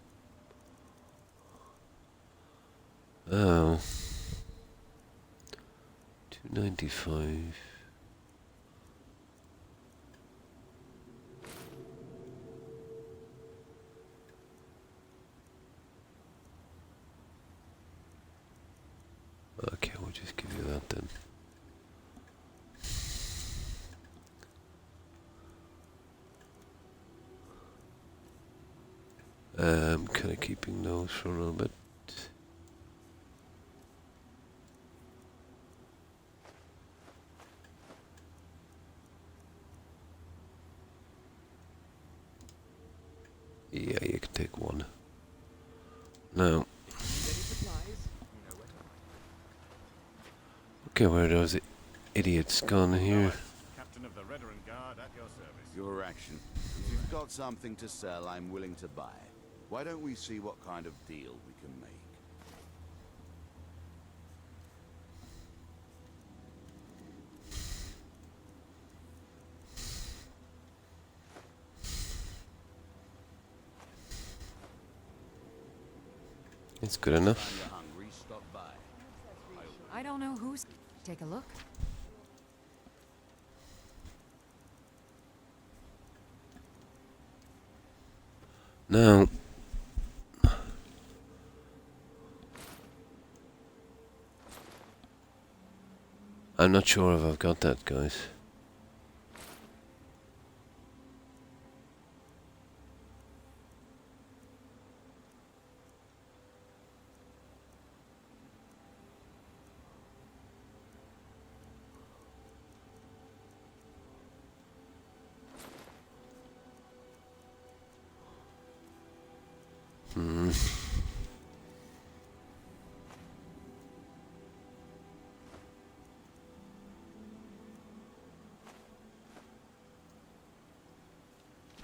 Oh. 295. Okay, we'll just give you that then. Kind of keeping those for a little bit. Yeah, you can take one. Now. Okay, where are those idiots gone here? Captain of the Veteran Guard at your service. Your action. If you've got something to sell, I'm willing to buy. Why don't we see what kind of deal we can make? It's good enough. When you're hungry, stop by. I don't know who's... Take a look. Now, I'm not sure if I've got that, guys.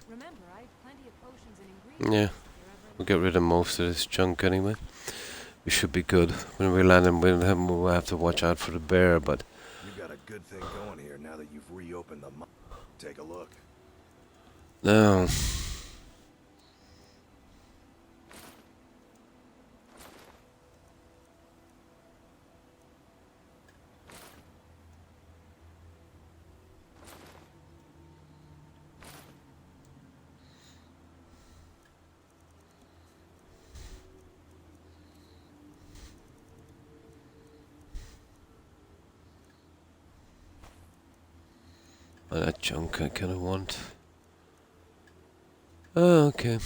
Remember, I have plenty of potions and ingredients. Yeah, we'll get rid of most of this junk anyway. We should be good. When we land in Windham, we'll have to watch out for the bear, but... You got a good thing going here now that you've reopened the mine. Take a look. No. Oh, that junk I kind of want. Oh, okay.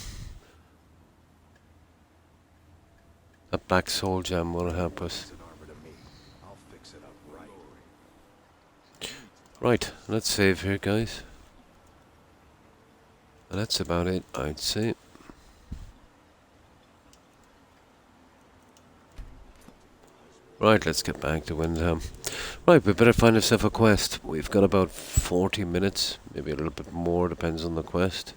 That black soul gem will help us. I'll fix it up right. Right, let's save here, guys. And that's about it, I'd say. Right, let's get back to Windham. Right, we better find ourselves a quest. We've got about 40 minutes, maybe a little bit more, depends on the quest.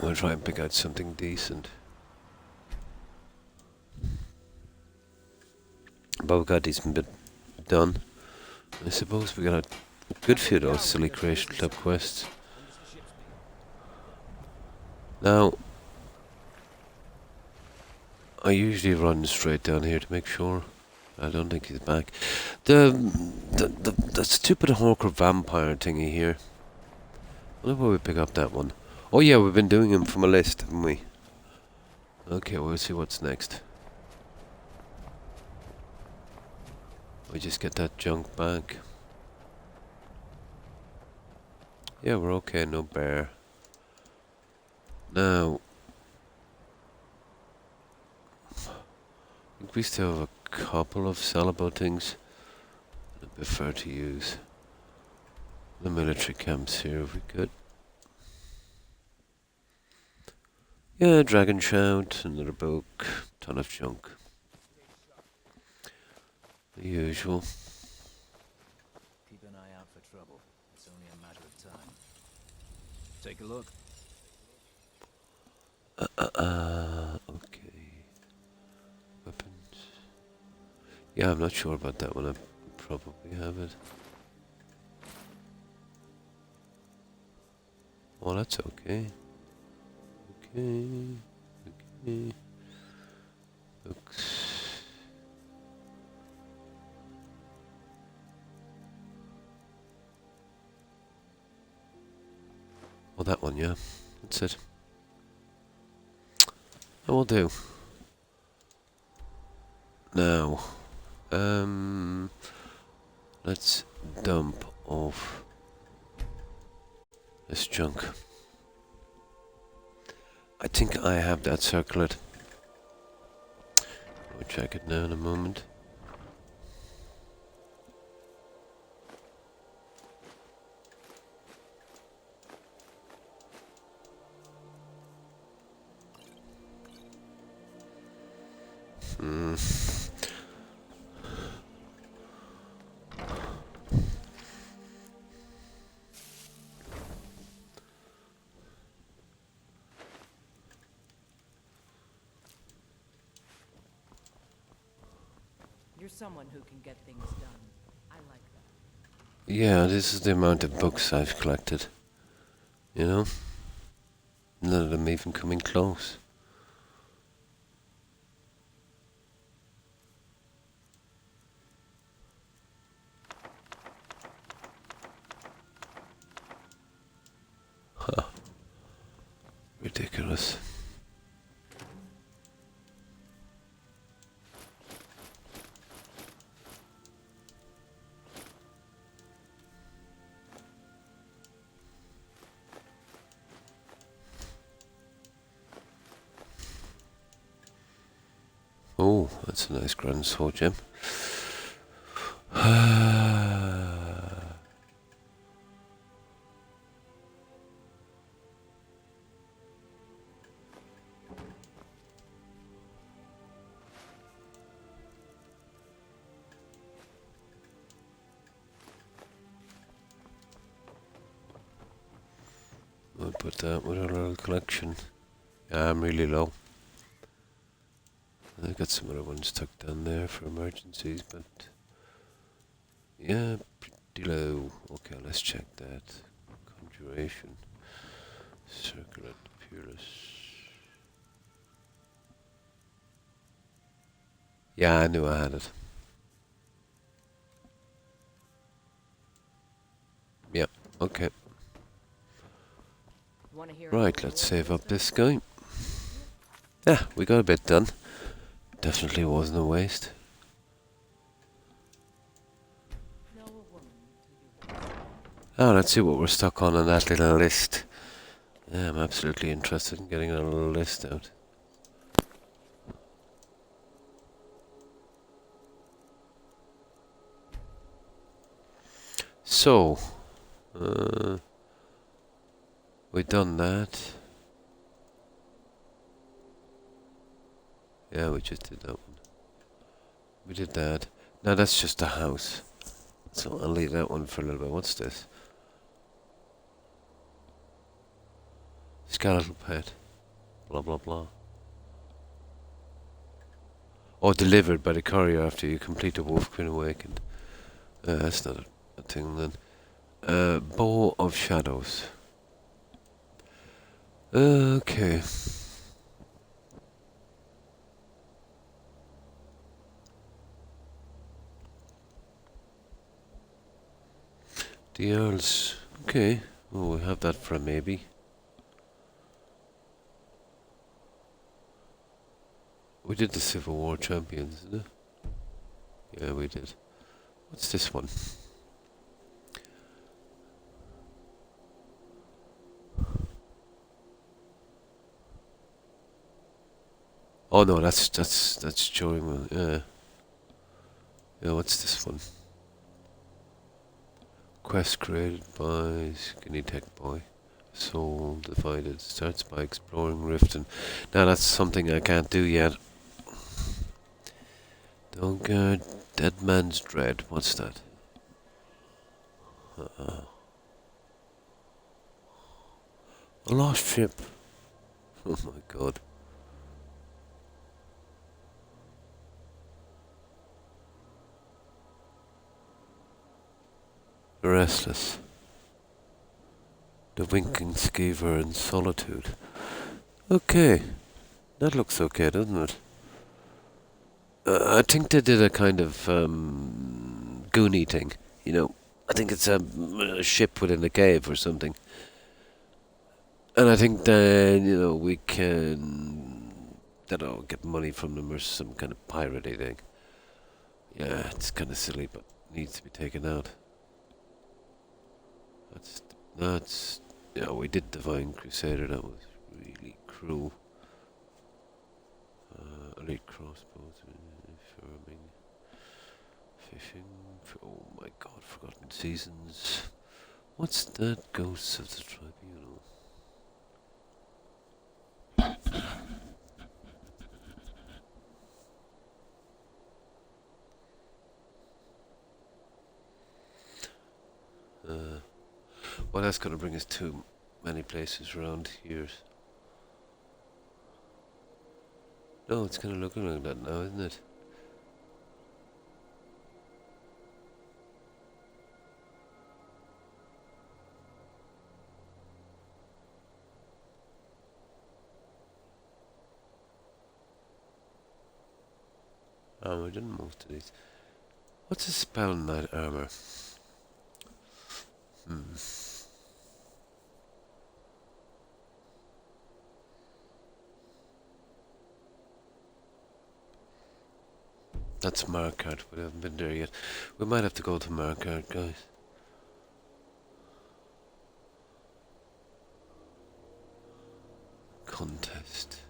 We'll try and pick out something decent. But we've got a decent bit done. I suppose we got a good few of those silly Creation Club quests. Now, I usually run straight down here to make sure. I don't think he's back. The stupid Hawker vampire thingy here. I wonder where we pick up that one. Oh yeah, we've been doing him from a list, haven't we? Okay, we'll see what's next. We just get that junk back. Yeah, we're okay, no bear. Now, think we still have a couple of sellable things I prefer to use the military camps here if we could. Yeah, Dragon Shout, another book, ton of junk. The usual. Keep an eye out for trouble. It's only a matter of time. Take a look. Okay. Weapons. Yeah, I'm not sure about that one. I probably have it. Oh, that's okay. Okay. Books. Oh, that one, yeah. That's it. That will do. Now, let's dump off this junk. I think I have that circlet. We'll check it now in a moment. You're someone who can get things done. I like that. Yeah, this is the amount of books I've collected. You know? None of them even coming close. Huh. Ridiculous. Oh, that's a nice grand sword gem. We'll put that with our little collection. Yeah, I'm really low. I've got some other ones tucked down there for emergencies, but yeah, pretty low. Okay, let's check that. Conjuration. Circular Purus. Yeah, I knew I had it. Yeah, okay. Right, let's save up this guy. Yeah, we got a bit done. Definitely wasn't a waste. Oh, let's see what we're stuck on that little list. Yeah, I'm absolutely interested in getting a little list out. So, we done that. Yeah, we just did that one. We did that. Now that's just a house. So I'll leave that one for a little bit. What's this? Skeletal pet. Blah blah blah. Or delivered by the courier after you complete the Wolf Queen Awakened. That's not a thing then. Bow of Shadows. Okay. The Earls. Okay. Oh, we have that for a maybe. We did the Civil War Champions, didn't it? Yeah, we did. What's this one? Oh no, that's during. Yeah, what's this one? Quest created by Skinny Tech Boy. Soul Divided. Starts by exploring Rift. And now that's something I can't do yet. Don't guard Dead Man's Dread. What's that? A lost ship. Oh my god. Restless. The Winking Skeever in Solitude. Okay. That looks okay, doesn't it? I think they did a kind of Goonie thing. You know, I think it's a ship within a cave or something. And I think then, you know, we can, I don't know, get money from them or some kind of piratey thing. Yeah, it's kind of silly, but needs to be taken out. That's, yeah, we did Divine Crusader, that was really cruel. Elite crossbows, farming, fishing, oh my god, Forgotten Seasons. What's that? Ghosts of the Tribunal. Well, that's going to bring us to many places around here. No, it's kind of looking like that now, isn't it? Oh, we didn't move to these. What's a spell knight armor? That's Markart. We haven't been there yet. We might have to go to Markart, guys. Contest.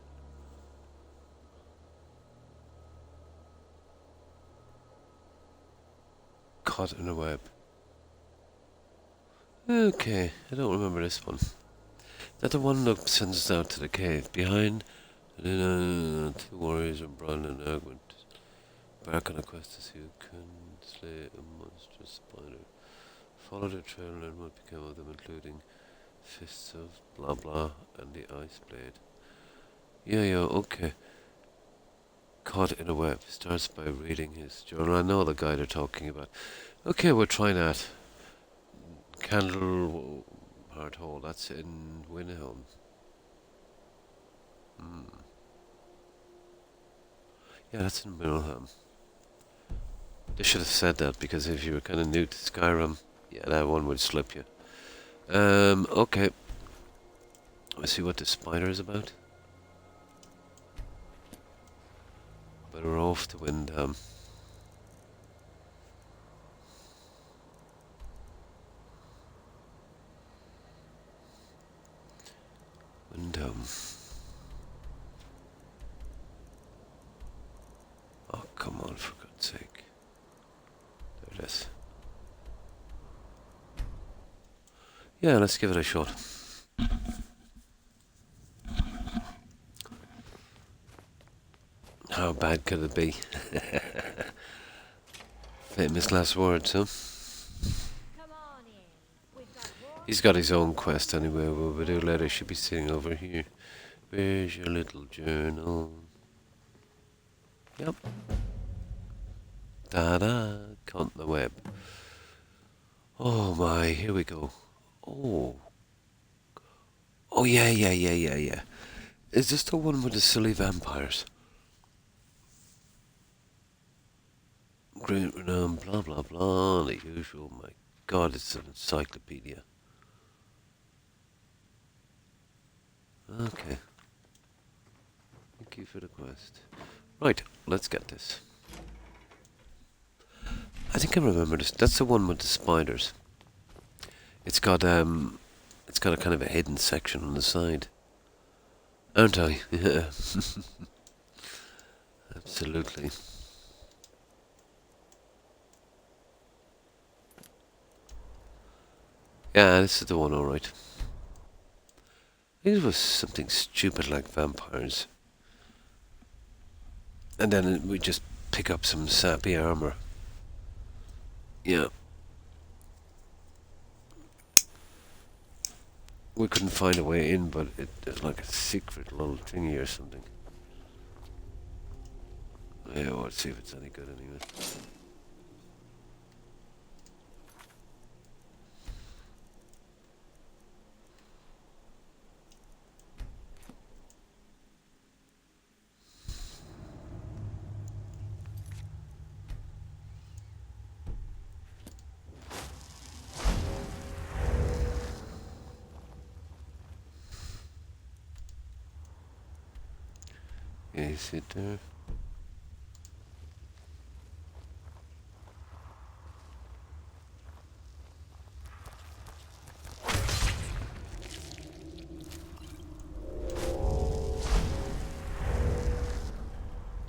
Caught in a web. Okay, I don't remember this one. That the one that sends us out to the cave. Behind, two warriors are Bron and Argument. Back on a quest to see who can slay a monstrous spider. Follow the trail and learn what became of them, including fists of blah blah and the ice blade. Yeah, okay. Caught in a web. Starts by reading his journal. I know the guy they're talking about. Okay, we're trying that. Candle Heart Hole. That's in Winhelm. Yeah, that's in Winhelm. They should have said that, because if you were kind of new to Skyrim, yeah, that one would slip you. Okay. Let's see what the spider is about. But we're off to Windham. Oh, come on, for God's sake. There it is. Yeah, let's give it a shot. How bad could it be? Famous last words, huh? He's got his own quest anyway. What we'll do later should be sitting over here. Where's your little journal? Yep. Da-da. Caught in the web. Oh my, here we go. Oh. Oh yeah. Is this the one with the silly vampires? Great renown, blah blah blah, the usual. My god, it's an encyclopedia. Okay. Thank you for the quest. Right, let's get this. I think I remember this. That's the one with the spiders. It's got a kind of a hidden section on the side. Aren't I? Yeah. Absolutely. Yeah, this is the one, alright. I think it was something stupid like vampires. And then we just pick up some sappy armor. Yeah. We couldn't find a way in, but it's like a secret little thingy or something. Yeah, well, let's see if it's any good anyway. Is it there?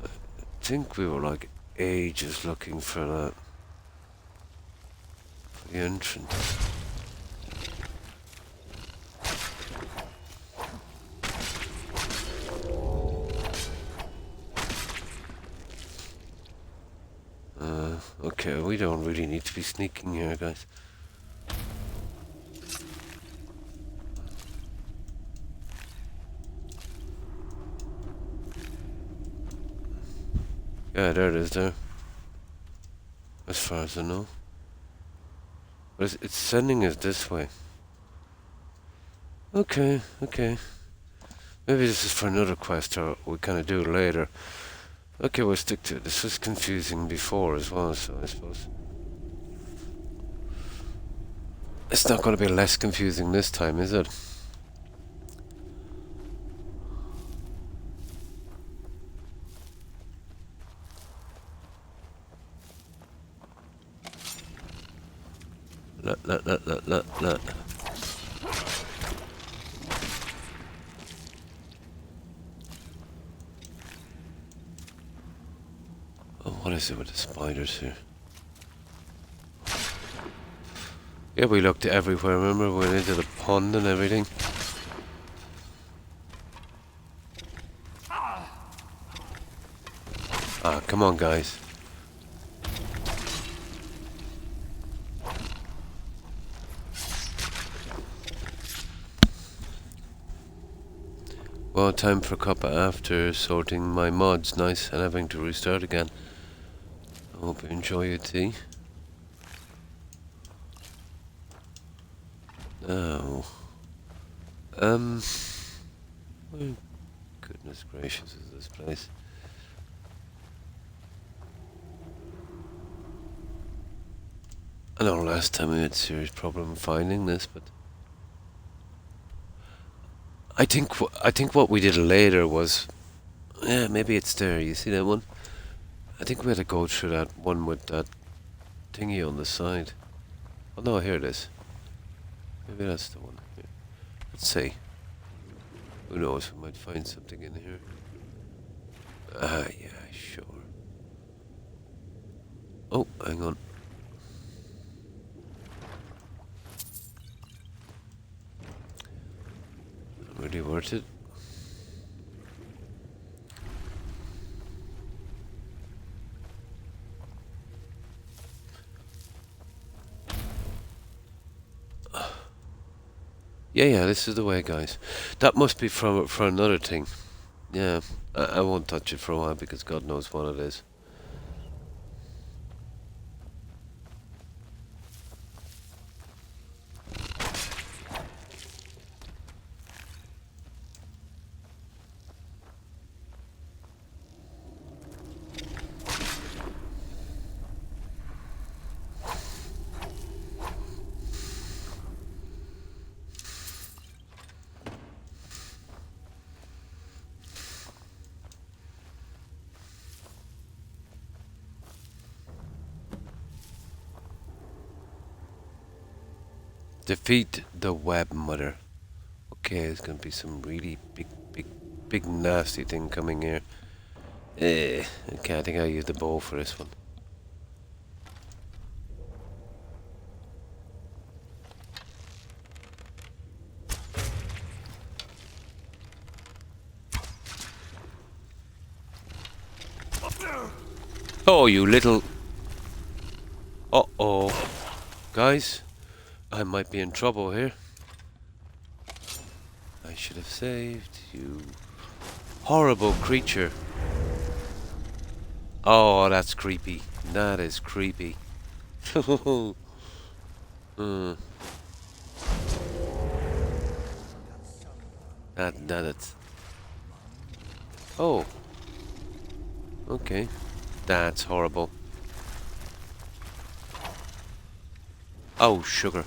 I think we were like ages looking for that. For the entrance. Okay, we don't really need to be sneaking here, guys. Yeah, there it is there. As far as I know. But it's sending us this way. Okay, okay. Maybe this is for another quest, or we kind of do it later. Okay, we'll stick to it. This was confusing before as well, so I suppose it's not going to be less confusing this time, is it? La. Oh, what is it with the spiders here? Yeah, we looked everywhere, remember? We went into the pond and everything. Ah, come on, guys. Well, time for a cup after sorting my mods. Nice, and having to restart again. I hope you enjoy your tea. Now, oh, goodness gracious, is this place? I know last time we had a serious problem finding this, but I think what we did later was, yeah, maybe it's there. You see that one? I think we had to go through that one with that thingy on the side. Oh no, here it is. Maybe that's the one. Here. Let's see. Who knows? We might find something in here. Ah, yeah, sure. Oh, hang on. Really worth it. Yeah, this is the way, guys. That must be for another thing. Yeah, I won't touch it for a while because God knows what it is. Defeat the web mother. Okay, there's gonna be some really big nasty thing coming here. Okay, I think I'll use the bow for this one. Oh, you little... Uh-oh. Guys, I might be in trouble here. I should have saved you. Horrible creature. Oh, that's creepy. That is creepy. That it. Oh. Okay. That's horrible. Oh, sugar.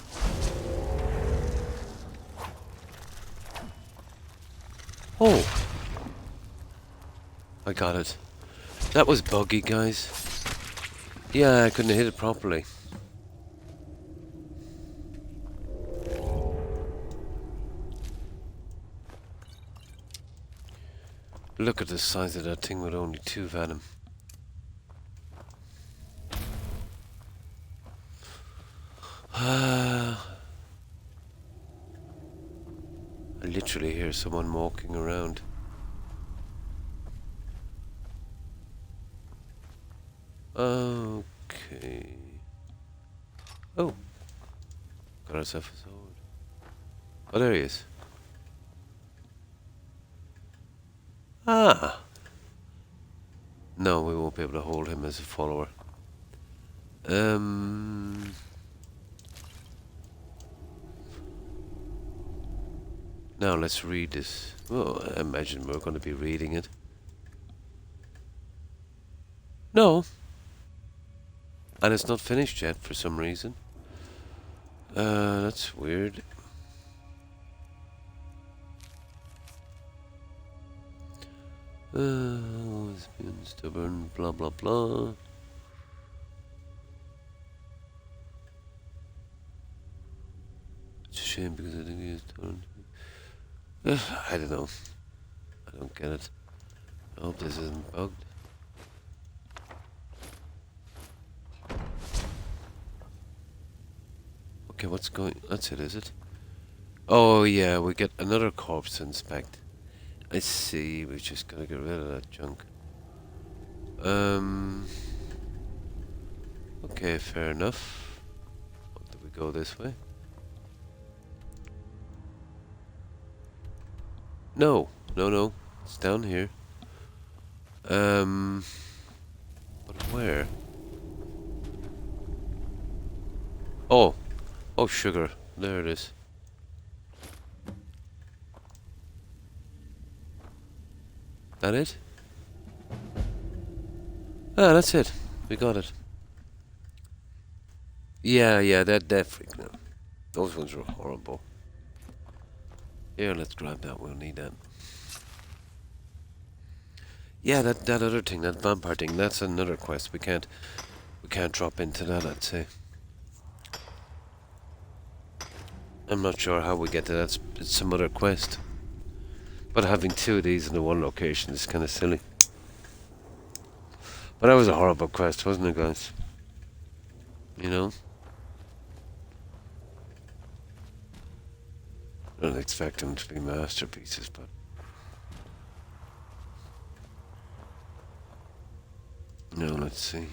Oh. I got it. That was buggy, guys. Yeah, I couldn't hit it properly. Look at the size of that thing with only 2 venom. I literally hear someone walking around. Okay. Oh. Got ourselves a sword. Oh, there he is. Ah. No, we won't be able to hold him as a follower. Now let's read this. Well, I imagine we're going to be reading it. No. And it's not finished yet for some reason. That's weird. Always been stubborn, blah blah blah. It's a shame because I think he's turned. I don't know. I don't get it. I hope this isn't bugged. Okay, what's going... That's it, is it? Oh yeah, we get another corpse to inspect. I see, we just gotta get rid of that junk. Okay, fair enough. Do we go this way? No, no, it's down here. But where? Oh, sugar. There it is. That it? Ah, that's it. We got it. Yeah, that freak now. Those ones were horrible. Here, let's grab that. We'll need that. Yeah, that other thing, that vampire thing, that's another quest. We can't drop into that, I'd say. I'm not sure how we get to that. It's some other quest. But having 2 of these in the one location is kind of silly. But that was a horrible quest, wasn't it, guys? You know? I don't expect them to be masterpieces, but... No, let's see.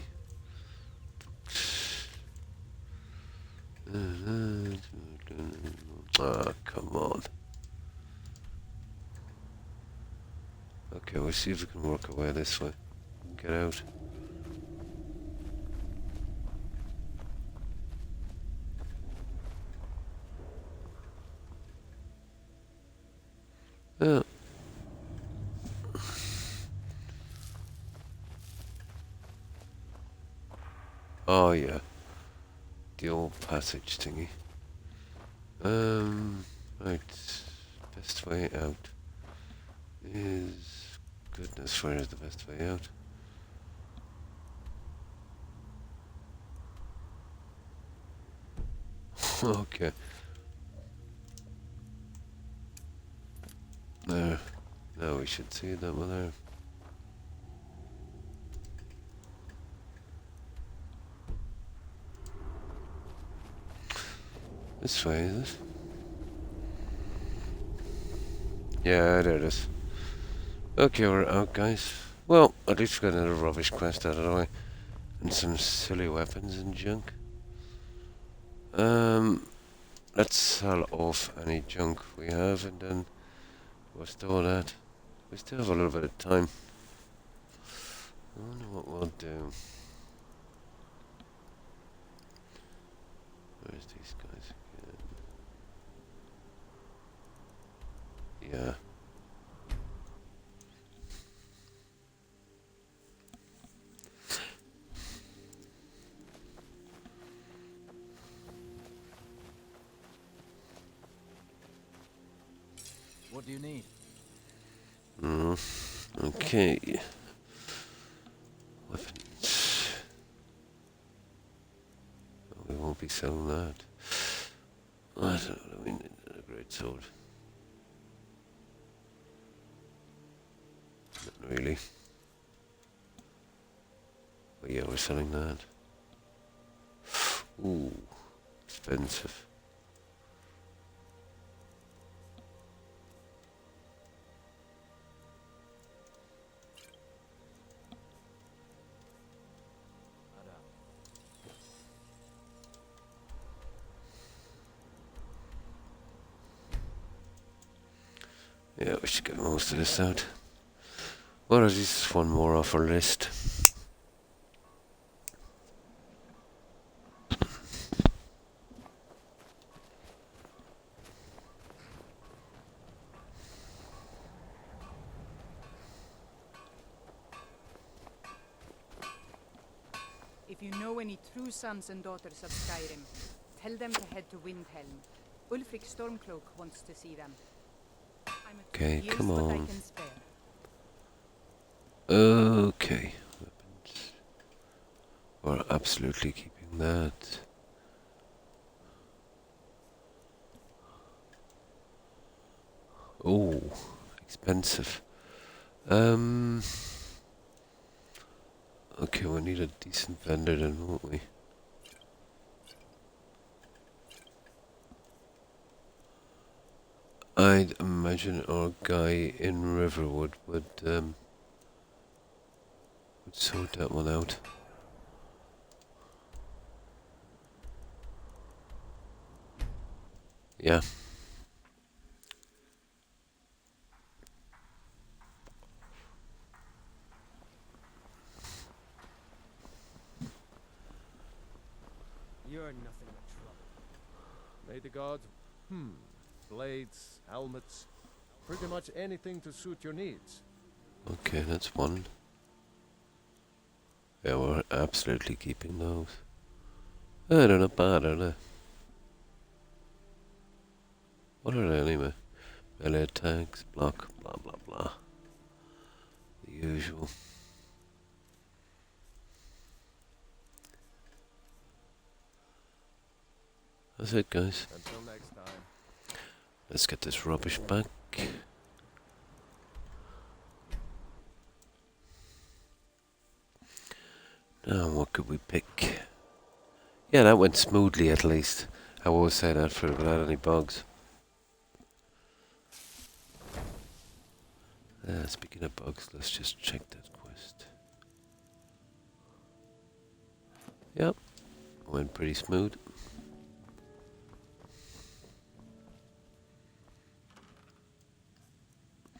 Ah, come on. Okay, we'll see if we can work our way this way. Get out. Yeah. Oh yeah. The old passage thingy. Right. Best way out is... Goodness, where is the best way out? Okay. There. Now we should see that one there. This way, is it? Yeah, there it is. Okay, we're out, guys. Well, at least we got another rubbish quest out of the way. And some silly weapons and junk. Let's sell off any junk we have and then we'll store that. We still have a little bit of time. I wonder what we'll do. Where's these guys again? Yeah. What do you need? Okay. Weapons. Oh, we won't be selling that. I don't know, we need a great sword. Not really. But yeah, we're selling that. Ooh, expensive. Yeah, we should get most of this out. Well, there's just one more off our list. If you know any true sons and daughters of Skyrim, tell them to head to Windhelm. Ulfric Stormcloak wants to see them. Okay, come what I on. can spare. Okay. Weapons. We're absolutely keeping that. Oh, expensive. Okay, we need a decent vendor then, won't we? I'd imagine our guy in Riverwood would sort that one out. Yeah. You're nothing but trouble. May the gods... Blades, helmets, pretty much anything to suit your needs. Okay, that's one. Yeah, we're absolutely keeping those. They're not bad, are they? What are they anyway? Melee attacks, block, blah blah blah. The usual. That's it, guys. Until next time. Let's get this rubbish back. Now, what could we pick? Yeah, that went smoothly at least. I always say that for without any bugs. Speaking of bugs, let's just check that quest. Yep, went pretty smooth.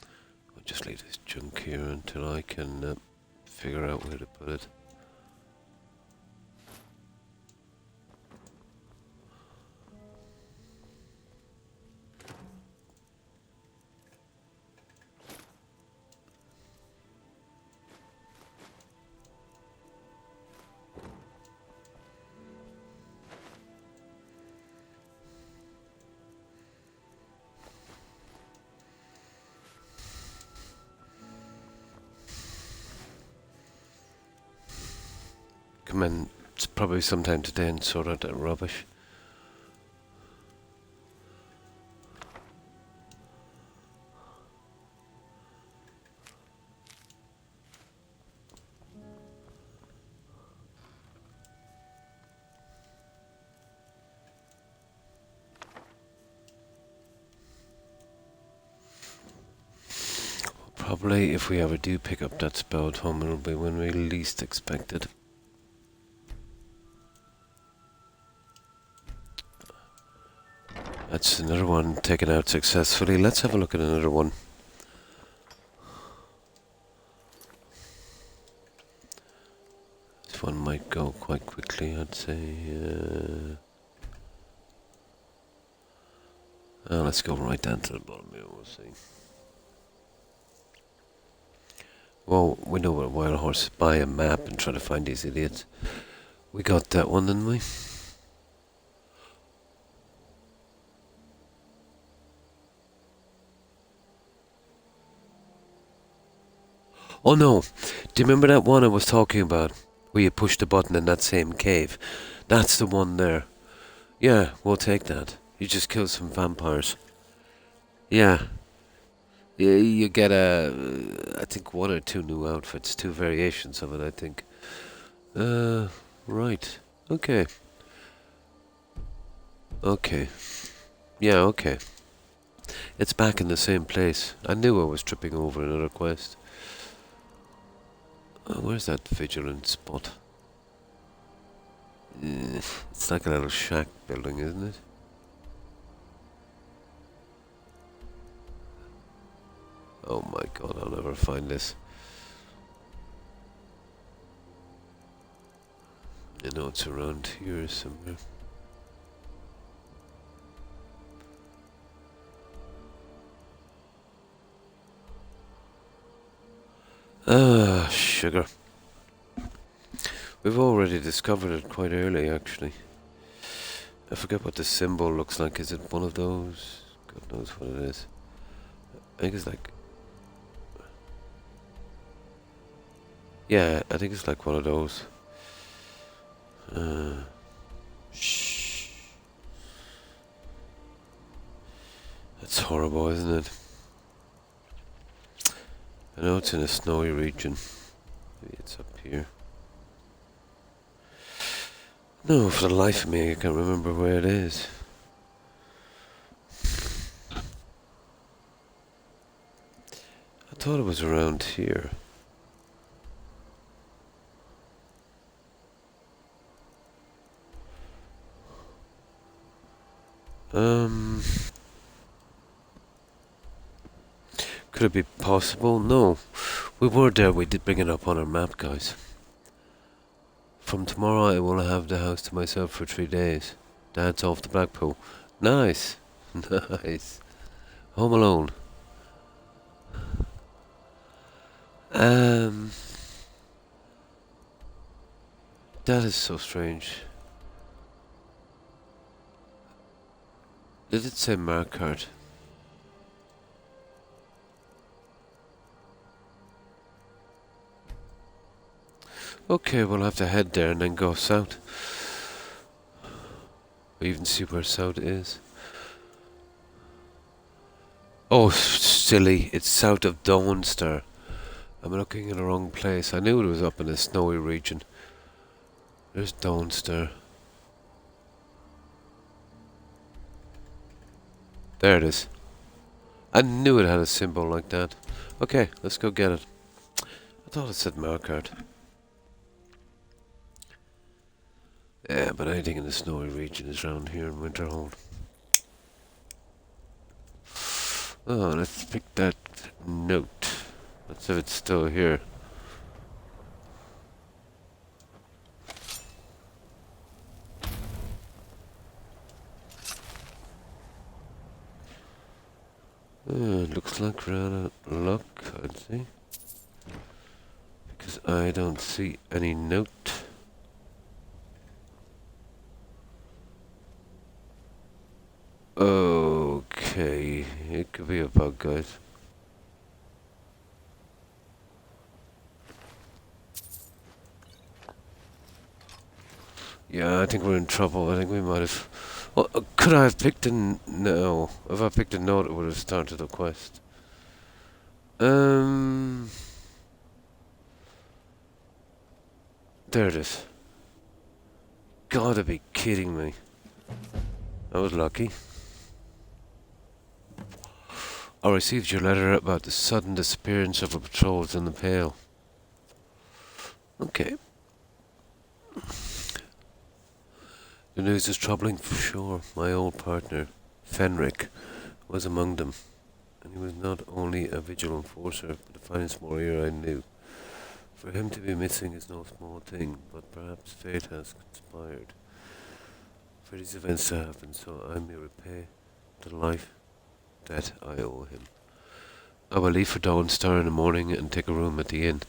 I'll just leave this junk here until I can figure out where to put it. Come in probably sometime today and sort out that rubbish. Probably if we ever do pick up that spell tome, it'll be when we least expect it. That's another one taken out successfully. Let's have a look at another one. This one might go quite quickly, I'd say. Let's go right down to the bottom here, we'll see. Well, we know what a wild horse is. Buy a map and try to find these idiots. We got that one, didn't we? Oh no! Do you remember that one I was talking about? Where you push the button in that same cave? That's the one there. Yeah, we'll take that. You just kill some vampires. Yeah. You get I think 1 or 2 new outfits. 2 variations of it, I think. Right. Okay. Okay. Yeah, okay. It's back in the same place. I knew I was tripping over another quest. Where's that vigilant spot? It's like a little shack building, isn't it? Oh my god, I'll never find this. I know it's around here somewhere. Sugar. We've already discovered it quite early, actually. I forget what the symbol looks like. Is it one of those? God knows what it is. I think it's like... Yeah, I think it's like one of those. Shh. That's horrible, isn't it? I know it's in a snowy region. Maybe it's up here. No, for the life of me, I can't remember where it is. I thought it was around here. Could it be possible? No. We were there, we did bring it up on our map, guys. From tomorrow I will have the house to myself for 3 days. Dad's off to Blackpool. Nice. Nice. Home alone. That is so strange. Did it say Markart? Okay, we'll have to head there and then go south. We even see where south is. Oh, silly. It's south of Dawnstar. I'm looking in the wrong place. I knew it was up in a snowy region. There's Dawnstar. There it is. I knew it had a symbol like that. Okay, let's go get it. I thought it said Markart. Yeah, but anything in the snowy region is around here in Winterhold. Oh, let's pick that note. Let's see if it's still here. Looks like we're out of luck, I'd say. Because I don't see any note. Okay, it could be a bug, guys. Yeah, I think we're in trouble. I think we might have... Well, could I have picked a... No. If I picked a note, it would have started the quest. There it is. Gotta be kidding me. I was lucky. I received your letter about the sudden disappearance of a patrol in the Pale. Okay. The news is troubling for sure. My old partner, Fenric, was among them. And he was not only a vigil enforcer, but the finest warrior I knew. For him to be missing is no small thing, but perhaps fate has conspired for these events to happen, so I may repay the life that I owe him. I will leave for Dawnstar in the morning and take a room at the inn.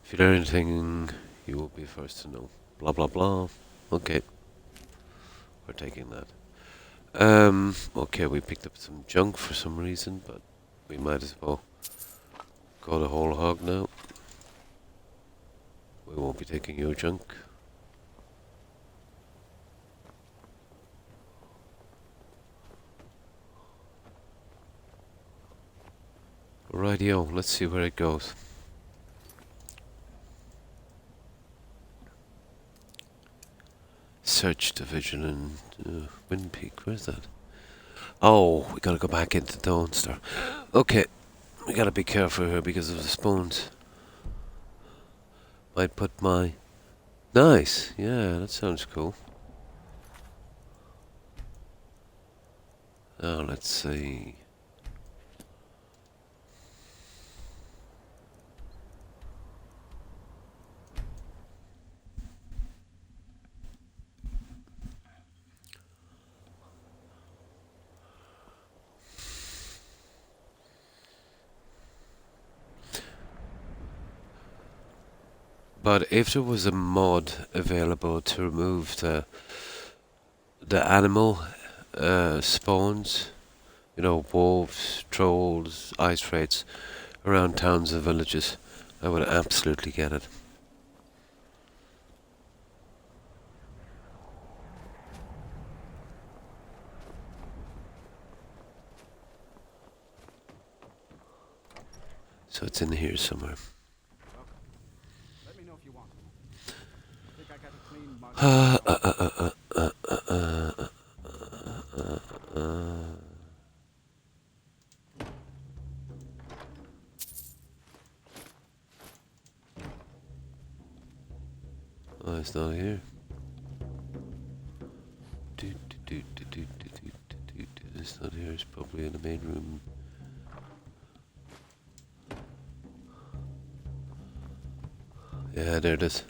If you learn anything, you will be first to know. Blah blah blah. Okay. We're taking that. Okay, we picked up some junk for some reason, but we might as well go the whole hog now. We won't be taking your junk. Rightio, let's see where it goes. Search division and Wind Peak, where's that? Oh, we gotta go back into Dawnstar. Okay, we gotta be careful here because of the spoons. Might put my... Nice, yeah, that sounds cool. Now let's see. But if there was a mod available to remove the animal spawns, you know, wolves, trolls, ice raids around towns and villages, I would absolutely get it. So it's in here somewhere. Let me know if you want. I think I got a clean mug. Oh, it's not here. It's not here. It's probably in the main room. Yeah, there it is.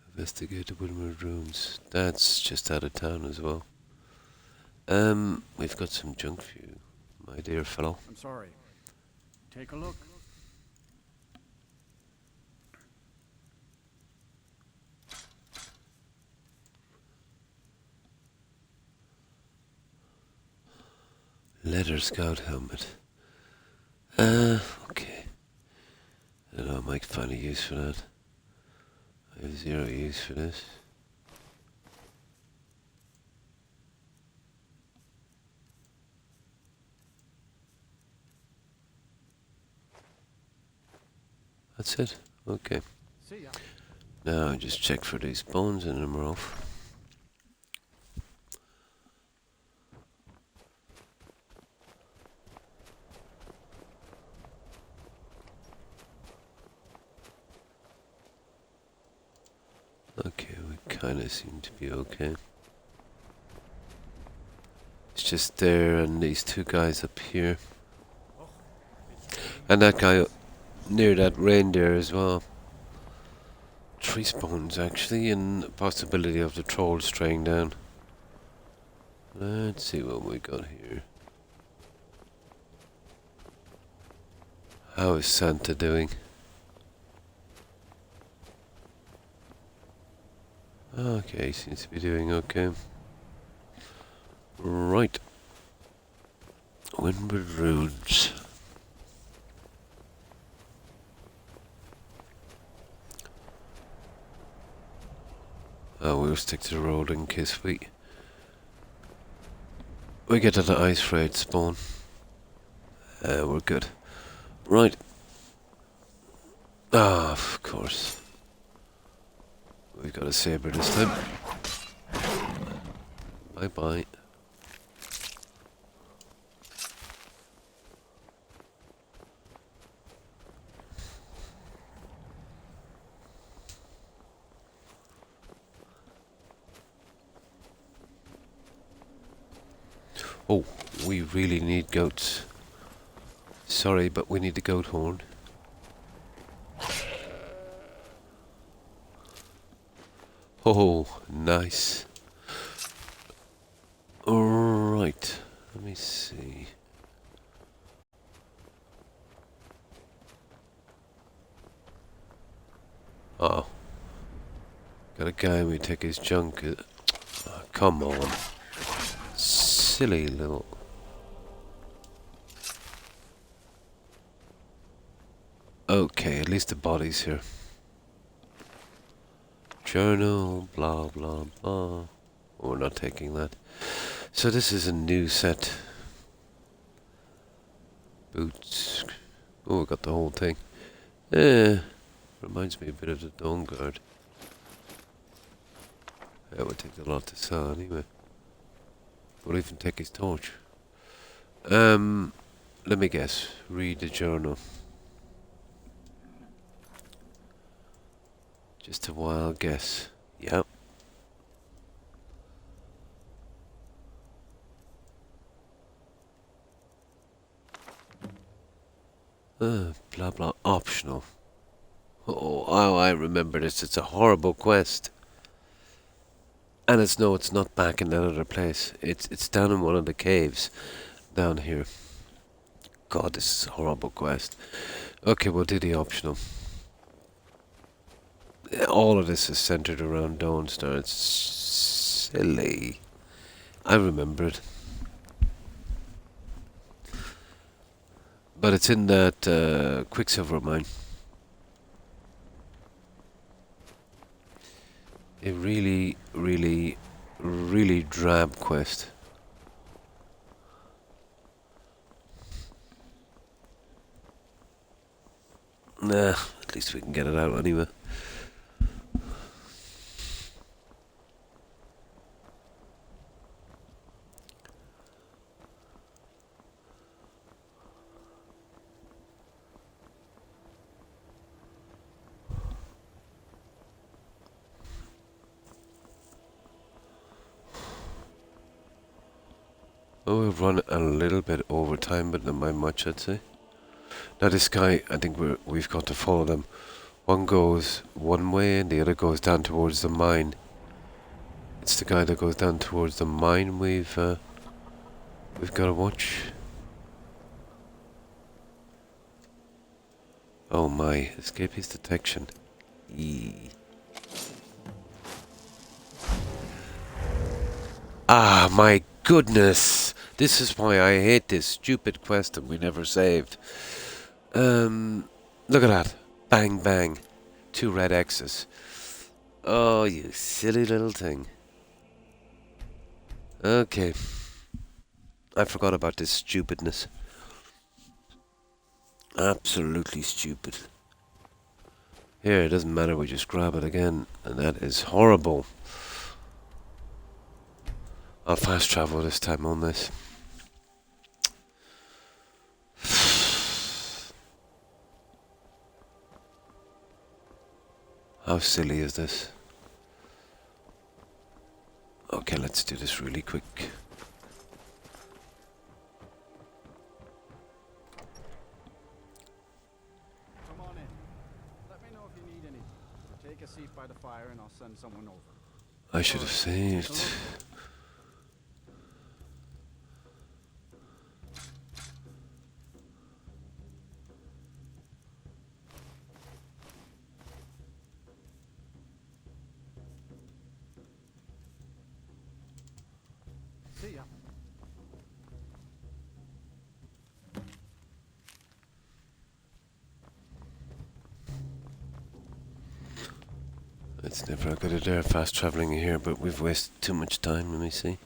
Investigate the Woodward rooms. That's just out of town as well. We've got some junk for you, my dear fellow. I'm sorry. Take a look. Leather scout helmet. Okay. I don't know, I might find a use for that. I have zero use for this. That's it? Okay. See ya. Now I just check for these bones and them are off. Okay, we kinda seem to be okay. It's just there and these two guys up here. And that guy near that reindeer as well. 3 spawns actually, and the possibility of the troll straying down. Let's see what we got here. How is Santa doing? Okay, he seems to be doing okay. Right. Windward Runes. We'll stick to the road in case we get to the ice raid spawn. We're good. Right. Ah, of course. We've got a saber this time. Bye bye. Oh, we really need goats. Sorry, but we need the goat horn. Oh, nice. Alright, let me see. Oh. Got a guy we take his junk. Oh, come on. Silly little... Okay, at least the body's here. Journal, blah blah blah. Oh, we're not taking that. So this is a new set. Boots. Oh, we got the whole thing. Reminds me a bit of the Dawn Guard. Yeah, we'll take the lot to sell anyway. We'll even take his torch. Let me guess. Read the journal. Just a wild guess. Yep. Blah blah optional. Oh, I remember this. It's a horrible quest. And it's not back in that other place. It's down in one of the caves down here. God, this is a horrible quest. Okay, we'll do the optional. All of this is centered around Dawnstar. It's silly. I remember it. But it's in that Quicksilver mine. A really, really, really drab quest. Nah, at least we can get it out anyway. Oh, we've run a little bit over time, but not by much, I'd say. Now this guy, I think we've got to follow them. One goes one way and the other goes down towards the mine. It's the guy that goes down towards the mine we've got to watch. Oh my, escape his detection. Ah, my goodness! This is why I hate this stupid quest that we never saved. Look at that. Bang, bang. 2 red X's. Oh, you silly little thing. Okay. I forgot about this stupidness. Absolutely stupid. Here, it doesn't matter, we just grab it again. And that is horrible. I'll fast travel this time on this. How silly is this? Okay, let's do this really quick. Come on in. Let me know if you need anything. Take a seat by the fire and I'll send someone over. I should have saved. See ya. It's never a good idea fast traveling here, but we've wasted too much time. Let me see.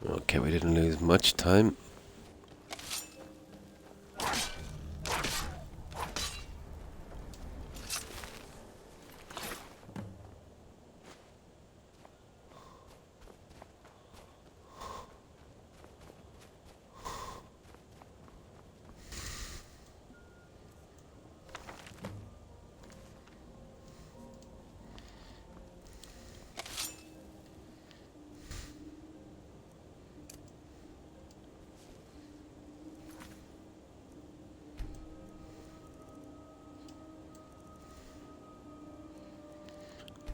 Okay, we didn't lose much time.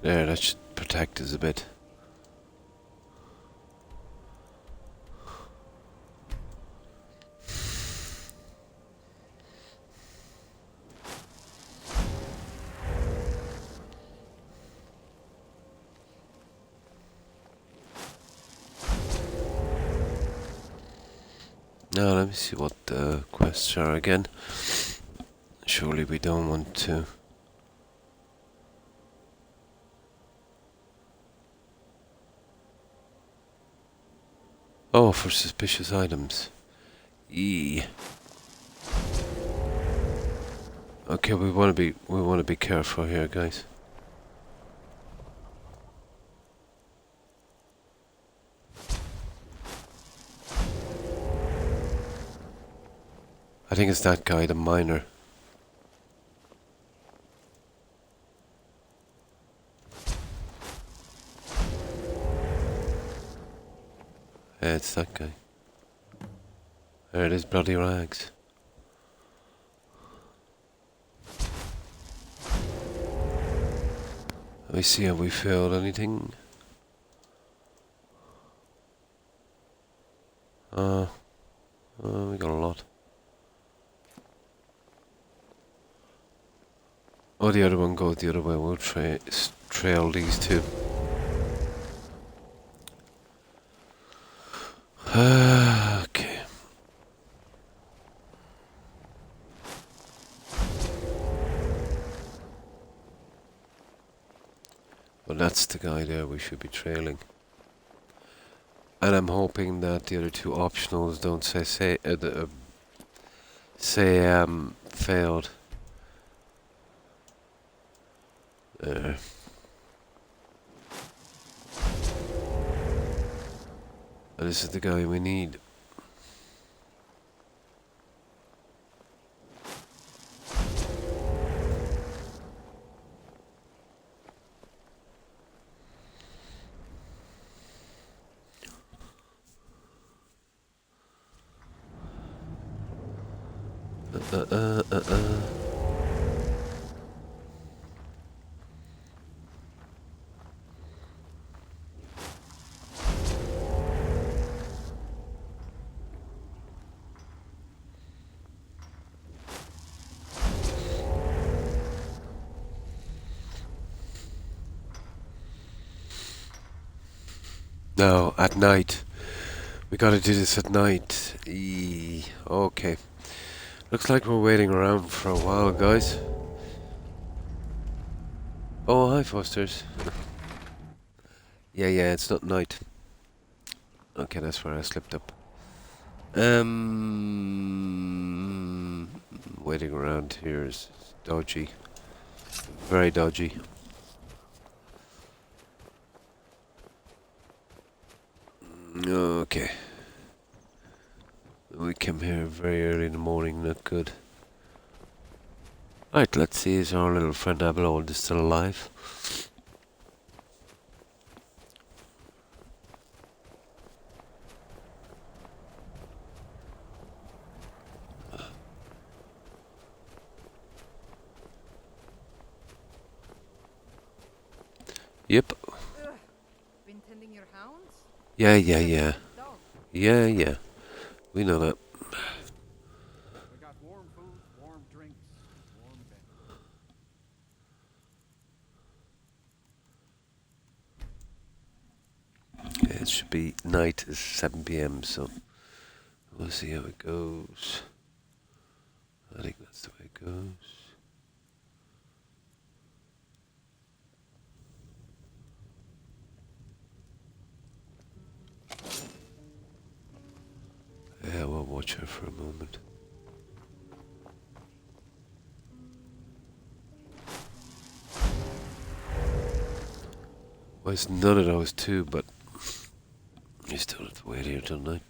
There, that should protect us a bit. Now let me see what the quests are again. Surely we don't want to. Oh, for suspicious items. Okay, we want to be careful here, guys. I think it's that guy, the miner. Yeah, it's that guy. There it is, bloody rags. Let me see, have we failed anything? We got a lot. Oh, the other one goes the other way. We'll trail these two. Okay. Well, that's the guy there we should be trailing. And I'm hoping that the other two optionals don't say failed. There. And this is the guy we need. No, at night. We gotta do this at night. Okay. Looks like we're waiting around for a while, guys. Oh, hi, Fosters. Yeah, it's not night. Okay, that's where I slipped up. Waiting around here is dodgy. Very dodgy. Okay. We came here very early in the morning, not good. Right, let's see, is our little friend Abelard still alive? Yep. Been tending your hounds? Yeah. Dog. Yeah. We know that. We got warm food, warm drinks, warm bed. It should be night is 7 PM, so we'll see how it goes. I think that's the way it goes. watch her for a moment. Well, it's none of those two, but you still have to wait here till night.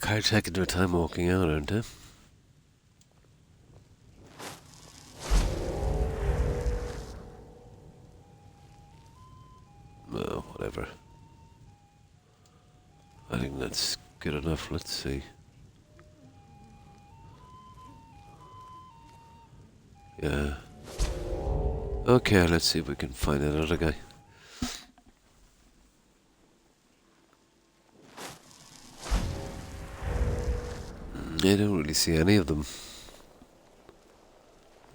Kind of taking their time walking out, aren't they? Well, whatever. I think that's good enough. Let's see. Yeah. Okay, let's see if we can find that other guy. I don't really see any of them.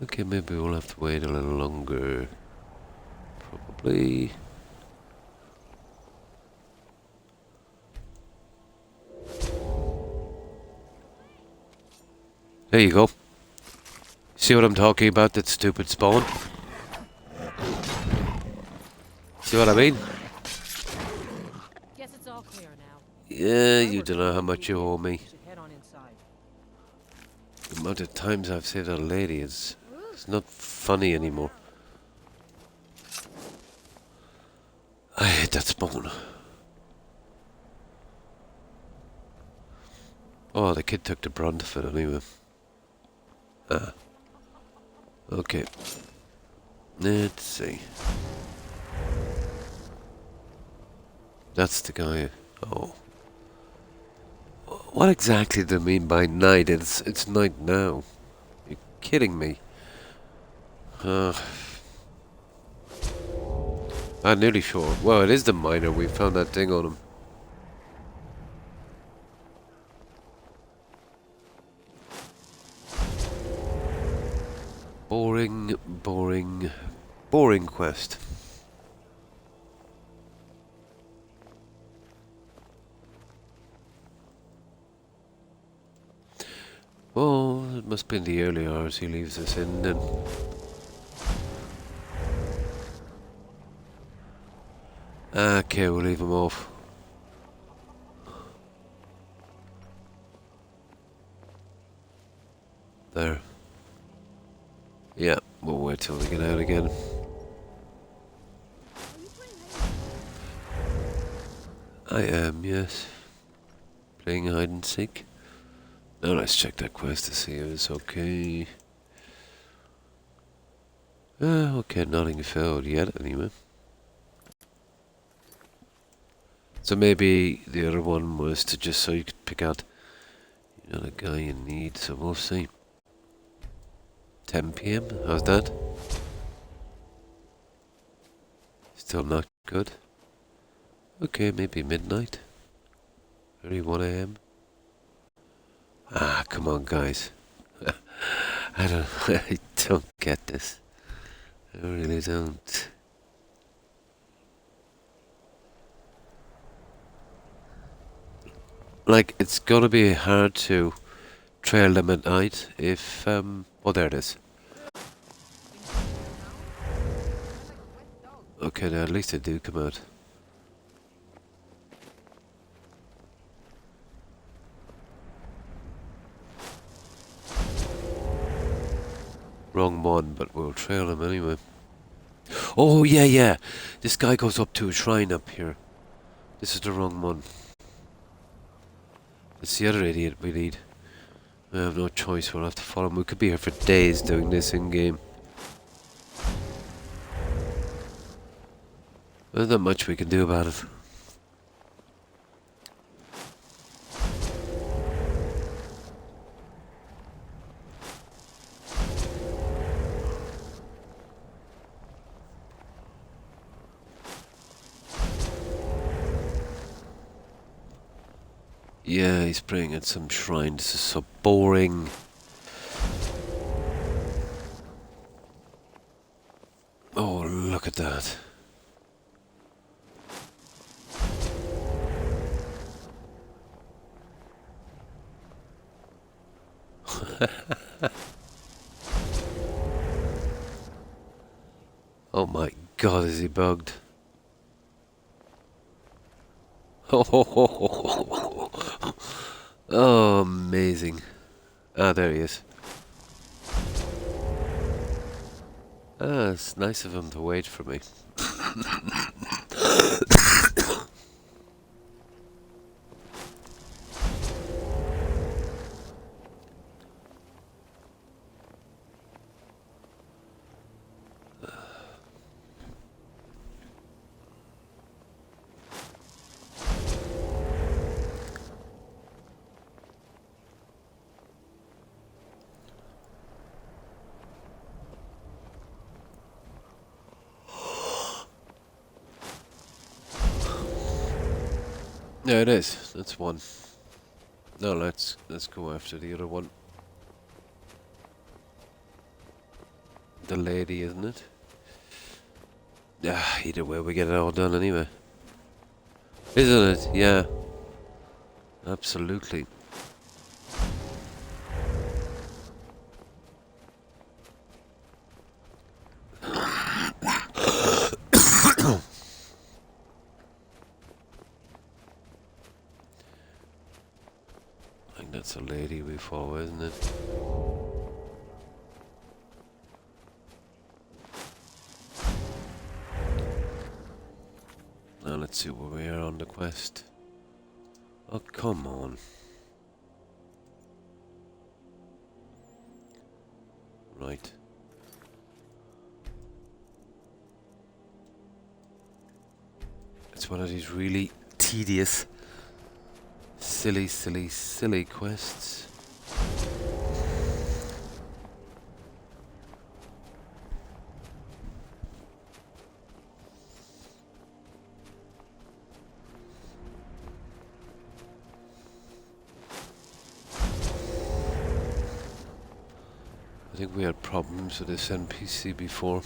Okay, maybe we'll have to wait a little longer. Probably. There you go. See what I'm talking about, that stupid spawn? See what I mean? Guess it's all clear now. Yeah, you don't know how much you owe me. The amount of times I've saved a lady is it's not funny anymore. I hate that spawn. Oh, the kid took the brunt of it anyway. Ah. Okay. Let's see. That's the guy. Oh. What exactly do they mean by night? It's night now. You're kidding me. I'm nearly sure. Well, it is the miner. We found that thing on him. Boring, boring, boring quest. Oh, it must be in the early hours he leaves us in then. Okay, we'll leave him off. There. Yeah, we'll wait till we get out again. I am, yes. Playing hide and seek. Now let's check that quest to see if it's okay. Okay, nothing failed yet, anyway. So maybe the other one was to just so you could pick out, you know, the guy you need. So we'll see. 10 PM. How's that? Still not good. Okay, maybe midnight. Maybe 1 AM. Ah, come on, guys. I don't get this. I really don't. Like, it's gonna be hard to trail them at night if, oh, there it is. Okay, now at least they do come out. Wrong one, but we'll trail him anyway. Oh, yeah, yeah. This guy goes up to a shrine up here. This is the wrong one. It's the other idiot we need. I have no choice, we'll have to follow him. We could be here for days doing this in-game. There's not much we can do about it. Yeah, he's praying at some shrine. This is so boring. Oh, look at that. Oh my god, is he bugged? Oh, amazing. Ah, there he is. Ah, it's nice of him to wait for me. Yeah, it is. That's one. No, let's go after the other one. The lady, isn't it? Yeah, either way we get it all done anyway. Isn't it? Yeah. Absolutely. I think that's a lady before, isn't it? Now let's see where we are on the quest. Oh, come on. Right. It's one of these really tedious, silly quests. I think we had problems with this NPC before.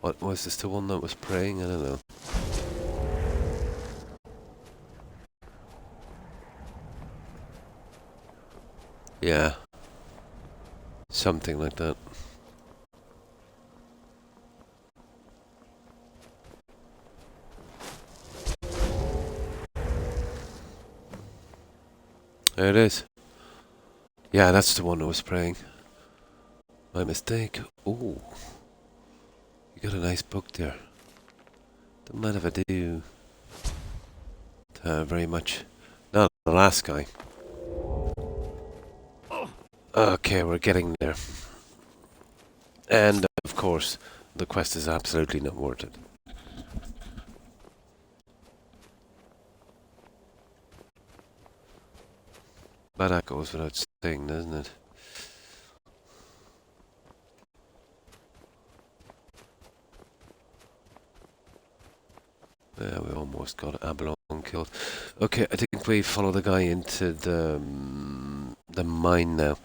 What was this, the one that was praying? I don't know. Yeah. Something like that. There it is. Yeah, that's the one that was praying. My mistake. Ooh. You got a nice book there. Don't mind if I do. Very much. Not the last guy. Okay, we're getting there. And, of course, the quest is absolutely not worth it. But that goes without saying, doesn't it? Yeah, we almost got Abalone killed. Okay, I think we follow the guy into the mine now.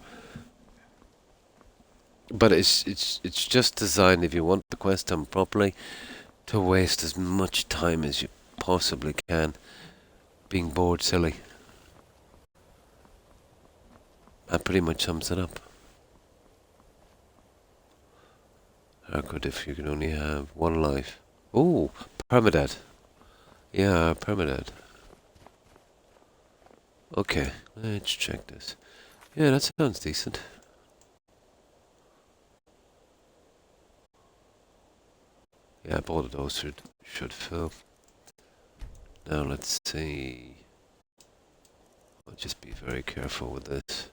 But it's just designed, if you want the quest done properly, to waste as much time as you possibly can being bored silly. That pretty much sums it up. How good if you can only have one life. Ooh, permadeath. Yeah, permadeath. Okay, let's check this. Yeah, that sounds decent. Yeah, both of those should fill. Now let's see. I'll just be very careful with this.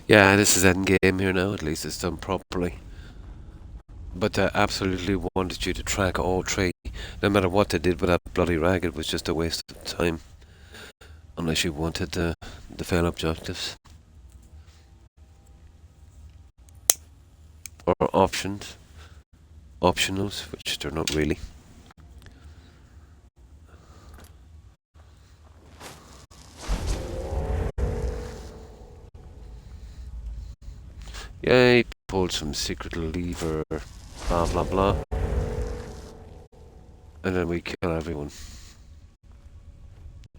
Yeah, this is endgame here now, at least it's done properly. But I absolutely wanted you to track all three. No matter what they did with that bloody rag, it was just a waste of time. Unless you wanted the fail objectives. or optionals, which they're not really. Yay, pulled some secret lever, blah blah blah. And then we kill everyone.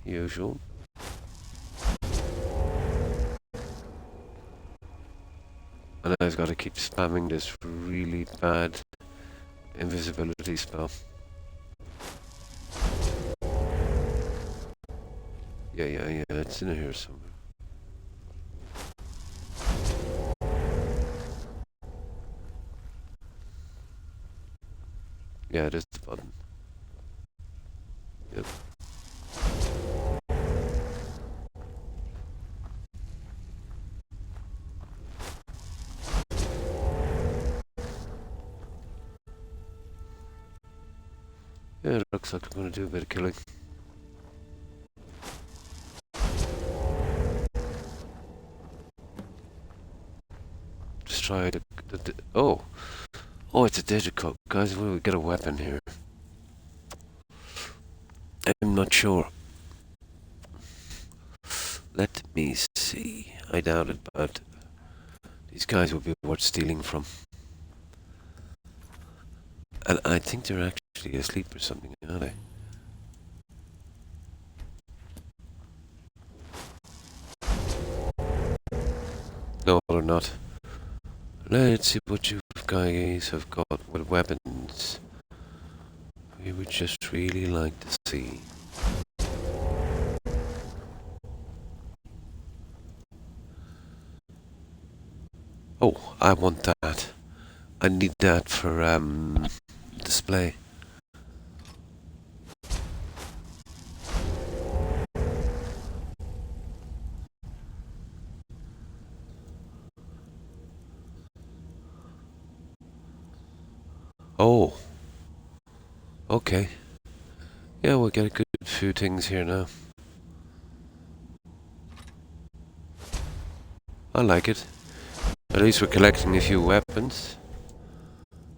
Usual. And I've got to keep spamming this really bad invisibility spell. Yeah, it's in here somewhere. Yeah, it is the button. Yep. Yeah, it looks like I'm going to do a bit of killing. Just try the oh, it's a digicoat, guys. Will we get a weapon here? I'm not sure. Let me see. I doubt it, but these guys will be worth stealing from. And I think they're actually asleep or something, aren't they? No, they're not. Let's see what you guys have got with weapons. We would just really like to see. Oh, I want that. I need that for display. Oh. Okay. Yeah, we'll get a good few things here now. I like it. At least we're collecting a few weapons.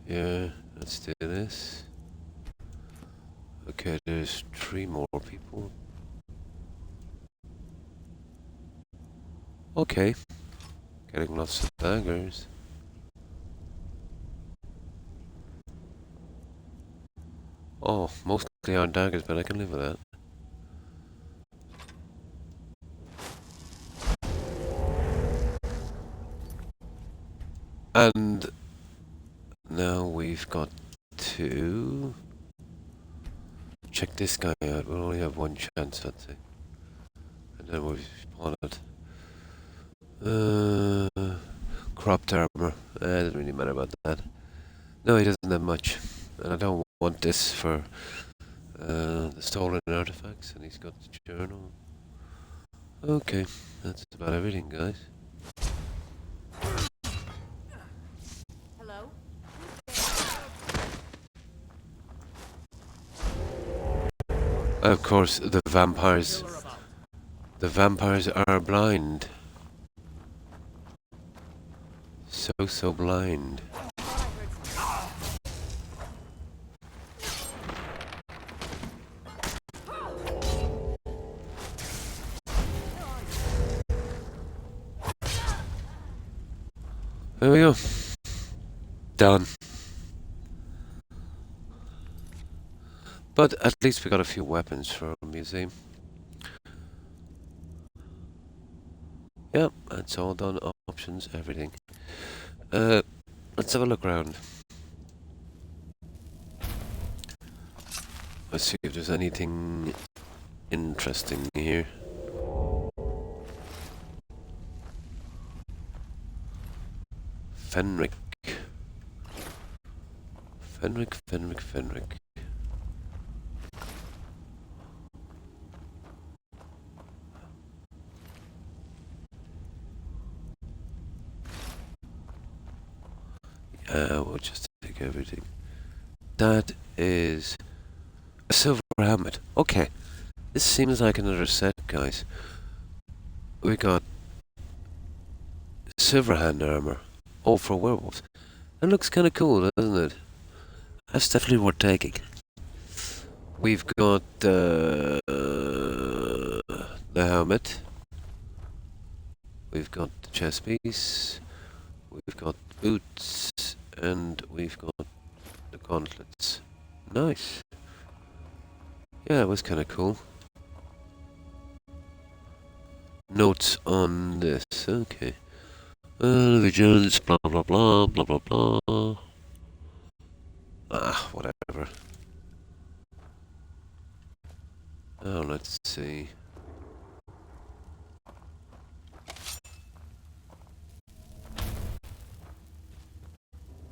Yeah, let's do this. Okay, there's 3 more people. Okay. Getting lots of daggers. Oh, mostly on daggers, but I can live with that. And now we've got to check this guy out. We'll only have one chance, I'd say. And then we'll spawn it. Cropped armor. It doesn't really matter about that. No, he doesn't have much. And I don't want this for the stolen artifacts. And he's got the journal. Okay, that's about everything, guys. Hello? Of course, the vampires. The vampires are blind. So blind. There we go. Done. But at least we got a few weapons for a museum. Yep, that's all done. Options, everything. Let's have a look around. Let's see if there's anything interesting here. Fenric. We'll just take everything. That is a silver helmet. Okay. This seems like another set, guys. We got silver hand armor. Oh, for werewolves. It looks kind of cool, doesn't it? That's definitely worth taking. We've got the helmet. We've got the chest piece. We've got boots. And we've got the gauntlets. Nice. Yeah, it was kind of cool. Notes on this. Okay. Vigilance, blah blah blah, blah blah blah. Ah, whatever. Oh, let's see.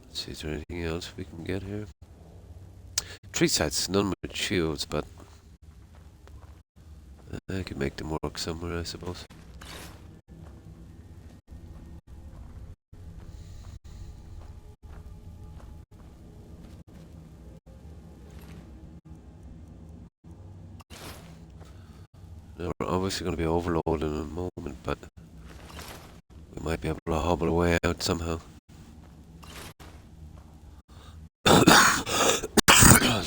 Let's see, is there anything else we can get here? Tree sites, none with shields, but I could make them work somewhere, I suppose. Now, we're obviously going to be overloaded in a moment, but we might be able to hobble away out somehow.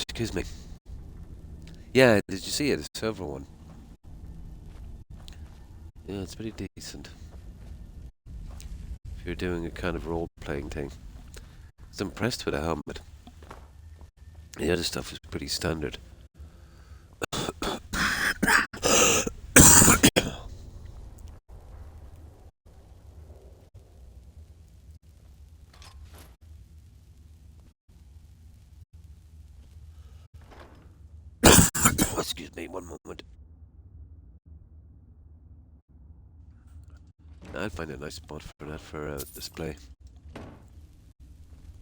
Excuse me. Yeah, did you see it? The silver one. Yeah, it's pretty decent. If you're doing a kind of role-playing thing. I was impressed with the helmet. The other stuff is pretty standard. Excuse me, one moment. I'd find a nice spot for that for display.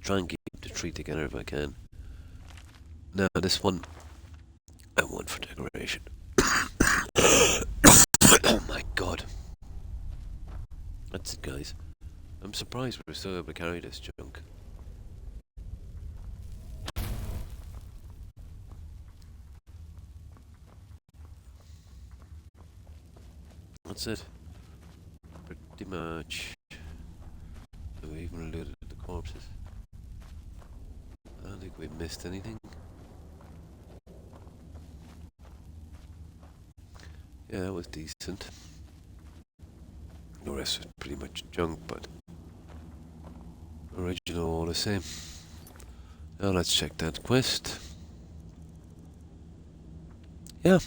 Try and keep the tree together if I can. Now this one, I want for decoration. Oh my god. That's it, guys. I'm surprised we're still able to carry this junk. That's it. Pretty much. We even looted the corpses. I don't think we missed anything. Yeah, that was decent. The rest was pretty much junk, but original all the same. Now let's check that quest. Yeah,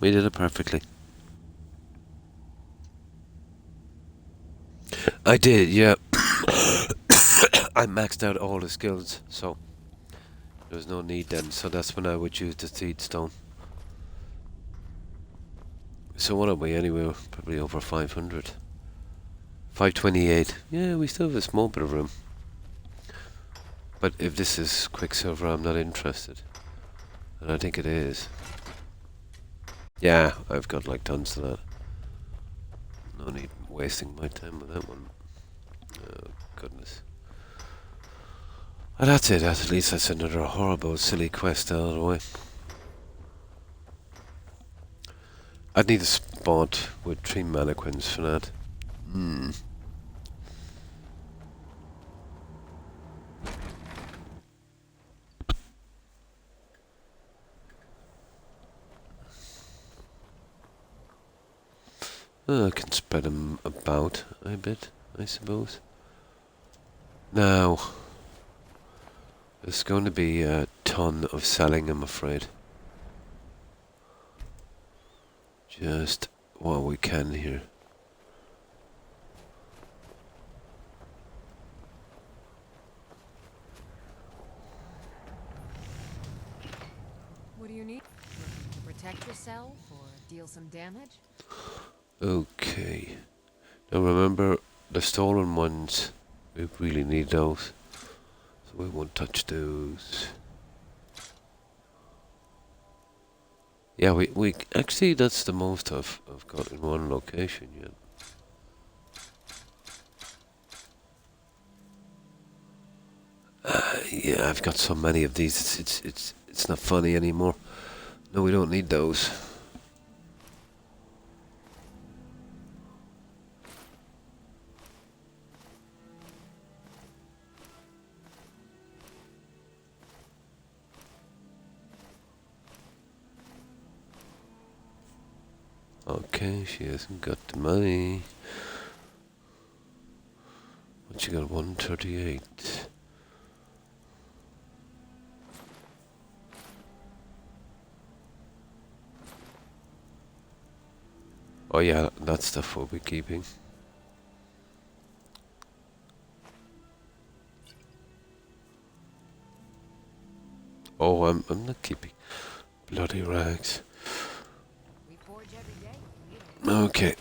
we did it perfectly. I did, yeah. I maxed out all the skills, so there was no need then, so that's when I would use the seed stone. So what are we anyway? Probably over 500. 528. Yeah, we still have a small bit of room. But if this is Quicksilver, I'm not interested. And I think it is. Yeah, I've got like tons of that. No need wasting my time with that one. Oh, goodness. Well, that's it. At least that's another horrible, silly quest out of the way. I'd need a spot with 3 mannequins for that. I can spread them about a bit, I suppose. Now, there's going to be a ton of selling, I'm afraid. Just what we can here. What do you need? To protect yourself or deal some damage? Okay. Now remember, the stolen ones, we really need those. So we won't touch those. Yeah, we actually, that's the most I've got in one location yet. Yeah, I've got so many of these, it's not funny anymore. No, we don't need those. Okay, she hasn't got the money. What she got? 138. Oh yeah, that stuff we'll be keeping. Oh, I'm not keeping bloody rags. We forge every day. Okay.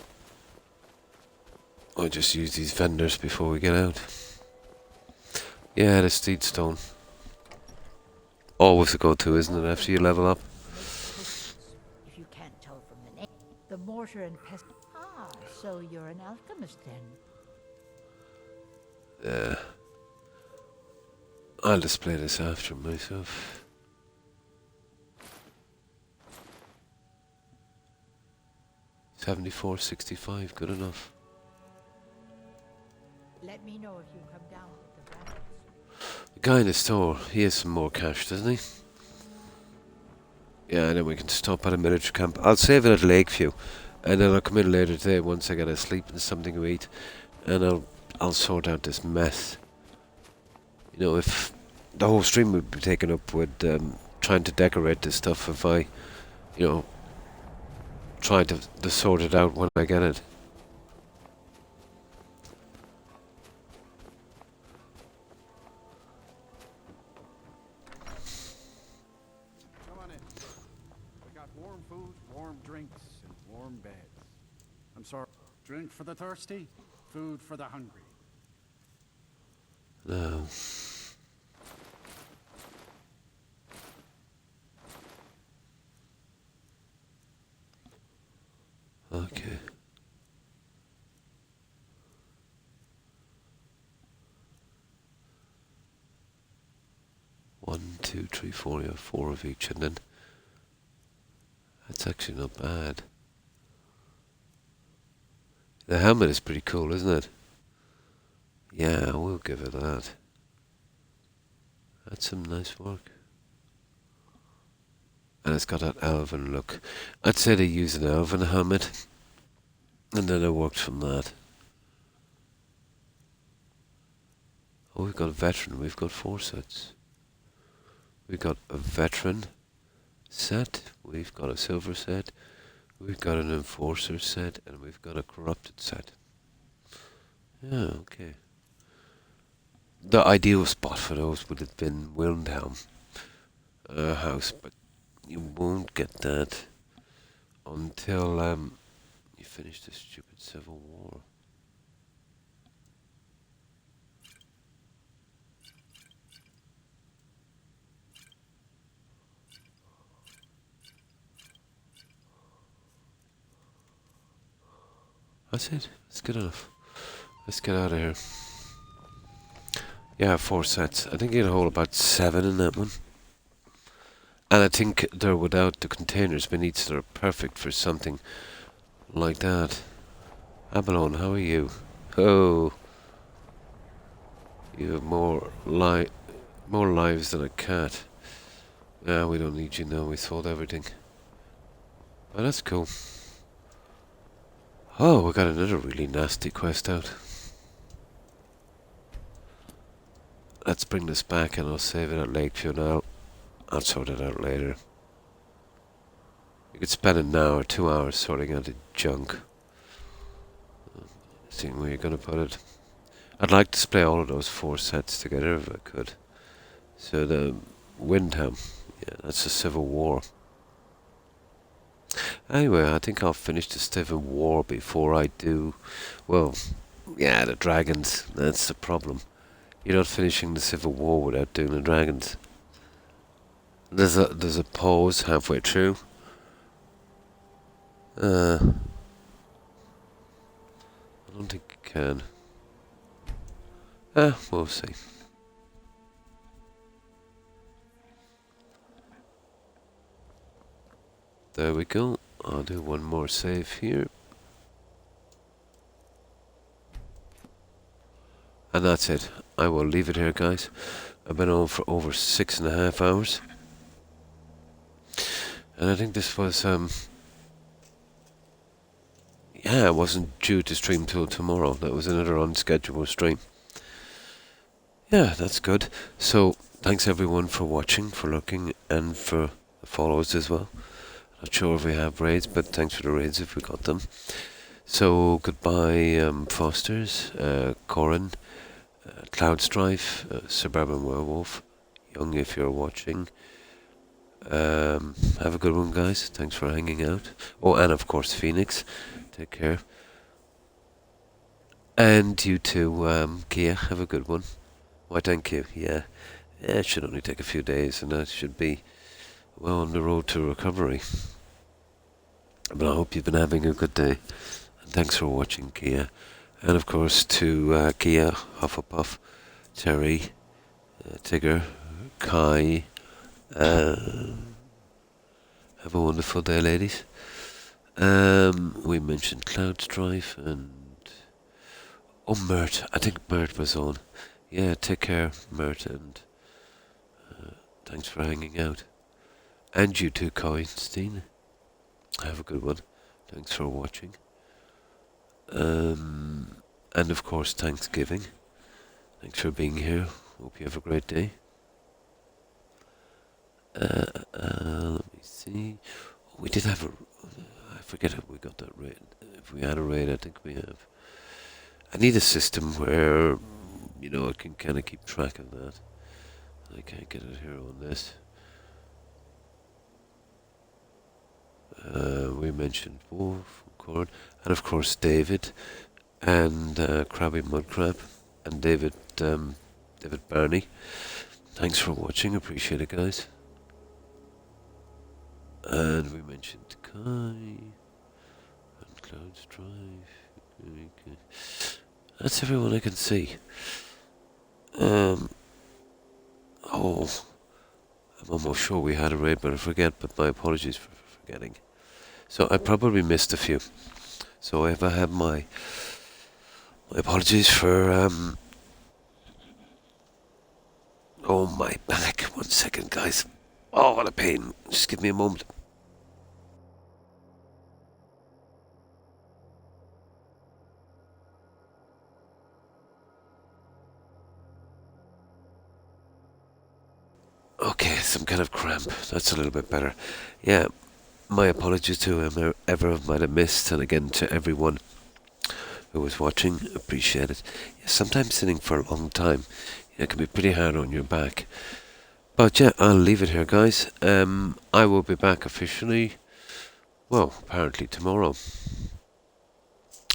I'll just use these vendors before we get out. Yeah, the steed stone. Always a go-to, isn't it, after you level up? If you can't tell from the name. The mortar and pestle. Ah, so you're an alchemist then. Yeah. I'll display this after myself. $74.65, good enough. Let me know if you come down with the rabbits. The guy in the store, he has some more cash, doesn't he? Yeah, and then we can stop at a miniature camp. I'll save it at Lakeview, and then I'll come in later today once I get a sleep and something to eat, and I'll sort out this mess. You know, if the whole stream would be taken up with trying to decorate this stuff, if I, you know, try to sort it out when I get it. Come on in. We got warm food, warm drinks, and warm beds. I'm sorry. Drink for the thirsty, food for the hungry. No. Okay. One, two, three, four. Yeah, 4 of each, and then that's actually not bad. The helmet is pretty cool, isn't it? Yeah, we'll give it that. That's some nice work. And it's got that elven look. I'd say they use an elven helmet, and then it worked from that. Oh, we've got a veteran. We've got 4 sets. We've got a veteran set. We've got a silver set. We've got an enforcer set, and we've got a corrupted set. Yeah, okay. The ideal spot for those would have been Wildenhelm house, but you won't get that until you finish this stupid civil war. That's it. That's good enough. Let's get out of here. Yeah, 4 sets. I think you can hold about 7 in that one. And I think they're without the containers beneath, so they're perfect for something like that. Abalone, how are you? Oh, you have more lives than a cat. Yeah, we don't need you now. We sold everything. Oh, that's cool. Oh, we got another really nasty quest out. Let's bring this back and I'll save it at Lakeview now. I'll sort it out later. You could spend an hour, 2 hours sorting out the junk. Seeing where you're gonna put it. I'd like to display all of those 4 sets together if I could. So the Windham, yeah, that's a civil war. Anyway, I think I'll finish the civil war before I do, well, yeah, the dragons. That's the problem. You're not finishing the civil war without doing the dragons. There's a pause halfway through. I don't think you can. We'll see. There we go. I'll do one more save here. And that's it. I will leave it here, guys. I've been on for over 6.5 hours. And I think this was yeah, I wasn't due to stream till tomorrow. That was another unscheduled stream. Yeah, that's good. So, thanks everyone for watching, for looking, and for the follows as well. Not sure if we have raids, but thanks for the raids if we got them. So, goodbye, Fosters, Corin, Cloud Strife, Suburban Werewolf, Young if you're watching. Have a good one, guys. Thanks for hanging out. Oh, and of course, Phoenix. Take care. And you too, Kia. Have a good one. Why, thank you. Yeah. It should only take a few days, and I should be well on the road to recovery. But I hope you've been having a good day. And thanks for watching, Kia. And of course to Kia, Hufflepuff, Terry, Tigger, Kai. Have a wonderful day, ladies. We mentioned Cloud Strife and... Oh, Mert. I think Mert was on. Yeah, take care, Mert, and thanks for hanging out. And you too, Coinstein. Have a good one. Thanks for watching. And of course, Thanksgiving. Thanks for being here. Hope you have a great day. Let me see. Oh, we did have a... I forget if we got that raid. If we had a raid, I think we have. I need a system where, you know, I can kind of keep track of that. I can't get it here on this. We mentioned Wolf, Cord, and of course David, and Krabby Mudcrab, and David Barney. Thanks for watching, appreciate it, guys. And we mentioned Kai and Cloud Strife. Okay. That's everyone I can see. Oh, I'm almost sure we had a raid, but I forget. But my apologies for forgetting. So I probably missed a few. So if I have my apologies for oh, my back. 1 second, guys. Oh, what a pain. Just give me a moment. Okay, some kind of cramp. That's a little bit better. Yeah, my apologies to whoever might have missed, and again to everyone who was watching. Appreciate it. Yeah, sometimes sitting for a long time, it can be pretty hard on your back. But yeah, I'll leave it here, guys. I will be back officially, well, apparently tomorrow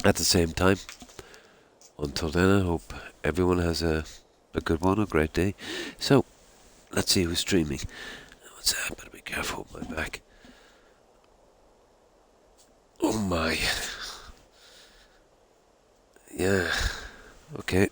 at the same time. Until then, I hope everyone has a good one, a great day. So, let's see who's streaming. What's that? Better be careful with my back. Oh my. Yeah. Okay.